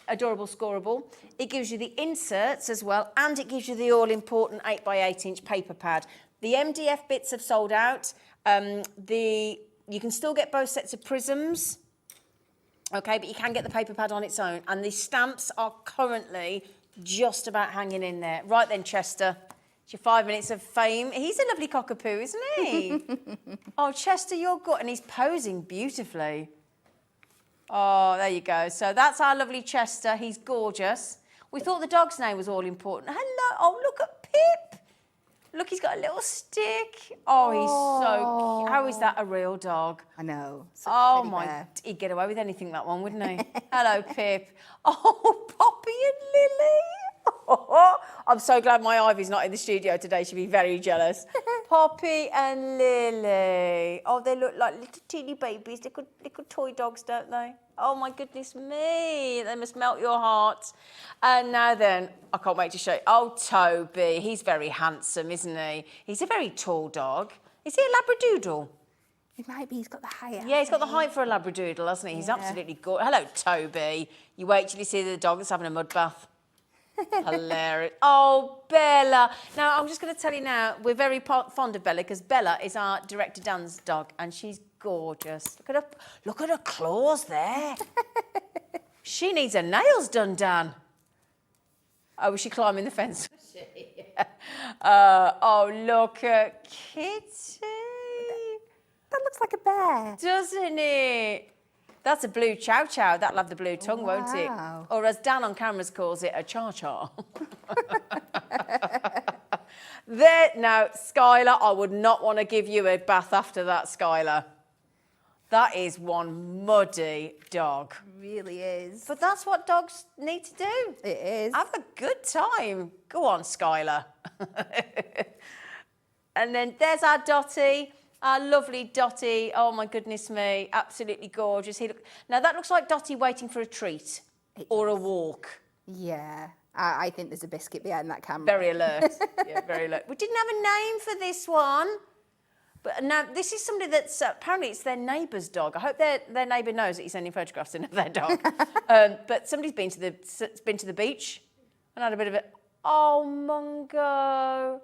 adorable scoreable. It gives you the inserts as well, and it gives you the all-important 8x8 inch paper pad. The MDF bits have sold out. You can still get both sets of prisms. Okay, but you can get the paper pad on its own. And the stamps are currently just about hanging in there. Right then, Chester, it's your 5 minutes of fame. He's a lovely cockapoo, isn't he? Oh, Chester, you're good. And he's posing beautifully. Oh, there you go. So that's our lovely Chester. He's gorgeous. We thought the dog's name was all important. Hello. Oh, look at Pip. Look, he's got a little stick. Oh, he's so cute. How is that a real dog? I know. Oh, my. He'd get away with anything, that one, wouldn't he? Hello, Pip. Oh, Poppy and Lily. Oh, I'm so glad my Ivy's not in the studio today. She'd be very jealous. Poppy and Lily. Oh, they look like little teeny babies. Little toy dogs, don't they? Oh, my goodness me. They must melt your heart. And now then, I can't wait to show you. Oh, Toby. He's very handsome, isn't he? He's a very tall dog. Is he a Labradoodle? It might be. He's got the height. Yeah, he's got the height for a Labradoodle, hasn't he? He's absolutely gorgeous. Hello, Toby. You wait till you see the dog that's having a mud bath. Hilarious. Oh, Bella. Now, I'm just going to tell you now, we're very fond of Bella because Bella is our director Dan's dog and she's gorgeous. Look at her claws there. She needs her nails done, Dan. Oh, was she climbing the fence? Oh, look at Kitty. That looks like a bear. Doesn't it? That's a blue chow chow. That'll have the blue tongue, won't it? Or as Dan on cameras calls it, a cha-cha. There, now, Skylar, I would not want to give you a bath after that, Skylar. That is one muddy dog. It really is. But that's what dogs need to do. It is. Have a good time. Go on, Skylar. And then there's our Dottie. Our lovely Dottie. Oh my goodness me, absolutely gorgeous. Now that looks like Dottie waiting for a treat or a walk. Yeah, I think there's a biscuit behind that camera. Very alert. Yeah, very alert. We didn't have a name for this one. But now this is somebody that's apparently it's their neighbour's dog. I hope their neighbour knows that he's sending photographs in of their dog. But somebody's been to the beach and had a bit of it. Oh, Mungo.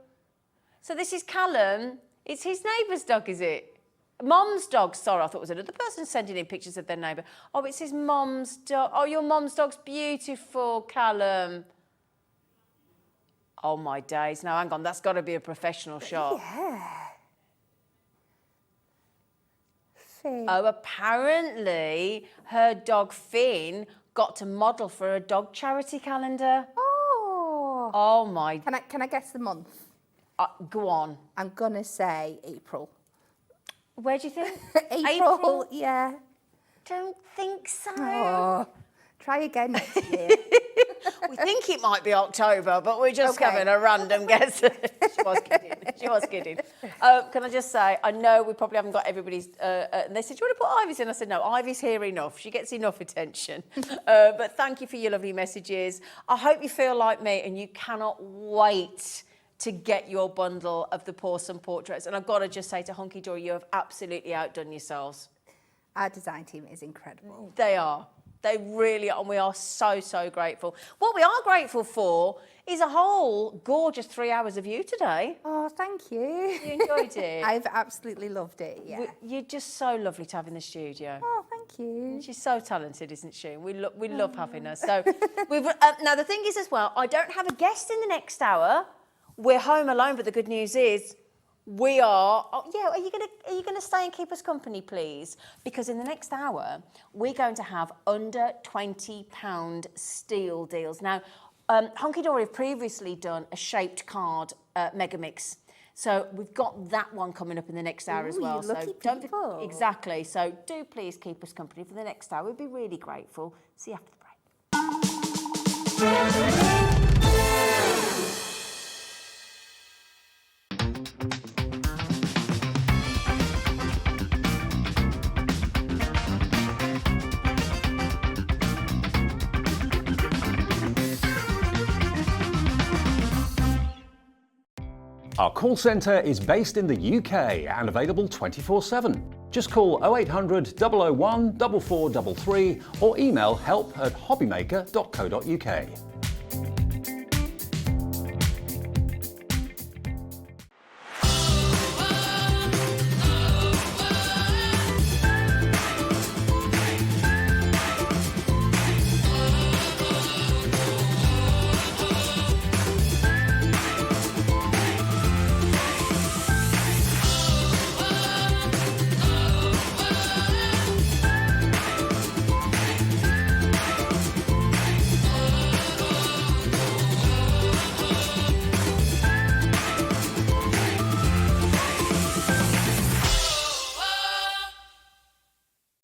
So this is Callum. It's his neighbour's dog, is it? Mom's dog. Sorry, I thought it was another person sending in pictures of their neighbour. Oh, it's his mom's dog. Oh, your mom's dog's beautiful, Callum. Oh my days. Now hang on, that's got to be a professional shot. Yeah. Oh, apparently her dog Finn got to model for a dog charity calendar. Oh. Oh my. Can I guess the month? Go on. I'm gonna say April. Where do you think? April, yeah. Don't think so. Oh, try again next year. We think it might be October, but we're just having a random guess. She was kidding. She was kidding. Can I just say, I know we probably haven't got everybody's... and they said, do you want to put Ivy's in? I said, no, Ivy's here enough. She gets enough attention. But thank you for your lovely messages. I hope you feel like me and you cannot wait to get your bundle of the Pawsome Portraits. And I've got to just say to Hunkydory, you have absolutely outdone yourselves. Our design team is incredible. They are. They really are, and we are so, so grateful. What we are grateful for is a whole gorgeous 3 hours of you today. Oh, thank you. You enjoyed it? I've absolutely loved it, yeah. You're just so lovely to have in the studio. Oh, thank you. She's so talented, isn't she? We love having her. So, now the thing is as well, I don't have a guest in the next hour. We're home alone, but the good news is we are. Oh, yeah, are you gonna stay and keep us company, please? Because in the next hour we're going to have under £20 steel deals. Now, Hunkydory have previously done a shaped card mega mix, so we've got that one coming up in the next hour as well. You lucky so people. Exactly. So do please keep us company for the next hour. We'd be really grateful. See you after the break. Our call centre is based in the UK and available 24/7. Just call 0800 001 4433 or email help@hobbymaker.co.uk.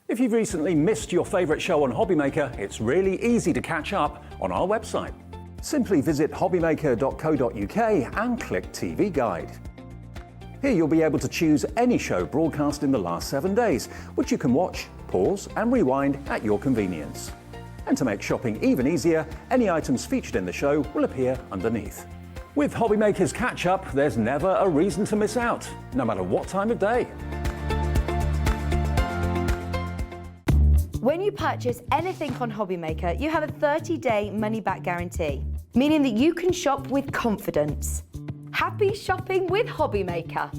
If you've recently missed your favourite show on Hobbymaker, it's really easy to catch up on our website. Simply visit hobbymaker.co.uk and click TV Guide. Here you'll be able to choose any show broadcast in the last 7 days, which you can watch, pause and rewind at your convenience. And to make shopping even easier, any items featured in the show will appear underneath. With Hobbymaker's Catch Up, there's never a reason to miss out, no matter what time of day. When you purchase anything on Hobbymaker, you have a 30-day money-back guarantee, meaning that you can shop with confidence. Happy shopping with Hobbymaker.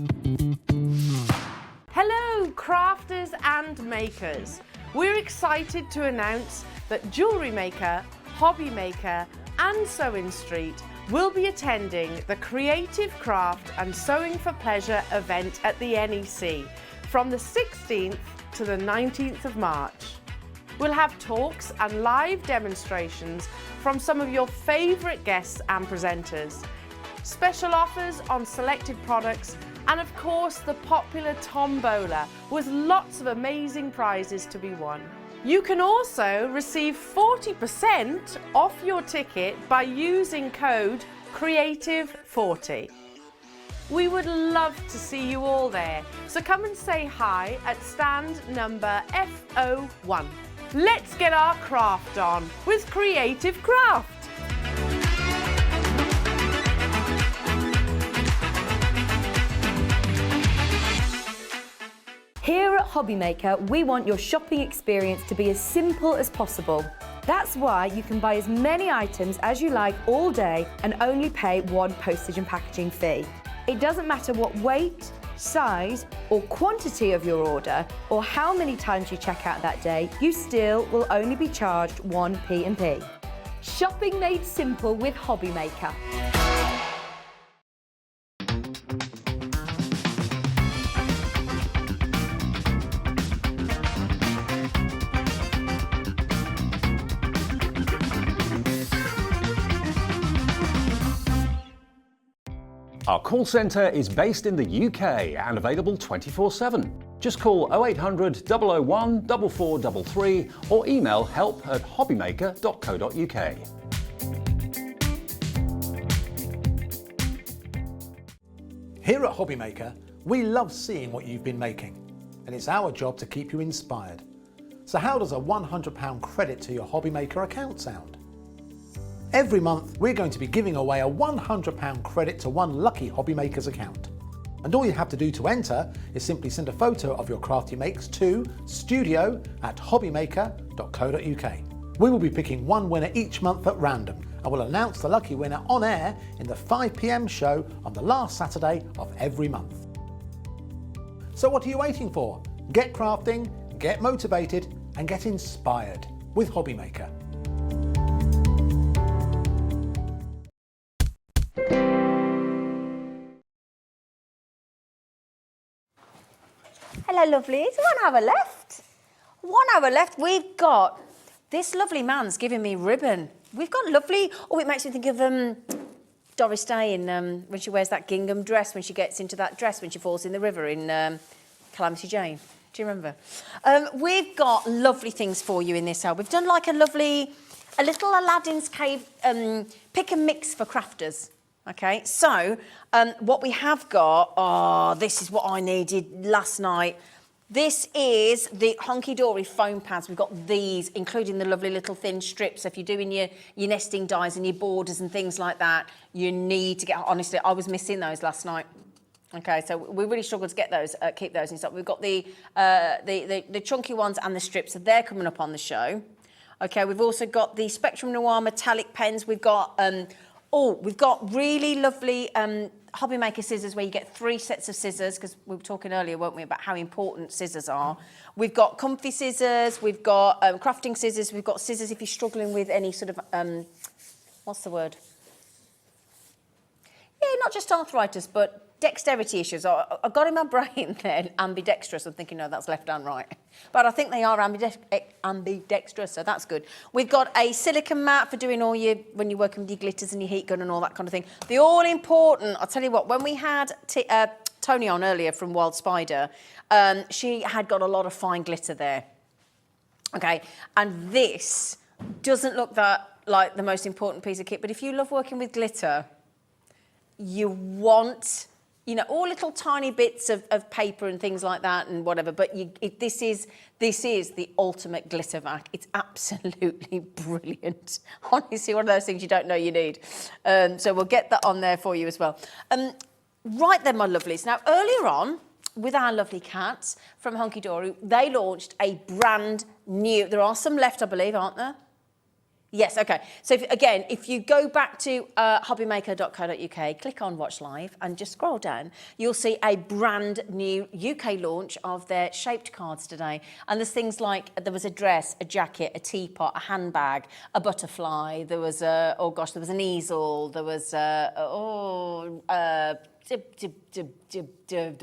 Hello, crafters and makers. We're excited to announce that Jewellery Maker, Hobby Maker and Sewing Street will be attending the Creative Craft and Sewing for Pleasure event at the NEC from the 16th to the 19th of March. We'll have talks and live demonstrations from some of your favourite guests and presenters, special offers on selected products, and of course the popular tombola with lots of amazing prizes to be won. You can also receive 40% off your ticket by using code CREATIVE40. We would love to see you all there. So come and say hi at stand number FO1. Let's get our craft on with Creative Craft. Here at Hobbymaker, we want your shopping experience to be as simple as possible. That's why you can buy as many items as you like all day and only pay one postage and packaging fee. It doesn't matter what weight, size or quantity of your order or how many times you check out that day, you still will only be charged one P&P. Shopping made simple with Hobbymaker. Our call centre is based in the UK and available 24/7. Just call 0800 001 4433 or email help@hobbymaker.co.uk. Here at Hobbymaker, we love seeing what you've been making, and it's our job to keep you inspired. So how does a £100 credit to your Hobbymaker account sound? Every month, we're going to be giving away a £100 credit to one lucky Hobbymaker's account. And all you have to do to enter is simply send a photo of your crafty makes to studio@hobbymaker.co.uk. We will be picking one winner each month at random and will announce the lucky winner on air in the 5 PM show on the last Saturday of every month. So what are you waiting for? Get crafting, get motivated and get inspired with Hobbymaker. Hello, lovelies. 1 hour left. 1 hour left. We've got this lovely man's giving me ribbon. We've got lovely. Oh, it makes me think of Doris Day in when she wears that gingham dress, when she gets into that dress when she falls in the river in Calamity Jane. Do you remember? We've got lovely things for you in this hour. We've done like a little Aladdin's cave pick and mix for crafters. Okay, so what we have got, this is what I needed last night. This is the Hunkydory foam pads. We've got these, including the lovely little thin strips. So if you're doing your nesting dies and your borders and things like that, you need to get, honestly, I was missing those last night. Okay, so we really struggled to get those, keep those in stock. We've got the chunky ones and the strips, so they're coming up on the show. Okay, we've also got the Spectrum Noir metallic pens. We've got we've got really lovely Hobbymaker scissors where you get 3 sets of scissors, because we were talking earlier, weren't we, about how important scissors are. We've got comfy scissors, we've got crafting scissors, we've got scissors if you're struggling with any sort of, what's the word? Yeah, not just arthritis, but dexterity issues. I got in my brain then ambidextrous. I'm thinking, no, that's left and right. But I think they are ambidextrous, so that's good. We've got a silicone mat for doing all your, when you're working with your glitters and your heat gun and all that kind of thing. The all important, I'll tell you what, when we had Toni on earlier from Wild Spider, she had got a lot of fine glitter there. Okay, and this doesn't look that like the most important piece of kit, but if you love working with glitter, you want, you know, all little tiny bits of paper and things like that and whatever, but this is the ultimate glitter vac. It's absolutely brilliant. Honestly, one of those things you don't know you need. So we'll get that on there for you as well. Right then, my lovelies. Now, earlier on, with our lovely cats from Hunkydory, they launched a brand new, there are some left, I believe, aren't there? Yes, okay. So if you go back to hobbymaker.co.uk, click on Watch Live and just scroll down, you'll see a brand new UK launch of their shaped cards today. And there's things like, there was a dress, a jacket, a teapot, a handbag, a butterfly, there was there was an easel, there was there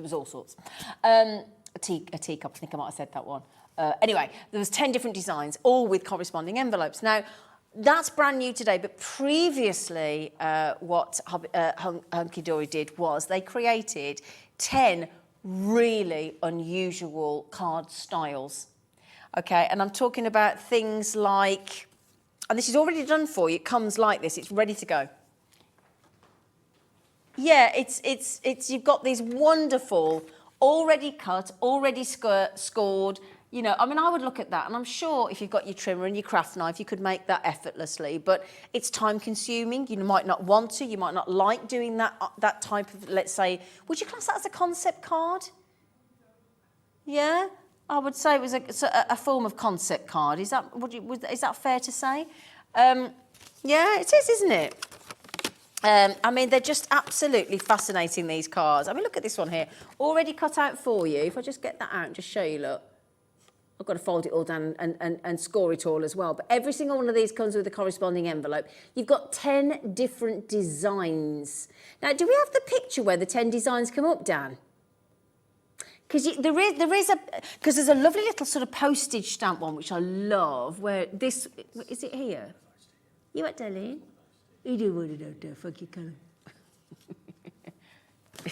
was all sorts. A teacup, I think I might have said that one. Anyway, there was 10 different designs, all with corresponding envelopes. Now, that's brand new today, but previously what Hunkydory did was they created 10 really unusual card styles. Okay, and I'm talking about things like, and this is already done for you, it comes like this, it's ready to go. Yeah, it's you've got these wonderful, already cut, already scored. You know, I mean, I would look at that, and I'm sure if you've got your trimmer and your craft knife, you could make that effortlessly. But it's time consuming. You might not want to. You might not like doing that type of. Let's say, would you class that as a concept card? Yeah, I would say it was a form of concept card. Is that is that fair to say? Yeah, it is, isn't it? I mean, they're just absolutely fascinating, these cards. I mean, look at this one here, already cut out for you. If I just get that out and just show you, look. I've got to fold it all down and score it all as well. But every single one of these comes with a corresponding envelope. You've got 10 different designs. Now, do we have the picture where the 10 designs come up, Dan? Because there's a lovely little sort of postage stamp one, which I love, where this, is it here? You what, darling? You do want to know, funky colour.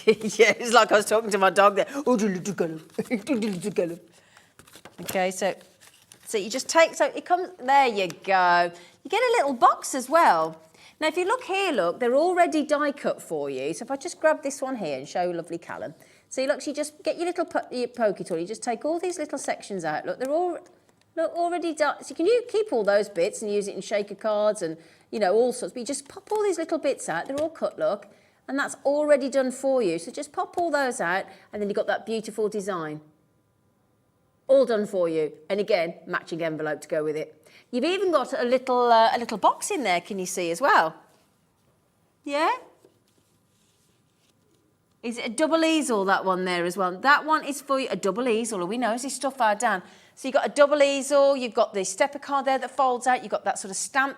Yeah, it's like I was talking to my dog there. Oh, do little colour. Do little colour. Okay, so you just take, so it comes, there you go. You get a little box as well. Now, if you look here, look, they're already die cut for you. So if I just grab this one here and show lovely Callum. So you look, so you just get your little your pokey tool, you just take all these little sections out. Look, they're all, look, already done. So you keep all those bits and use it in shaker cards and, you know, all sorts. But you just pop all these little bits out. They're all cut, look, and that's already done for you. So just pop all those out, and then you've got that beautiful design. All done for you, and again, matching envelope to go with it. You've even got a little box in there, can you see, as well? Yeah? Is it a double easel, that one there as well? That one is for you, a double easel, and we know this stuff out, Dan. So you've got a double easel, you've got the stepper card there that folds out, you've got that sort of stamp,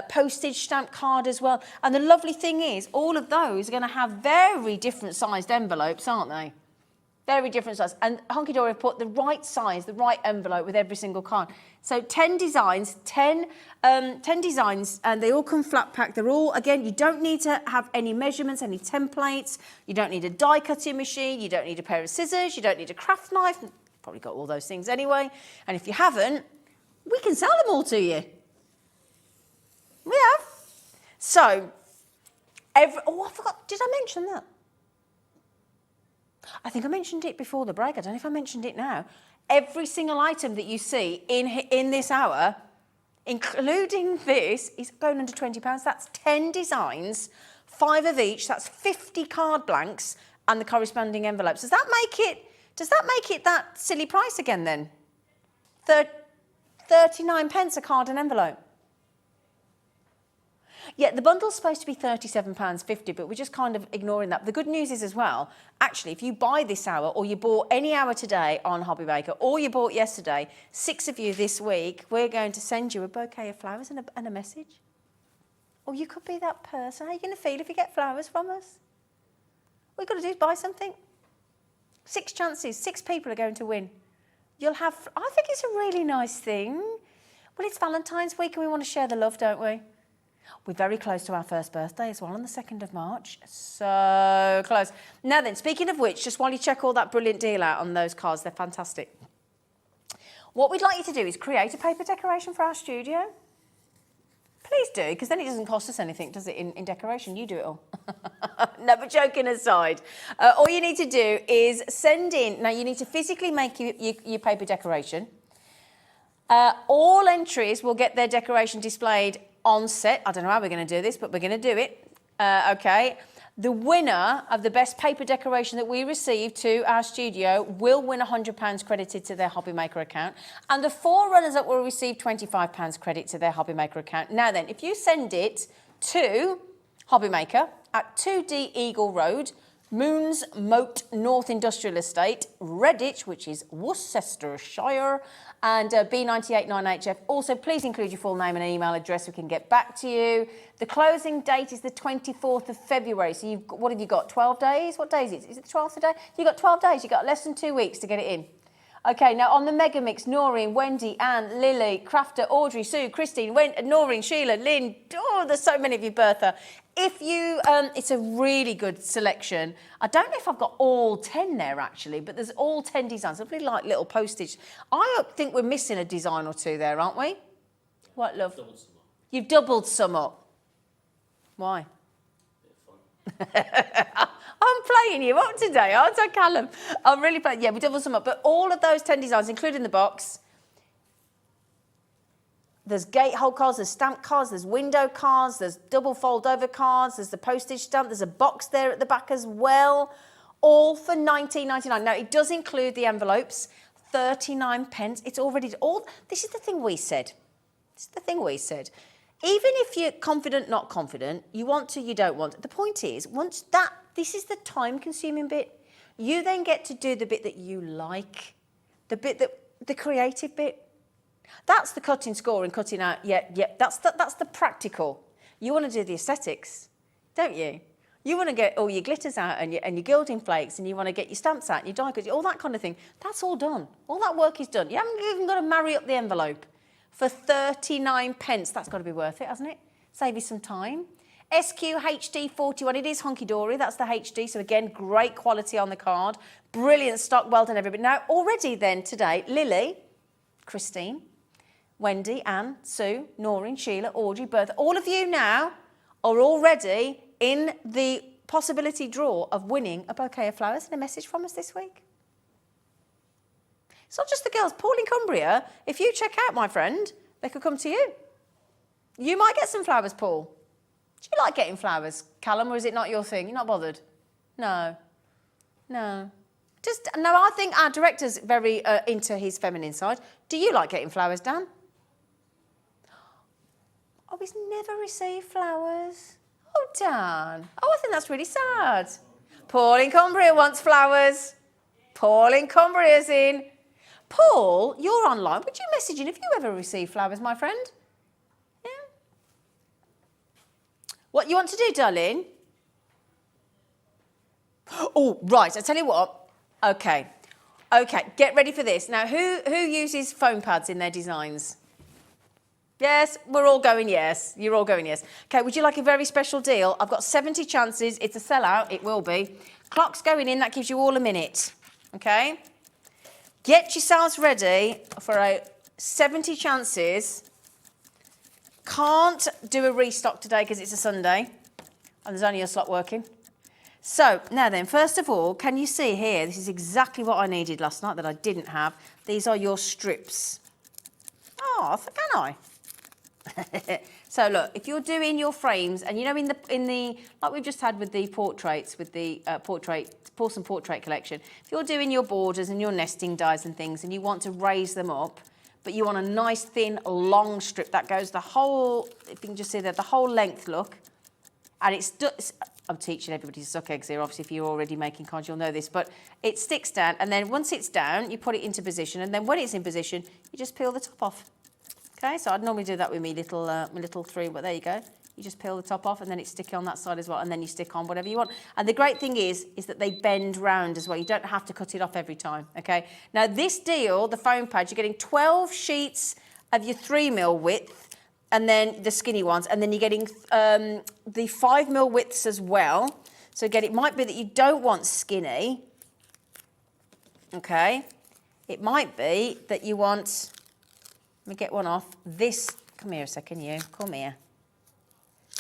postage stamp card as well. And the lovely thing is, all of those are going to have very different sized envelopes, aren't they? Very different size. And Hunkydory have put the right size, the right envelope with every single card. So 10 designs, 10 designs, and they all come flat packed. They're all, again, you don't need to have any measurements, any templates. You don't need a die cutting machine. You don't need a pair of scissors. You don't need a craft knife. Probably got all those things anyway. And if you haven't, we can sell them all to you. We have. So, oh, I forgot. Did I mention that? I think I mentioned it before the break. I don't know if I mentioned it now. Every single item that you see in this hour, including this, is going under £20. That's 10 designs, 5 of each. That's 50 card blanks and the corresponding envelopes. Does that make it that silly price again then? 39p a card and envelope. Yeah, the bundle's supposed to be £37.50, but we're just kind of ignoring that. The good news is as well, actually, if you buy this hour or you bought any hour today on Hobby Maker or you bought yesterday, 6 of you this week, we're going to send you a bouquet of flowers and a message. Or you could be that person. How are you going to feel if you get flowers from us? All you've got to do is buy something. 6 chances, 6 people are going to win. You'll have, I think it's a really nice thing. Well, it's Valentine's week and we want to share the love, don't we? We're very close to our first birthday as well on the 2nd of March. So close. Now then, speaking of which, just while you check all that brilliant deal out on those cards, they're fantastic. What we'd like you to do is create a paper decoration for our studio. Please do, because then it doesn't cost us anything, does it, in decoration? You do it all. No, but joking aside, all you need to do is send in, now you need to physically make your paper decoration. All entries will get their decoration displayed on set. I don't know how we're going to do this, but we're going to do it. Okay. The winner of the best paper decoration that we receive to our studio will win £100 credited to their Hobby Maker account. And the 4 runners-up will receive £25 credit to their Hobby Maker account. Now then, if you send it to Hobby Maker at 2D Eagle Road, Moons Moat North Industrial Estate, Redditch, which is Worcestershire, and B989HF. Also, please include your full name and email address. We can get back to you. The closing date is the 24th of February. So what have you got, 12 days? What day is it? Is it the 12th today? You've got 12 days. You've got less than 2 weeks to get it in. Okay, now on the Mega Mix, Noreen, Wendy, Anne, Lily, Crafter, Audrey, Sue, Christine, Noreen, Sheila, Lynn, oh, there's so many of you, Bertha. If you, it's a really good selection. I don't know if I've got all 10 there actually, but there's all 10 designs. I really like little postage. I think we're missing a design or 2 there, aren't we? What, love? Doubled some up. You've doubled some up. Why? I'm playing you up today, aren't I, Callum? I'm really playing. Yeah, we doubled some up. But all of those 10 designs, including the box, there's gate-hold cards, there's stamp cards, there's window cards, there's double fold-over cards, there's the postage stamp, there's a box there at the back as well, all for £19.99. Now, it does include the envelopes, 39p. It's already all. This is the thing we said. This is the thing we said. Even if you're confident, not confident, you want to, you don't want. The point is, once that, this is the time-consuming bit. You then get to do the bit that you like, the bit that, the creative bit. That's the cutting, scoring, cutting out. Yeah. That's the practical. You want to do the aesthetics, don't you? You want to get all your glitters out and your gilding flakes, and you want to get your stamps out and your die cuts, all that kind of thing. That's all done. All that work is done. You haven't even got to marry up the envelope. For 39p, that's got to be worth it, hasn't it? Save you some time. SQHD41, it is Hunkydory, that's the HD, so again, great quality on the card. Brilliant stock, well done everybody. Now, already then today, Lily, Christine, Wendy, Anne, Sue, Noreen, Sheila, Audrey, Bertha, all of you now are already in the possibility draw of winning a bouquet of flowers and a message from us this week. It's not just the girls. Paul in Cumbria, if you check out, my friend, they could come to you. You might get some flowers, Paul. Do you like getting flowers, Callum, or is it not your thing? You're not bothered? No. No, I think our director's very into his feminine side. Do you like getting flowers, Dan? Oh, he's never received flowers. Oh, Dan. Oh, I think that's really sad. Paul in Cumbria wants flowers. Paul in Cumbria's in. Paul, you're online. Would you message in if you ever receive flowers, my friend? Yeah. What you want to do, darling? Oh, right. I tell you what. Okay. Get ready for this. Now, who uses foam pads in their designs? Yes, we're all going yes. You're all going yes. Okay, would you like a very special deal? I've got 70 chances. It's a sellout. It will be. Clock's going in. That gives you all a minute. Okay? Get yourselves ready for a 70 chances. Can't do a restock today because it's a Sunday and there's only a slot working. So, now then, first of all, can you see here, this is exactly what I needed last night that I didn't have. These are your strips. Oh, can I? So look, if you're doing your frames, and you know in the like we've just had with the portraits, with the Pawsome Portrait collection, if you're doing your borders and your nesting dies and things, and you want to raise them up, but you want a nice thin long strip that goes the whole, if you can just see that, the whole length, look, and I'm teaching everybody to suck eggs here. Obviously, if you're already making cards, you'll know this, but it sticks down, and then once it's down, you put it into position, and then when it's in position, you just peel the top off. Okay, so I'd normally do that with my little three, but there you go. You just peel the top off, and then it's sticky on that side as well, and then you stick on whatever you want. And the great thing is that they bend round as well. You don't have to cut it off every time, okay? Now, this deal, the foam pad, you're getting 12 sheets of your 3mm width, and then the skinny ones, and then you're getting the 5mm widths as well. So again, it might be that you don't want skinny, okay? It might be that you want... Let me get one off. This, come here a second, you. Come here.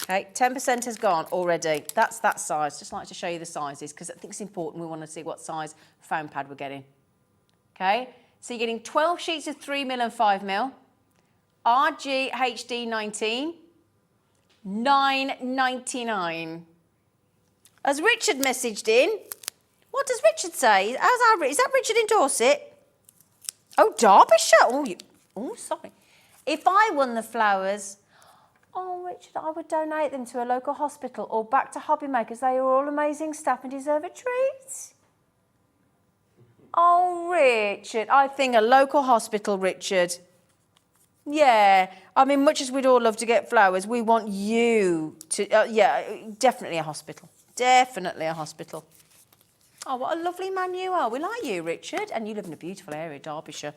Okay, 10% has gone already. That's that size. Just like to show you the sizes because I think it's important. We want to see what size foam pad we're getting. Okay, so you're getting 12 sheets of 3mm and 5mm. RG HD 19, $9.99. Has Richard messaged in? What does Richard say? Is that Richard in Dorset? Oh, Derbyshire. Oh, sorry. If I won the flowers, oh, Richard, I would donate them to a local hospital or back to hobby makers. They are all amazing staff and deserve a treat. Oh, Richard, I think a local hospital, Richard. Yeah, I mean, much as we'd all love to get flowers, we want you to, yeah, definitely a hospital. Definitely a hospital. Oh, what a lovely man you are. We like you, Richard. And you live in a beautiful area, Derbyshire.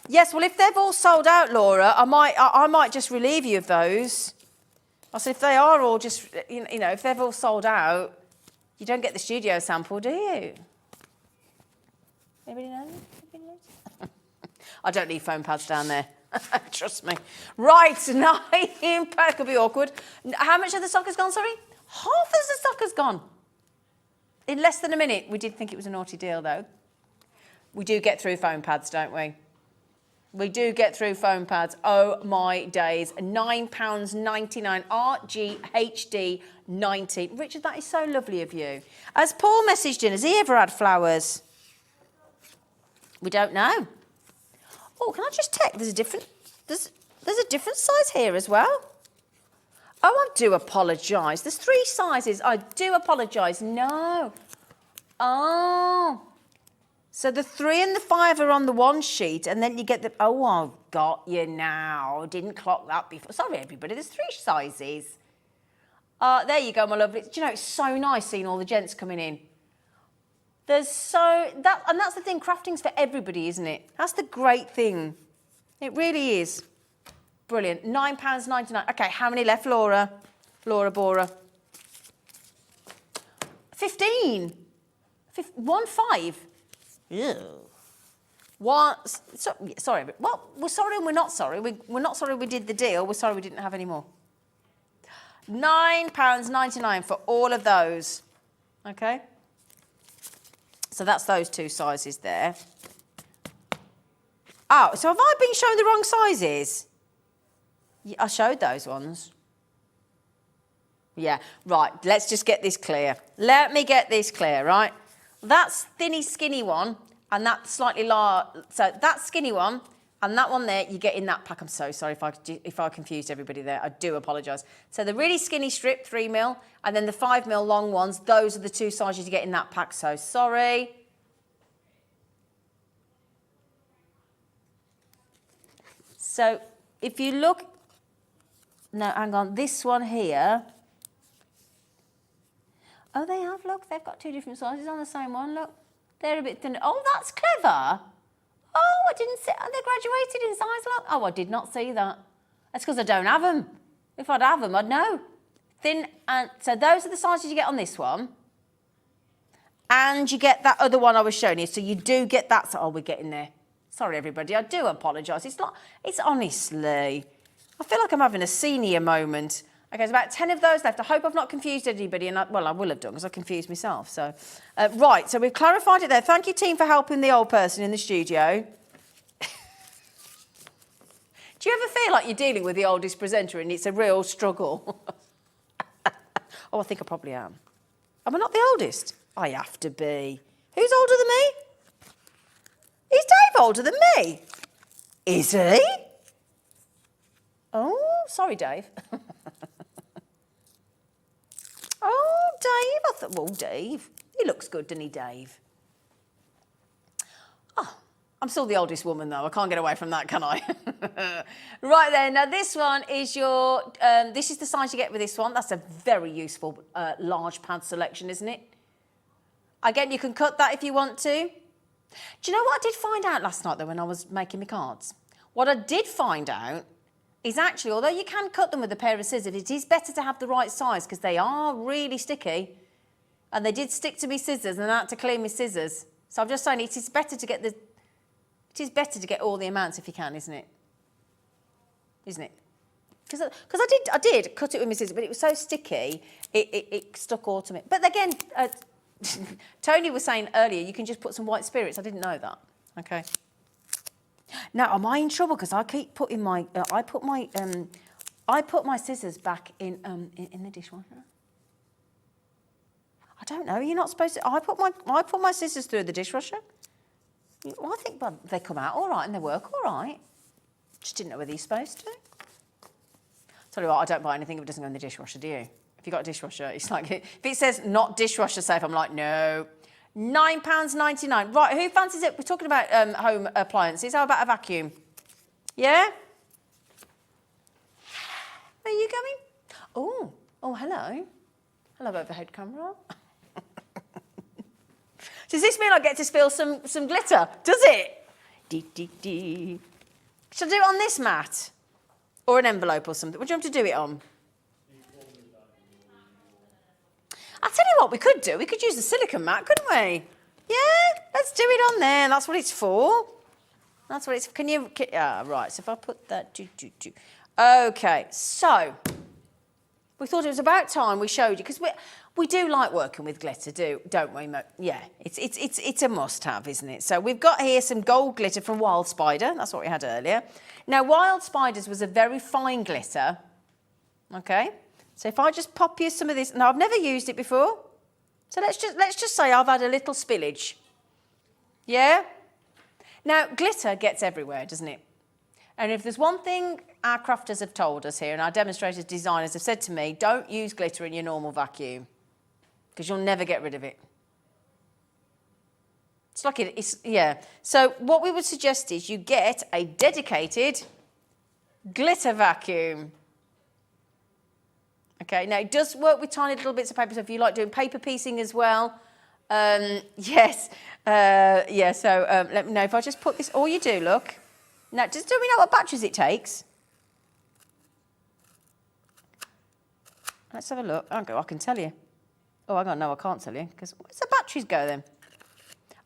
Yes, well, if they've all sold out, Laura, I might just relieve you of those. I said, if they are all just, you know, if they've all sold out, you don't get the studio sample, do you? Anybody know? I don't need foam pads down there. Trust me. Right, 9 pads could be awkward. How much of the stock has gone, sorry? Half of the stock has gone. In less than a minute. We did think it was a naughty deal, though. We do get through foam pads, don't we? We do get through foam pads. Oh, my days. £9.99 RGHD 90. Richard, that is so lovely of you. Has Paul messaged in? Has he ever had flowers? We don't know. Oh, can I just check? There's a different size here as well. Oh, I do apologise. There's 3 sizes. I do apologise. No. Oh. So the 3 and the 5 are on the one sheet, and then you get the... Oh, I've got you now. Didn't clock that before. Sorry, everybody. There's 3 sizes. There you go, my lovely. Do you know, it's so nice seeing all the gents coming in. And that's the thing. Crafting's for everybody, isn't it? That's the great thing. It really is. Brilliant. £9.99. Okay, how many left, Laura? Laura Bora. 15. 1.5. Ew. Sorry. Well, we're sorry and we're not sorry. We're not sorry we did the deal. We're sorry we didn't have any more. £9.99 for all of those. Okay. So that's those 2 sizes there. Oh, so have I been shown the wrong sizes? I showed those ones. Yeah, right. Let's just get this clear. Let me get this clear, right? That's thinny, skinny one, and that slightly large. So that skinny one, and that one there, you get in that pack. I'm so sorry if I confused everybody there. I do apologise. So the really skinny strip, 3mm, and then the 5mm long ones, those are the 2 sizes you get in that pack. So sorry. So if you look, no, hang on, this one here. Oh, they have, look, they've got 2 different sizes on the same one, look. They're a bit thinner. Oh, that's clever. Oh, I didn't see, they graduated in size, look. Oh, I did not see that. That's because I don't have them. If I'd have them, I'd know. Thin, and so those are the sizes you get on this one. And you get that other one I was showing you, so you do get that. So, oh, we're getting there. Sorry, everybody, I do apologise. It's honestly, I feel like I'm having a senior moment. Okay, there's about 10 of those left. I hope I've not confused anybody, and I will have done because I confused myself. So, right, so we've clarified it there. Thank you, team, for helping the old person in the studio. Do you ever feel like you're dealing with the oldest presenter and it's a real struggle? Oh, I think I probably am. Am I not the oldest? I have to be. Who's older than me? Is Dave older than me? Is he? Oh, sorry, Dave. Oh, Dave. I thought, well, Dave. He looks good, doesn't he, Dave? Oh, I'm still the oldest woman, though. I can't get away from that, can I? Right then, now this one is your... this is the size you get with this one. That's a very useful large pad selection, isn't it? Again, you can cut that if you want to. Do you know what I did find out last night, though, when I was making my cards? What I did find out is actually, although you can cut them with a pair of scissors, it is better to have the right size because they are really sticky. And they did stick to me scissors, and I had to clean my scissors. So I'm just saying it is better to get the... It is better to get all the amounts if you can, isn't it? Isn't it? Because I did cut it with my scissors, but it was so sticky, it stuck all to me. But again... Toni was saying earlier, you can just put some white spirits. I didn't know that. Okay. Now, am I in trouble? Because I keep putting my, I put my scissors back in the dishwasher. I don't know. You're not supposed to. I put my scissors through the dishwasher. Well, I think they come out all right and they work all right. Just didn't know whether you're supposed to. Tell you what, I don't buy anything if it doesn't go in the dishwasher, do you? If you've got a dishwasher, it's like, if it says not dishwasher safe, I'm like, no. £9.99. Right, who fancies it? We're talking about home appliances. How about a vacuum? Yeah? Where are you going? Oh, hello. Hello, overhead camera. Does this mean I get to spill some glitter? Does it? Dee. Shall I do it on this mat? Or an envelope or something? What do you want to do it on? I'll tell you what we could do. We could use a silicone mat, couldn't we? Yeah, let's do it on there. That's what it's for. That's what it's... Right, so if I put that... Okay, so... We thought it was about time we showed you, because we do like working with glitter, don't we? Yeah, it's a must-have, isn't it? So we've got here some gold glitter from Wild Spider. That's what we had earlier. Now, Wild Spiders was a very fine glitter. Okay, so if I just pop you some of this, now I've never used it before, so let's just say I've had a little spillage. Yeah. Now, glitter gets everywhere, doesn't it? And if there's one thing our crafters have told us here, and our demonstrators, designers have said to me, don't use glitter in your normal vacuum, because you'll never get rid of it. It's like yeah. So what we would suggest is you get a dedicated glitter vacuum. Okay, now it does work with tiny little bits of paper, so if you like doing paper piecing as well, yes. Yeah, so let me know if I just put this, all you do, look. Now, do we know what batteries it takes? Let's have a look. I can tell you. Oh, hang on, no, I can't tell you, because where's the batteries go then?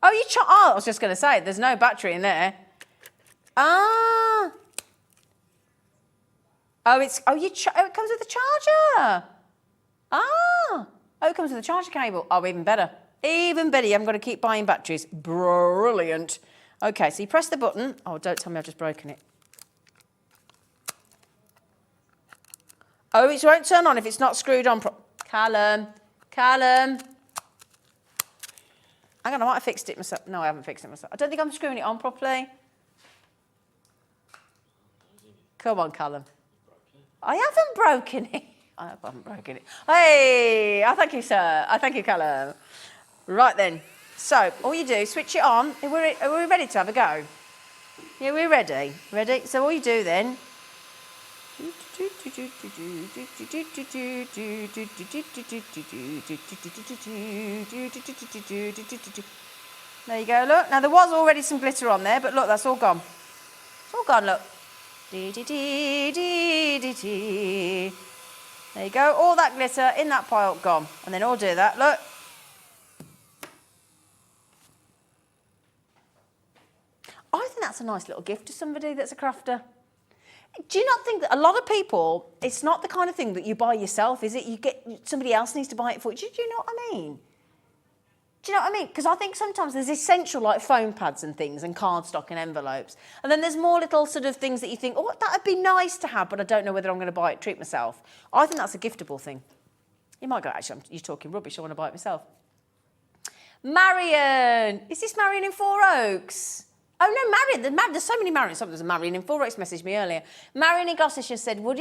Oh, I was just going to say, there's no battery in there. Ah. Oh, it comes with a charger. Ah. Oh, it comes with a charger cable. Oh, even better. Even better, you haven't got to keep buying batteries. Brilliant. Okay, so you press the button. Oh, don't tell me I've just broken it. Oh, it won't turn on if it's not screwed on. Callum. Hang on, I might have fixed it myself. No, I haven't fixed it myself. I don't think I'm screwing it on properly. Come on, Callum. I haven't broken it. I haven't broken it. Hey, I thank you, sir. I thank you, Callum. Right then. So, all you do, switch it on. Are we ready to have a go? Yeah, we're ready. Ready? So all you do then... There you go, look. Now, there was already some glitter on there, but look, that's all gone. It's all gone, look. There you go. All that glitter in that pile, gone. And then I'll do that, look. I think that's a nice little gift to somebody that's a crafter. Do you not think that a lot of people, it's not the kind of thing that you buy yourself, is it? Somebody else needs to buy it for you. Do you know what I mean? Do you know what I mean? Because I think sometimes there's essential like foam pads and things and cardstock and envelopes. And then there's more little sort of things that you think, oh, that would be nice to have, but I don't know whether I'm going to buy it, treat myself. I think that's a giftable thing. You might go, actually, you're talking rubbish, I want to buy it myself. Marion! Is this Marion in Four Oaks? Oh no, Marion, there's so many Marions. There's a Marion in Four Oaks messaged me earlier. Marion in Gloucestershire said, would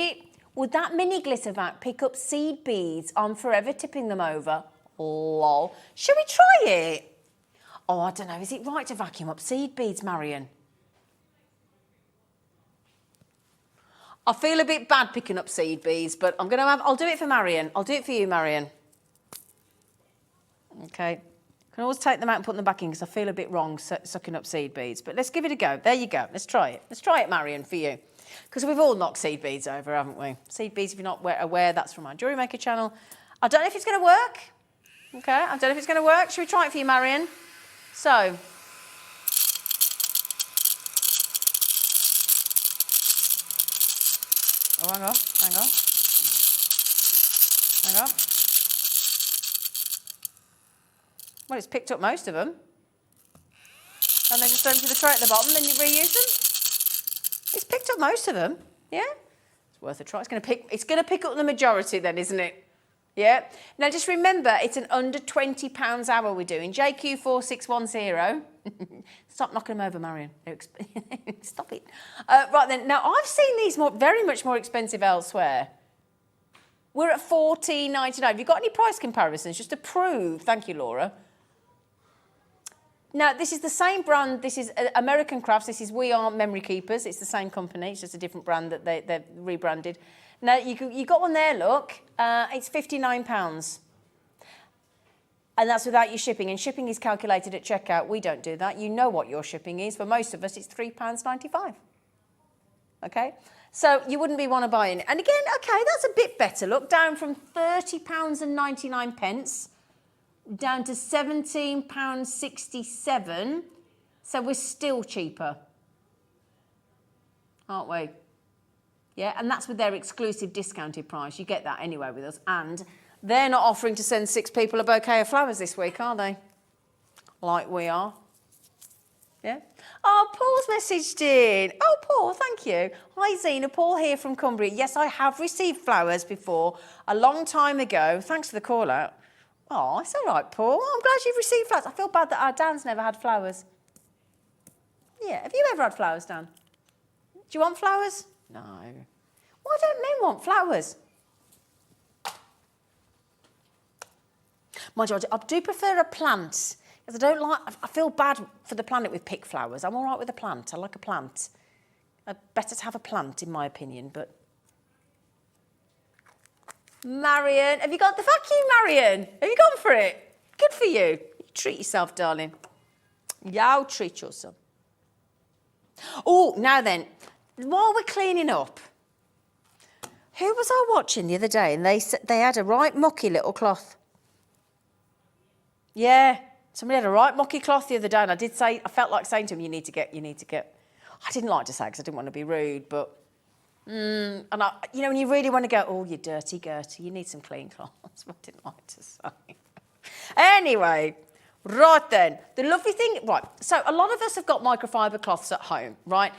that mini glitter vac pick up seed beads? I'm forever tipping them over. Lol. Shall we try it? Oh, I don't know. Is it right to vacuum up seed beads, Marion? I feel a bit bad picking up seed beads, but I'll do it for Marion. I'll do it for you, Marion. Okay. I can always take them out and put them back in because I feel a bit wrong sucking up seed beads. But let's give it a go. There you go. Let's try it. Let's try it, Marion, for you. Because we've all knocked seed beads over, haven't we? Seed beads, if you're not aware, that's from our Jewellery Maker channel. I don't know if it's going to work. Okay, I don't know if it's going to work. Should we try it for you, Marion? So. Oh, hang on. Well, it's picked up most of them. And then just empty the tray at the bottom, then you reuse them. It's picked up most of them, yeah? It's worth a try. It's going to pick up the majority then, isn't it? Yeah? Now, just remember, it's an under £20 hour we're doing. JQ4610. Stop knocking them over, Marion. Stop it. Right then, now, I've seen these very much more expensive elsewhere. We're at $14.99. Have you got any price comparisons just to prove? Thank you, Laura. Now, this is the same brand. This is American Crafts. This is We Are Memory Keepers. It's the same company. It's just a different brand that they've rebranded. Now, you got one there, look. It's £59. And that's without your shipping. And shipping is calculated at checkout. We don't do that. You know what your shipping is. For most of us, it's £3.95. Okay? So you wouldn't be want to buy it. And again, okay, that's a bit better. Look, down from £30.99 down to £17.67. So we're still cheaper, aren't we? Yeah, and that's with their exclusive discounted price. You get that anyway with us. And they're not offering to send 6 people a bouquet of flowers this week, are they? Like we are. Yeah? Oh, Paul's messaged in. Oh, Paul, thank you. Hi, Zena. Paul here from Cumbria. Yes, I have received flowers before, a long time ago. Thanks for the call out. Oh, it's all right, Paul. I'm glad you've received flowers. I feel bad that our Dan's never had flowers. Yeah, have you ever had flowers, Dan? Do you want flowers? No. Why don't men want flowers? Mind you, I do prefer a plant. Because I feel bad for the planet with pick flowers. I'm all right with a plant. I like a plant. Better to have a plant, in my opinion, but... Marion, have you got the vacuum, Marion? Have you gone for it? Good for you. You treat yourself, darling. You treat yourself. Oh, now then, while we're cleaning up, who was I watching the other day? And they had a right mucky little cloth. Yeah, somebody had a right mucky cloth the other day, and I felt like saying to him, you need to get. I didn't like to say because I didn't want to be rude, but and when you really want to go, oh, you dirty Gertie, you need some clean cloths. I didn't like to say. Anyway, right then, the lovely thing, right, so a lot of us have got microfiber cloths at home, right?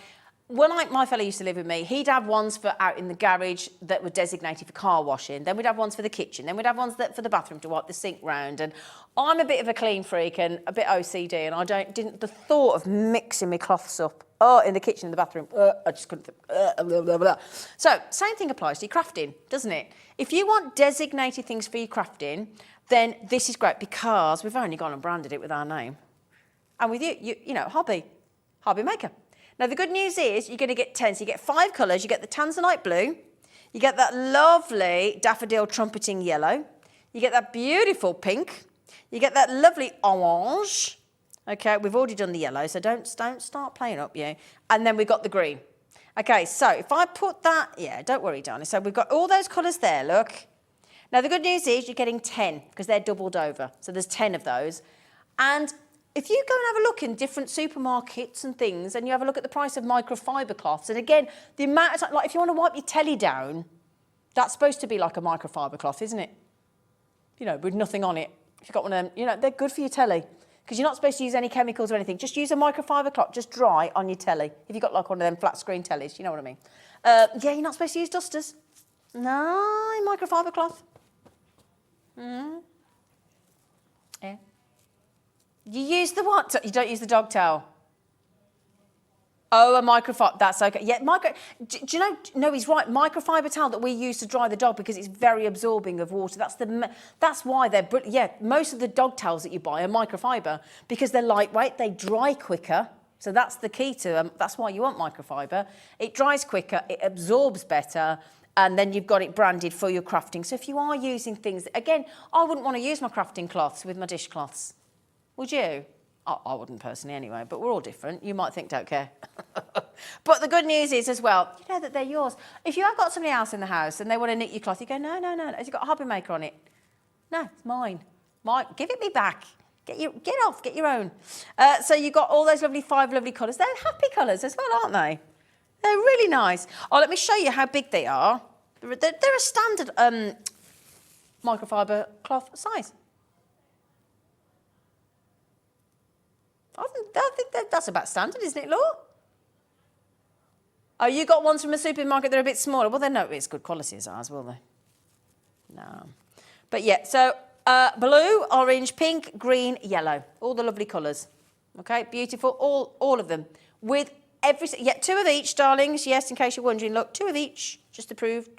When my fella used to live with me, he'd have ones for out in the garage that were designated for car washing. Then we'd have ones for the kitchen. Then we'd have ones for the bathroom to wipe the sink round. And I'm a bit of a clean freak and a bit OCD, and the thought of mixing my cloths up in the kitchen, in the bathroom, I just couldn't. Blah, blah, blah. So same thing applies to your crafting, doesn't it? If you want designated things for your crafting, then this is great because we've only gone and branded it with our name. And with you know, hobby maker. Now, the good news is you're going to get 10. So you get 5 colours. You get the tanzanite blue. You get that lovely daffodil trumpeting yellow. You get that beautiful pink. You get that lovely orange. Okay, we've already done the yellow, so don't start playing up, yeah. And then we've got the green. Okay, so if I put that, yeah, don't worry, darling. So we've got all those colours there, look. Now, the good news is you're getting 10 because they're doubled over. So there's 10 of those. And if you go and have a look in different supermarkets and things, and you have a look at the price of microfiber cloths, and again, the amount of time, like if you want to wipe your telly down, that's supposed to be like a microfiber cloth, isn't it? You know, with nothing on it. If you've got one of them, you know, they're good for your telly because you're not supposed to use any chemicals or anything. Just use a microfiber cloth, just dry on your telly. If you've got like one of them flat screen tellies, you know what I mean? Yeah, you're not supposed to use dusters. No, microfiber cloth. Yeah. You use the what? You don't use the dog towel. Oh, a microfiber. That's okay. Yeah, do you know? No, he's right. Microfiber towel that we use to dry the dog because it's very absorbing of water. That's why they're. Yeah, most of the dog towels that you buy are microfiber because they're lightweight. They dry quicker. So that's the key to them. That's why you want microfiber. It dries quicker. It absorbs better. And then you've got it branded for your crafting. So if you are using things, again, I wouldn't want to use my crafting cloths with my dishcloths. Would you? I wouldn't personally anyway, but we're all different. You might think don't care. But the good news is as well, you know that they're yours. If you have got somebody else in the house and they want to knit your cloth, you go, no. Has it got a hobby maker on it? No, it's mine. Give it me back. Get your own. So you've got all those 5 lovely colours. They're happy colours as well, aren't they? They're really nice. Oh, let me show you how big they are. They're a standard microfiber cloth size. I think that's about standard, isn't it, Laura? Oh, you got ones from a supermarket that are a bit smaller. Well, they're not as good quality as ours, will they? No. But yeah, so blue, orange, pink, green, yellow. All the lovely colours. Okay, beautiful. All of them. With yeah, 2 of each, darlings. Yes, in case you're wondering. Look, 2 of each, just to prove.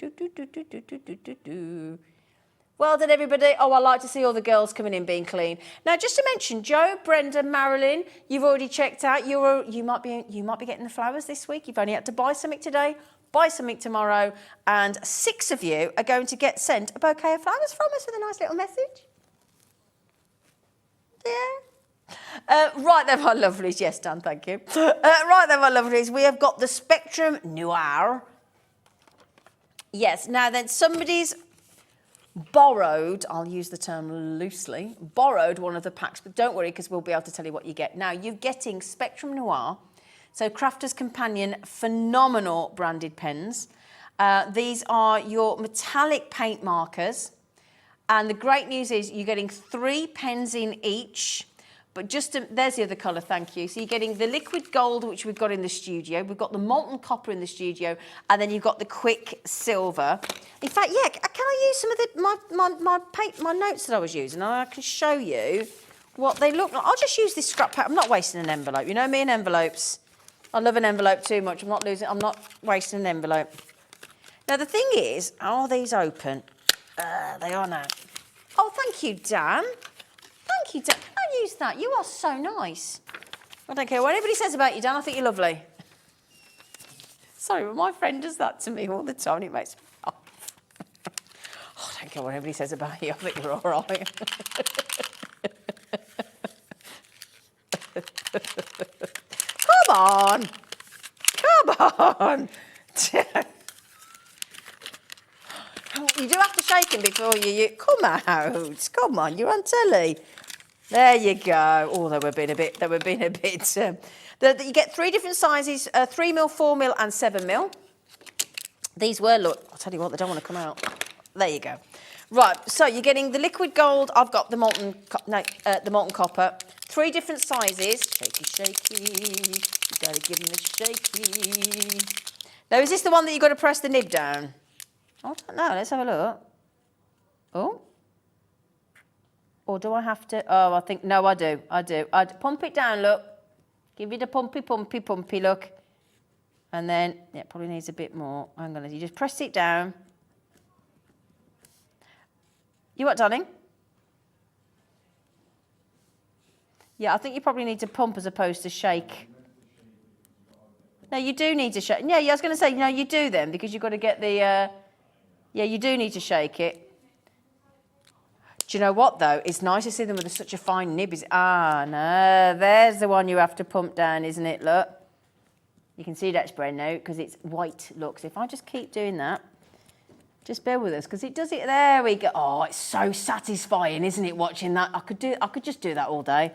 Well done, everybody. Oh, I like to see all the girls coming in being clean. Now, just to mention, Joe, Brenda, Marilyn, you've already checked out. You might be getting the flowers this week. You've only had to buy something today, buy something tomorrow, and 6 of you are going to get sent a bouquet of flowers from us with a nice little message. Yeah. Right then, my lovelies. Yes, Dan, thank you. Right then, my lovelies. We have got the Spectrum Noir. Yes. Now then, somebody's borrowed, I'll use the term loosely, borrowed one of the packs, but don't worry because we'll be able to tell you what you get. Now, you're getting Spectrum Noir, so Crafter's Companion, phenomenal branded pens, These are your metallic paint markers. And the great news is you're getting 3 pens in each. But there's the other colour, thank you. So you're getting the liquid gold, which we've got in the studio. We've got the molten copper in the studio. And then you've got the quick silver. In fact, yeah, can I use some of my notes that I was using? And I can show you what they look like. I'll just use this scrap paper. I'm not wasting an envelope. You know me and envelopes. I love an envelope too much. I'm not wasting an envelope. Now, the thing is, are these open? They are now. Oh, thank you, Dan. Thank you, Dan. Don't use that. You are so nice. I don't care what anybody says about you, Dan. I think you're lovely. Sorry, but my friend does that to me all the time. It makes me laugh. Oh, I don't care what anybody says about you. I think you're all right. Come on. Come on. You do have to shake him before you come out. Come on, you're on telly. There you go. Oh, they were being a bit. You get 3 different sizes: 3mm, 4mm, and 7mm. These were look. I'll tell you what, they don't want to come out. There you go. Right. So you're getting the liquid gold. I've got the molten copper. 3 different sizes. Shaky, shaky. You gotta give them a shaky. Now, is this the one that you got to press the nib down? I don't know. Let's have a look. Oh. Or do I have to? Oh, I think, no, I do. I'd pump it down, look. Give it a pumpy, look. And then, yeah, it probably needs a bit more. You just press it down. You what, darling? Yeah, I think you probably need to pump as opposed to shake. No, you do need to shake. Yeah, I was going to say, no, you do then, because you've got to get the... Yeah, you do need to shake it. Do you know what, though? It's nice to see them with such a fine nib. No, there's the one you have to pump down, isn't it? Look. You can see that's brand new because it's white. Look, so if I just keep doing that, just bear with us because it does it. There we go. Oh, it's so satisfying, isn't it, watching that? I could just do that all day.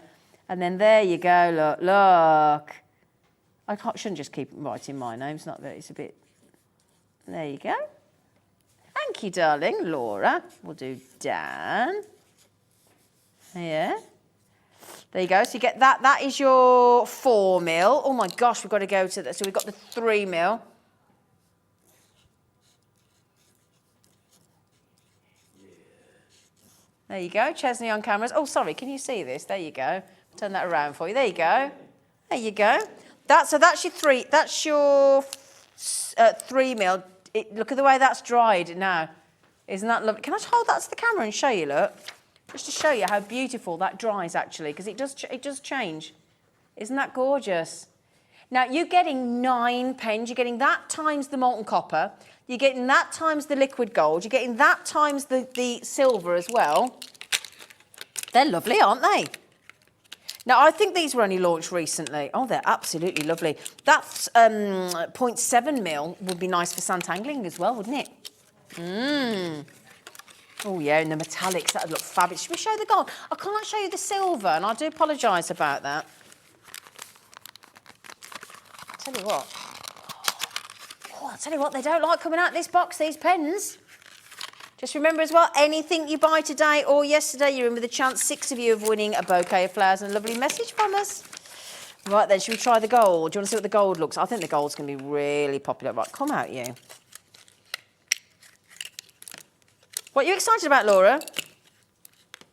And then there you go, look. I shouldn't just keep writing my name. It's not that, it's a bit... There you go. Thank you, darling. Laura. We'll do Dan. Yeah. There you go. So you get that. That is your 4mm. Oh, my gosh, we've got to go to that. So we've got the 3mm. There you go. Chesney on cameras. Oh, sorry. Can you see this? There you go. Turn that around for you. There you go. There you go. So that's your 3. That's your 3mm. Look at the way that's dried now. Isn't that lovely? Can I hold that to the camera and show you, look? Just to show you how beautiful that dries, actually, because it does change. Isn't that gorgeous? Now, you're getting 9 pens. You're getting that times the molten copper. You're getting that times the liquid gold. You're getting that times the silver as well. They're lovely, aren't they? Now, I think these were only launched recently. Oh, they're absolutely lovely. That's 0.7mm would be nice for santangling as well, wouldn't it? Oh, yeah, and the metallics, that would look fabulous. Should we show the gold? I can't show you the silver, and I do apologise about that. I'll tell you what. Oh, I'll tell you what, they don't like coming out of this box, these pens. Just remember as well, anything you buy today or yesterday, you're in with a chance, 6 of you, of winning a bouquet of flowers and a lovely message from us. Right then, should we try the gold? Do you want to see what the gold looks? I think the gold's going to be really popular. Right, come out, you. What are you excited about, Laura?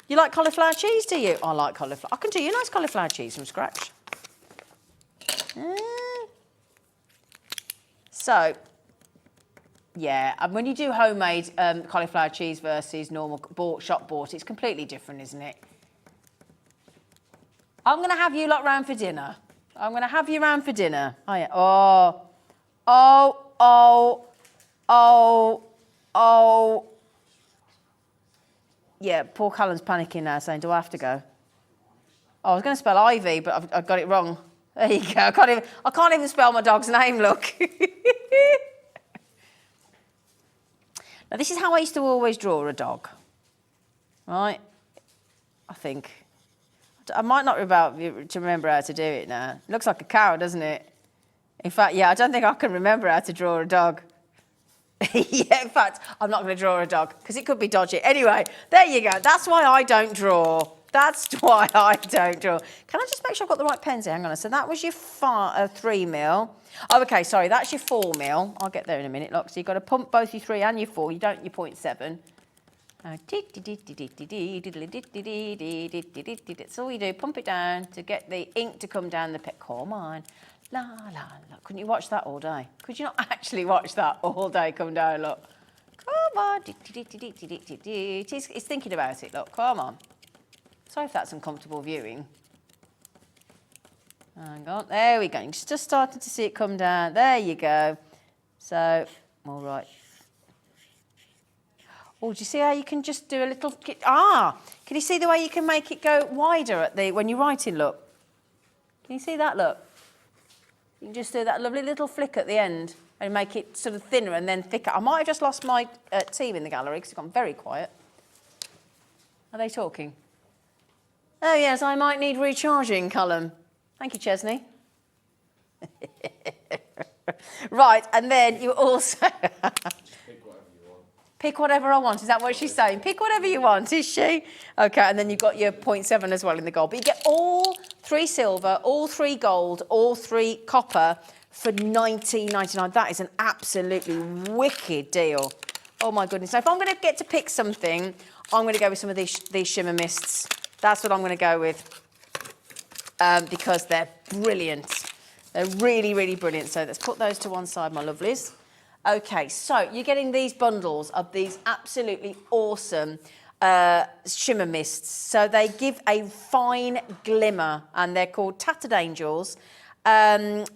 You like cauliflower cheese, do you? I like cauliflower. I can do you nice cauliflower cheese from scratch. So, yeah, and when you do homemade cauliflower cheese versus normal shop bought, it's completely different, isn't it? I'm going to have you lot round for dinner. I'm going to have you round for dinner. Oh, yeah. Oh. Yeah, poor Callum's panicking now, saying, do I have to go? Oh, I was going to spell Ivy, but I've got it wrong. There you go. I can't even spell my dog's name, look. Now, this is how I used to always draw a dog, right? I think. I might not be able to remember how to do it now. It looks like a cow, doesn't it? In fact, yeah, I don't think I can remember how to draw a dog. Yeah, in fact, I'm not going to draw a dog because it could be dodgy. Anyway, there you go. That's why I don't draw. That's why I don't draw. Can I just make sure I've got the right pens here? Hang on. So that was your 3mm. Oh, okay, sorry, that's your 4mm. I'll get there in a minute, look. So you've got to pump both your 3 and your 4. You don't your 0.7. That's all you do. Pump it down to get the ink to come down the pen. Come on. La, la, la. Couldn't you watch that all day? Could you not actually watch that all day come down, look? Come on. He's thinking about it, look. Come on. Sorry if that's uncomfortable viewing. Hang on. There we go. You're just starting to see it come down. There you go. So, all right. Oh, do you see how you can just do a little... can you see the way you can make it go wider when you're writing, look? Can you see that, look? You can just do that lovely little flick at the end and make it sort of thinner and then thicker. I might have just lost my team in the gallery because it's gone very quiet. Are they talking? Oh, yes, I might need recharging, Callum. Thank you, Chesney. Right, and then you also... Pick whatever I want. Is that what she's saying? Pick whatever you want, is she? Okay, and then you've got your 0.7 as well in the gold. But you get all 3 silver, all 3 gold, all 3 copper for $19.99. That is an absolutely wicked deal. Oh, my goodness. So if I'm going to get to pick something, I'm going to go with some of these shimmer mists. That's what I'm going to go with because they're brilliant. They're really, really brilliant. So let's put those to one side, my lovelies. Okay, so you're getting these bundles of these absolutely awesome shimmer mists. So they give a fine glimmer and they're called Tattered Angels and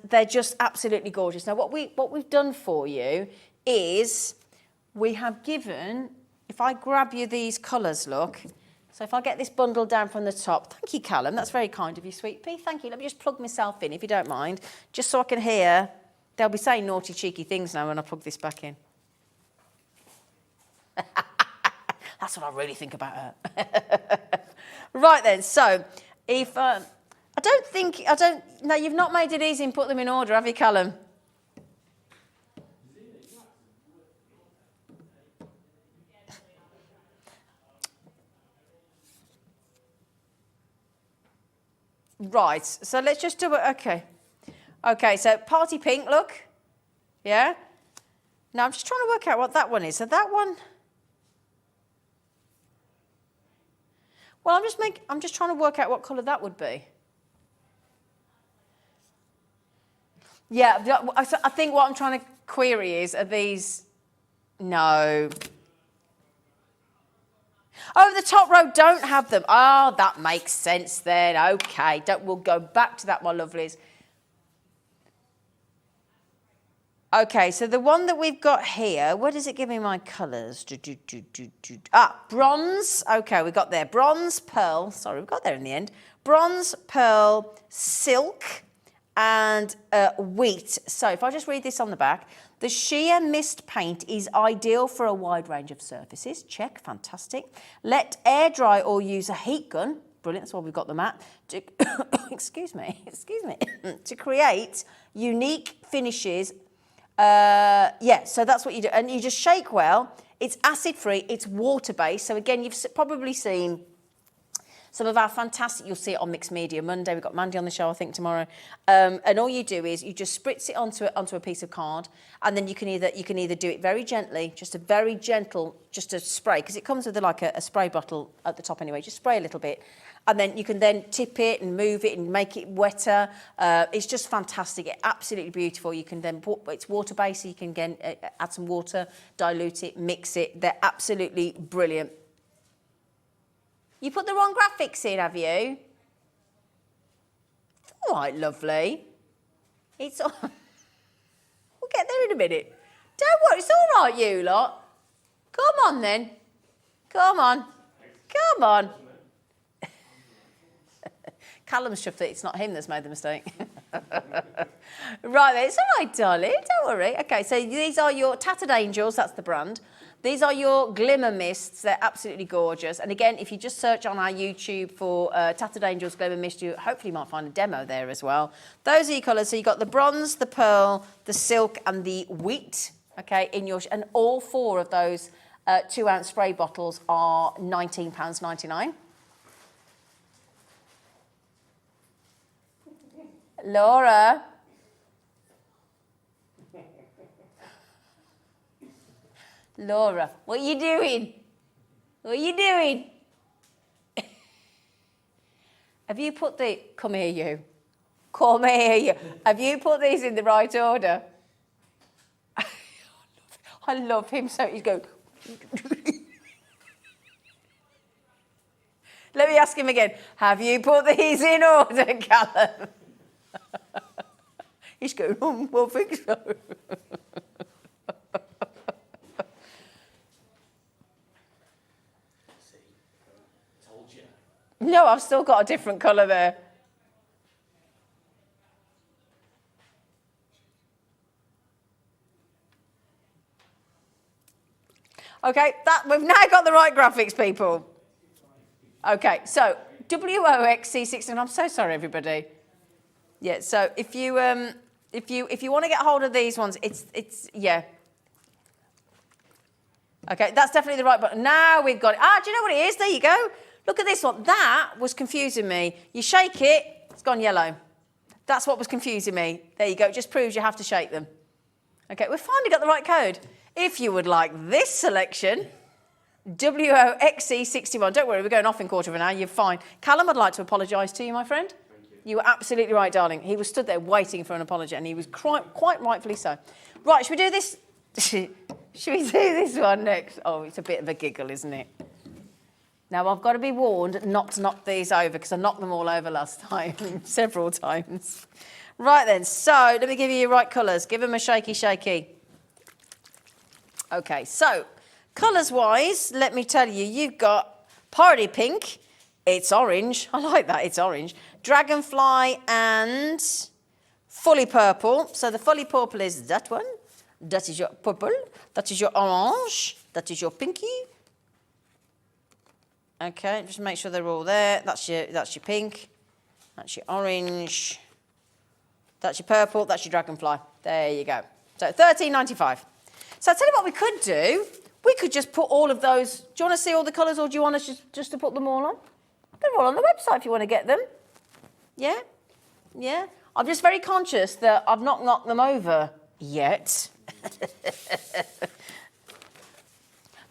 they're just absolutely gorgeous. Now what we've done for you is we have given, if I grab you these colours, look, so if I get this bundle down from the top, thank you, Callum, that's very kind of you, sweet pea, thank you. Let me just plug myself in if you don't mind, just so I can hear. They'll be saying naughty, cheeky things now when I plug this back in. That's what I really think about her. Right then, so if... no, you've not made it easy and put them in order, have you, Callum? Right, so let's just do it, okay. Okay, so party pink, look. Yeah? Now I'm just trying to work out what that one is. So that one... Well, I'm just trying to work out what colour that would be. Yeah, I think what I'm trying to query is, are these... No. Oh, the top row don't have them. Oh, that makes sense then. Okay, we'll go back to that, my lovelies. Okay, so the one that we've got here, where does it give me my colours? Bronze. Okay, we got there. Bronze, pearl. Sorry, we got there in the end. Bronze, pearl, silk, and wheat. So if I just read this on the back, the sheer mist paint is ideal for a wide range of surfaces. Check, fantastic. Let air dry or use a heat gun. Brilliant, that's why we've got the mat. Excuse me. To create unique finishes. Yeah, so that's what you do. And you just shake well. It's acid-free. It's water-based. So, again, you've probably seen some of our fantastic... You'll see it on Mixed Media Monday. We've got Mandy on the show, I think, tomorrow. And all you do is you just spritz it onto a piece of card, and then you can either do it very gently, just a very gentle, just a spray, because it comes with like a spray bottle at the top anyway. Just spray a little bit. And then you can then tip it and move it and make it wetter. It's just fantastic. It's absolutely beautiful. You can then put, it's water-based, so you can again add some water, dilute it, mix it. They're absolutely brilliant. You put the wrong graphics in, have you? All right, lovely. It's all... We'll get there in a minute. Don't worry, it's all right, you lot. Come on, then. Come on. Come on. Callum's chuffed that it's not him that's made the mistake. Right then, it's all right, darling, don't worry. Okay, so these are your Tattered Angels, that's the brand. These are your glimmer mists, they're absolutely gorgeous. And again, if you just search on our YouTube for Tattered Angels Glimmer Mist, you hopefully might find a demo there as well. Those are your colours, so you've got the bronze, the pearl, the silk and the wheat. Okay, and all 4 of those 2-ounce spray bottles are £19.99. Laura. Laura, what are you doing? What are you doing? Have you put the... Come here, you. Come here, you. Have you put these in the right order? I love him so he's going... Let me ask him again. Have you put these in order, Callum? He's going, well, I think so. No, I've still got a different colour there. Okay, we've now got the right graphics, people. Okay, so WOXC16. I'm so sorry, everybody. Yeah, so if you want to get hold of these ones, it's yeah. Okay, that's definitely the right button. Now we've got it. Do you know what it is? There you go. Look at this one. That was confusing me. You shake it, it's gone yellow. That's what was confusing me. There you go. It just proves you have to shake them. Okay, we've finally got the right code. If you would like this selection, WOXC61. Don't worry, we're going off in quarter of an hour. You're fine. Callum, I'd like to apologise to you, my friend. Thank you. You were absolutely right, darling. He was stood there waiting for an apology, and he was quite rightfully so. Right, should we do this? Should we do this one next? Oh, it's a bit of a giggle, isn't it? Now, I've got to be warned not to knock these over because I knocked them all over last time, several times. Right then, so let me give you your right colours. Give them a shaky. Okay, so colours-wise, let me tell you, you've got Party Pink. It's orange. I like that, it's orange. Dragonfly and Fully Purple. So the Fully Purple is that one. That is your purple. That is your orange. That is your pinky. Okay, just make sure they're all there. That's your pink. That's your orange. That's your purple. That's your dragonfly. There you go. So £13.95. So I'll tell you what we could do. We could just put all of those. Do you want to see all the colours, or do you want us just to put them all on? They're all on the website if you want to get them. Yeah? Yeah? I'm just very conscious that I've not knocked them over yet.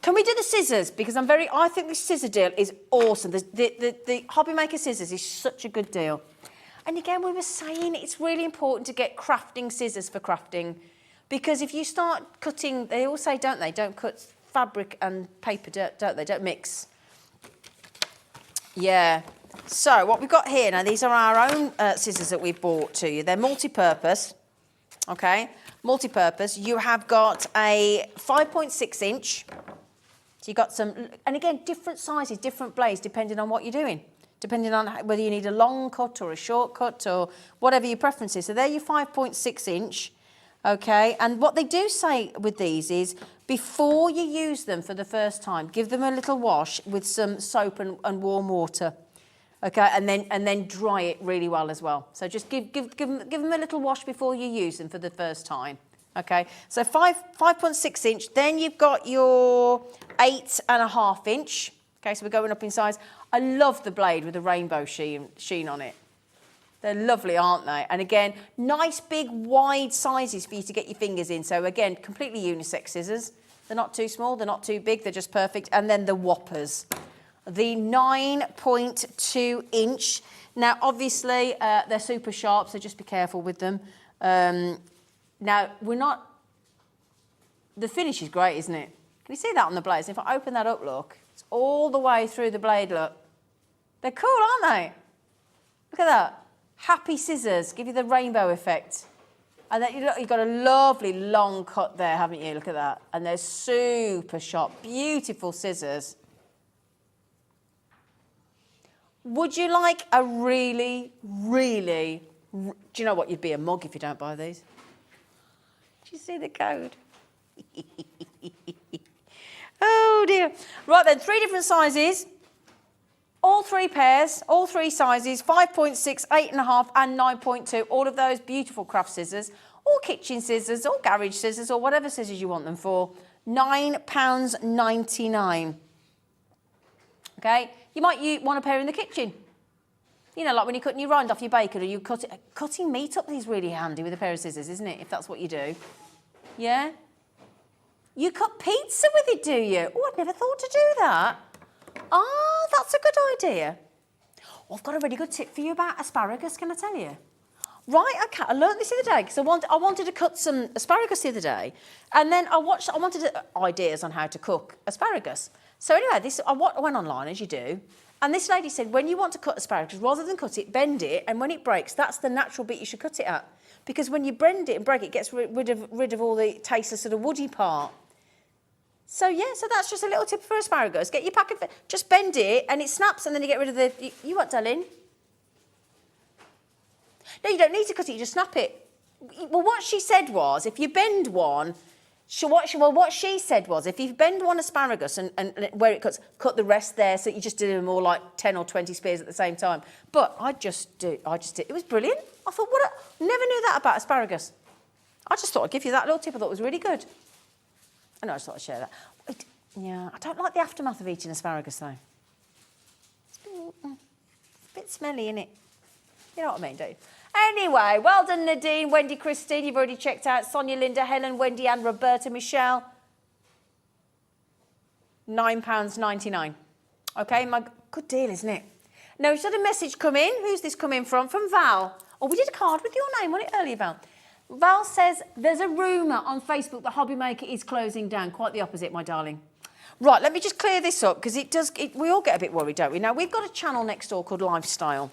Can we do the scissors? Because I think this scissor deal is awesome. The Hobby Maker scissors is such a good deal. And again, we were saying it's really important to get crafting scissors for crafting, because if you start cutting, they all say, don't they, don't cut fabric and paper, don't they? Don't mix. Yeah. So what we've got here, now these are our own scissors that we've bought to you. They're multi-purpose, okay? Multi-purpose. You have got a 5.6 inch. So you've got some, and again, different sizes, different blades, depending on what you're doing. Depending on whether you need a long cut or a short cut or whatever your preference is. So they're your 5.6 inch, okay? And what they do say with these is, before you use them for the first time, give them a little wash with some soap and warm water, okay? And then dry it really well as well. So just give them a little wash before you use them for the first time, okay? So 5.6 inch. Then you've got your 8.5 inch. Okay, so we're going up in size. I love the blade with the rainbow sheen on it. They're lovely, aren't they? And again, nice big wide sizes for you to get your fingers in. So again, completely unisex scissors. They're not too small, they're not too big, they're just perfect. And then the whoppers. The 9.2 inch. Now, obviously, they're super sharp, so just be careful with them. Now, the finish is great, isn't it? Can you see that on the blades? If I open that up, look, it's all the way through the blade, look. They're cool, aren't they? Look at that. Happy scissors, give you the rainbow effect. And then you've got a lovely long cut there, haven't you? Look at that. And they're super sharp, beautiful scissors. Would you like a really, do you know what? You'd be a mug if you don't buy these. Do you see the code? Oh dear. Right then, 3 different sizes. All 3 pairs, all 3 sizes, 5.6, 8.5 and 9.2. All of those beautiful craft scissors. or kitchen scissors, or garage scissors, or whatever scissors you want them for, £9.99. Okay, you might want a pair in the kitchen. You know, like when you're cutting your rind off your bacon, or you cutting meat up is really handy with a pair of scissors, isn't it? If that's what you do. Yeah? You cut pizza with it, do you? Oh, I'd never thought to do that. Oh, that's a good idea. Oh, I've got a really good tip for you about asparagus, can I tell you? Right, okay, I learnt this the other day because I wanted to cut some asparagus the other day, and then I wanted ideas on how to cook asparagus. So anyway, I went online, as you do, and this lady said, when you want to cut asparagus, rather than cut it, bend it, and when it breaks, that's the natural bit you should cut it at. Because when you bend it and break it, it gets rid of all the tasteless sort of woody part. So yeah, so that's just a little tip for asparagus. Get your packet, just bend it, and it snaps, and then you get rid of the... You what, darling? No, you don't need to cut it, you just snap it. Well, what she said was, if you bend one... what she said was, if you bend one asparagus and where it cuts, cut the rest there, so you just do them all like 10 or 20 spears at the same time. But I just did. It was brillinever knew that about asparagus. I just thought I'd give you that little tip. I thought it was really good. I know, I just thought I'd share that. Yeah, I don't like the aftermath of eating asparagus though. It's a bit smelly, innit? You know what I mean, don't you? Anyway, well done, Nadine, Wendy, Christine. You've already checked out. Sonia, Linda, Helen, Wendy, and Roberta, Michelle. £9.99. Okay, good deal, isn't it? Now, we've had a message come in. Who's this coming from? From Val. Oh, we did a card with your name on it earlier, Val. Val says, there's a rumour on Facebook that Hobby Maker is closing down. Quite the opposite, my darling. Right, let me just clear this up, because we all get a bit worried, don't we? Now, we've got a channel next door called Lifestyle.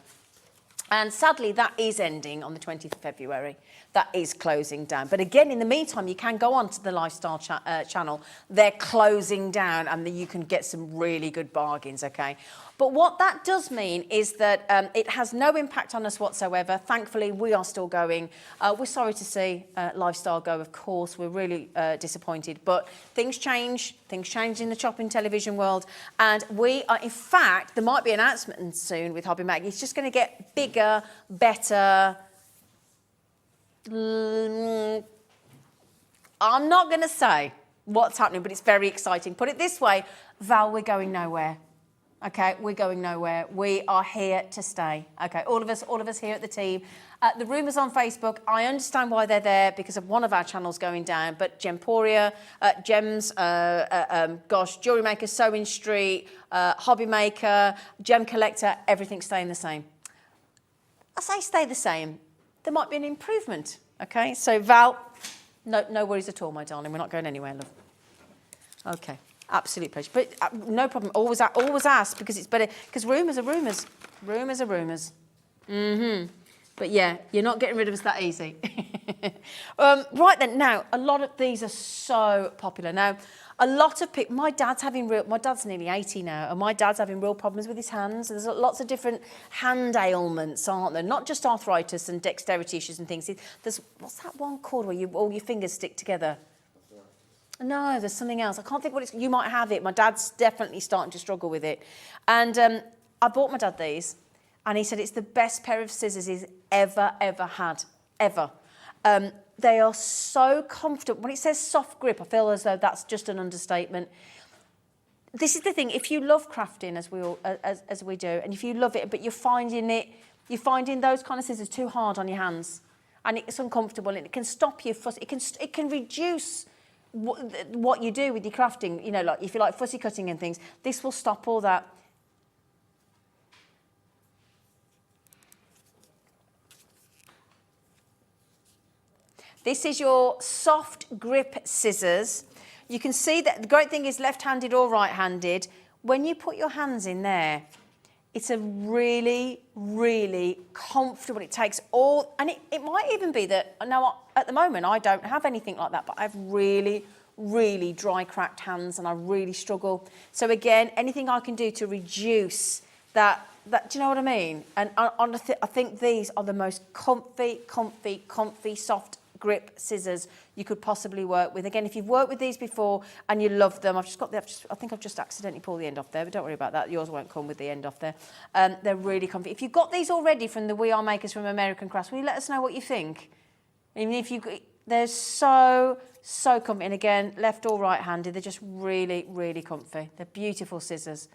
And sadly, that is ending on the 20th of February. That is closing down. But again, in the meantime, you can go on to the Lifestyle channel. They're closing down, and you can get some really good bargains, okay? But what that does mean is that it has no impact on us whatsoever. Thankfully, we are still going. We're sorry to see Lifestyle go, of course. We're really disappointed. But things change. Things change in the shopping television world. And we are, in fact, there might be an announcement soon with Hobby Mag. It's just going to get bigger, better. I'm not going to say what's happening, but it's very exciting. Put it this way, Val, we're going nowhere. Okay, we're going nowhere. We are here to stay. Okay, all of us here at the team. The rumours on Facebook, I understand why they're there because of one of our channels going down, but Gemporia, Gems, Jewellery Maker, Sewing Street, Hobby Maker, Gem Collector, everything's staying the same. I say stay the same. There might be an improvement, okay? So Val, no worries at all, my darling. We're not going anywhere, love. Okay. Absolute pleasure. But no problem. Always ask, because it's better. Because rumours are rumours. Rumours are rumours. But yeah, you're not getting rid of us that easy. Right then, now, a lot of these are so popular. Now, a lot of people, my dad's nearly 80 now, and my dad's having real problems with his hands. There's lots of different hand ailments, aren't there? Not just arthritis and dexterity issues and things. What's that one called where all your fingers stick together? No, there's something else. I can't think what it's... You might have it. My dad's definitely starting to struggle with it. And I bought my dad these, and he said it's the best pair of scissors he's ever had. Ever. They are so comfortable. When it says soft grip, I feel as though that's just an understatement. This is the thing. If you love crafting, as we do, and if you love it, but you're finding those kind of scissors too hard on your hands, and it's uncomfortable, and it can stop you. It can reduce what you do with your crafting, you know, like if you like fussy cutting and things, this will stop all that. This is your soft grip scissors. You can see that the great thing is left-handed or right-handed. When you put your hands in there, it's a really, really comfortable. It takes all, and it might even be that, now at the moment I don't have anything like that, but I have really, really dry, cracked hands, and I really struggle. So again, anything I can do to reduce that, do you know what I mean? And I think these are the most comfy, soft grip scissors you could possibly work with. Again, if you've worked with these before and you love them, I think I've just accidentally pulled the end off there, but don't worry about that. Yours won't come with the end off there. They're really comfy. If you've got these already from the We Are Makers from American Crafts, will you let us know what you think? Even if they're so comfy. And again, left or right-handed, they're just really, really comfy. They're beautiful scissors.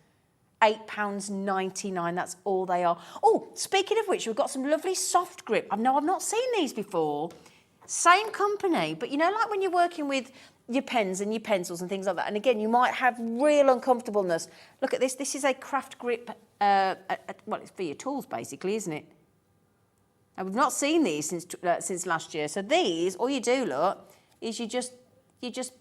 £8.99, that's all they are. Oh, speaking of which, we've got some lovely soft grip. I've not seen these before. Same company, but you know, like when you're working with your pens and your pencils and things like that, and again, you might have real uncomfortableness. Look at this. This is a craft grip, well, it's for your tools, basically, isn't it? And we've not seen these since last year. So these, all you do, look, is you just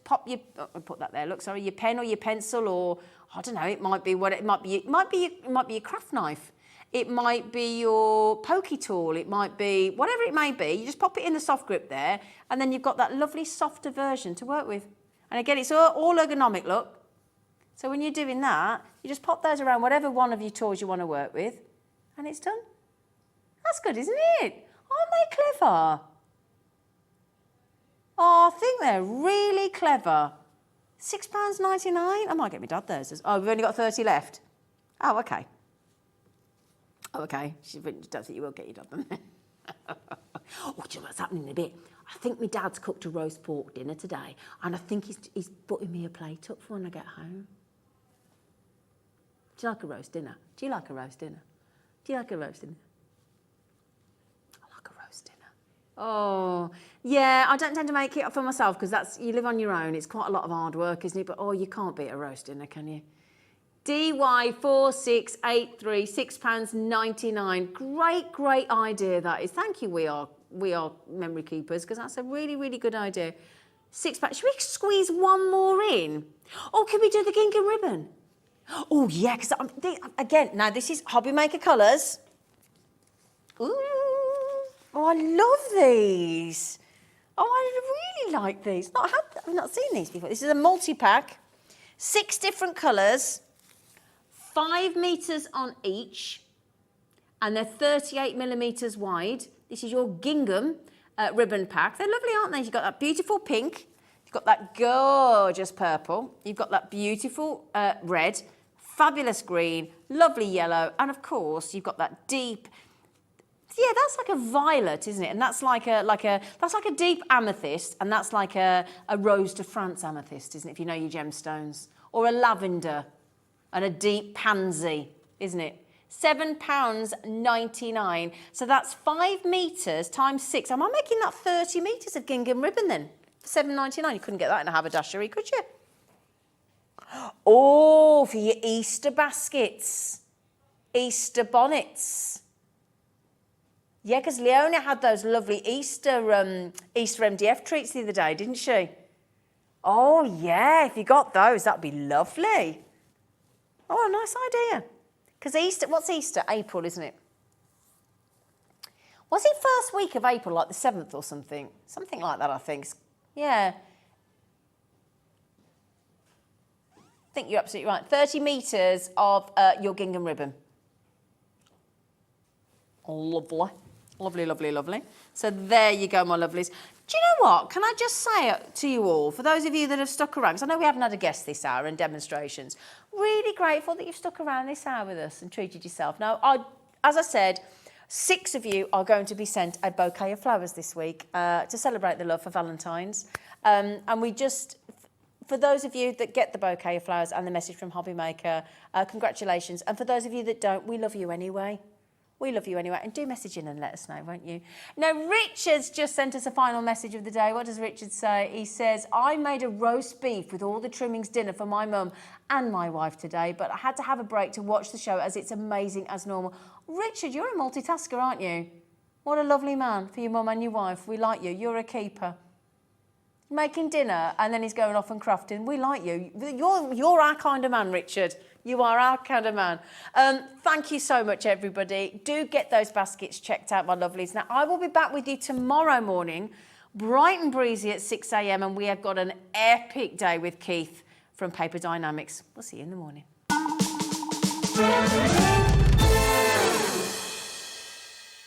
pop your, put that there, look, sorry, your pen or your pencil, or I don't know, it might be your craft knife. It might be your pokey tool. It might be whatever it may be. You just pop it in the soft grip there, and then you've got that lovely softer version to work with. And again, it's all ergonomic, look. So when you're doing that, you just pop those around whatever one of your tools you want to work with, and it's done. That's good, isn't it? Aren't they clever? Oh, I think they're really clever. £6.99? I might get my dad theirs. Oh, we've only got 30 left. Oh, okay. Oh, okay. She don't think you will get your dad them. Oh, do you know what's happening in a bit? I think my dad's cooked a roast pork dinner today, and I think he's putting me a plate up for when I get home. Do you like a roast dinner? Do you like a roast dinner? Do you like a roast dinner? I like a roast dinner. Oh, yeah, I don't tend to make it up for myself because you live on your own. It's quite a lot of hard work, isn't it? But, oh, you can't beat a roast dinner, can you? DY4683, £6.99. Great idea that is. Thank you, we are memory keepers, because that's a really, really good idea. £6. Should we squeeze one more in? Oh, can we do the gingham ribbon? Oh, yeah, because again, now this is Hobby Maker colours. Ooh, oh, I love these. Oh, I really like these. I've not seen these before. This is a multi-pack, 6 different colours. 5 metres on each, and they're 38mm wide. This is your gingham ribbon pack. They're lovely, aren't they? You've got that beautiful pink, you've got that gorgeous purple, you've got that beautiful red, fabulous green, lovely yellow, and of course you've got that deep, yeah, that's like a violet, isn't it? And that's like a deep amethyst, and that's like a Rose de France amethyst, isn't it? If you know your gemstones, or a lavender. And a deep pansy, isn't it? £7.99. So that's 5 metres times 6. Am I making that 30 metres of gingham ribbon then? For £7.99. You couldn't get that in a haberdashery, could you? Oh, for your Easter baskets. Easter bonnets. Yeah, because Leona had those lovely Easter MDF treats the other day, didn't she? Oh, yeah, if you got those, that'd be lovely. Oh, a nice idea. Because Easter, what's Easter? April, isn't it? Was it first week of April, like the 7th or something? Something like that, I think. Yeah. I think you're absolutely right. 30 metres of your gingham ribbon. Lovely. Lovely, lovely, lovely. So there you go, my lovelies. Do you know what? Can I just say to you all, for those of you that have stuck around, because I know we haven't had a guest this hour and demonstrations, really grateful that you've stuck around this hour with us and treated yourself. Now, as I said, 6 of you are going to be sent a bouquet of flowers this week to celebrate the love for Valentine's. And we just, for those of you that get the bouquet of flowers and the message from Hobby Maker, congratulations. And for those of you that don't, we love you anyway. We love you anyway. And do message in and let us know, won't you? Now, Richard's just sent us a final message of the day. What does Richard say? He says, I made a roast beef with all the trimmings dinner for my mum and my wife today, but I had to have a break to watch the show as it's amazing as normal. Richard, you're a multitasker, aren't you? What a lovely man for your mum and your wife. We like you. You're a keeper. Making dinner and then he's going off and crafting. We like you. You're our kind of man, Richard. You are our kind of man. Thank you so much, everybody. Do get those baskets checked out, my lovelies. Now, I will be back with you tomorrow morning, bright and breezy at 6 a.m. and we have got an epic day with Keith from Paper Dynamics. We'll see you in the morning.